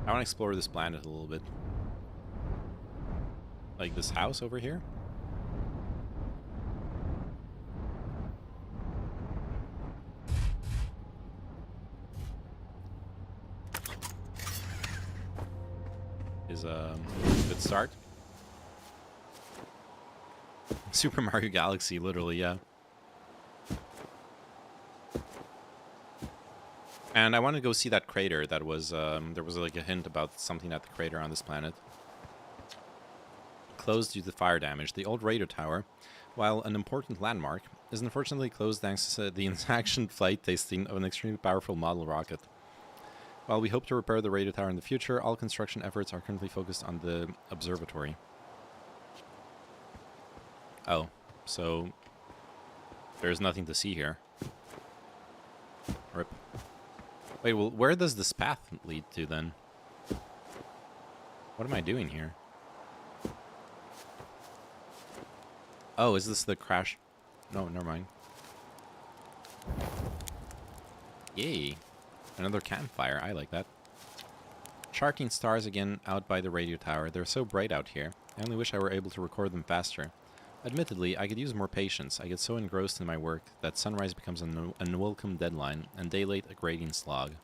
I want to explore this planet a little bit. Like this house over here. Is a good start. Super Mario Galaxy, literally, yeah. And I want to go see that crater that was, there was like a hint about something at the crater on this planet. Closed due to fire damage. The old radar tower, while an important landmark, is unfortunately closed thanks to the inaction flight testing of an extremely powerful model rocket. While we hope to repair the radar tower in the future, all construction efforts are currently focused on the observatory. Oh, so there's nothing to see here. Rip. Wait, well, where does this path lead to, then? What am I doing here? Oh, is this the crash? No, never mind. Yay. Another campfire. I like that. Sharking stars again out by the radio tower. They're so bright out here. I only wish I were able to record them faster. Admittedly, I could use more patience. I get so engrossed in my work that sunrise becomes an unwelcome deadline, and daylight a grating slog.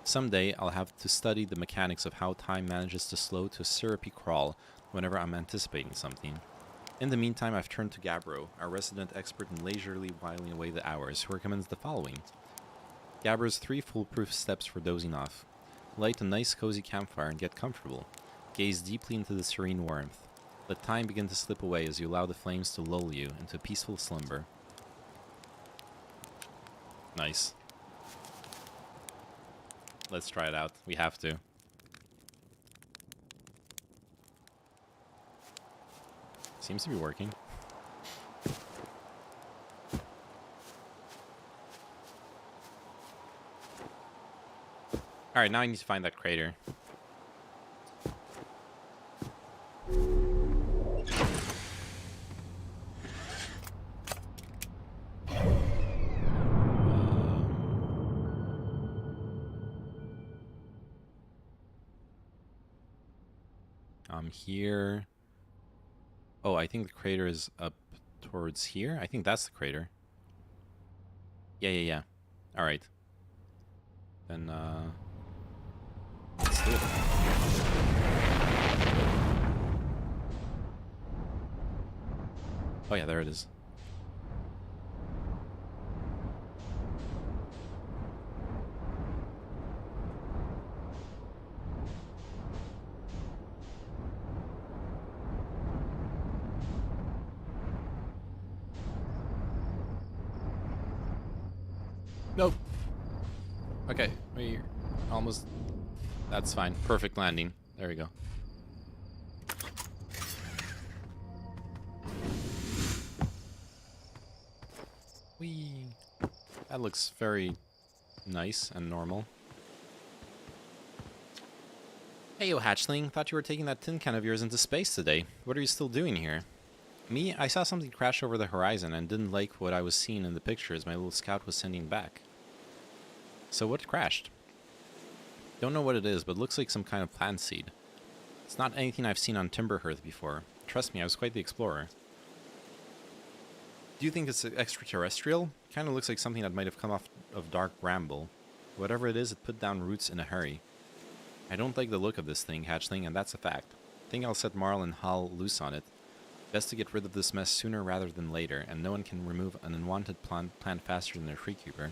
Someday, I'll have to study the mechanics of how time manages to slow to a syrupy crawl whenever I'm anticipating something. In the meantime, I've turned to Gabbro, our resident expert in leisurely whiling away the hours, who recommends the following. Gabbro's 3 foolproof steps for dozing off. Light a nice cozy campfire and get comfortable. Gaze deeply into the serene warmth. Let time begin to slip away as you allow the flames to lull you into peaceful slumber. Nice. Let's try it out. We have to. Seems to be working. Alright, now I need to find that crater. here. Oh, I think the crater is up towards here. I think that's the crater. Yeah. All right. Then, let's do it. Oh yeah, there it is. Nope. Okay, we're almost... That's fine. Perfect landing. There we go. Whee! That looks very nice and normal. Hey, yo, hatchling. Thought you were taking that tin can of yours into space today. What are you still doing here? Me, I saw something crash over the horizon and didn't like what I was seeing in the pictures my little scout was sending back. So what crashed? Don't know what it is, but looks like some kind of plant seed. It's not anything I've seen on Timberhearth before. Trust me, I was quite the explorer. Do you think it's extraterrestrial? Kind of looks like something that might have come off of Dark Bramble. Whatever it is, it put down roots in a hurry. I don't like the look of this thing, hatchling, and that's a fact. Think I'll set Marl and Hal loose on it. Best to get rid of this mess sooner rather than later, and no one can remove an unwanted plant faster than a treekeeper.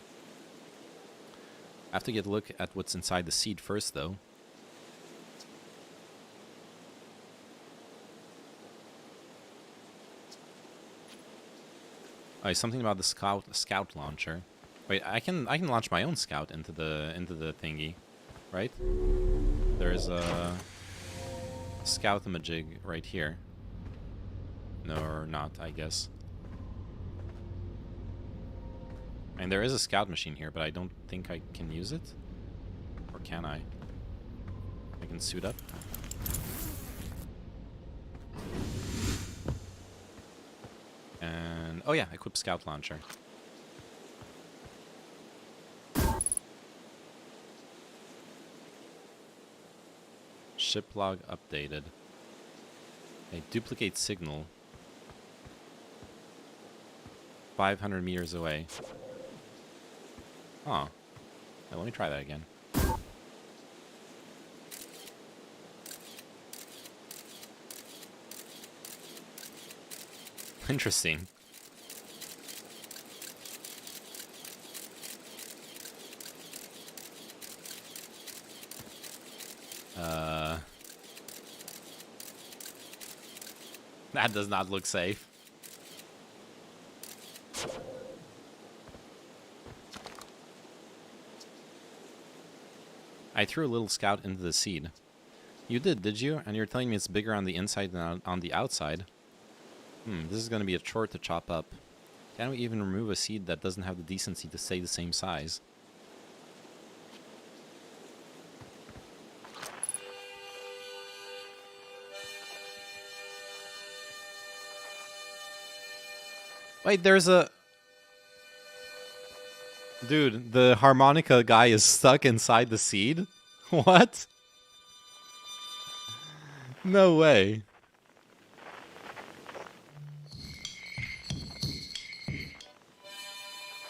I have to get a look at what's inside the seed first, though. Oh, something about the scout launcher. Wait, I can launch my own scout into the thingy, right? There's a scout-a-majig right here. No, or not, I guess. And there is a scout machine here, but I don't think I can use it. Or can I? I can suit up. And oh yeah, equip scout launcher. Ship log updated. A duplicate signal. 500 meters away. Oh. Yeah, let me try that again. Interesting. That does not look safe. I threw a little scout into the seed. You did you? And you're telling me it's bigger on the inside than on the outside? This is going to be a chore to chop up. Can we even remove a seed that doesn't have the decency to stay the same size? Wait, there's a... Dude, the harmonica guy is stuck inside the seed? What? No way.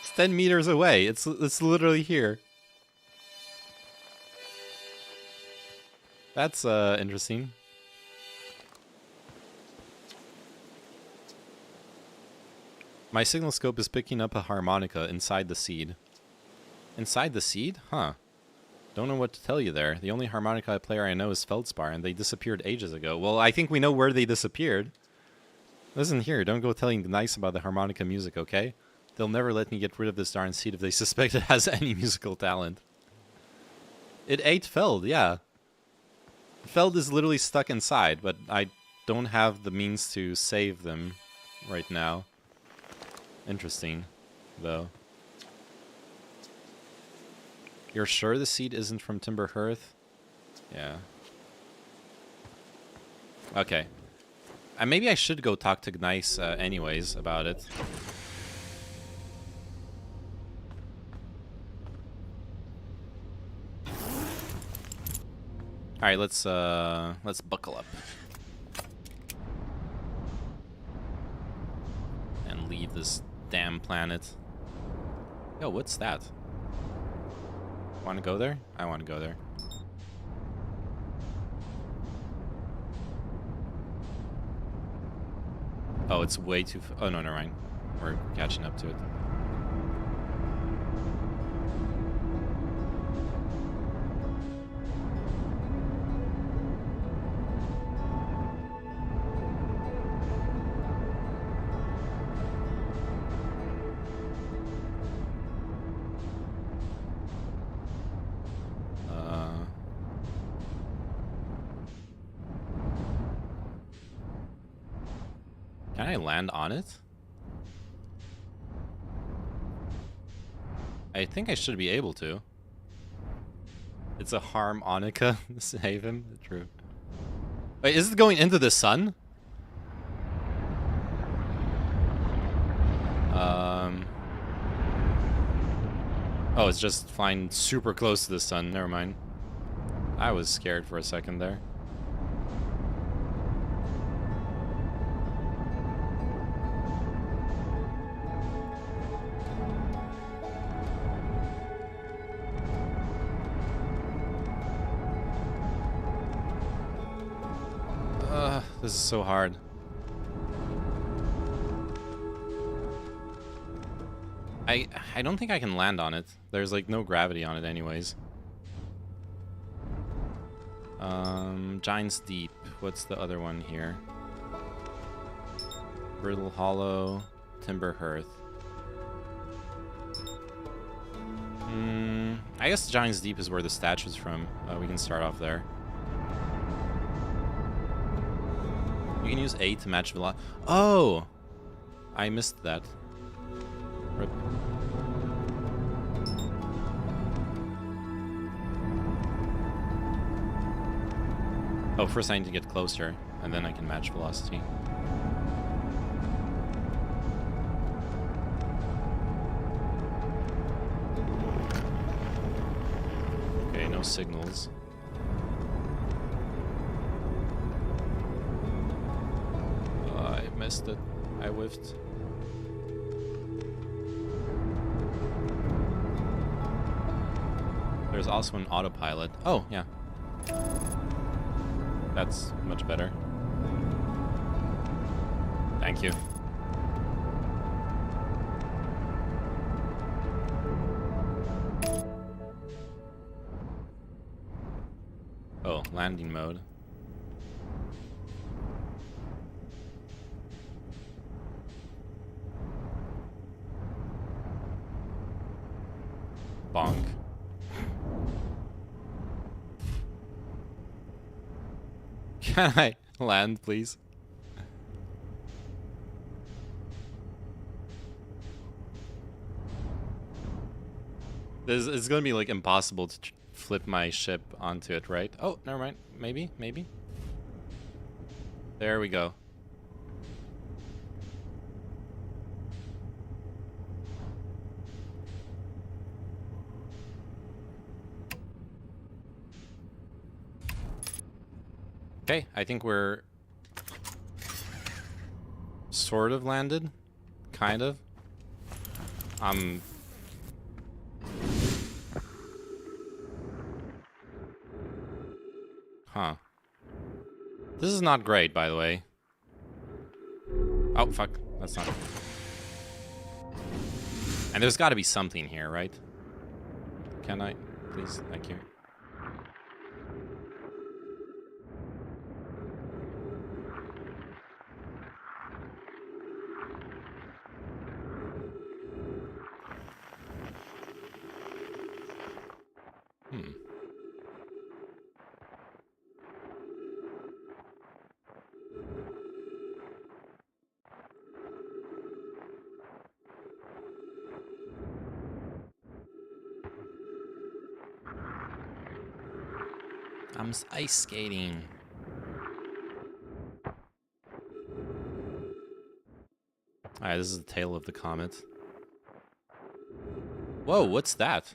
It's 10 meters away. It's literally here. That's interesting. My signal scope is picking up a harmonica inside the seed. Inside the seed? Huh. Don't know what to tell you there. The only harmonica player I know is Feldspar, and they disappeared ages ago. Well, I think we know where they disappeared. Listen here, don't go telling the nice about the harmonica music, okay? They'll never let me get rid of this darn seed if they suspect it has any musical talent. It ate Feld, yeah. Feld is literally stuck inside, but I don't have the means to save them right now. Interesting, though. You're sure the seed isn't from Timberhearth? Yeah. Okay. Maybe I should go talk to Gneiss anyways about it. Alright, let's buckle up. hate this damn planet. Yo, what's that? Want to go there? I want to go there. Oh, it's way too... Oh, no, never mind. We're catching up to it. Can I land on it? I think I should be able to. It's a harmonica. Save him. True. Wait, is it going into the sun? Oh, it's just flying super close to the sun. Never mind. I was scared for a second there. This is so hard. I don't think I can land on it. There's like no gravity on it anyways. Giant's Deep. What's the other one here? Brittle Hollow, Timber Hearth. I guess Giant's Deep is where the statue's from. We can start off there. You can use A to match velocity. Oh! I missed that. Rip. Oh, first I need to get closer, and then I can match velocity. Okay, no signals. I missed it. I whiffed. There's also an autopilot. Oh, yeah. That's much better. Thank you. Oh, landing mode. Bonk. Can I land, please? This is gonna be like impossible to flip my ship onto it, right? Oh, never mind. Maybe. There we go. Okay, I think we're sort of landed. Kind of. Huh. This is not great, by the way. Oh, fuck. That's not... And there's gotta be something here, right? Can I? Please, thank you. I'm ice skating. Alright, this is the tail of the comet. Whoa, what's that?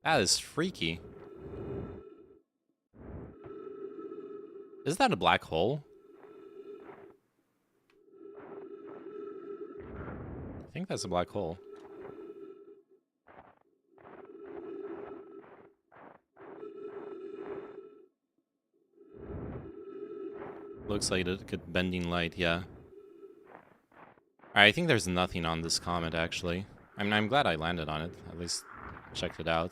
That is freaky. Is that a black hole? think that's a black hole. Looks like a good bending light, yeah. I think there's nothing on this comet, actually. I mean, I'm glad I landed on it. At least checked it out.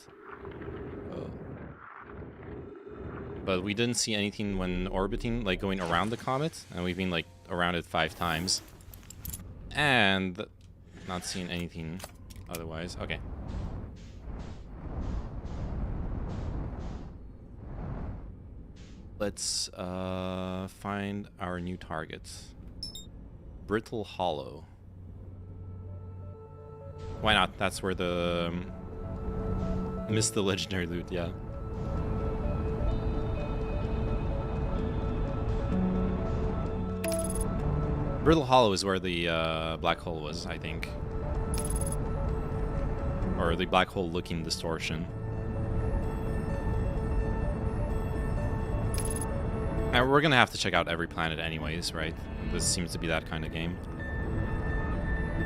But we didn't see anything when orbiting, like going around the comet. And we've been, like, around it 5 times. And not seeing anything otherwise. Okay. Let's find our new target. Brittle Hollow. Why not? That's where the missed the legendary loot, yeah. Brittle Hollow is where the black hole was, I think. Or the black hole looking distortion. And we're gonna have to check out every planet anyways, right? This seems to be that kind of game.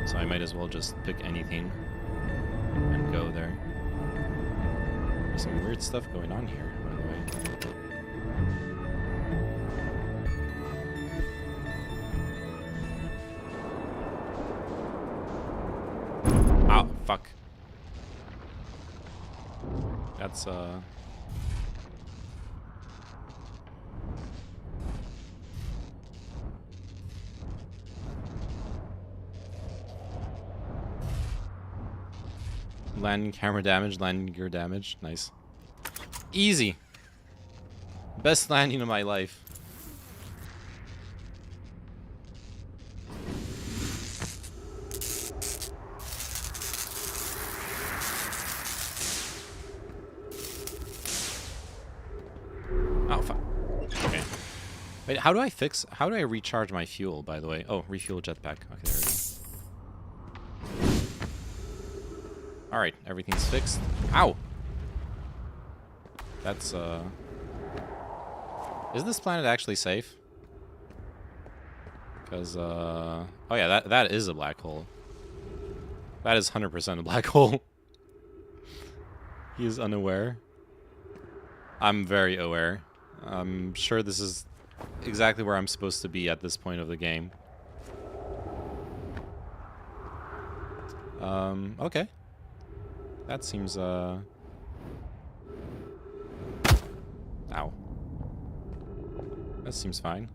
So I might as well just pick anything and go there. There's some weird stuff going on here, by the way. Oh, fuck. That's, landing camera damage, landing gear damage. Nice. Easy. Best landing of my life. Oh, fuck. Okay. Wait, how do I recharge my fuel, by the way? Oh, refuel jetpack. Okay, there we go. Alright, everything's fixed. Ow! That's, is this planet actually safe? Because, oh yeah, that is a black hole. That is 100% a black hole. He is unaware. I'm very aware. I'm sure this is exactly where I'm supposed to be at this point of the game. Okay. That seems, Ow. That seems fine.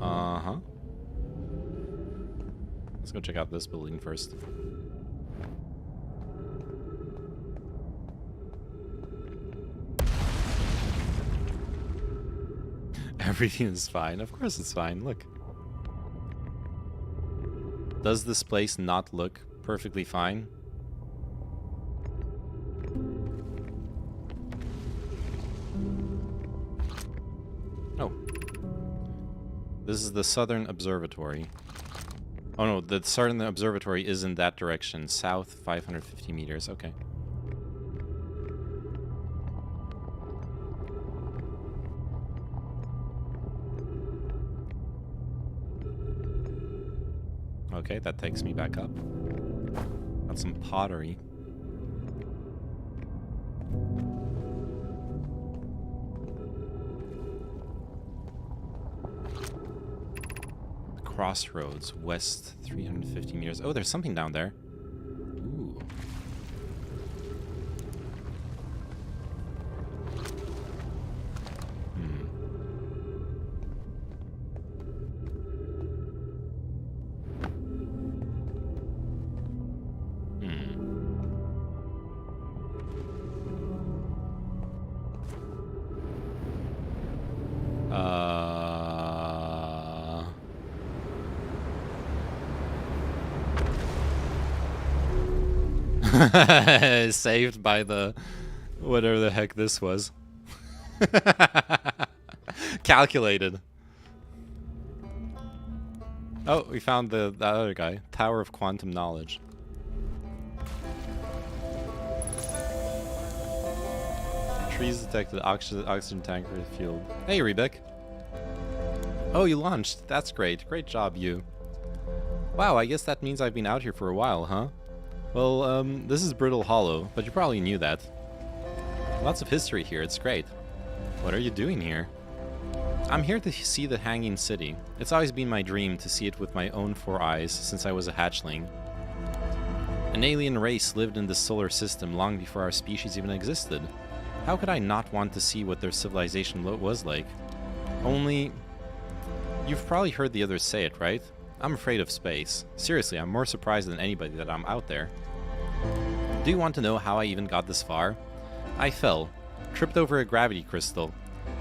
Uh-huh. Let's go check out this building first. Everything is fine. Of course it's fine. Look. Does this place not look perfectly fine? Oh. This is the Southern Observatory. Oh no, the Southern Observatory is in that direction. South 550 meters. Okay. Okay, that takes me back up. Got some pottery. Crossroads, west 350 meters. Oh, there's something down there. Ooh. Saved by the whatever the heck this was. Calculated. Oh, we found the other guy. Tower of Quantum Knowledge. Trees detected. Oxygen tanker fueled. Hey, Rebek. Oh, you launched. That's great. Great job, you. Wow, I guess that means I've been out here for a while, huh? Well, this is Brittle Hollow, but you probably knew that. Lots of history here. It's great. What are you doing here? I'm here to see the Hanging City. It's always been my dream to see it with my own 4 eyes since I was a hatchling. An alien race lived in this solar system long before our species even existed. How could I not want to see what their civilization was like? Only... You've probably heard the others say it, right? I'm afraid of space. Seriously, I'm more surprised than anybody that I'm out there. Do you want to know how I even got this far? I fell. Tripped over a gravity crystal.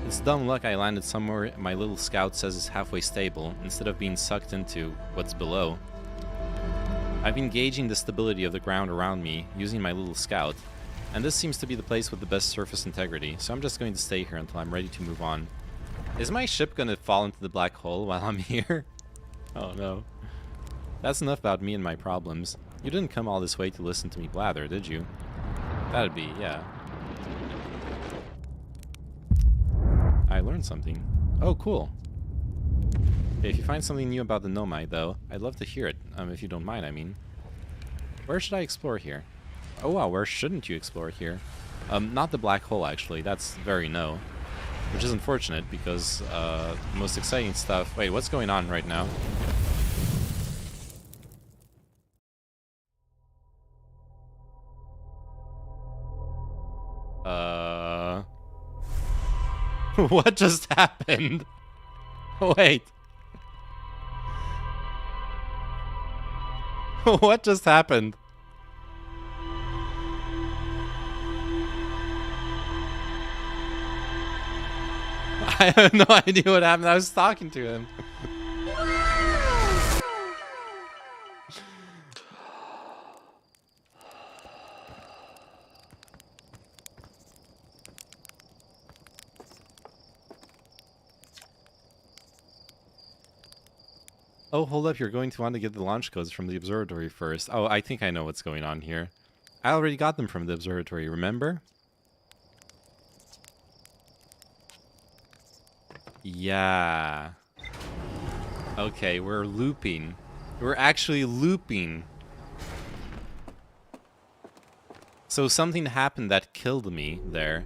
It's dumb luck I landed somewhere my little scout says is halfway stable, instead of being sucked into what's below. I've been gauging the stability of the ground around me, using my little scout, and this seems to be the place with the best surface integrity, so I'm just going to stay here until I'm ready to move on. Is my ship gonna fall into the black hole while I'm here? Oh no. That's enough about me and my problems. You didn't come all this way to listen to me blather, did you? That'd be, yeah. I learned something. Oh, cool. Okay, if you find something new about the Nomai, though, I'd love to hear it, if you don't mind, I mean. Where should I explore here? Oh wow, where shouldn't you explore here? Not the black hole, actually. That's very no. Which is unfortunate, because the most exciting stuff... Wait, what's going on right now? What just happened? Wait. What just happened? I have no idea what happened. I was talking to him. Oh, hold up. You're going to want to get the launch codes from the observatory first. Oh, I think I know what's going on here. I already got them from the observatory, remember? Yeah. Okay, we're looping. We're actually looping. So something happened that killed me there.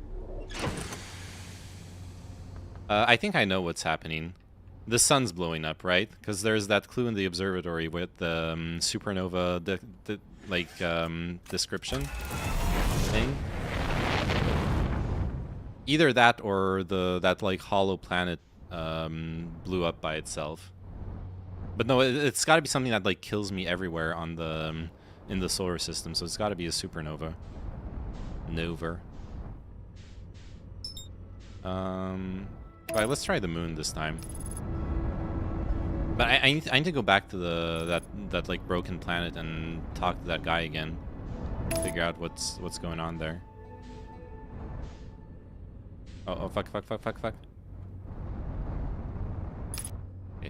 I think I know what's happening. The sun's blowing up, right? Because there's that clue in the observatory with the supernova description thing. Either that or that like hollow planet blew up by itself. But no, it's got to be something that like kills me everywhere on the in the solar system. So it's got to be a supernova. Nova. Alright, let's try the moon this time. But I need to go back to that like broken planet and talk to that guy again. Figure out what's going on there. Oh fuck. Okay,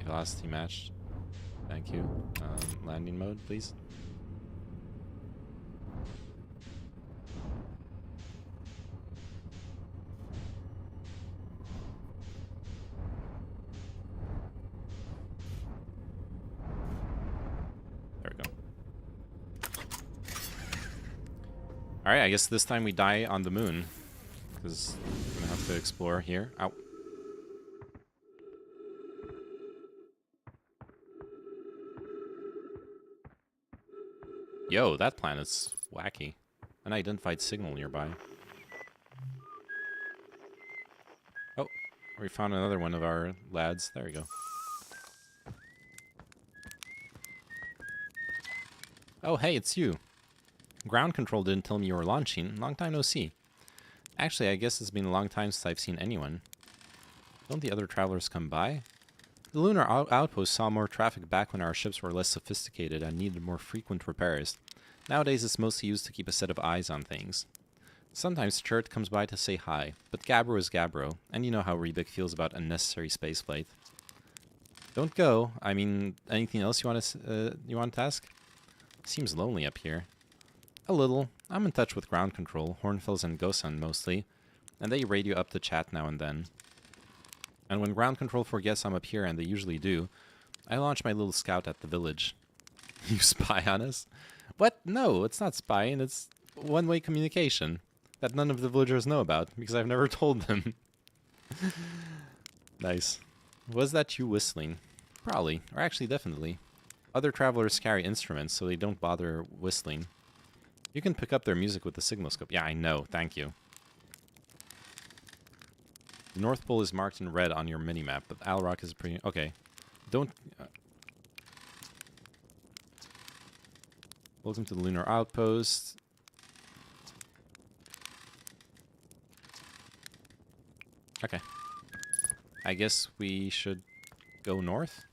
velocity matched. Thank you. Landing mode, please. There we go. Alright, I guess this time we die on the moon. Because I'm gonna have to explore here. Ow. Yo, that planet's wacky. Unidentified signal nearby. Oh, we found another one of our lads. There we go. Oh, hey, it's you. Ground control didn't tell me you were launching. Long time no see. Actually, I guess it's been a long time since I've seen anyone. Don't the other travelers come by? The lunar outpost saw more traffic back when our ships were less sophisticated and needed more frequent repairs. Nowadays, it's mostly used to keep a set of eyes on things. Sometimes Chert comes by to say hi, but Gabbro is Gabbro, and you know how Rebek feels about unnecessary spaceflight. Don't go. I mean, anything else you want to ask? Seems lonely up here. A little. I'm in touch with ground control, Hornfels and Gosan mostly. And they radio up the chat now and then. And when ground control forgets I'm up here, and they usually do, I launch my little scout at the village. You spy on us? What? No, it's not spying, it's one-way communication that none of the villagers know about, because I've never told them. Nice. Was that you whistling? Probably, or actually definitely. Other travelers carry instruments, so they don't bother whistling. You can pick up their music with the signal scope. Yeah, I know, thank you. The North Pole is marked in red on your minimap, but Alrock is pretty... Okay. Don't... Welcome to the Lunar Outpost. Okay. I guess we should go north?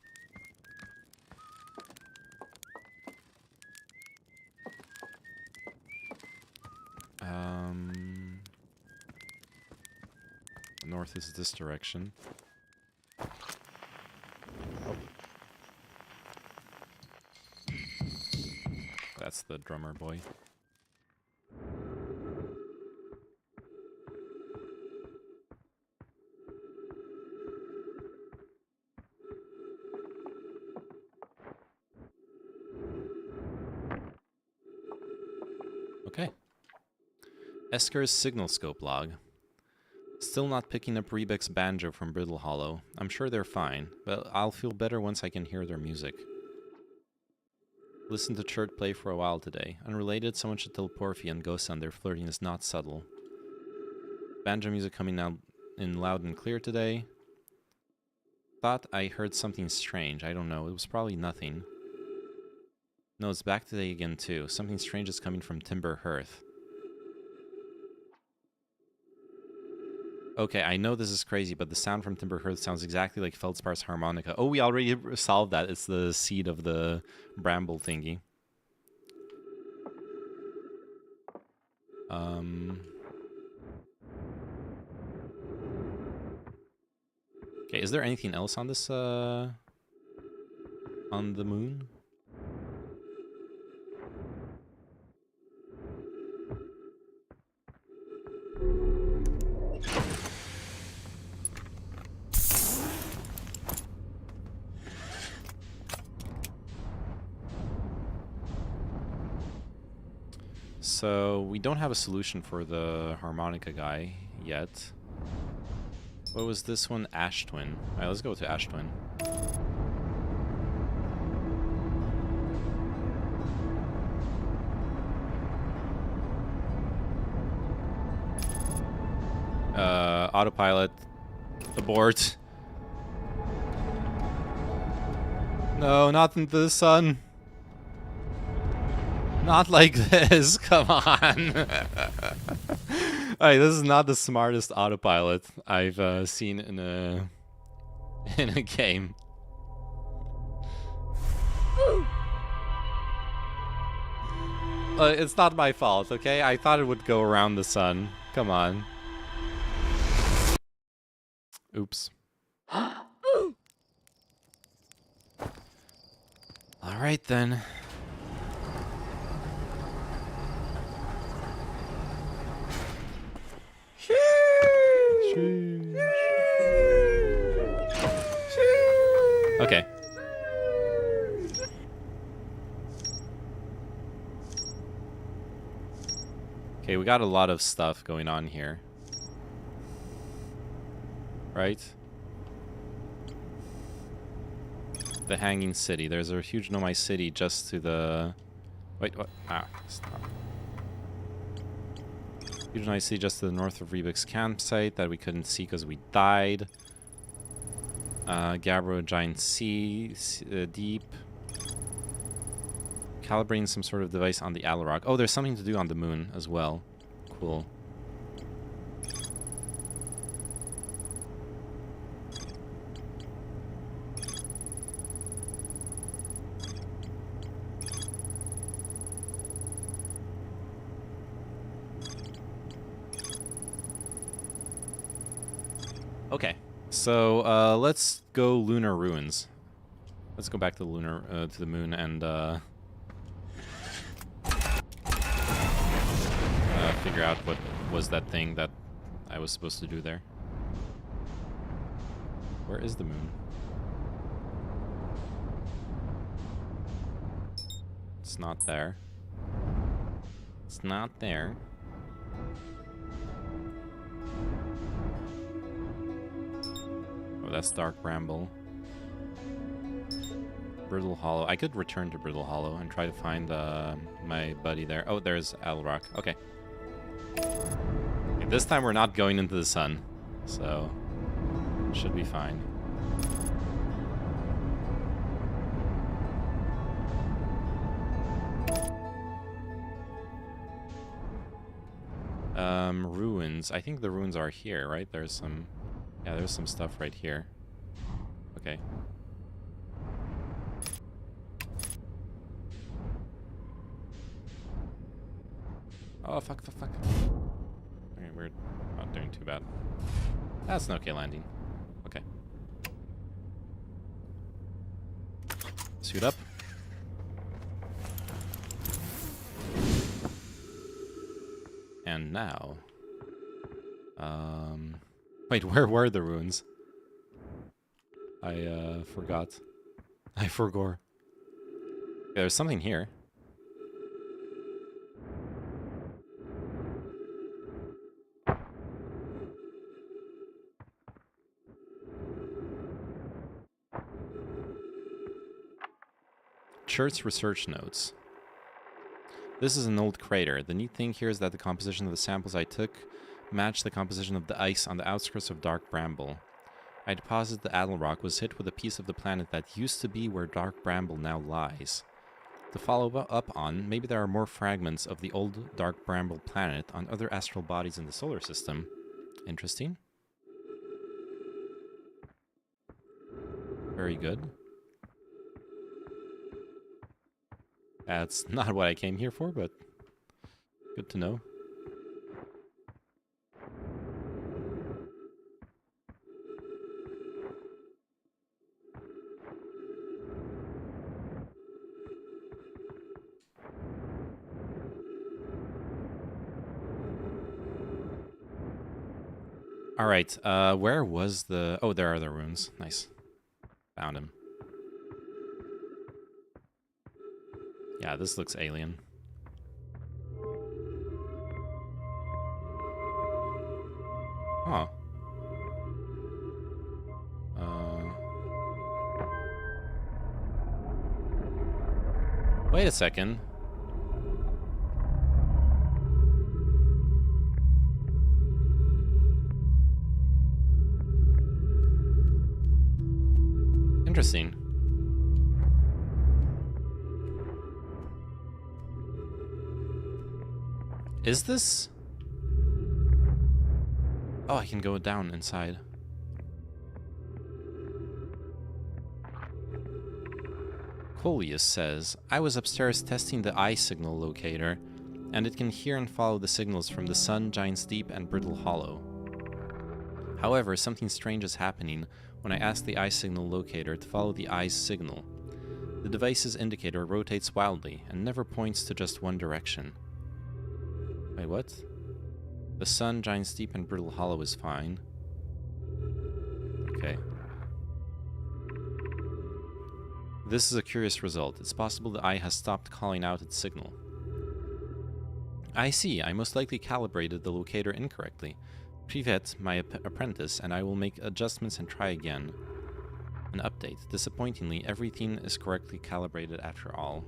North is this direction. Oh. That's the drummer boy. Okay. Esker's signal scope log. Still not picking up Rebek's banjo from Brittle Hollow. I'm sure they're fine, but I'll feel better once I can hear their music. Listen to Chert play for a while today. Unrelated, someone should tell Porphy and Gosan their flirting is not subtle. Banjo music coming out in loud and clear today. Thought I heard something strange. I don't know. It was probably nothing. No, it's back today again too. Something strange is coming from Timber Hearth. Okay, I know this is crazy, but the sound from Timber Hearth sounds exactly like Feldspar's harmonica. Oh, we already solved that. It's the seed of the bramble thingy. Okay, is there anything else on this, on the moon? So, we don't have a solution for the harmonica guy yet. What was this one? Ash Twin. Alright, let's go to Ash Twin. Autopilot. Abort. No, not into the sun. Not like this, come on. Alright, this is not the smartest autopilot I've seen in a game. It's not my fault, okay? I thought it would go around the sun. Come on. Oops. Alright then. Okay. Okay, we got a lot of stuff going on here. Right? The Hanging City. There's a huge Nomai city just to the... Wait, what? Ah, stop. Huge Nomai city just to the north of Rebek's campsite that we couldn't see because we died. Gabbro, Giant Sea, Deep. Calibrating some sort of device on the Alarock. Oh, there's something to do on the moon as well. Cool. Okay, so let's go Lunar Ruins. Let's go back to the lunar to the moon and figure out what was that thing that I was supposed to do there. Where is the moon? It's not there. It's not there. Oh, that's Dark Bramble. Brittle Hollow. I could return to Brittle Hollow and try to find my buddy there. Oh, there's Alrock. Okay. Okay. This time we're not going into the sun, so should be fine. Ruins. I think the ruins are here, right? There's some... Yeah, there's some stuff right here. Okay. Oh, fuck. Okay, we're not doing too bad. That's an okay landing. Okay. Suit up. And now... Wait, where were the ruins? I forgot. I forgot. There's something here. Church research notes. This is an old crater. The neat thing here is that the composition of the samples I took matched the composition of the ice on the outskirts of Dark Bramble. I deposited the Adelrock was hit with a piece of the planet that used to be where Dark Bramble now lies. To follow up on, maybe there are more fragments of the old Dark Bramble planet on other astral bodies in the solar system. Interesting. Very good. That's not what I came here for, but good to know. All right, where was the... Oh, there are the runes. Nice. Found him. Yeah, this looks alien. Huh. Wait a second. Interesting. Is this... Oh, I can go down inside. Coleus says, I was upstairs testing the eye signal locator, and it can hear and follow the signals from the sun, Giant's Deep, and Brittle Hollow. However, something strange is happening when I ask the eye signal locator to follow the eye's signal. The device's indicator rotates wildly and never points to just one direction. Wait, what? The sun, Giant's Deep, and Brittle Hollow is fine. Okay. This is a curious result. It's possible the eye has stopped calling out its signal. I see. I most likely calibrated the locator incorrectly. Privet, my apprentice, and I will make adjustments and try again. An update. Disappointingly, everything is correctly calibrated after all.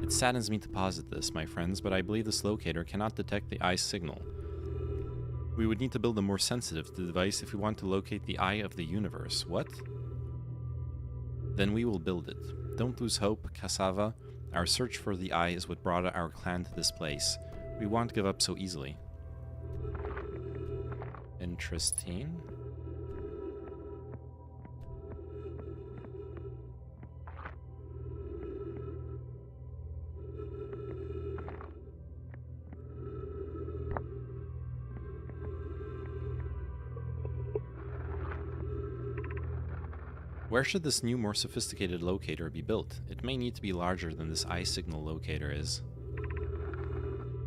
It saddens me to posit this, my friends, but I believe this locator cannot detect the eye's signal. We would need to build a more sensitive device if we want to locate the eye of the universe. What? Then we will build it. Don't lose hope, Cassava. Our search for the eye is what brought our clan to this place. We won't give up so easily. Interesting. Where should this new, more sophisticated locator be built? It may need to be larger than this eye signal locator is.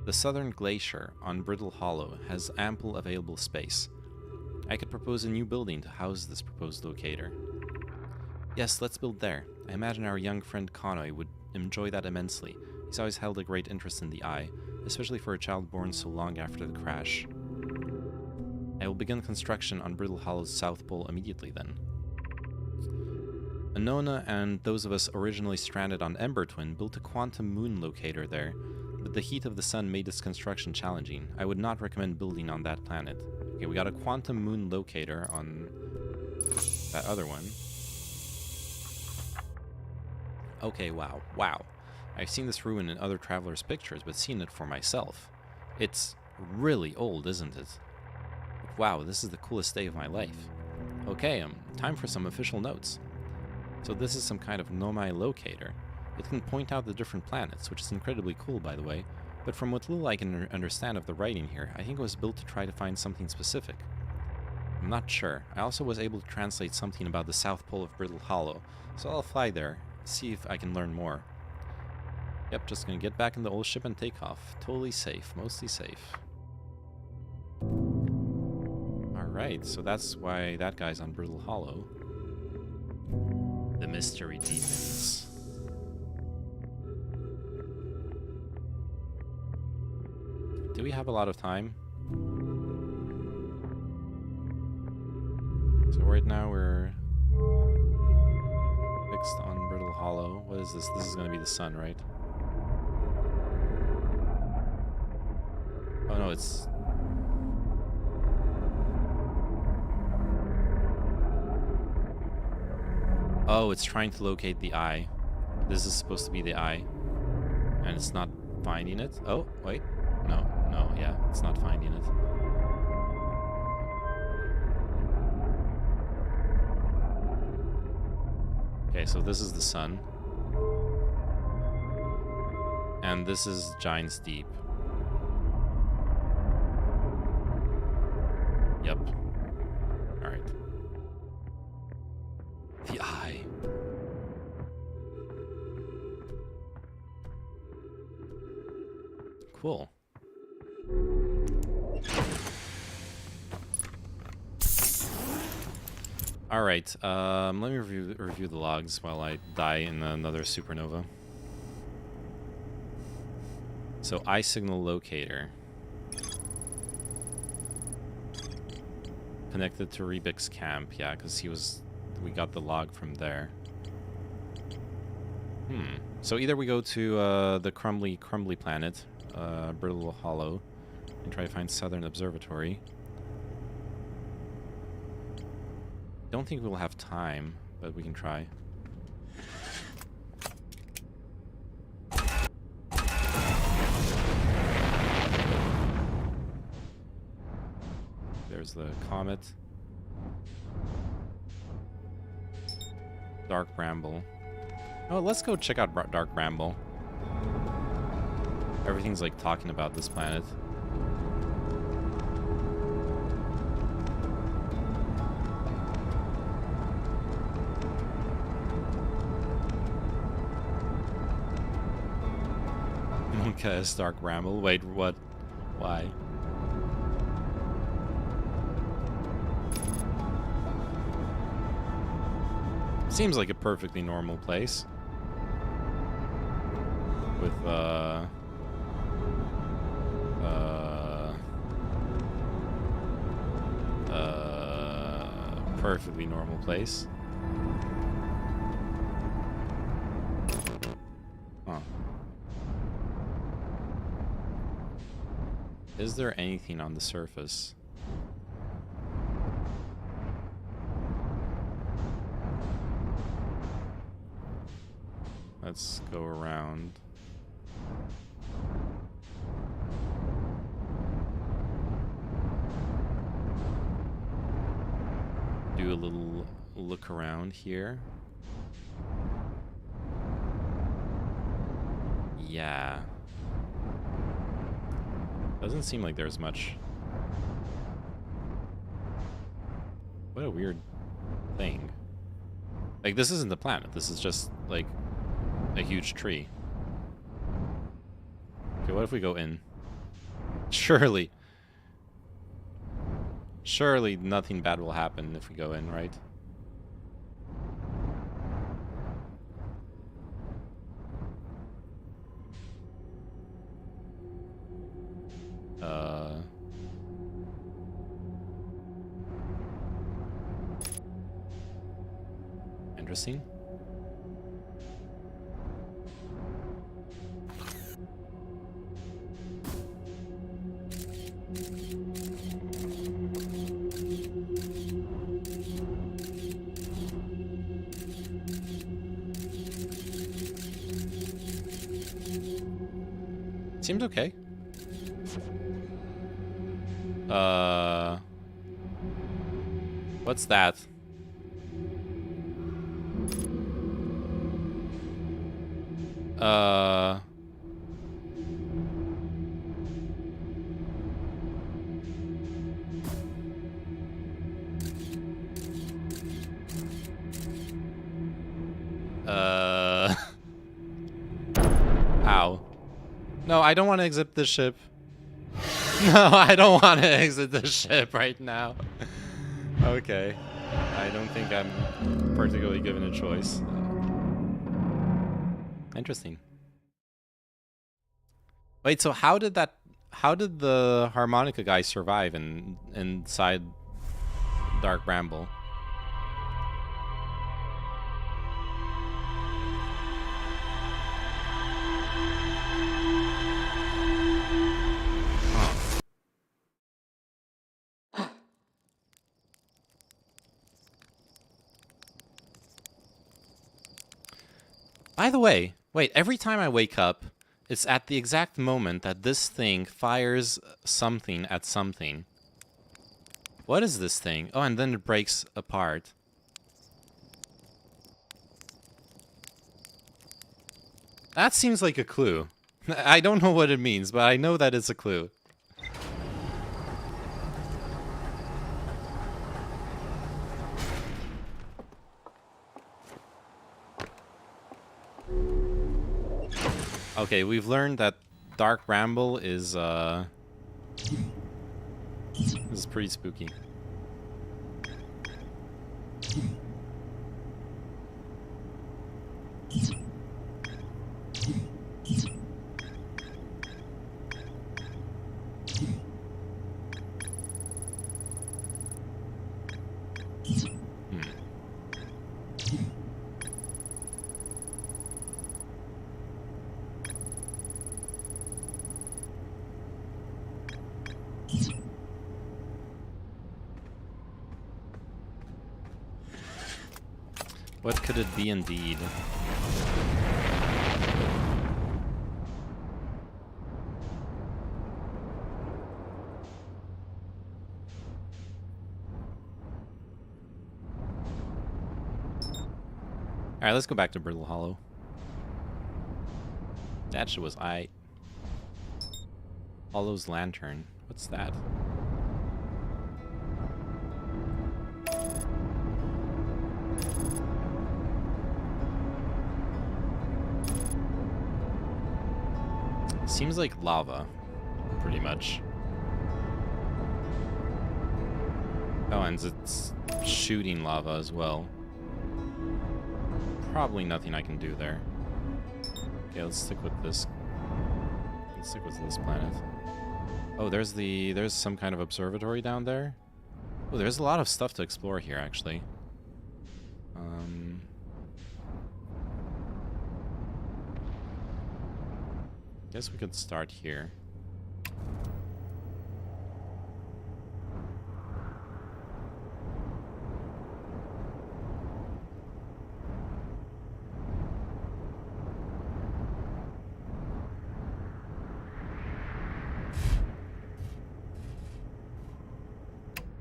The southern glacier on Brittle Hollow has ample available space. I could propose a new building to house this proposed locator. Yes, let's build there. I imagine our young friend Conway would enjoy that immensely. He's always held a great interest in the eye, especially for a child born so long after the crash. I will begin construction on Brittle Hollow's south pole immediately then. Anona and those of us originally stranded on Ember Twin built a quantum moon locator there, but the heat of the sun made its construction challenging. I would not recommend building on that planet. Okay, we got a quantum moon locator on that other one. Okay, wow. I've seen this ruin in other travelers' pictures, but seen it for myself. It's really old, isn't it? Wow, this is the coolest day of my life. Okay, time for some official notes. So this is some kind of Nomai locator. It can point out the different planets, which is incredibly cool, by the way, but from what little I can understand of the writing here, I think it was built to try to find something specific. I'm not sure. I also was able to translate something about the south pole of Brittle Hollow, so I'll fly there, see if I can learn more. Yep, just gonna get back in the old ship and take off. Totally safe, mostly safe. Alright, so that's why that guy's on Brittle Hollow. The mystery deepens. Do we have a lot of time? So right now we're fixed on Brittle Hollow. What is this? This is going to be the sun, right? Oh no, it's... Oh, it's trying to locate the eye. This is supposed to be the eye. And it's not finding it. Oh, wait. No, yeah, it's not finding it. Okay, so this is the sun. And this is Giant's Deep. Yep. Alright. The eye. Cool. Alright, let me review the logs while I die in another supernova. So, eye signal locator. Connected to Rebik's camp, yeah, because we got the log from there. So either we go to the crumbly planet, Brittle Hollow, and try to find Southern Observatory. Don't think we'll have time, but we can try. There's the comet. Dark Bramble. Oh, let's go check out Dark Bramble. Everything's like talking about this planet. Okay, Dark Bramble. Wait, what? Why? Seems like a perfectly normal place. With, perfectly normal place. Huh. Is there anything on the surface? Let's go around. Do a little look around here. Yeah. Doesn't seem like there's much. What a weird thing. Like, this isn't the planet. This is just, like, a huge tree. Okay, what if we go in? Surely. Surely nothing bad will happen if we go in, right? Interesting. Seems okay. What's that? Ow. No, I don't want to exit the ship. No, I don't want to exit the ship right now. Okay. I don't think I'm particularly given a choice. Interesting. Wait, so how did the harmonica guy survive inside Dark Bramble? By the way, wait, every time I wake up, it's at the exact moment that this thing fires something at something. What is this thing? Oh, and then it breaks apart. That seems like a clue. I don't know what it means, but I know that it's a clue. Okay, we've learned that Dark Bramble is pretty spooky. What could it be indeed? Alright, let's go back to Brittle Hollow. That shit was Hollow's Lantern. What's that? Seems like lava, pretty much. Oh, and it's shooting lava as well. Probably nothing I can do there. Okay, let's stick with this. Let's stick with this planet. Oh, there's some kind of observatory down there. Oh, there's a lot of stuff to explore here, actually. Guess we could start here.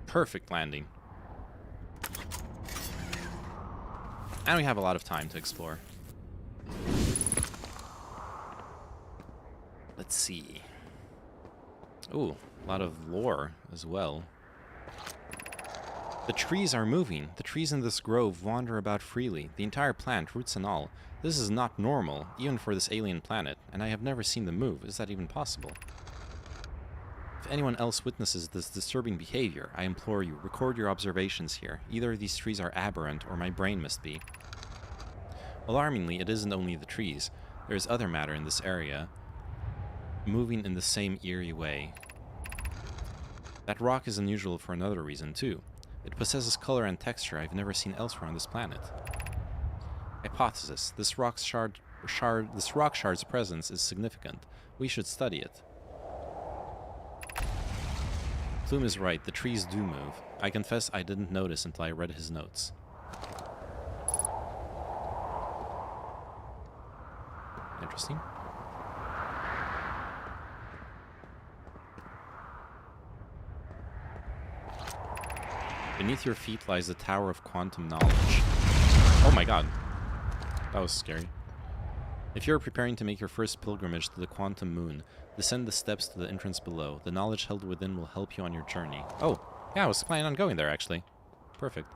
Perfect landing. And we have a lot of time to explore. Let's see. Ooh, a lot of lore as well. The trees are moving. The trees in this grove wander about freely. The entire plant, roots and all. This is not normal, even for this alien planet, and I have never seen them move. Is that even possible? If anyone else witnesses this disturbing behavior, I implore you, record your observations here. Either these trees are aberrant, or my brain must be. Alarmingly, it isn't only the trees. There is other matter in this area, moving in the same eerie way. That rock is unusual for another reason, too. It possesses color and texture I've never seen elsewhere on this planet. Hypothesis. This rock shard's presence is significant. We should study it. Plume is right, the trees do move. I confess I didn't notice until I read his notes. Interesting. Beneath your feet lies the Tower of Quantum Knowledge. Oh my god. That was scary. If you're preparing to make your first pilgrimage to the Quantum Moon, descend the steps to the entrance below. The knowledge held within will help you on your journey. Oh, yeah, I was planning on going there, actually. Perfect.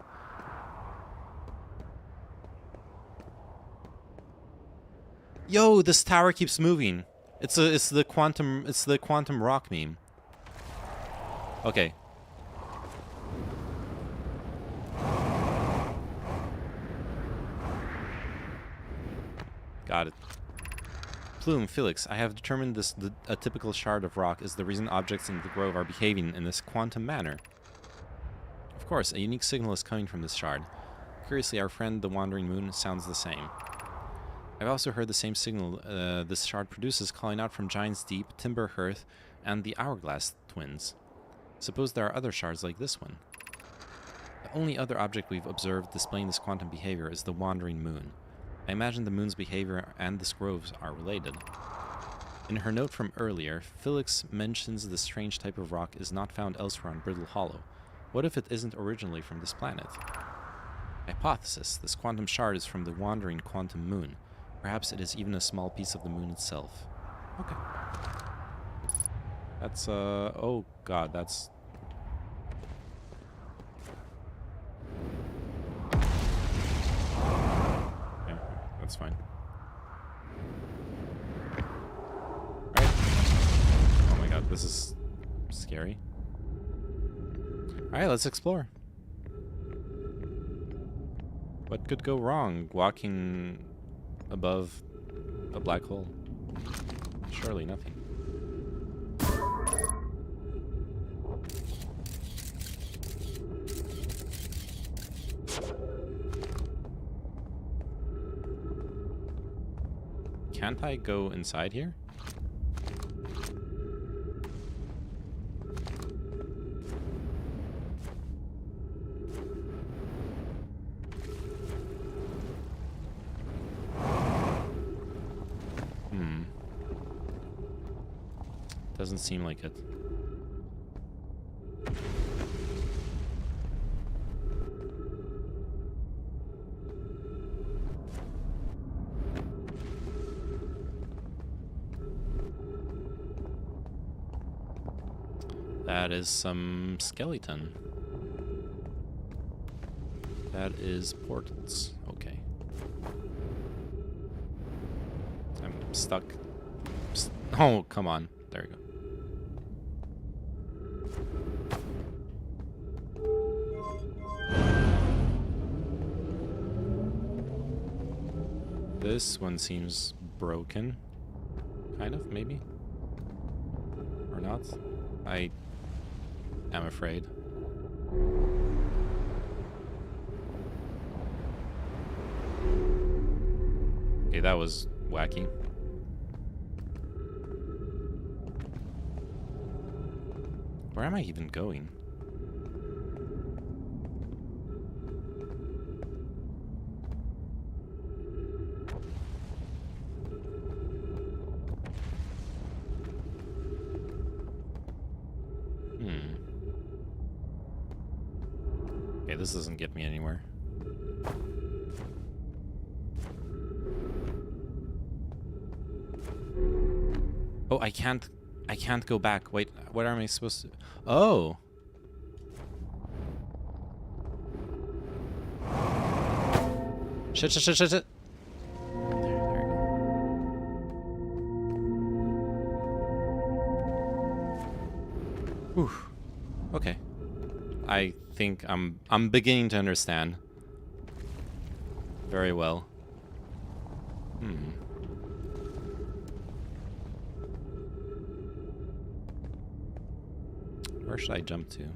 Yo, this tower keeps moving. It's the quantum rock meme. Okay. Got it. Plume, Felix, I have determined a typical shard of rock is the reason objects in the grove are behaving in this quantum manner. Of course, a unique signal is coming from this shard. Curiously, our friend the Wandering Moon sounds the same. I've also heard the same signal this shard produces calling out from Giant's Deep, Timber Hearth, and the Hourglass Twins. Suppose there are other shards like this one. The only other object we've observed displaying this quantum behavior is the Wandering Moon. I imagine the moon's behavior and this grove are related. In her note from earlier, Felix mentions the strange type of rock is not found elsewhere on Brittle Hollow. What if it isn't originally from this planet? Hypothesis. This quantum shard is from the wandering quantum moon. Perhaps it is even a small piece of the moon itself. Okay. That's, oh god, that's... Yeah, that's fine. Alright. Oh my god, this is scary. Alright, let's explore. What could go wrong walking above a black hole? Surely nothing. Can't I go inside here? Doesn't seem like it. That is some skeleton. That is portals. Okay. I'm stuck. Oh, come on. There we go. This one seems broken. Kind of, maybe? Or not? I am afraid. Okay, that was wacky. Where am I even going? Okay, this doesn't get me anywhere. Oh, I can't go back. Wait, what am I supposed to... Oh! Shit. There we go. Whew. Okay. I think I'm beginning to understand. Very well. Where should I jump to?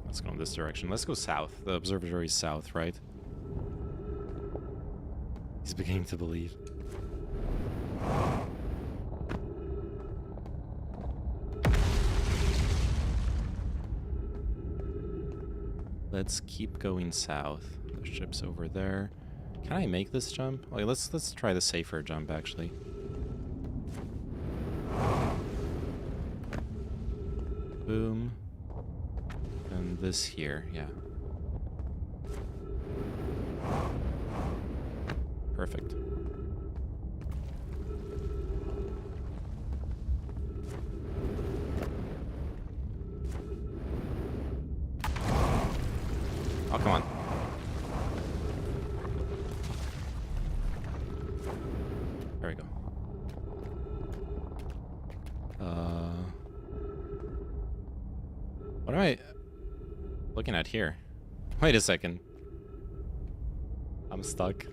Let's go in this direction. Let's go south. The observatory is south, right? He's beginning to believe. Let's keep going south. The ship's over there. Can I make this jump? Okay, let's try the safer jump actually. Boom. And this here, yeah. Perfect. Oh, come on. There we go. What am I looking at here? Wait a second. I'm stuck.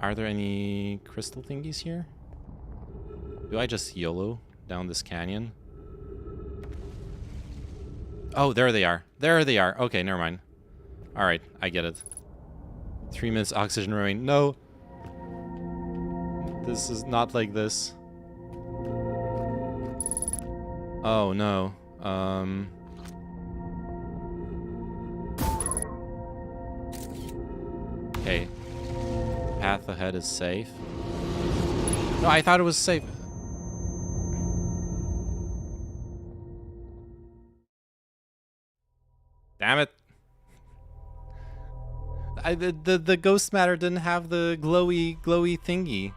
Are there any crystal thingies here? Do I just YOLO down this canyon? Oh, there they are. There they are. Okay, never mind. Alright, I get it. 3 minutes oxygen remain. No! This is not like this. Oh, no. Okay. Path ahead is safe. No, I thought it was safe. Damn it. The ghost matter didn't have the glowy thingy.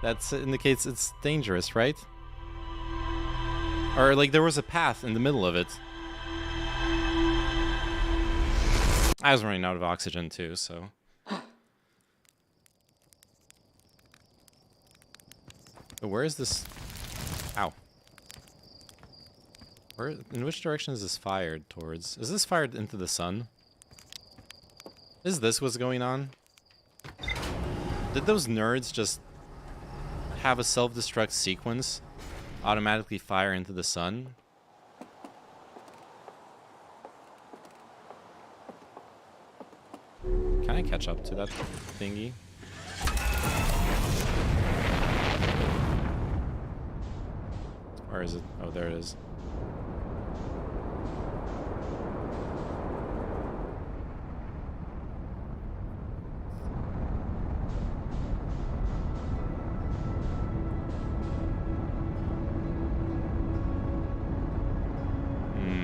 That indicates it's dangerous, right? Or like there was a path in the middle of it. I was running out of oxygen too, so. But where is this? Ow. Where? In which direction is this fired towards? Is this fired into the sun? Is this what's going on? Did those nerds just have a self-destruct sequence automatically fire into the sun? Can I catch up to that thingy? Where is it? Oh, there it is.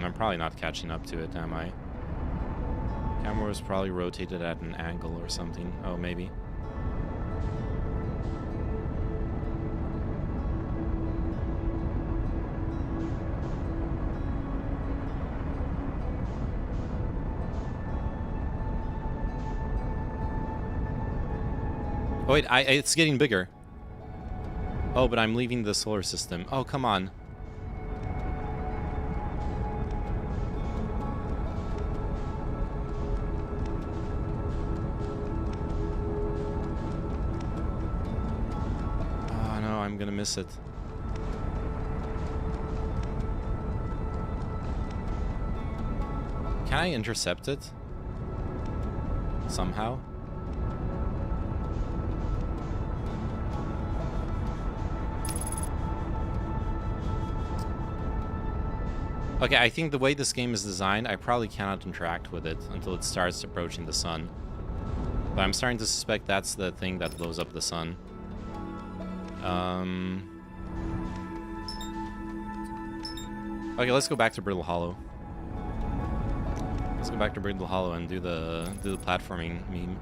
I'm probably not catching up to it, am I? Camera was probably rotated at an angle or something. Oh, maybe. Oh wait, it's getting bigger. Oh, but I'm leaving the solar system. Oh, come on. Oh no, I'm gonna miss it. Can I intercept it? Somehow? Okay, I think the way this game is designed, I probably cannot interact with it until it starts approaching the sun. But I'm starting to suspect that's the thing that blows up the sun. Okay, let's go back to Brittle Hollow. Let's go back to Brittle Hollow and do the platforming meme.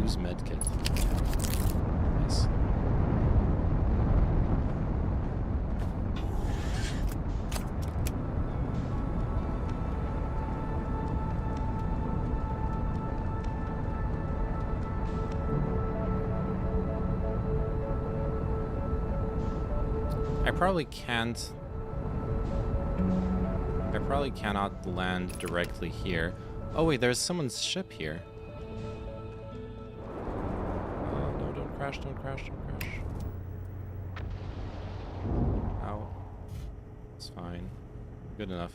Use medkit. Nice. I probably cannot land directly here. Oh wait, there's someone's ship here. No, don't crash, don't crash, don't crash. Ow. It's fine. Good enough.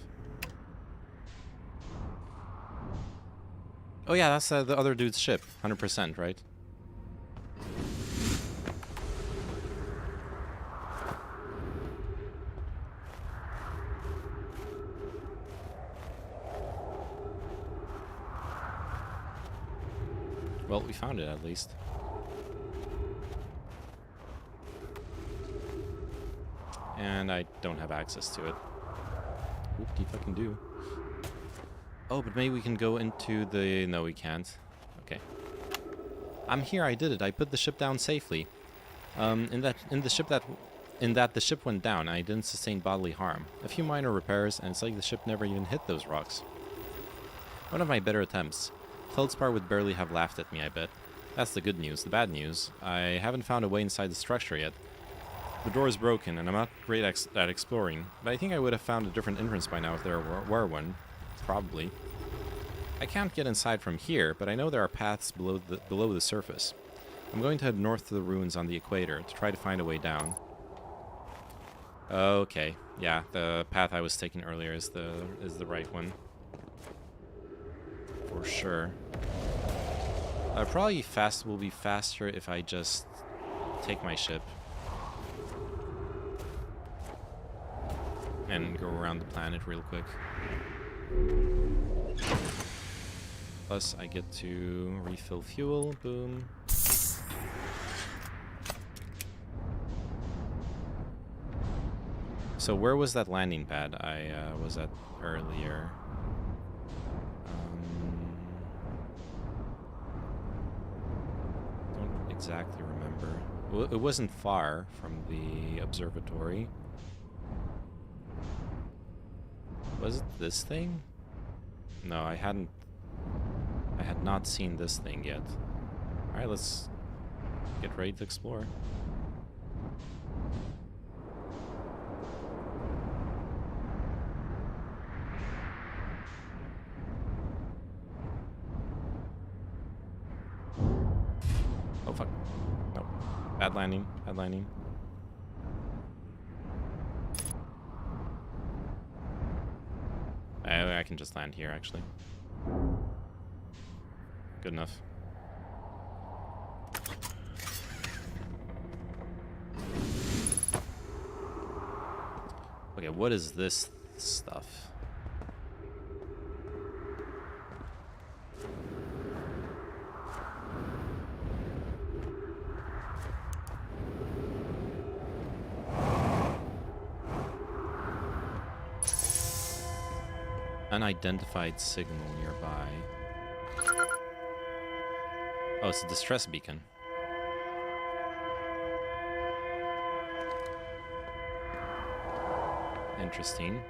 Oh yeah, that's the other dude's ship. 100%, right? Well, we found it at least. And I don't have access to it. Whoop-de-fucking do. Oh, but maybe we can go into the... No, we can't. Okay. I'm here, I did it. I put the ship down safely. In that the ship went down, I didn't sustain bodily harm. A few minor repairs, and it's like the ship never even hit those rocks. One of my better attempts. Feldspar would barely have laughed at me, I bet. That's the good news. The bad news, I haven't found a way inside the structure yet. The door is broken, and I'm not great at exploring, but I think I would have found a different entrance by now if there were one. Probably. I can't get inside from here, but I know there are paths below the surface. I'm going to head north to the ruins on the equator to try to find a way down. Okay, yeah, the path I was taking earlier is the right one. For sure. Probably will be faster if I just take my ship and go around the planet real quick. Plus, I get to refill fuel. Boom. So where was that landing pad I was at earlier? Don't exactly remember. Well, it wasn't far from the observatory. Was it this thing? No, I had not seen this thing yet. Alright, let's get ready to explore. Oh fuck. No. Bad landing. Bad landing. I can just land here, actually. Good enough. Okay, what is this stuff? Unidentified signal nearby. Oh, it's a distress beacon. Interesting.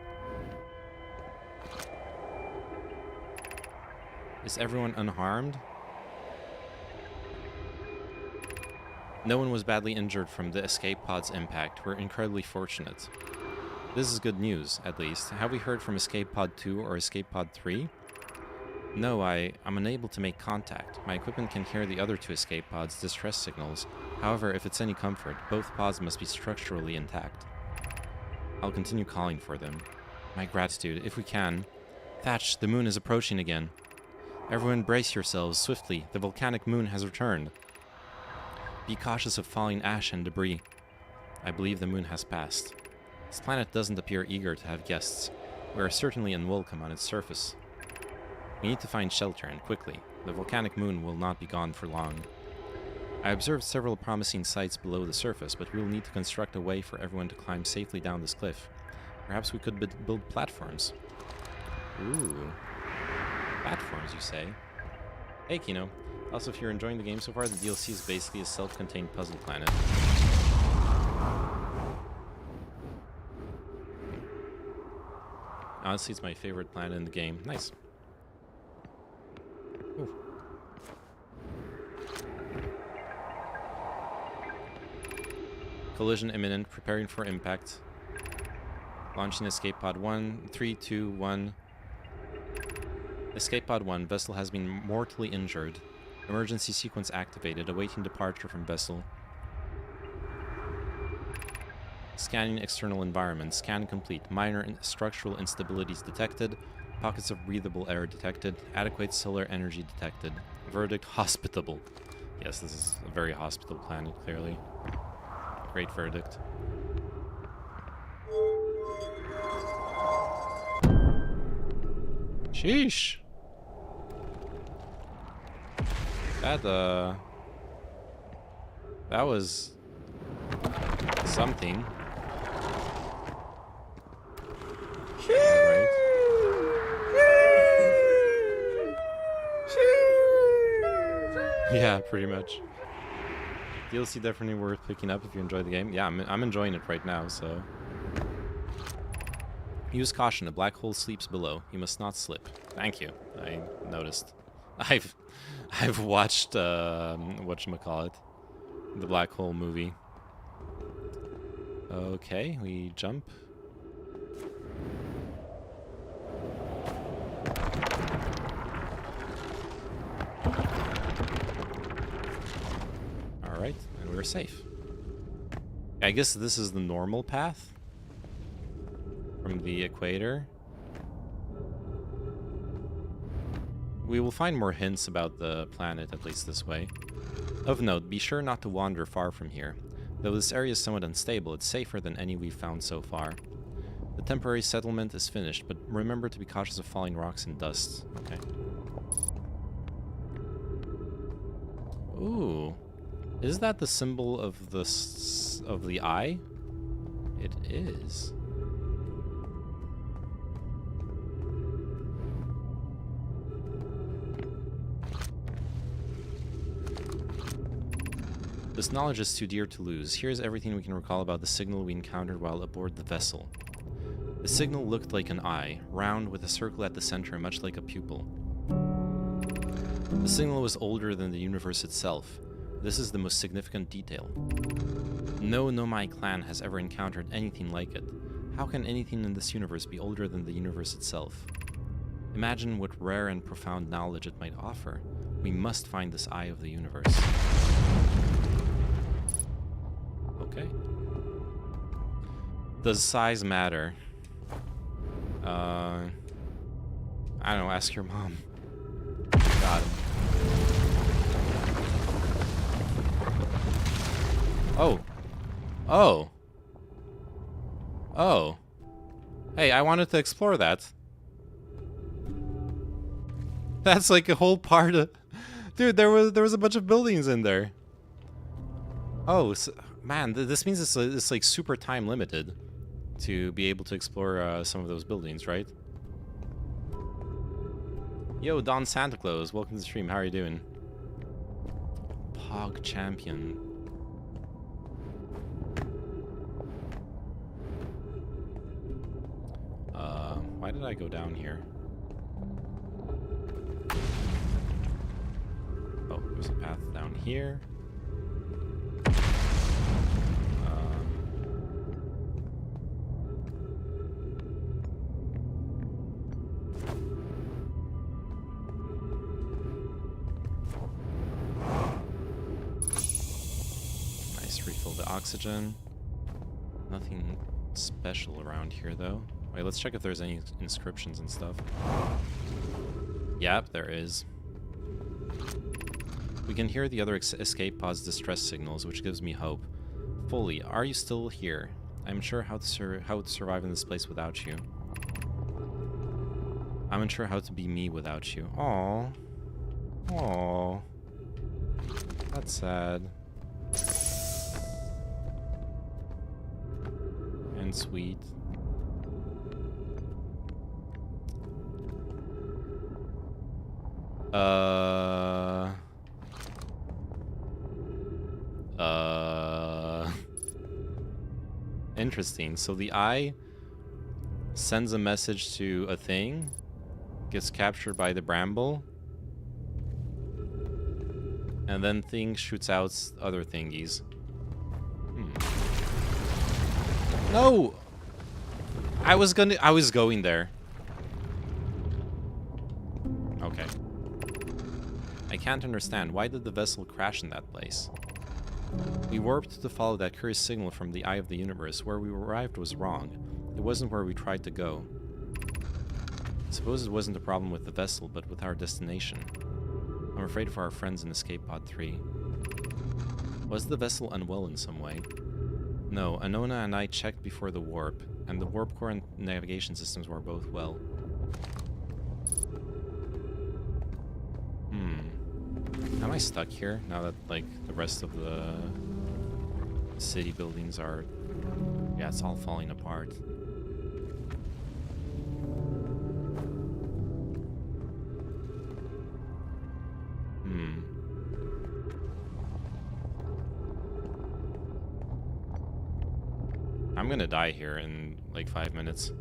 Is everyone unharmed? No one was badly injured from the escape pod's impact. We're incredibly fortunate. This is good news, at least. Have we heard from Escape Pod 2 or Escape Pod 3? No, I'm unable to make contact. My equipment can hear the other two escape pods' distress signals. However, if it's any comfort, both pods must be structurally intact. I'll continue calling for them. My gratitude, if we can. Thatch, the moon is approaching again. Everyone brace yourselves, swiftly. The volcanic moon has returned. Be cautious of falling ash and debris. I believe the moon has passed. This planet doesn't appear eager to have guests. We are certainly unwelcome on its surface. We need to find shelter, and quickly. The volcanic moon will not be gone for long. I observed several promising sites below the surface, but we will need to construct a way for everyone to climb safely down this cliff. Perhaps we could build platforms. Ooh. Platforms, you say? Hey, Kino. Also, if you're enjoying the game so far, the DLC is basically a self-contained puzzle planet. Honestly, it's my favorite planet in the game. Nice. Ooh. Collision imminent, preparing for impact. Launching escape pod 1, 3, 2, 1. Escape pod 1, vessel has been mortally injured. Emergency sequence activated, awaiting departure from vessel. Scanning external environment, scan complete. Minor structural instabilities detected. Pockets of breathable air detected. Adequate solar energy detected. Verdict, hospitable. Yes, this is a very hospitable planet, clearly. Great verdict. Sheesh. That was something. Alright. Yeah, pretty much. DLC definitely worth picking up if you enjoy the game. Yeah, I'm enjoying it right now, so. Use caution, a black hole sleeps below. You must not slip. Thank you. I noticed. I've watched whatchamacallit, the black hole movie. Okay, we jump. Alright, and we're safe. I guess this is the normal path from the equator. We will find more hints about the planet, at least this way. Of note, be sure not to wander far from here. Though this area is somewhat unstable, it's safer than any we've found so far. The temporary settlement is finished, but remember to be cautious of falling rocks and dust. Okay. Ooh. Is that the symbol of the eye? It is. This knowledge is too dear to lose. Here's everything we can recall about the signal we encountered while aboard the vessel. The signal looked like an eye, round with a circle at the center, much like a pupil. The signal was older than the universe itself. This is the most significant detail. No Nomai clan has ever encountered anything like it. How can anything in this universe be older than the universe itself? Imagine what rare and profound knowledge it might offer. We must find this eye of the universe. Okay. Does size matter? I don't know, ask your mom. Got him. Oh. Oh. Oh. Hey, I wanted to explore that. That's like a whole part of... Dude, there was a bunch of buildings in there. Oh, so, man, this means it's like super time limited to be able to explore some of those buildings, right? Yo, Don Santa Claus, welcome to the stream. How are you doing? Pog Champion. Why did I go down here? Oh, there's a path down here. Nice, refill the oxygen. Nothing special around here though. Wait, let's check if there's any inscriptions and stuff. Yep, there is. We can hear the other escape pod's distress signals, which gives me hope. Foley, are you still here? I'm unsure how to survive in this place without you. I'm unsure how to be me without you. Aww. Aww. That's sad. And sweet. Interesting. So the eye sends a message to a thing, gets captured by the bramble, and then thing shoots out other thingies. No! I was going there. Okay. I can't understand. Why did the vessel crash in that place? We warped to follow that curious signal from the eye of the universe. Where we arrived was wrong. It wasn't where we tried to go. I suppose it wasn't a problem with the vessel, but with our destination. I'm afraid for our friends in Escape Pod 3. Was the vessel unwell in some way? No, Anona and I checked before the warp, and the warp core and navigation systems were both well. Am I stuck here now that, like, the rest of the city buildings are... Yeah, it's all falling apart. I'm gonna die here in like 5 minutes.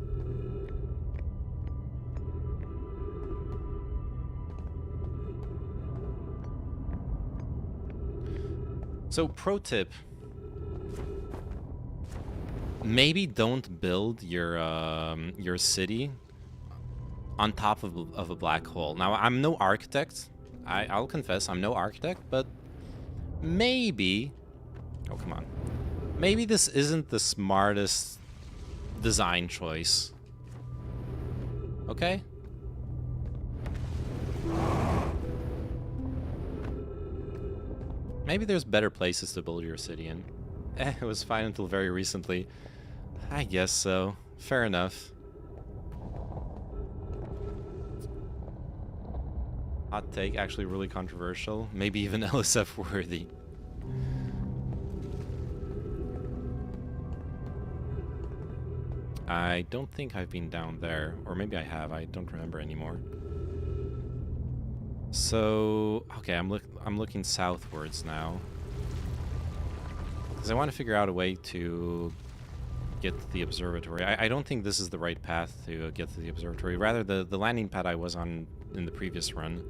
So, pro tip. Maybe don't build your city on top of a black hole. Now, I'm no architect. I'll confess, I'm no architect, but maybe... Oh, come on. Maybe this isn't the smartest design choice. Okay? Maybe there's better places to build your city in. It was fine until very recently. I guess so. Fair enough. Hot take, actually really controversial. Maybe even LSF worthy. I don't think I've been down there, or maybe I have, I don't remember anymore. So, okay, I'm looking southwards now. Because I want to figure out a way to get to the observatory. I don't think this is the right path to get to the observatory. Rather, the landing pad I was on in the previous run.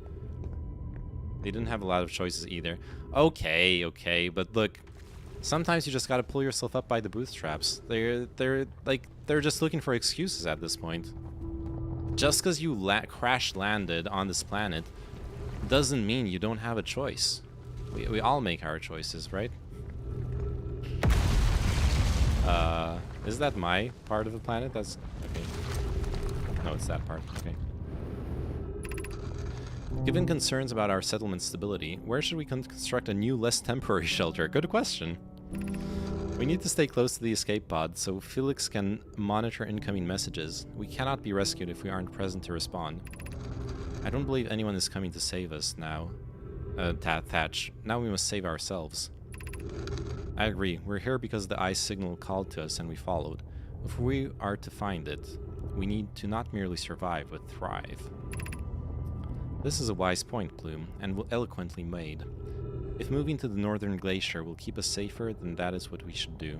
They didn't have a lot of choices either. Okay, but look, sometimes you just gotta pull yourself up by the bootstraps. They're just looking for excuses at this point. Just because you crash landed on this planet doesn't mean you don't have a choice. We all make our choices, right? Is that my part of the planet? That's okay. No, it's that part. Okay. Given concerns about our settlement stability, where should we construct a new, less temporary shelter? Good question. We need to stay close to the escape pod so Felix can monitor incoming messages. We cannot be rescued if we aren't present to respond. I don't believe anyone is coming to save us now. Thatch. Now we must save ourselves. I agree. We're here because the eye signal called to us and we followed. If we are to find it, we need to not merely survive, but thrive. This is a wise point, Plume, and eloquently made. If moving to the northern glacier will keep us safer, then that is what we should do.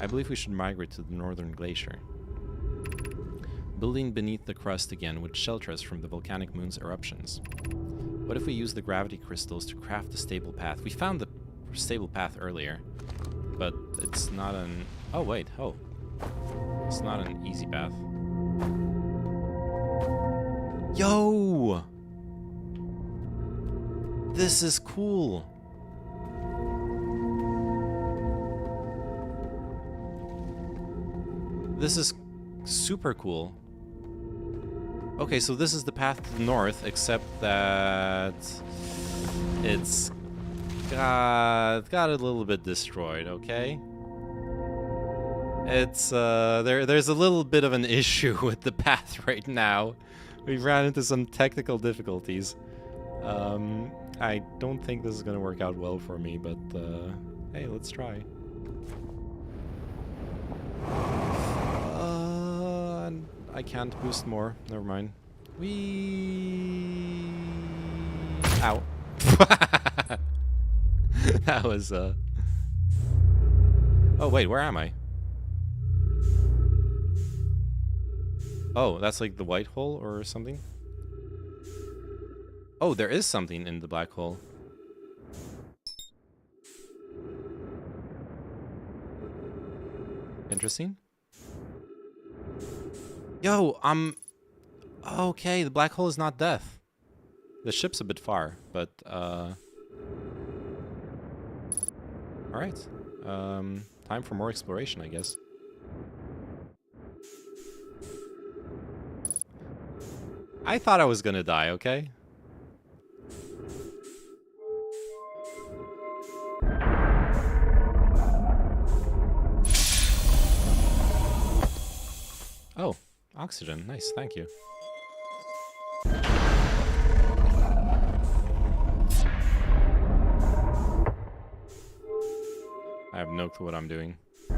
I believe we should migrate to the northern glacier. Building beneath the crust again would shelter us from the volcanic moon's eruptions. What if we use the gravity crystals to craft a stable path? We found the stable path earlier, but it's not an... Oh, wait. Oh. It's not an easy path. Yo! This is cool. This is super cool. Okay, so this is the path to the north, except that it's got a little bit destroyed, okay? It's there's a little bit of an issue with the path right now. We've ran into some technical difficulties. I don't think this is gonna work out well for me, but hey, let's try. I can't boost more. Never mind. Ow. That was Oh wait, where am I? Oh, that's like the white hole or something? Oh, there is something in the black hole. Interesting. Yo, okay, the black hole is not death. The ship's a bit far, but alright. Time for more exploration, I guess. I thought I was gonna die, okay? Oh, oxygen. Nice, thank you. I have no clue what I'm doing. You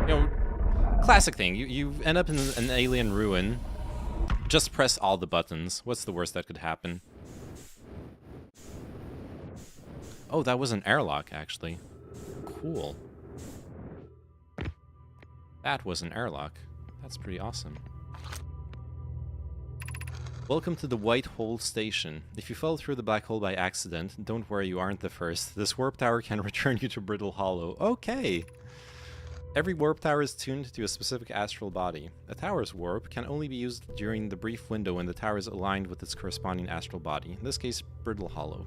know, classic thing. You end up in an alien ruin. Just press all the buttons. What's the worst that could happen? Oh, that was an airlock, actually. Cool. That was an airlock. That's pretty awesome. Welcome to the White Hole Station. If you fell through the black hole by accident, don't worry, you aren't the first. This warp tower can return you to Brittle Hollow. Okay! Every warp tower is tuned to a specific astral body. A tower's warp can only be used during the brief window when the tower is aligned with its corresponding astral body, in this case, Brittle Hollow.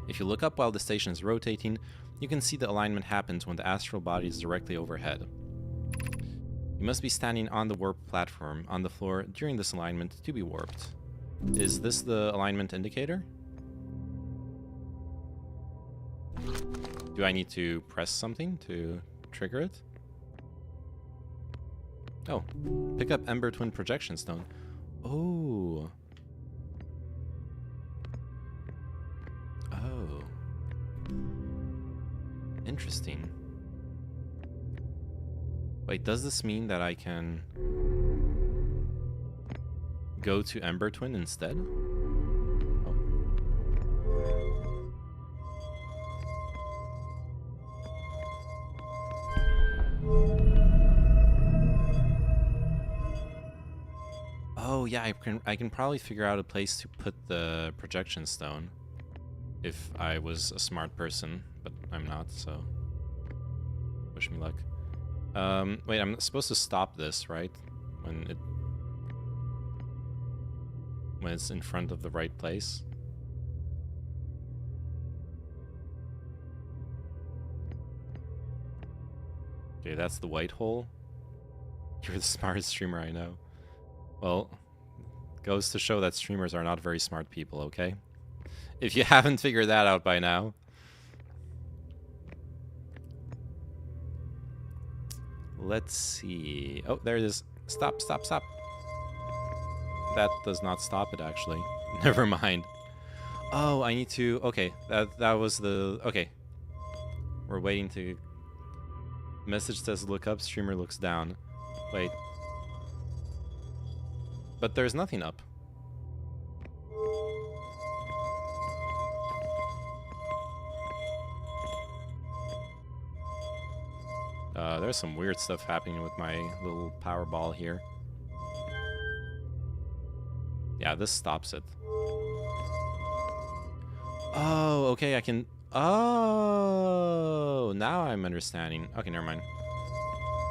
If you look up while the station is rotating, you can see the alignment happens when the astral body is directly overhead. You must be standing on the warp platform on the floor during this alignment to be warped. Is this the alignment indicator? Do I need to press something to trigger it? Oh, pick up Ember Twin Projection Stone. Oh. Oh. Interesting. Wait, does this mean that I can go to Ember Twin instead? Oh. Oh yeah, I can probably figure out a place to put the projection stone if I was a smart person, but I'm not, so wish me luck. Wait, I'm supposed to stop this, right? When it's in front of the right place. Okay, that's the white hole. You're the smartest streamer I know. Well, goes to show that streamers are not very smart people, okay? If you haven't figured that out by now. Let's see. Oh, there it is. Stop, stop, stop. That does not stop it, actually. Never mind. Oh, I need to... Okay, that was the... Okay. We're waiting to... Message says look up, streamer looks down. Wait. But there's nothing up. There's some weird stuff happening with my little power ball here. Yeah, this stops it. Oh, okay, I can... Oh, now I'm understanding. Okay, never mind.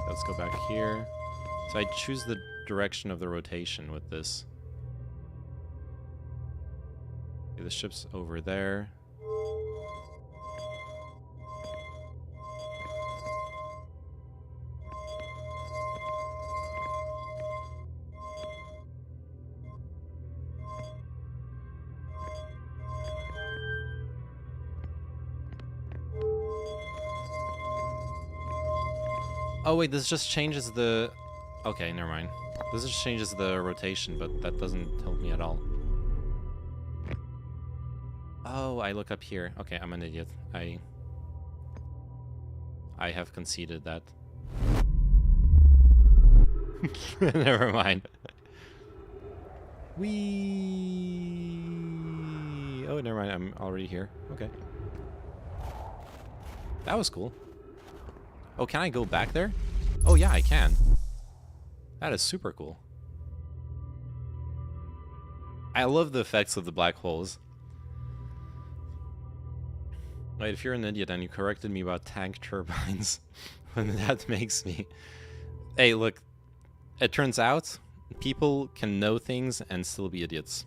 Let's go back here. So I choose the direction of the rotation with this. Okay, the ship's over there. Oh wait, this just changes the... Okay, never mind. This just changes the rotation, but that doesn't help me at all. Oh, I look up here. Okay, I'm an idiot. I have conceded that. Never mind. Whee! Oh, never mind. I'm already here. Okay. That was cool. Oh, can I go back there? Oh, yeah, I can. That is super cool. I love the effects of the black holes. Wait, if you're an idiot and you corrected me about tank turbines, that makes me... Hey, look, it turns out people can know things and still be idiots.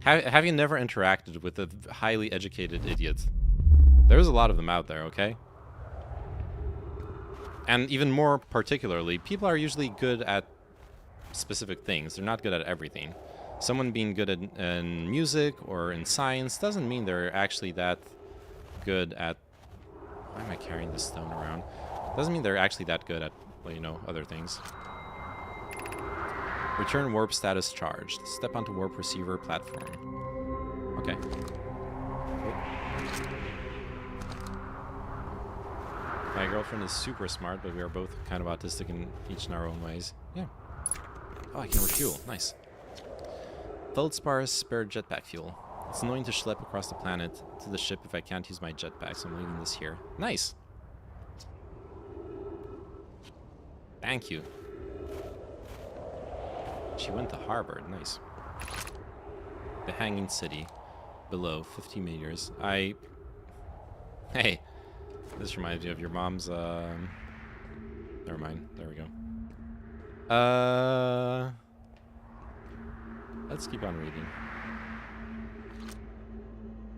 Have you never interacted with a highly educated idiot? There's a lot of them out there, okay? And even more particularly, people are usually good at specific things. They're not good at everything. Someone being good in music or in science doesn't mean they're actually that good at... Why am I carrying this stone around? Doesn't mean they're actually that good at, well, you know, other things. Return warp status charged. Step onto warp receiver platform. Okay. My girlfriend is super smart, but we are both kind of autistic in each in our own ways. Yeah. Oh, I can refuel. Nice. Feldspar spare jetpack fuel. It's annoying to schlep across the planet to the ship if I can't use my jetpack, so I'm leaving this here. Nice. Thank you. She went to Harvard. Nice. The Hanging City. Below, 50 meters. Hey. This reminds me of your mom's, Never mind. There we go. Let's keep on reading.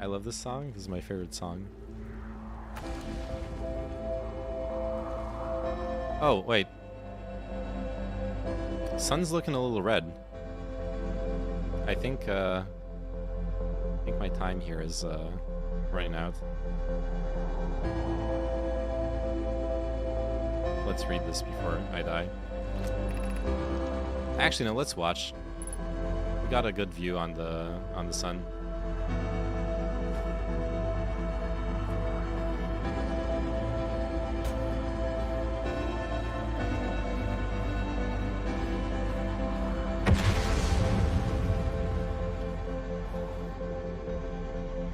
I love this song. This is my favorite song. Oh, wait. Sun's looking a little red. I think my time here is running out. Let's read this before I die. Actually, no, let's watch. We got a good view on the sun.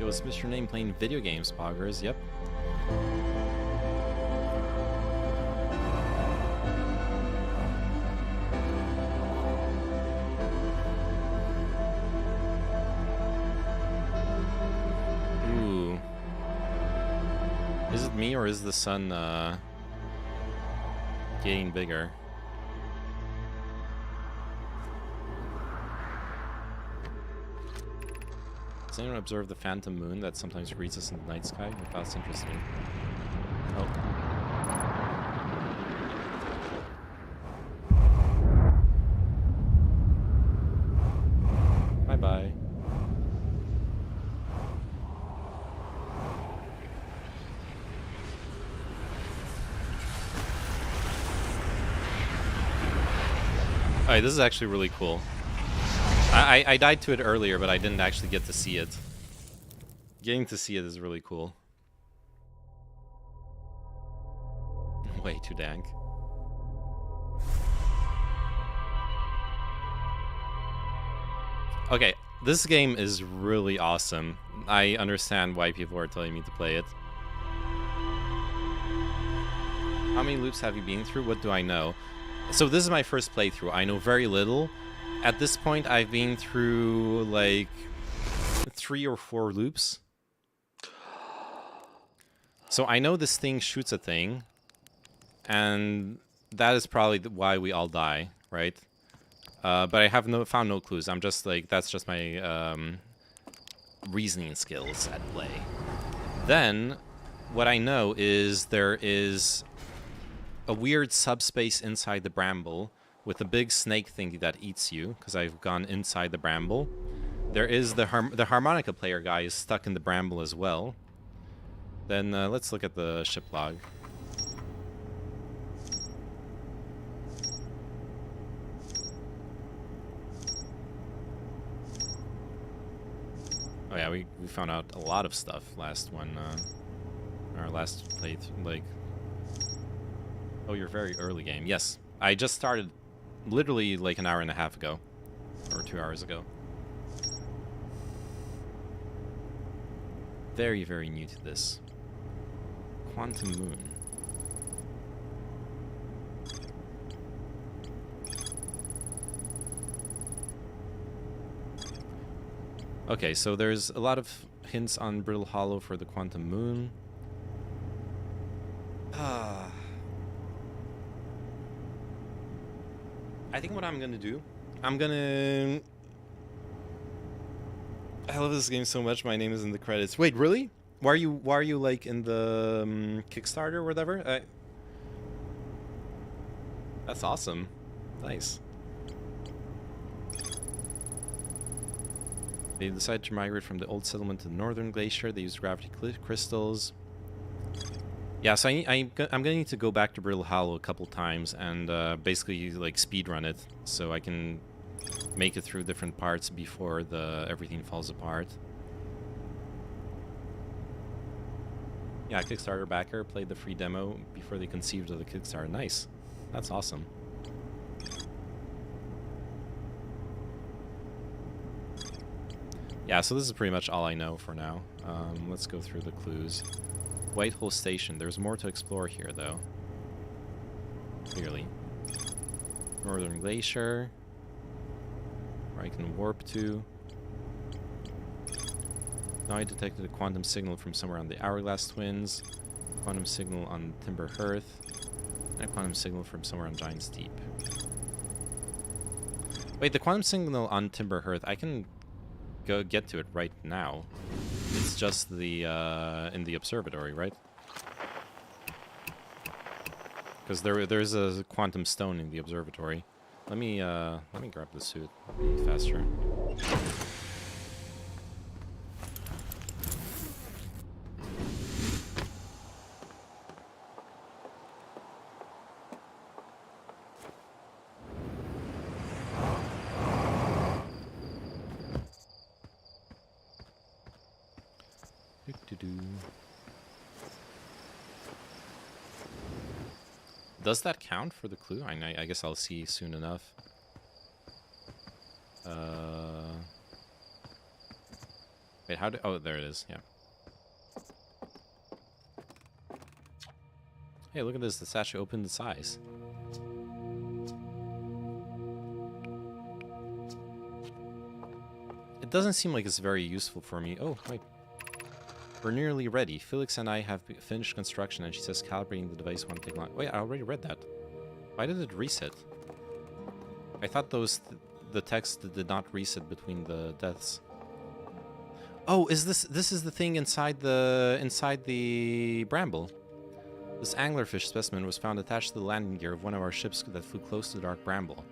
Was Mr. Name playing video games, Poggers? Yep. Ooh. Is it me or is the sun getting bigger? Does anyone observe the phantom moon that sometimes greets us in the night sky? I thought it's interesting. Oh. Bye-bye. Alright, this is actually really cool. I died to it earlier, but I didn't actually get to see it. Getting to see it is really cool. Way too dank. Okay, this game is really awesome. I understand why people are telling me to play it. How many loops have you been through? What do I know? So this is my first playthrough. I know very little. At this point, I've been through, like, 3 or 4 loops. So I know this thing shoots a thing, and that is probably why we all die, right? But I have found no clues. I'm just, like, that's just my reasoning skills at play. Then, what I know is there is a weird subspace inside the bramble, with a big snake thing that eats you, because I've gone inside the bramble. There is the harmonica player guy is stuck in the bramble as well. Then let's look at the ship log. Oh yeah, we found out a lot of stuff last one, our last playthrough, like... Oh, you're very early game. Yes, I just started literally like an hour and a half ago, or 2 hours ago. Very, very new to this. Quantum Moon. Okay, so there's a lot of hints on Brittle Hollow for the Quantum Moon. I think what I'm gonna do, I love this game so much. My name is in the credits. Wait, really? Why are you like in the Kickstarter or whatever? That's awesome. Nice. They decided to migrate from the old settlement to the northern glacier. They used gravity crystals. Yeah, so I'm gonna need to go back to Brittle Hollow a couple times and basically like speedrun it, so I can make it through different parts before everything falls apart. Yeah, Kickstarter backer played the free demo before they conceived of the Kickstarter. Nice, that's awesome. Yeah, so this is pretty much all I know for now. Let's go through the clues. Whitehole Station. There's more to explore here, though. Clearly. Northern Glacier. Where I can warp to. Now I detected a quantum signal from somewhere on the Hourglass Twins. Quantum signal on Timber Hearth. And a quantum signal from somewhere on Giant's Deep. Wait, the quantum signal on Timber Hearth, I can go get to it right now. It's just the in the observatory, right? Because there's a quantum stone in the observatory. Let me grab the suit. It'll be faster. Does that count for the clue? I guess I'll see soon enough. Wait, how do... Oh, there it is, yeah. Hey, look at this. The statue opened its eyes. It doesn't seem like it's very useful for me. Oh, wait. We're nearly ready. Felix and I have finished construction, and she says calibrating the device won't take long. Wait, I already read that. Why did it reset? I thought the text did not reset between the deaths. Oh, is this is the thing inside the bramble? This anglerfish specimen was found attached to the landing gear of one of our ships that flew close to the dark bramble.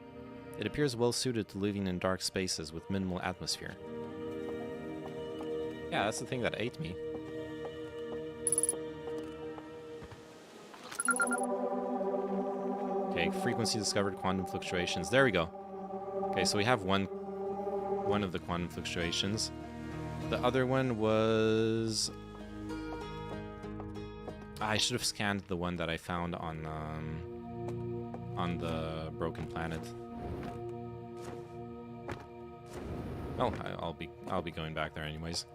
It appears well suited to living in dark spaces with minimal atmosphere. Yeah, that's the thing that ate me. Okay, frequency discovered, quantum fluctuations. There we go. Okay, so we have one of the quantum fluctuations. The other one was... I should have scanned the one that I found on the broken planet. Well, I'll be going back there anyways.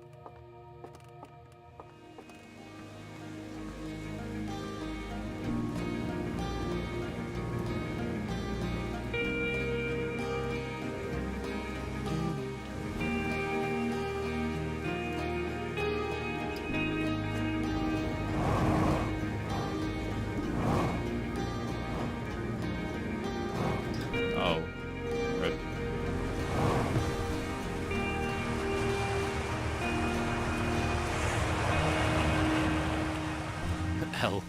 L.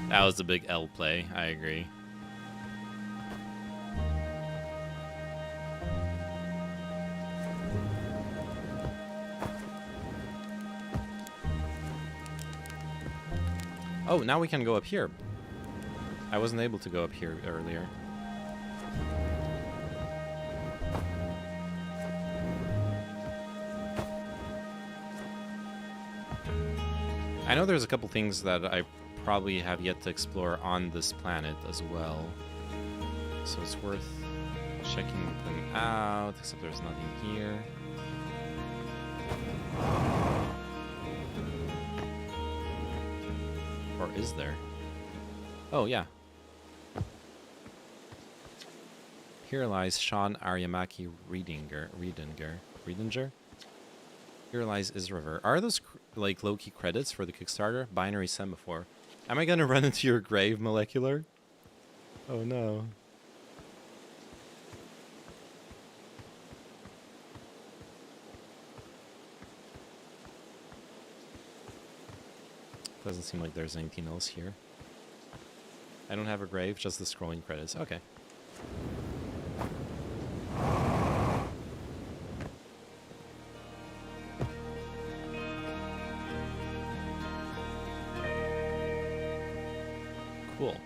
That was a big L play, I agree. Oh, now we can go up here. I wasn't able to go up here earlier. I know there's a couple things that I probably have yet to explore on this planet as well. So it's worth checking them out, except there's nothing here. Or is there? Oh, yeah. Here lies Sean Aryamaki Riedinger. Here lies is river. Are those like low-key credits for the Kickstarter? Binary semaphore. Am I gonna run into your grave, Molecular? Oh no. Doesn't seem like there's anything else here. I don't have a grave, just the scrolling credits. Okay. Cool.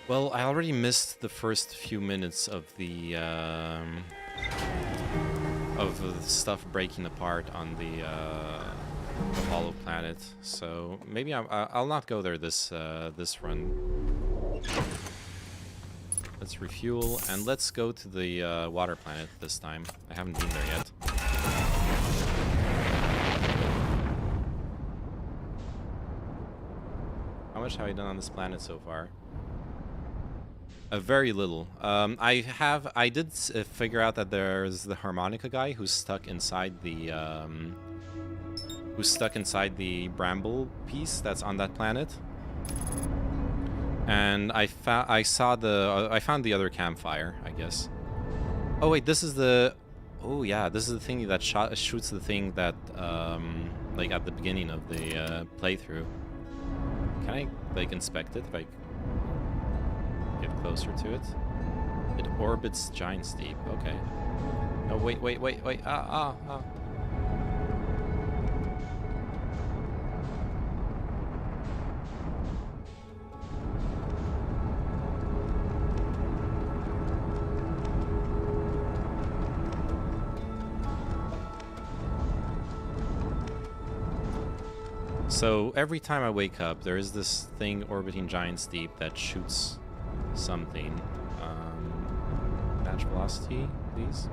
Well, I already missed the first few minutes of the stuff breaking apart on the hollow planet, so maybe I'll not go there this run. Let's refuel and let's go to the water planet this time. I haven't been there yet. How much have I done on this planet so far? Very little. I did figure out that there's the harmonica guy who's stuck inside the bramble piece that's on that planet. And I found the other campfire, I guess. Oh wait, this is the this is the thing that shoots the thing that like at the beginning of the playthrough. Can I like inspect it if I get closer to it? It orbits Giant's Deep. Okay. No, wait. Ah. So every time I wake up, there is this thing orbiting Giant's Deep that shoots something. Match velocity, please.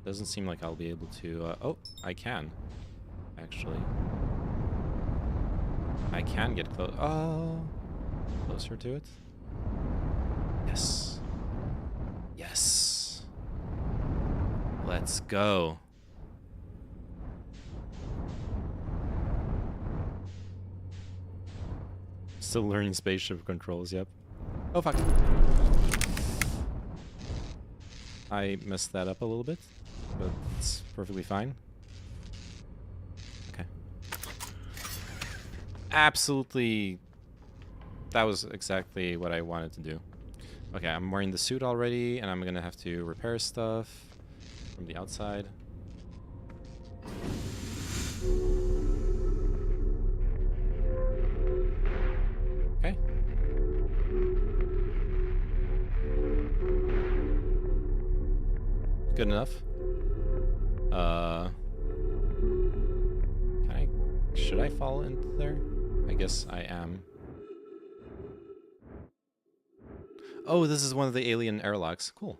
Doesn't seem like I'll be able to. Oh, I can. Actually, I can get close. Oh, closer to it. Yes. Yes. Let's go. Still learning spaceship controls, yep. Oh, fuck. I messed that up a little bit, but it's perfectly fine. Okay. Absolutely. That was exactly what I wanted to do. Okay, I'm wearing the suit already, and I'm gonna have to repair stuff from the outside. Okay. Good enough. Should I fall into there? I guess I am. Oh, this is one of the alien airlocks. Cool.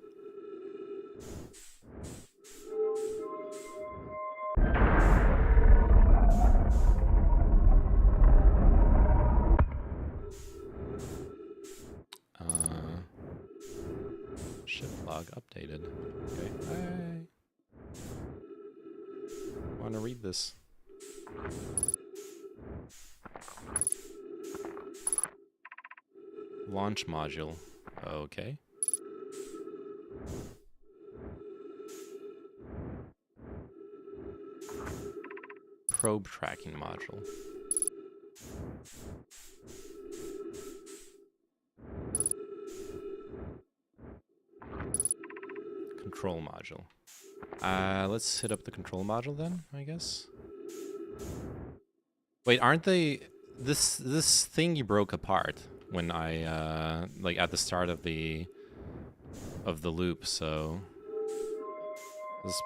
Ship log updated. Okay. Hey. Want to read this? Launch module. Okay. Probe tracking module. Control module. Let's hit up the control module then, I guess. Wait, aren't they... This thing you broke apart when I like at the start of the loop, so this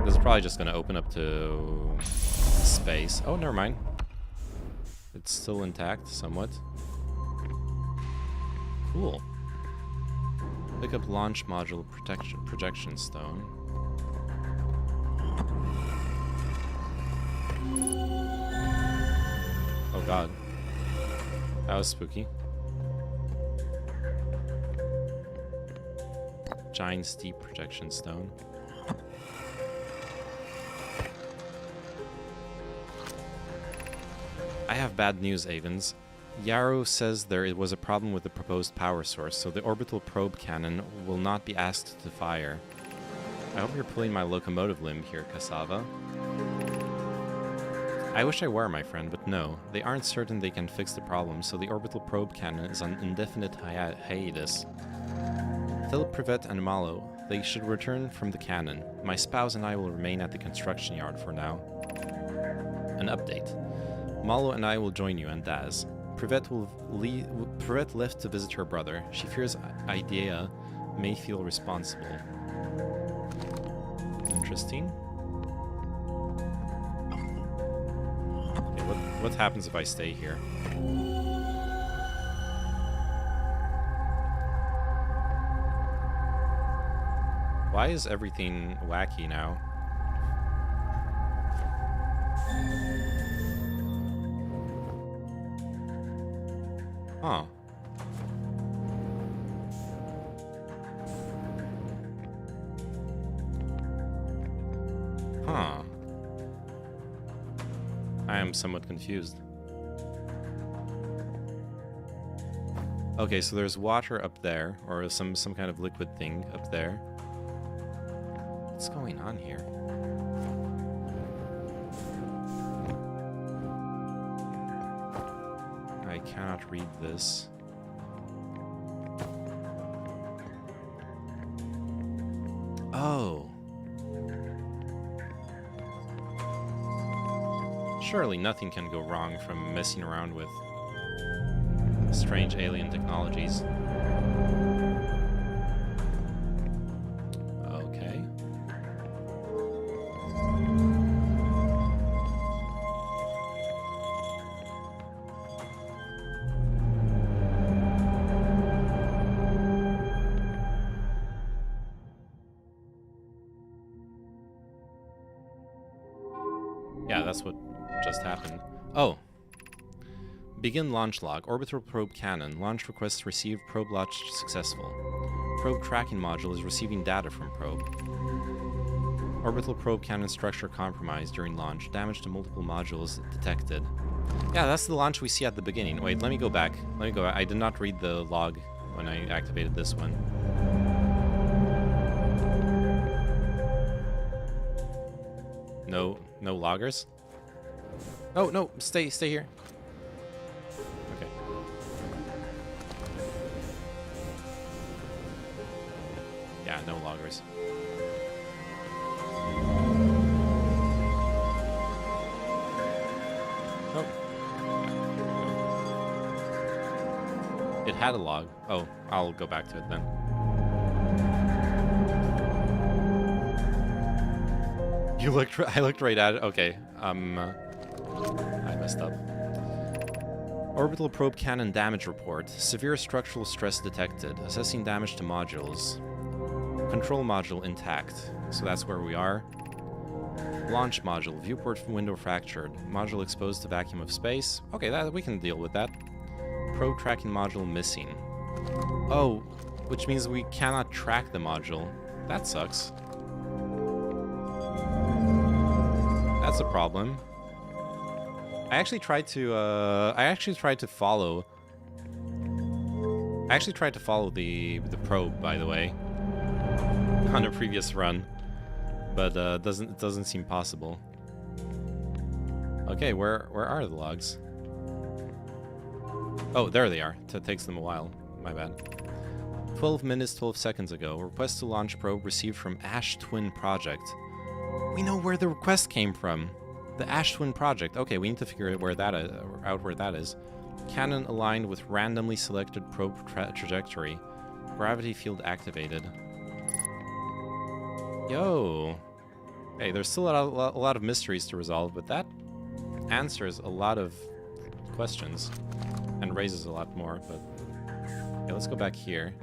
is probably just gonna open up to space. Oh, never mind. It's still intact somewhat. Cool. Pick up launch module projection stone. god. That was spooky. Giant steep projection stone. I have bad news, Avens. Yarrow says there was a problem with the proposed power source, so the orbital probe cannon will not be asked to fire. I hope you're pulling my locomotive limb here, Cassava. I wish I were, my friend, but no. They aren't certain they can fix the problem, so the orbital probe cannon is on indefinite hiatus. Tell Privet and Malo they should return from the cannon. My spouse and I will remain at the construction yard for now. An update. Malo and I will join you and Daz. Privet left to visit her brother. She fears Idea may feel responsible. Interesting. Okay, what happens if I stay here? Why is everything wacky now? Huh. Huh. I am somewhat confused. Okay, so there's water up there, or some kind of liquid thing up there. What's going on here? I cannot read this. Oh. Surely nothing can go wrong from messing around with strange alien technologies. Okay. Yeah, that's what just happened. Oh. Begin launch log. Orbital probe cannon. Launch request received. Probe launch successful. Probe tracking module is receiving data from probe. Orbital probe cannon structure compromised during launch. Damage to multiple modules detected. Yeah, that's the launch we see at the beginning. Wait, let me go back. I did not read the log when I activated this one. No loggers? Oh, no, stay here. Okay. Yeah, no loggers. Oh. It had a log. Oh, I'll go back to it then. I looked right at it. Okay. I messed up. Orbital probe cannon damage report. Severe structural stress detected. Assessing damage to modules. Control module intact. So that's where we are. Launch module. Viewport window fractured. Module exposed to vacuum of space. Okay, that we can deal with that. Probe tracking module missing. Oh, which means we cannot track the module. That sucks. That's a problem. I actually tried to follow the probe, by the way, on a previous run, but it doesn't seem possible. Okay, where are the logs? Oh, there they are. It takes them a while. My bad. 12 minutes, 12 seconds ago. Request to launch probe received from Ash Twin Project. We know where the request came from. The Ash Twin Project. Okay, we need to figure out where that is. Cannon aligned with randomly selected probe trajectory. Gravity field activated. Yo. Hey, there's still a lot of mysteries to resolve, but that answers a lot of questions and raises a lot more. But okay, let's go back here.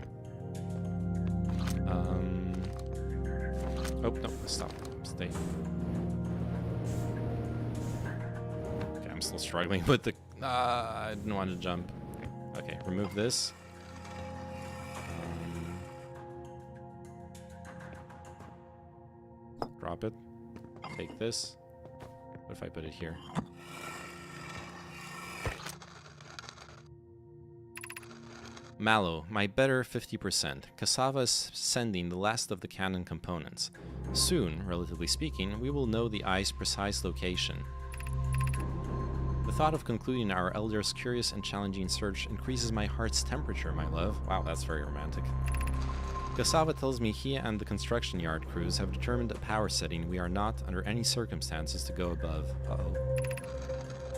Oh no! Stop. Stay. Okay, I'm still struggling with I didn't want to jump. Okay, remove this. Drop it. Take this. What if I put it here? Mallow, my better 50%. Cassava is sending the last of the cannon components. Soon, relatively speaking, we will know the eye's precise location. The thought of concluding our elder's curious and challenging search increases my heart's temperature, my love. Wow, that's very romantic. Cassava tells me he and the construction yard crews have determined a power setting we are not, under any circumstances, to go above. Uh-oh.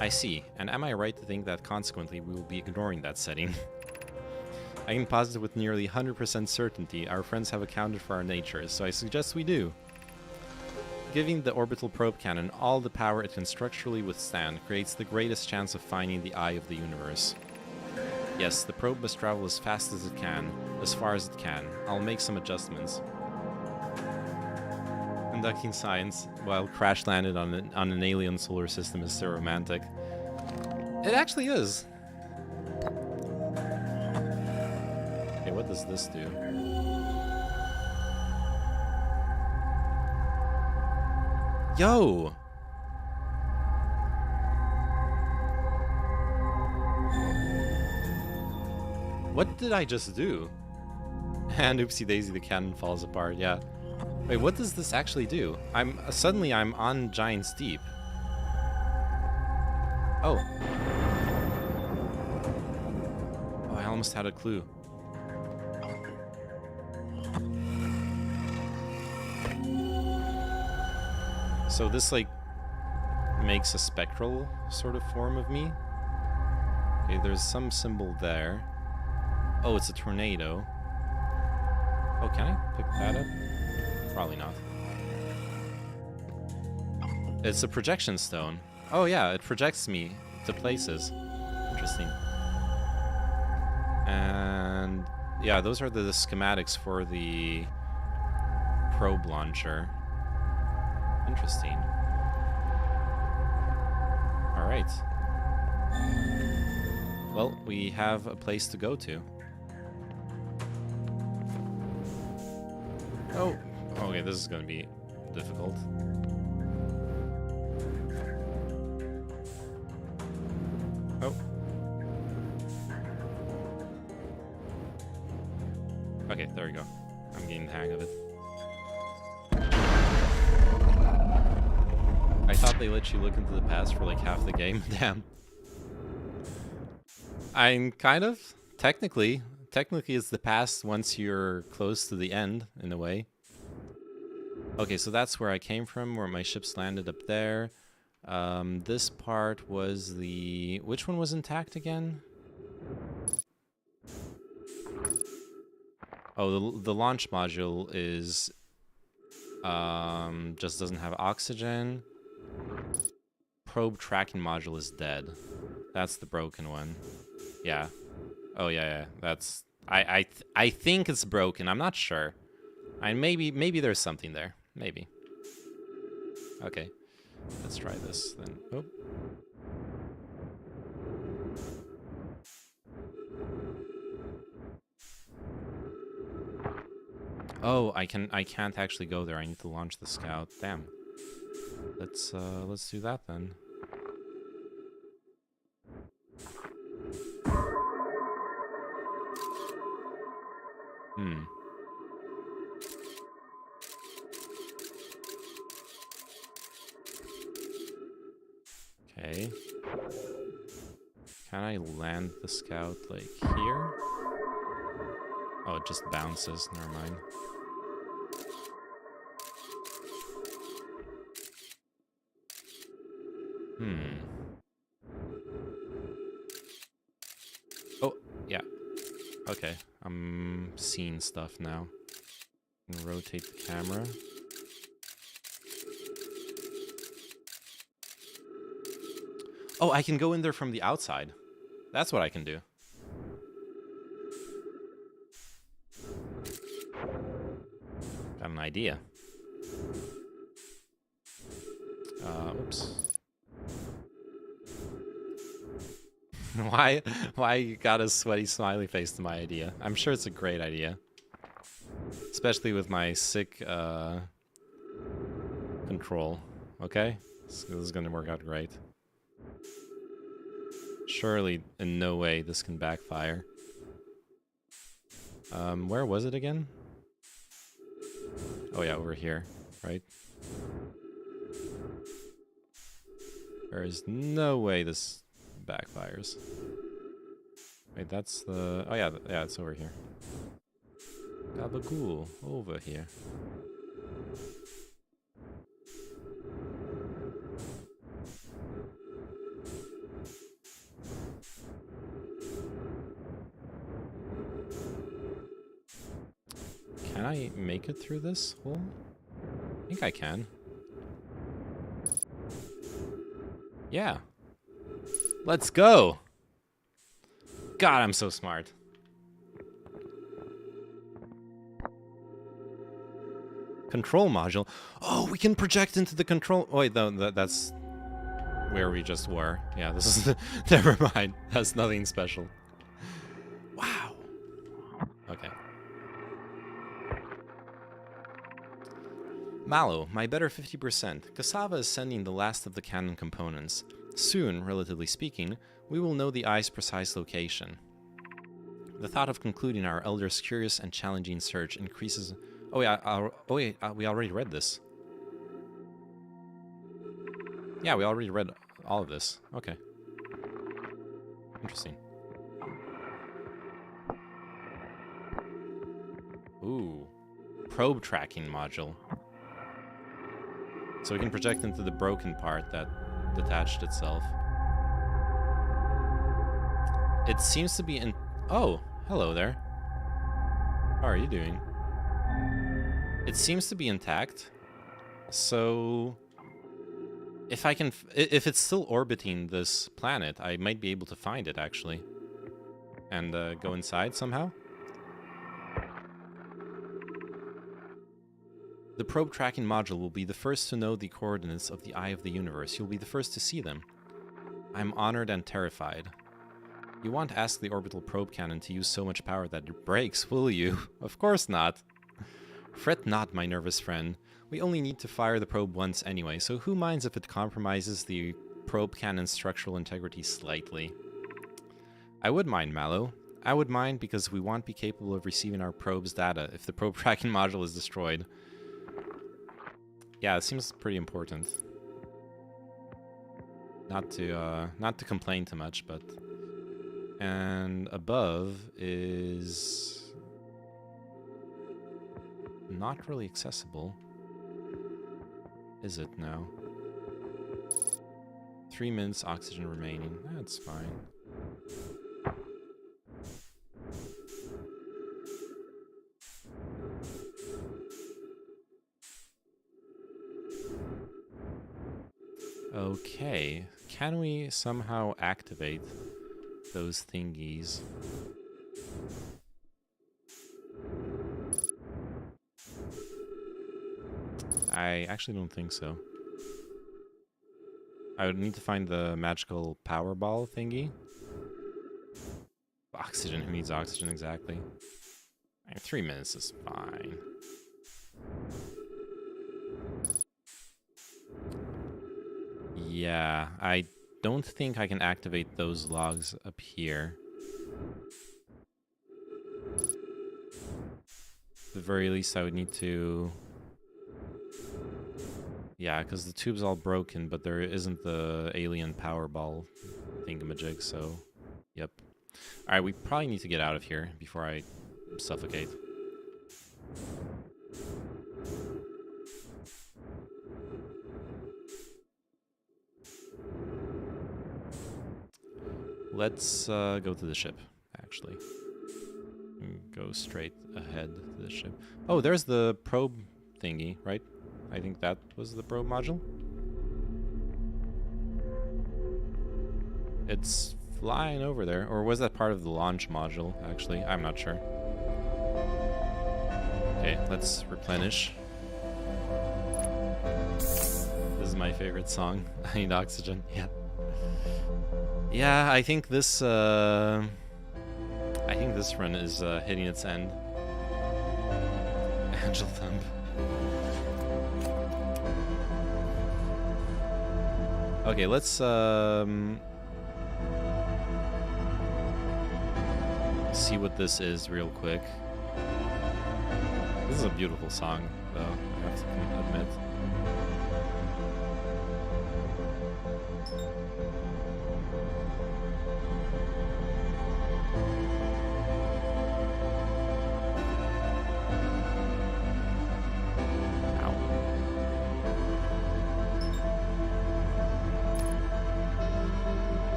I see, and am I right to think that consequently we will be ignoring that setting? I can posit with nearly 100% certainty our friends have accounted for our natures, so I suggest we do. Giving the orbital probe cannon all the power it can structurally withstand creates the greatest chance of finding the eye of the universe. Yes, the probe must travel as fast as it can, as far as it can. I'll make some adjustments. Conducting science while crash landed on an alien solar system is so romantic. It actually is. Okay, what does this do? Yo! What did I just do? And oopsie daisy, the cannon falls apart, yeah. Wait, what does this actually do? Suddenly I'm on Giant's Deep. Oh. Oh, I almost had a clue. So this, like, makes a spectral sort of form of me. Okay, there's some symbol there. Oh, it's a tornado. Oh, can I pick that up? Probably not. It's a projection stone. Oh yeah, it projects me to places. Interesting. And yeah, those are the schematics for the probe launcher. Interesting. Alright. Well, we have a place to go to. Oh, okay, this is going to be difficult. Oh. Okay, there we go. I'm getting the hang of it. I thought they let you look into the past for like half the game. Damn. I'm kind of. Technically it's the past once you're close to the end, in a way. Okay, so that's where I came from, where my ships landed up there. This part was the... Which one was intact again? Oh, the launch module is... just doesn't have oxygen. Probe tracking module is dead. That's the broken one. Yeah. Oh yeah. That's... I think it's broken. I'm not sure. Maybe there's something there. Maybe. Okay. Let's try this then. Oh. Oh, I can't actually go there. I need to launch the scout. Damn. Let's do that then. Okay. Can I land the scout, like, here? Oh, it just bounces. Never mind. Oh, yeah. Okay, I'm seeing stuff now. I'm gonna rotate the camera. Oh, I can go in there from the outside. That's what I can do. Got an idea. Oops. Why you got a sweaty smiley face to my idea? I'm sure it's a great idea. Especially with my sick control. Okay? This is gonna work out great. Surely, in no way, this can backfire. Where was it again? Oh yeah, over here, right? There is no way this backfires. Wait, that's the... Oh yeah, yeah, it's over here. Gabagool, over here. Can I make it through this hole? I think I can. Yeah. Let's go! God, I'm so smart. Control module. Oh, we can project into the control... Oh, wait, no, that's where we just were. Yeah, this is... Never mind. That's nothing special. Wow. Okay. Mallow, my better 50%. Cassava is sending the last of the cannon components. Soon, relatively speaking, we will know the eye's precise location. The thought of concluding our elder's curious and challenging search increases... Oh yeah, we already read this. Yeah, we already read all of this. Okay. Interesting. Ooh. Probe tracking module. So we can project into the broken part that detached itself. It seems to be in... Oh, hello there. How are you doing? It seems to be intact. So... If I can... If it's still orbiting this planet, I might be able to find it, actually. And go inside somehow. The probe tracking module will be the first to know the coordinates of the Eye of the Universe. You'll be the first to see them. I'm honored and terrified. You won't ask the orbital probe cannon to use so much power that it breaks, will you? Of course not. Fret not, my nervous friend. We only need to fire the probe once anyway, so who minds if it compromises the probe cannon's structural integrity slightly? I would mind, Mallow. I would mind because we won't be capable of receiving our probe's data if the probe tracking module is destroyed. Yeah, it seems pretty important. Not to complain too much, but... And above is... not really accessible. Is it now? 3 minutes oxygen remaining. That's fine. Okay, can we somehow activate those thingies? I actually don't think so. I would need to find the magical power ball thingy. Oxygen, who needs oxygen exactly? 3 minutes is fine. Yeah, I don't think I can activate those logs up here. At the very least, I would need to... Yeah, because the tube's all broken, but there isn't the alien power ball thingamajig, so... Yep. Alright, we probably need to get out of here before I suffocate. Let's go to the ship, actually. Go straight ahead to the ship. Oh, there's the probe thingy, right? I think that was the probe module. It's flying over there. Or was that part of the launch module, actually? I'm not sure. Okay, let's replenish. This is my favorite song. I need oxygen. Yeah. Yeah, I think this run is hitting its end. Angel Thumb. Okay, let's see what this is real quick. This is a beautiful song, though, I have to admit.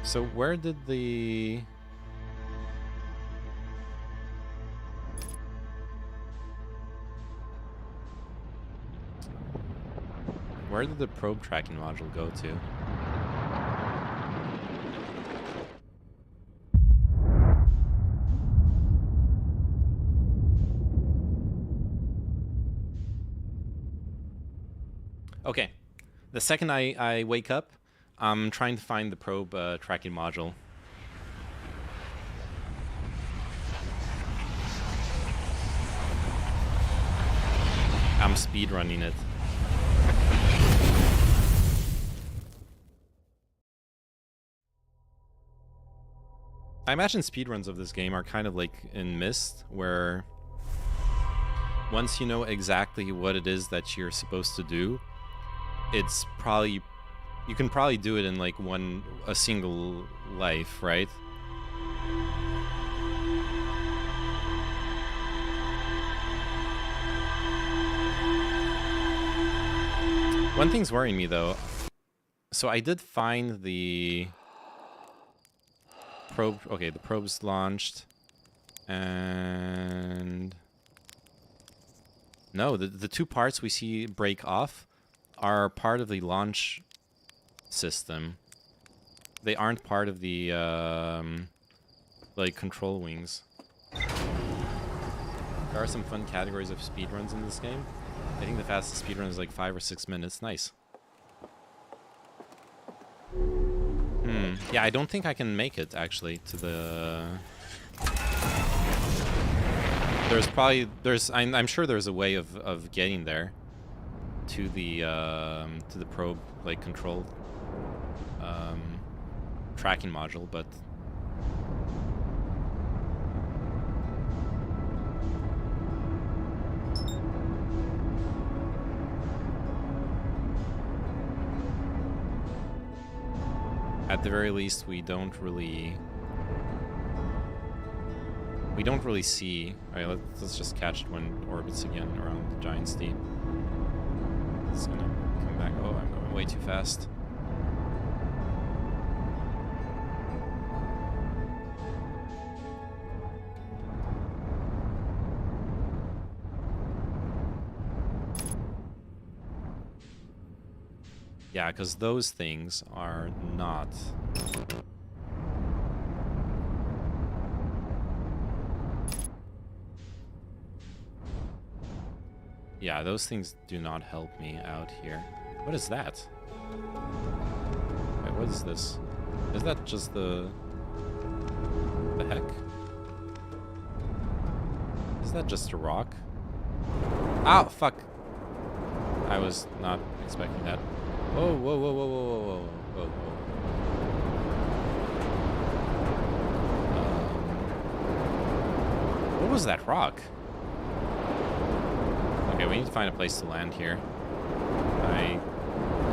So where did the... Where did the probe tracking module go to? Okay. The second I wake up, I'm trying to find the probe tracking module. I'm speedrunning it. I imagine speedruns of this game are kind of like in Myst, where once you know exactly what it is that you're supposed to do, it's probably... You can probably do it in like a single life, right? One thing's worrying me though. So I did find the probe. Okay, the probe's launched. And no, the two parts we see break off are part of the launch system. They aren't part of the like control wings. There are some fun categories of speedruns in this game. I think the fastest speedrun is like 5 or 6 minutes. Nice. Yeah, I don't think I can make it actually to the... I'm sure there's a way of getting there to the probe like control tracking module, but at the very least we don't really see. All right, let's just catch it when it orbits again around the giant steep. It's gonna come back. Oh, I'm going way too fast. Yeah, because those things are not... Yeah, those things do not help me out here. What is that? Wait, what is this? Is that just the heck? Is that just a rock? Ah, fuck! I was not expecting that. Whoa, whoa, whoa, whoa, whoa, whoa, whoa, whoa. What was that rock? Okay, we need to find a place to land here. I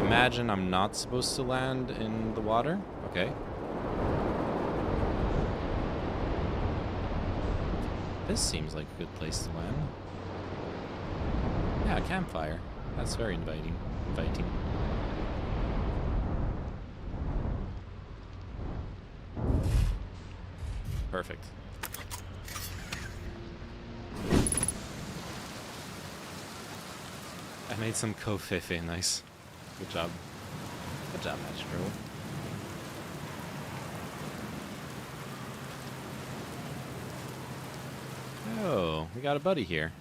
imagine I'm not supposed to land in the water. Okay. This seems like a good place to land. Yeah, a campfire. That's very inviting. Perfect. I made some kofefe, nice. Good job. Good job, Magic Girl. Oh, we got a buddy here.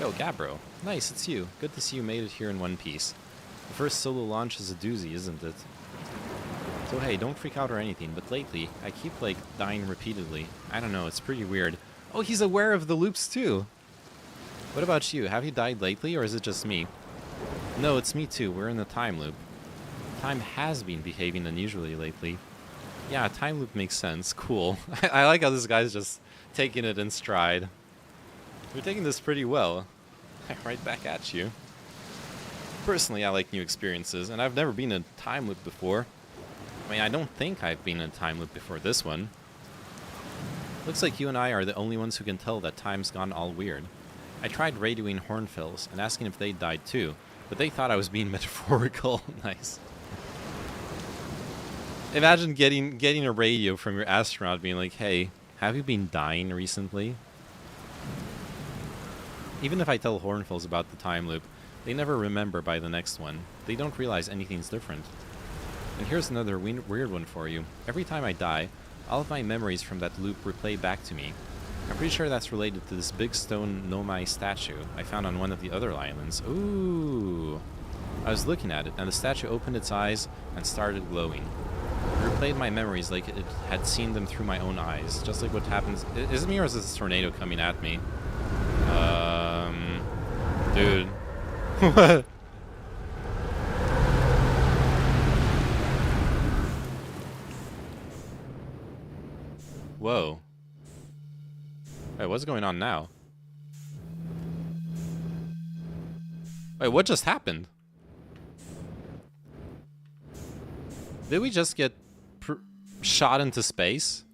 Yo, Gabbro. Nice, it's you. Good to see you made it here in one piece. The first solo launch is a doozy, isn't it? So hey, don't freak out or anything, but lately, I keep, like, dying repeatedly. I don't know, it's pretty weird. Oh, he's aware of the loops, too! What about you? Have you died lately, or is it just me? No, it's me too. We're in a time loop. Time has been behaving unusually lately. Yeah, time loop makes sense. Cool. I like how this guy's just taking it in stride. You're taking this pretty well. Right back at you. Personally, I like new experiences, and I've never been in a time loop before. I mean, I don't think I've been in a time loop before this one. Looks like you and I are the only ones who can tell that time's gone all weird. I tried radioing Hornfels and asking if they died too, but they thought I was being metaphorical. Nice. Imagine getting a radio from your astronaut being like, hey, have you been dying recently? Even if I tell Hornfels about the time loop, they never remember by the next one. They don't realize anything's different. And here's another weird one for you. Every time I die, all of my memories from that loop replay back to me. I'm pretty sure that's related to this big stone Nomai statue I found on one of the other islands. Ooh. I was looking at it, and the statue opened its eyes and started glowing. It replayed my memories like it had seen them through my own eyes, just like what happens... Is it me or is this tornado coming at me? Dude. What? Whoa. Wait, what's going on now? Wait, what just happened? Did we just get shot into space?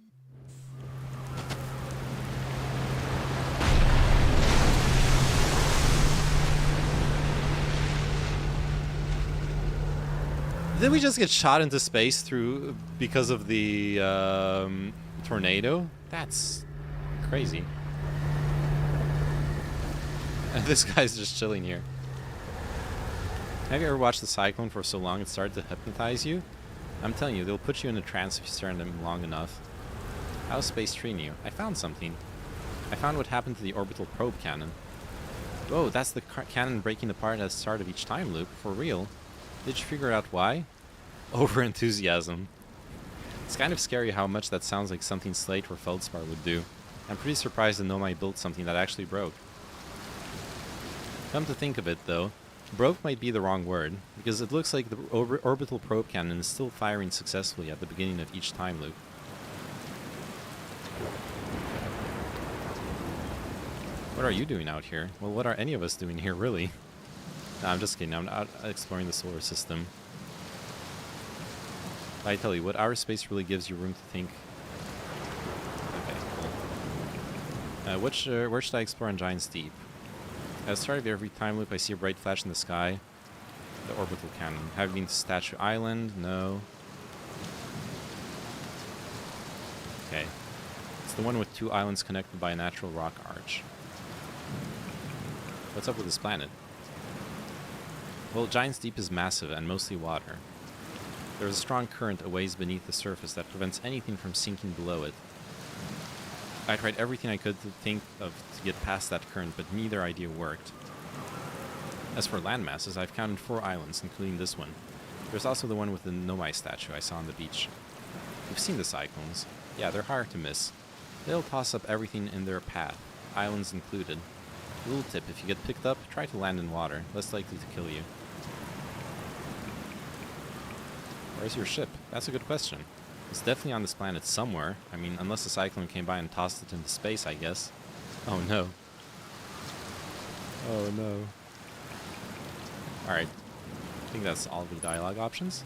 Did we just get shot into space because of the tornado? That's crazy. And this guy's just chilling here. Have you ever watched the cyclone for so long it started to hypnotize you? I'm telling you, they'll put you in a trance if you stare at them long enough. How's space treating you? I found something. I found what happened to the orbital probe cannon. Whoa, that's the cannon breaking apart at the start of each time loop. For real? Did you figure out why? Over-enthusiasm. It's kind of scary how much that sounds like something Slate or Feldspar would do. I'm pretty surprised that Nomai built something that actually broke. Come to think of it, though, broke might be the wrong word, because it looks like the orbital probe cannon is still firing successfully at the beginning of each time loop. What are you doing out here? Well, what are any of us doing here, really? No, I'm just kidding. I'm out exploring the solar system. I tell you, what outer space really gives you room to think. Okay, cool. Where should I explore on Giant's Deep? At the start of every time loop, I see a bright flash in the sky. The orbital cannon. Have you been to Statue Island? No. Okay. It's the one with two islands connected by a natural rock arch. What's up with this planet? Well, Giant's Deep is massive and mostly water. There is a strong current a ways beneath the surface that prevents anything from sinking below it. I tried everything I could to think of to get past that current, but neither idea worked. As for land masses, I've counted 4 islands, including this one. There's also the one with the Nomai statue I saw on the beach. You've seen the cyclones. Yeah, they're hard to miss. They'll toss up everything in their path, islands included. Little tip, if you get picked up, try to land in water, less likely to kill you. Where's your ship? That's a good question. It's definitely on this planet somewhere. I mean, unless a cyclone came by and tossed it into space, I guess. Oh no. Oh no. Alright. I think that's all the dialogue options.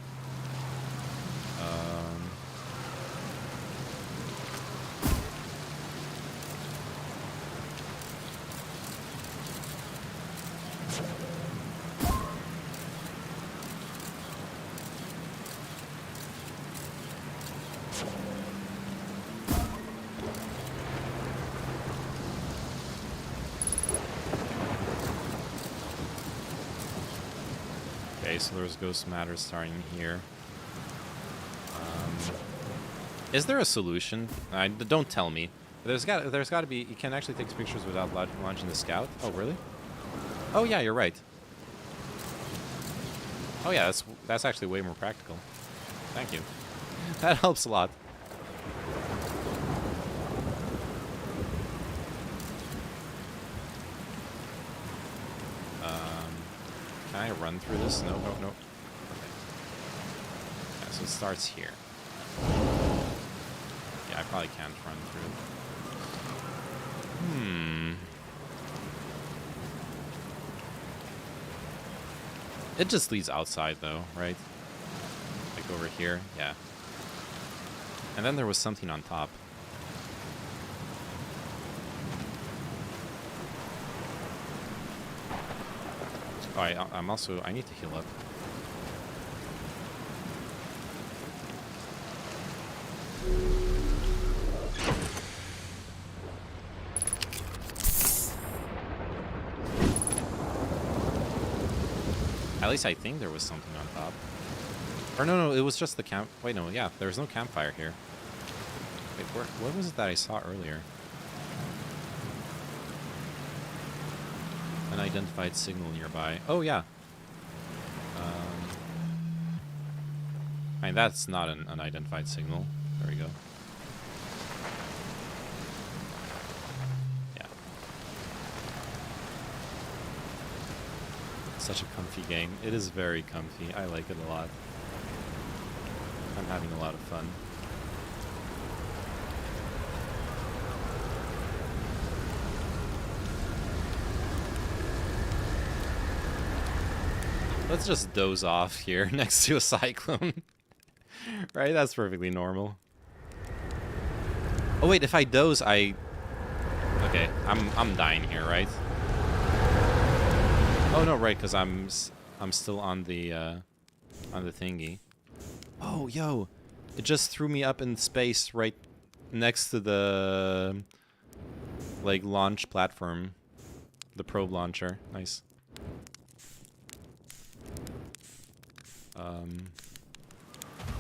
Okay, so there's Ghost Matter starting here. Is there a solution? Don't tell me. There's got to be. You can actually take pictures without launching the scout. Oh, really? Oh yeah, you're right. Oh yeah, that's actually way more practical. Thank you. That helps a lot. Can I run through this? No, no, no. Okay. Yeah, so it starts here. Yeah, I probably can't run through it. It just leads outside though, right? Like over here, yeah. And then there was something on top. Oh, I need to heal up. At least I think there was something on top. Or no, it was just the camp. Wait, no, yeah, there was no campfire here. Wait, what was it that I saw earlier? Unidentified signal nearby. Oh, yeah. I mean, that's not an unidentified signal. There we go. Yeah. Such a comfy game. It is very comfy. I like it a lot. I'm having a lot of fun. Let's just doze off here next to a cyclone. Right? That's perfectly normal. Oh wait, if I doze, okay, I'm dying here, right? Oh no, right, because I'm still on the thingy. Oh, yo, it just threw me up in space right next to the like launch platform, the probe launcher. Nice.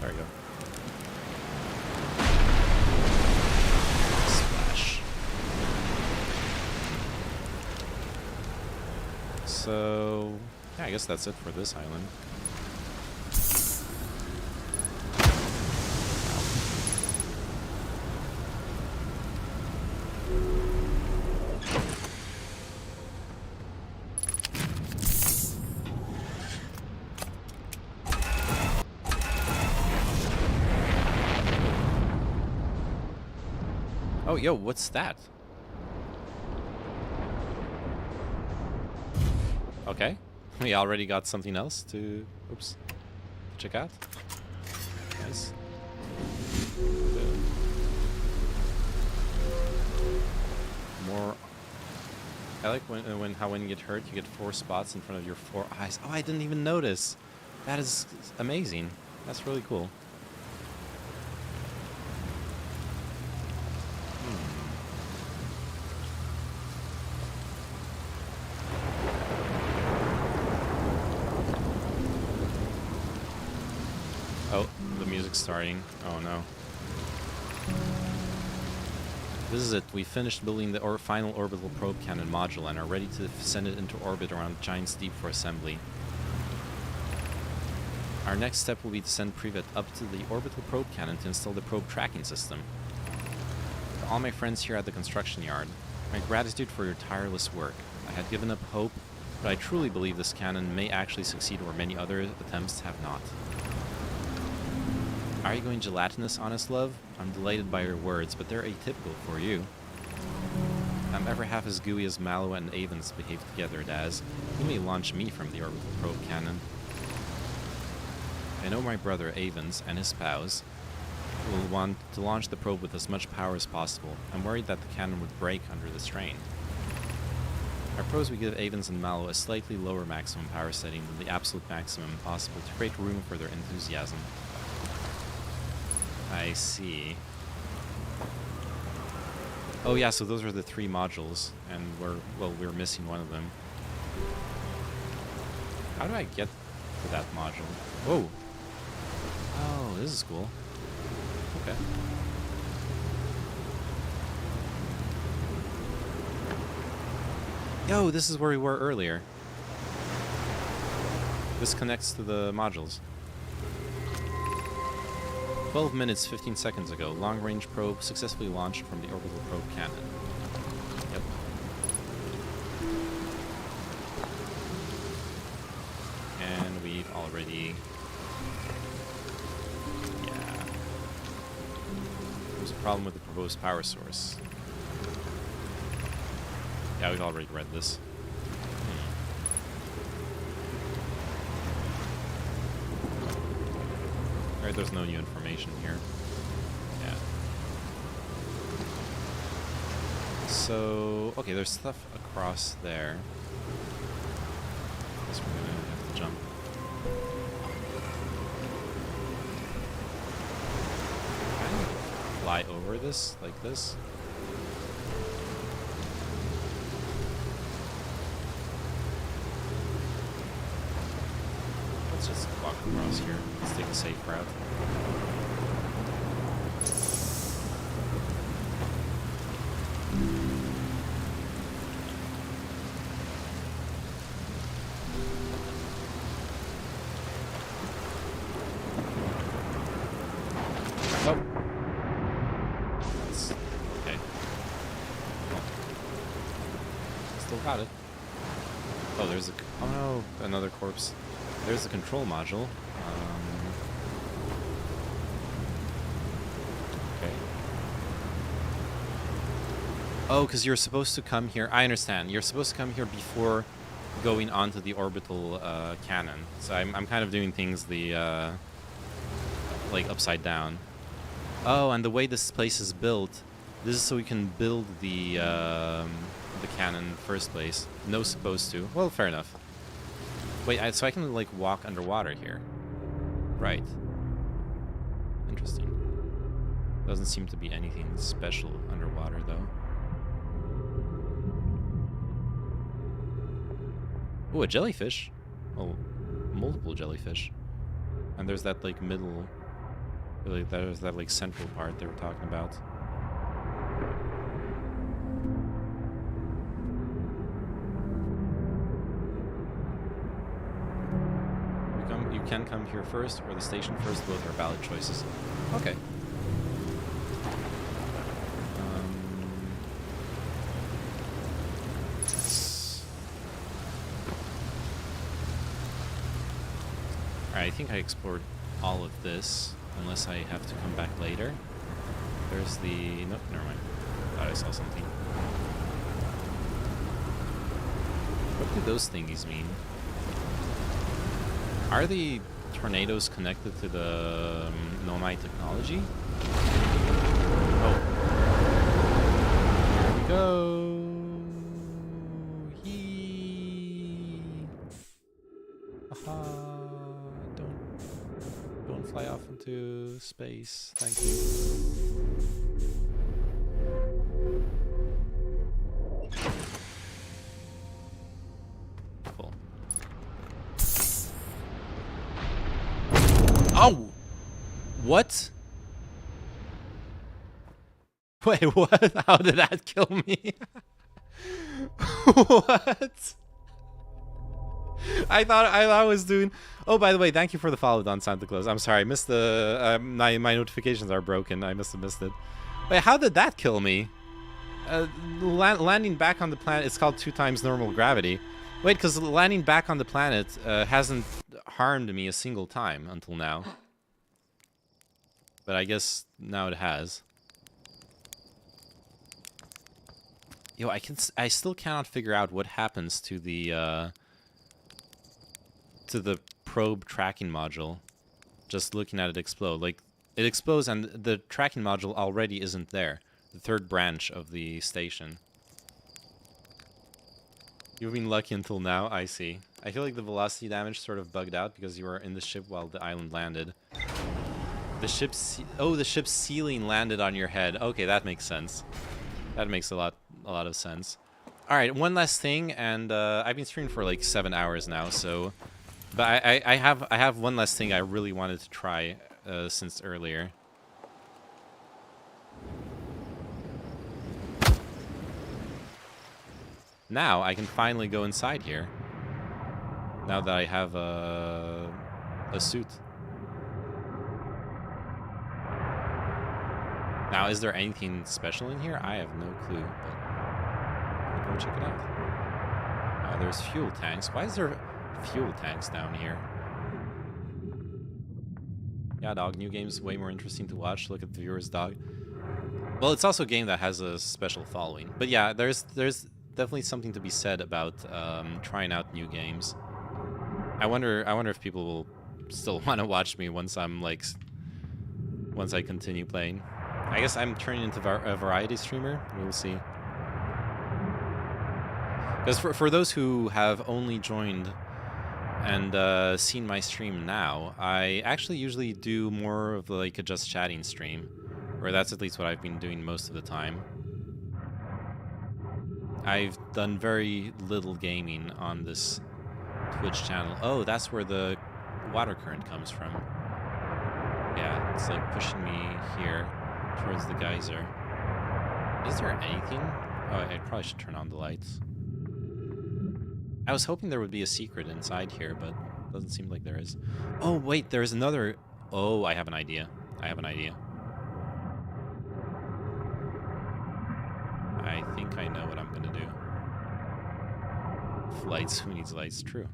There we go. Splash. So, yeah, I guess that's it for this island. Oh, yo, what's that? Okay. We already got something else to... Oops. Check out. Nice. More... I like when you get hurt, you get 4 spots in front of your 4 eyes. Oh, I didn't even notice. That is amazing. That's really cool. Oh, the music's starting. Oh no. This is it. We finished building the final orbital probe cannon module and are ready to send it into orbit around Giant's Deep for assembly. Our next step will be to send Privet up to the orbital probe cannon to install the probe tracking system. To all my friends here at the construction yard, my gratitude for your tireless work. I had given up hope, but I truly believe this cannon may actually succeed where many other attempts have not. Are you going gelatinous, honest love? I'm delighted by your words, but they're atypical for you. I'm ever half as gooey as Mallow and Avens behave together, Daz. You may launch me from the orbital probe cannon. I know my brother, Avens, and his spouse will want to launch the probe with as much power as possible. I'm worried that the cannon would break under the strain. I propose we give Avens and Mallow a slightly lower maximum power setting than the absolute maximum possible to create room for their enthusiasm. I see. Oh yeah, so those are the 3 modules, and we're missing one of them. How do I get to that module? Whoa! Oh, this is cool. Okay. Yo, this is where we were earlier. This connects to the modules. 12 minutes, 15 seconds ago, long-range probe successfully launched from the orbital probe cannon. Yep. And we've already... Yeah. There's a problem with the proposed power source. Yeah, we've already read this. Alright, there's no new information here. Yeah. So, okay, there's stuff across there. Guess we're gonna have to jump. Can I fly over this, like this? Let's just walk across here. Let's take a safe route. Oh. That's okay. Oh. Still got it. Oh, there's a... Oh no, another corpse. There's the control module. Okay. Oh, because you're supposed to come here. I understand. You're supposed to come here before going onto the orbital cannon. So I'm kind of doing things the like upside down. Oh, and the way this place is built, this is so we can build the cannon in the first place. No, supposed to. Well, fair enough. Wait, so I can, like, walk underwater here. Right. Interesting. Doesn't seem to be anything special underwater, though. Oh, a jellyfish. Oh, multiple jellyfish. And there's that, like, middle... Like, there's that, like, central part they were talking about. You can come here first, or the station first. Both are valid choices. Okay. Alright, I think I explored all of this, unless I have to come back later. There's the... Nope, never mind. Thought I saw something. What do those thingies mean? Are the tornadoes connected to the Nomai technology? Oh. Here we go. Yee. Aha. Don't fly off into space. Thank you. Cool. Oh! What? Wait, what? How did that kill me? What? I thought I was doing... Oh, by the way, thank you for the follow, Don Santa Claus. I'm sorry, I missed the... my notifications are broken. I must have missed it. Wait, how did that kill me? Landing back on the planet, it's called 2 times normal gravity. Wait, because landing back on the planet hasn't harmed me a single time until now. But I guess now it has. Yo, I still cannot figure out what happens to the probe tracking module. Just looking at it explode. Like, it explodes and the tracking module already isn't there. The third branch of the station. You've been lucky until now, I see. I feel like the velocity damage sort of bugged out because you were in the ship while the island landed. The ship's... Oh, the ship's ceiling landed on your head. Okay, that makes sense. That makes a lot of sense. Alright, one last thing, and I've been streaming for like 7 hours now, so... But I have one last thing I really wanted to try since earlier. Now I can finally go inside here. Now that I have a suit. Now, is there anything special in here? I have no clue, but I'll go check it out. There's fuel tanks. Why is there fuel tanks down here? Yeah, dog, new game's way more interesting to watch. Look at the viewers, dog. Well, it's also a game that has a special following. But yeah, there's definitely something to be said about trying out new games. I wonder if people will still want to watch me once I'm like once I continue playing. I guess I'm turning into a variety streamer. We'll see. Because for those who have only joined and seen my stream now, I actually usually do more of like a just chatting stream, or that's at least what I've been doing most of the time. I've done very little gaming on this Twitch channel. Oh, that's where the water current comes from. Yeah, it's like pushing me here towards the geyser. Is there anything? Oh, I probably should turn on the lights. I was hoping there would be a secret inside here, but doesn't seem like there is. Oh, wait, there's another... Oh, I have an idea. I have an idea. I think I know what I'm gonna do. Lights. Who needs lights? True.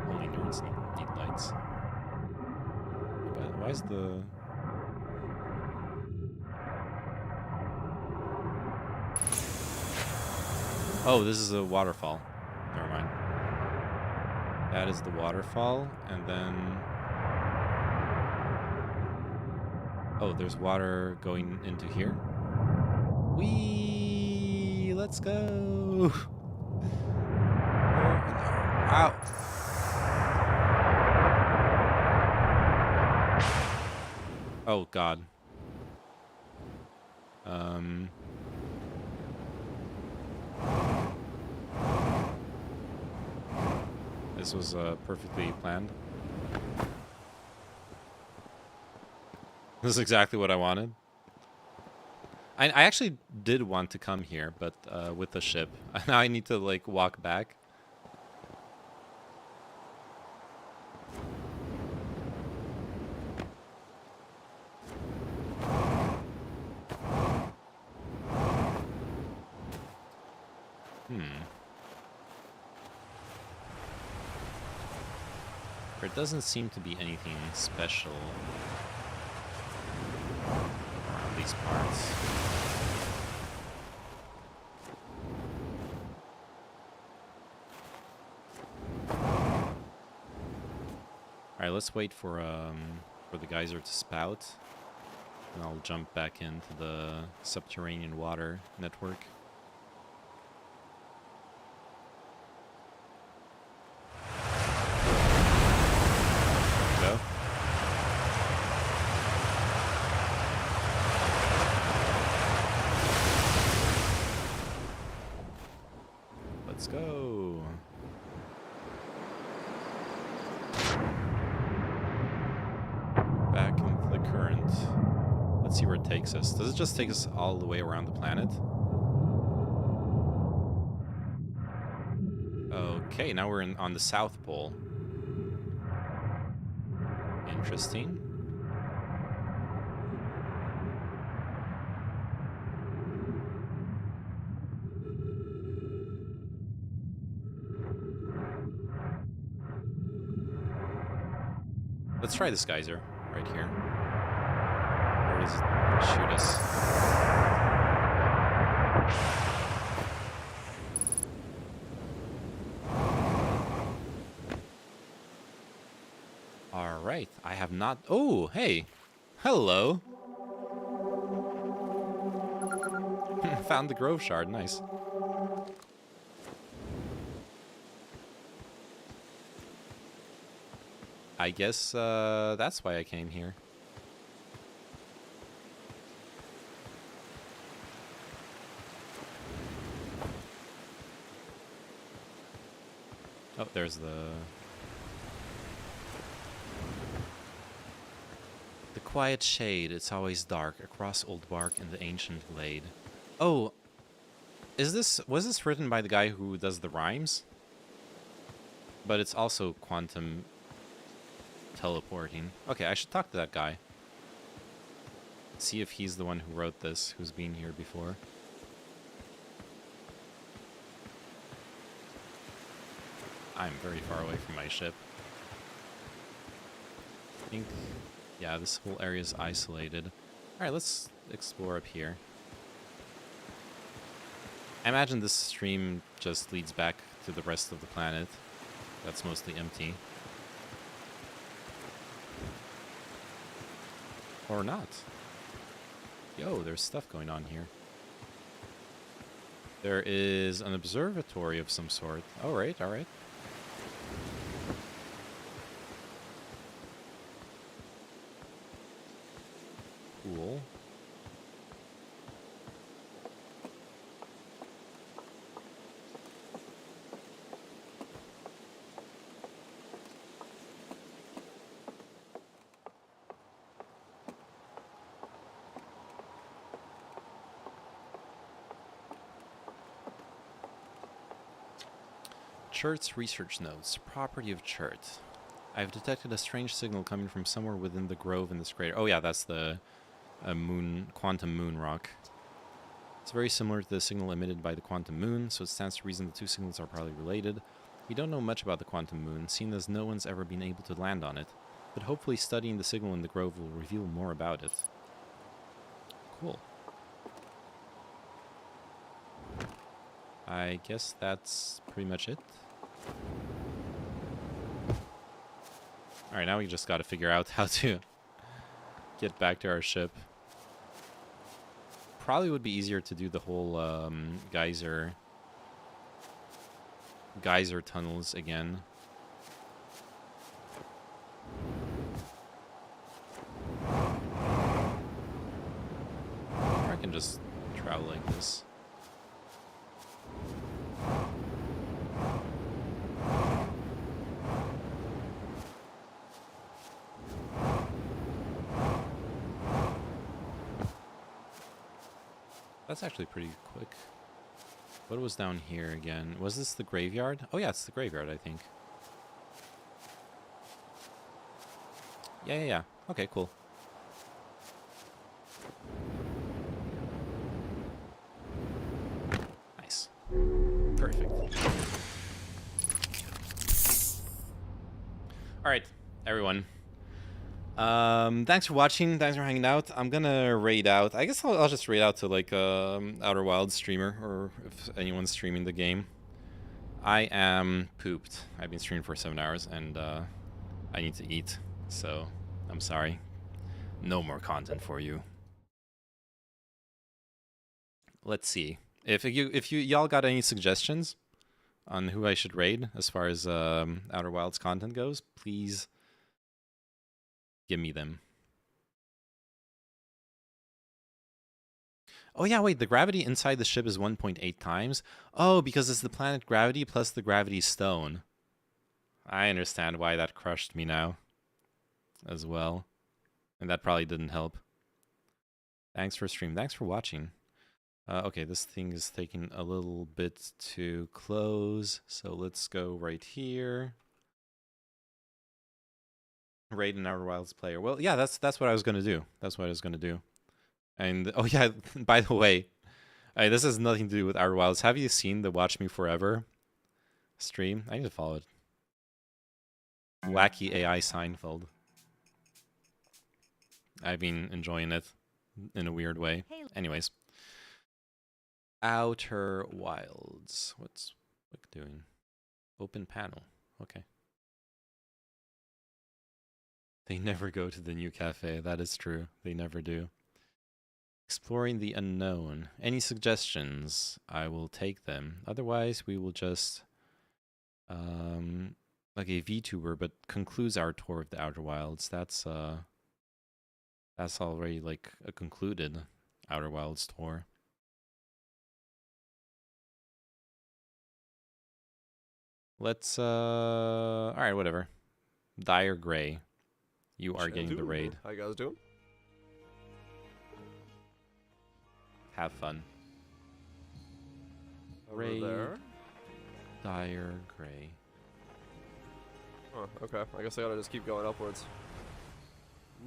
Only nerds need lights. But why is the... Oh, this is a waterfall. Never mind. That is the waterfall, and then... Oh, there's water going into here. Whee! Let's go! Ow! Oh, God. This was perfectly planned. This is exactly what I wanted. I actually did want to come here, but with the ship. Now I need to, like, walk back. There doesn't seem to be anything special around these parts. Alright, let's wait for the geyser to spout. And I'll jump back into the subterranean water network. Let's go. Back into the current. Let's see where it takes us. Does it just take us all the way around the planet? Okay, now we're on the South Pole. Interesting. Let's try this geyser right here. Where does it shoot us? Alright, I have not... Oh, hey! Hello! Found the Grove Shard, nice. I guess that's why I came here. Oh, there's the quiet shade. It's always dark across old bark in the ancient glade. Oh, was this written by the guy who does the rhymes? But it's also quantum teleporting. Okay, I should talk to that guy. See if he's the one who wrote this, who's been here before. I'm very far away from my ship. I think, yeah, this whole area is isolated. Alright, let's explore up here. I imagine this stream just leads back to the rest of the planet. That's mostly empty. Or not. Yo, there's stuff going on here. There is an observatory of some sort. Alright, alright. Cool. Chert's research notes. Property of Chert. I've detected a strange signal coming from somewhere within the grove in this crater. Oh yeah, that's the quantum moon rock. It's very similar to the signal emitted by the quantum moon, so it stands to reason the two signals are probably related. We don't know much about the quantum moon, seeing as no one's ever been able to land on it, but hopefully studying the signal in the grove will reveal more about it. Cool. I guess that's pretty much it. Alright, now we just gotta figure out how to get back to our ship. Probably would be easier to do the whole geyser tunnels again. Or I can just travel like this. That's actually pretty quick. What was down here again? Was this the graveyard? Oh yeah, it's the graveyard, I think. Yeah. Okay, cool. Nice. Perfect. Alright, everyone. Thanks for watching. Thanks for hanging out. I'm gonna raid out. I guess I'll just raid out to like Outer Wilds streamer, or if anyone's streaming the game. I am pooped. I've been streaming for 7 hours, and I need to eat. So I'm sorry. No more content for you. Let's see if y'all got any suggestions on who I should raid as far as Outer Wilds content goes. Please give me them. Oh yeah, wait, the gravity inside the ship is 1.8 times. Oh, because it's the planet gravity plus the gravity stone. I understand why that crushed me now as well. And that probably didn't help. Thanks for stream. Thanks for watching. Okay, this thing is taking a little bit to close. So let's go right here. Raid an Outer Wilds player. Well, yeah, that's what I was gonna do. That's what I was gonna do. And oh yeah, by the way, this has nothing to do with Outer Wilds. Have you seen the Watch Me Forever stream? I need to follow it. Wacky AI Seinfeld. I've been enjoying it in a weird way. Anyways, Outer Wilds. What's Wick doing? Open panel. Okay. They never go to the new cafe. That is true. They never do. Exploring the unknown. Any suggestions? I will take them. Otherwise, we will just like a VTuber, but concludes our tour of the Outer Wilds. That's already like a concluded Outer Wilds tour. Let's all right, whatever. Dire Gray. You are getting the raid. How you guys doing? Have fun. Over Raid. there. Dire Gray. Oh, okay. I guess I gotta just keep going upwards.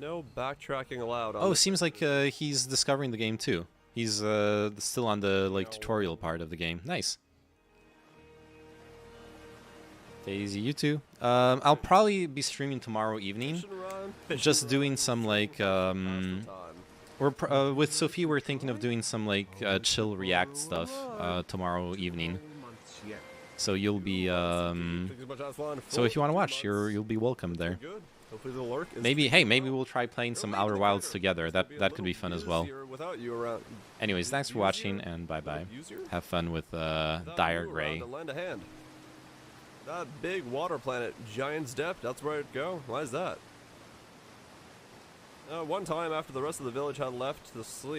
No backtracking allowed. Oh, seems like he's discovering the game too. He's still on the like tutorial part of the game. Nice. Daisy, you too. I'll probably be streaming tomorrow evening. Just doing some like with Sophie, we're thinking of doing some like chill React stuff tomorrow evening. So you'll be so if you want to watch, you'll be welcome there. Maybe maybe we'll try playing some Outer Wilds together. That could be fun as well. Anyways, thanks for watching and bye bye. Have fun with Dire Gray. That big water planet, Giant's Depth, that's where I'd go. Why is that? One time after the rest of the village had left to sleep.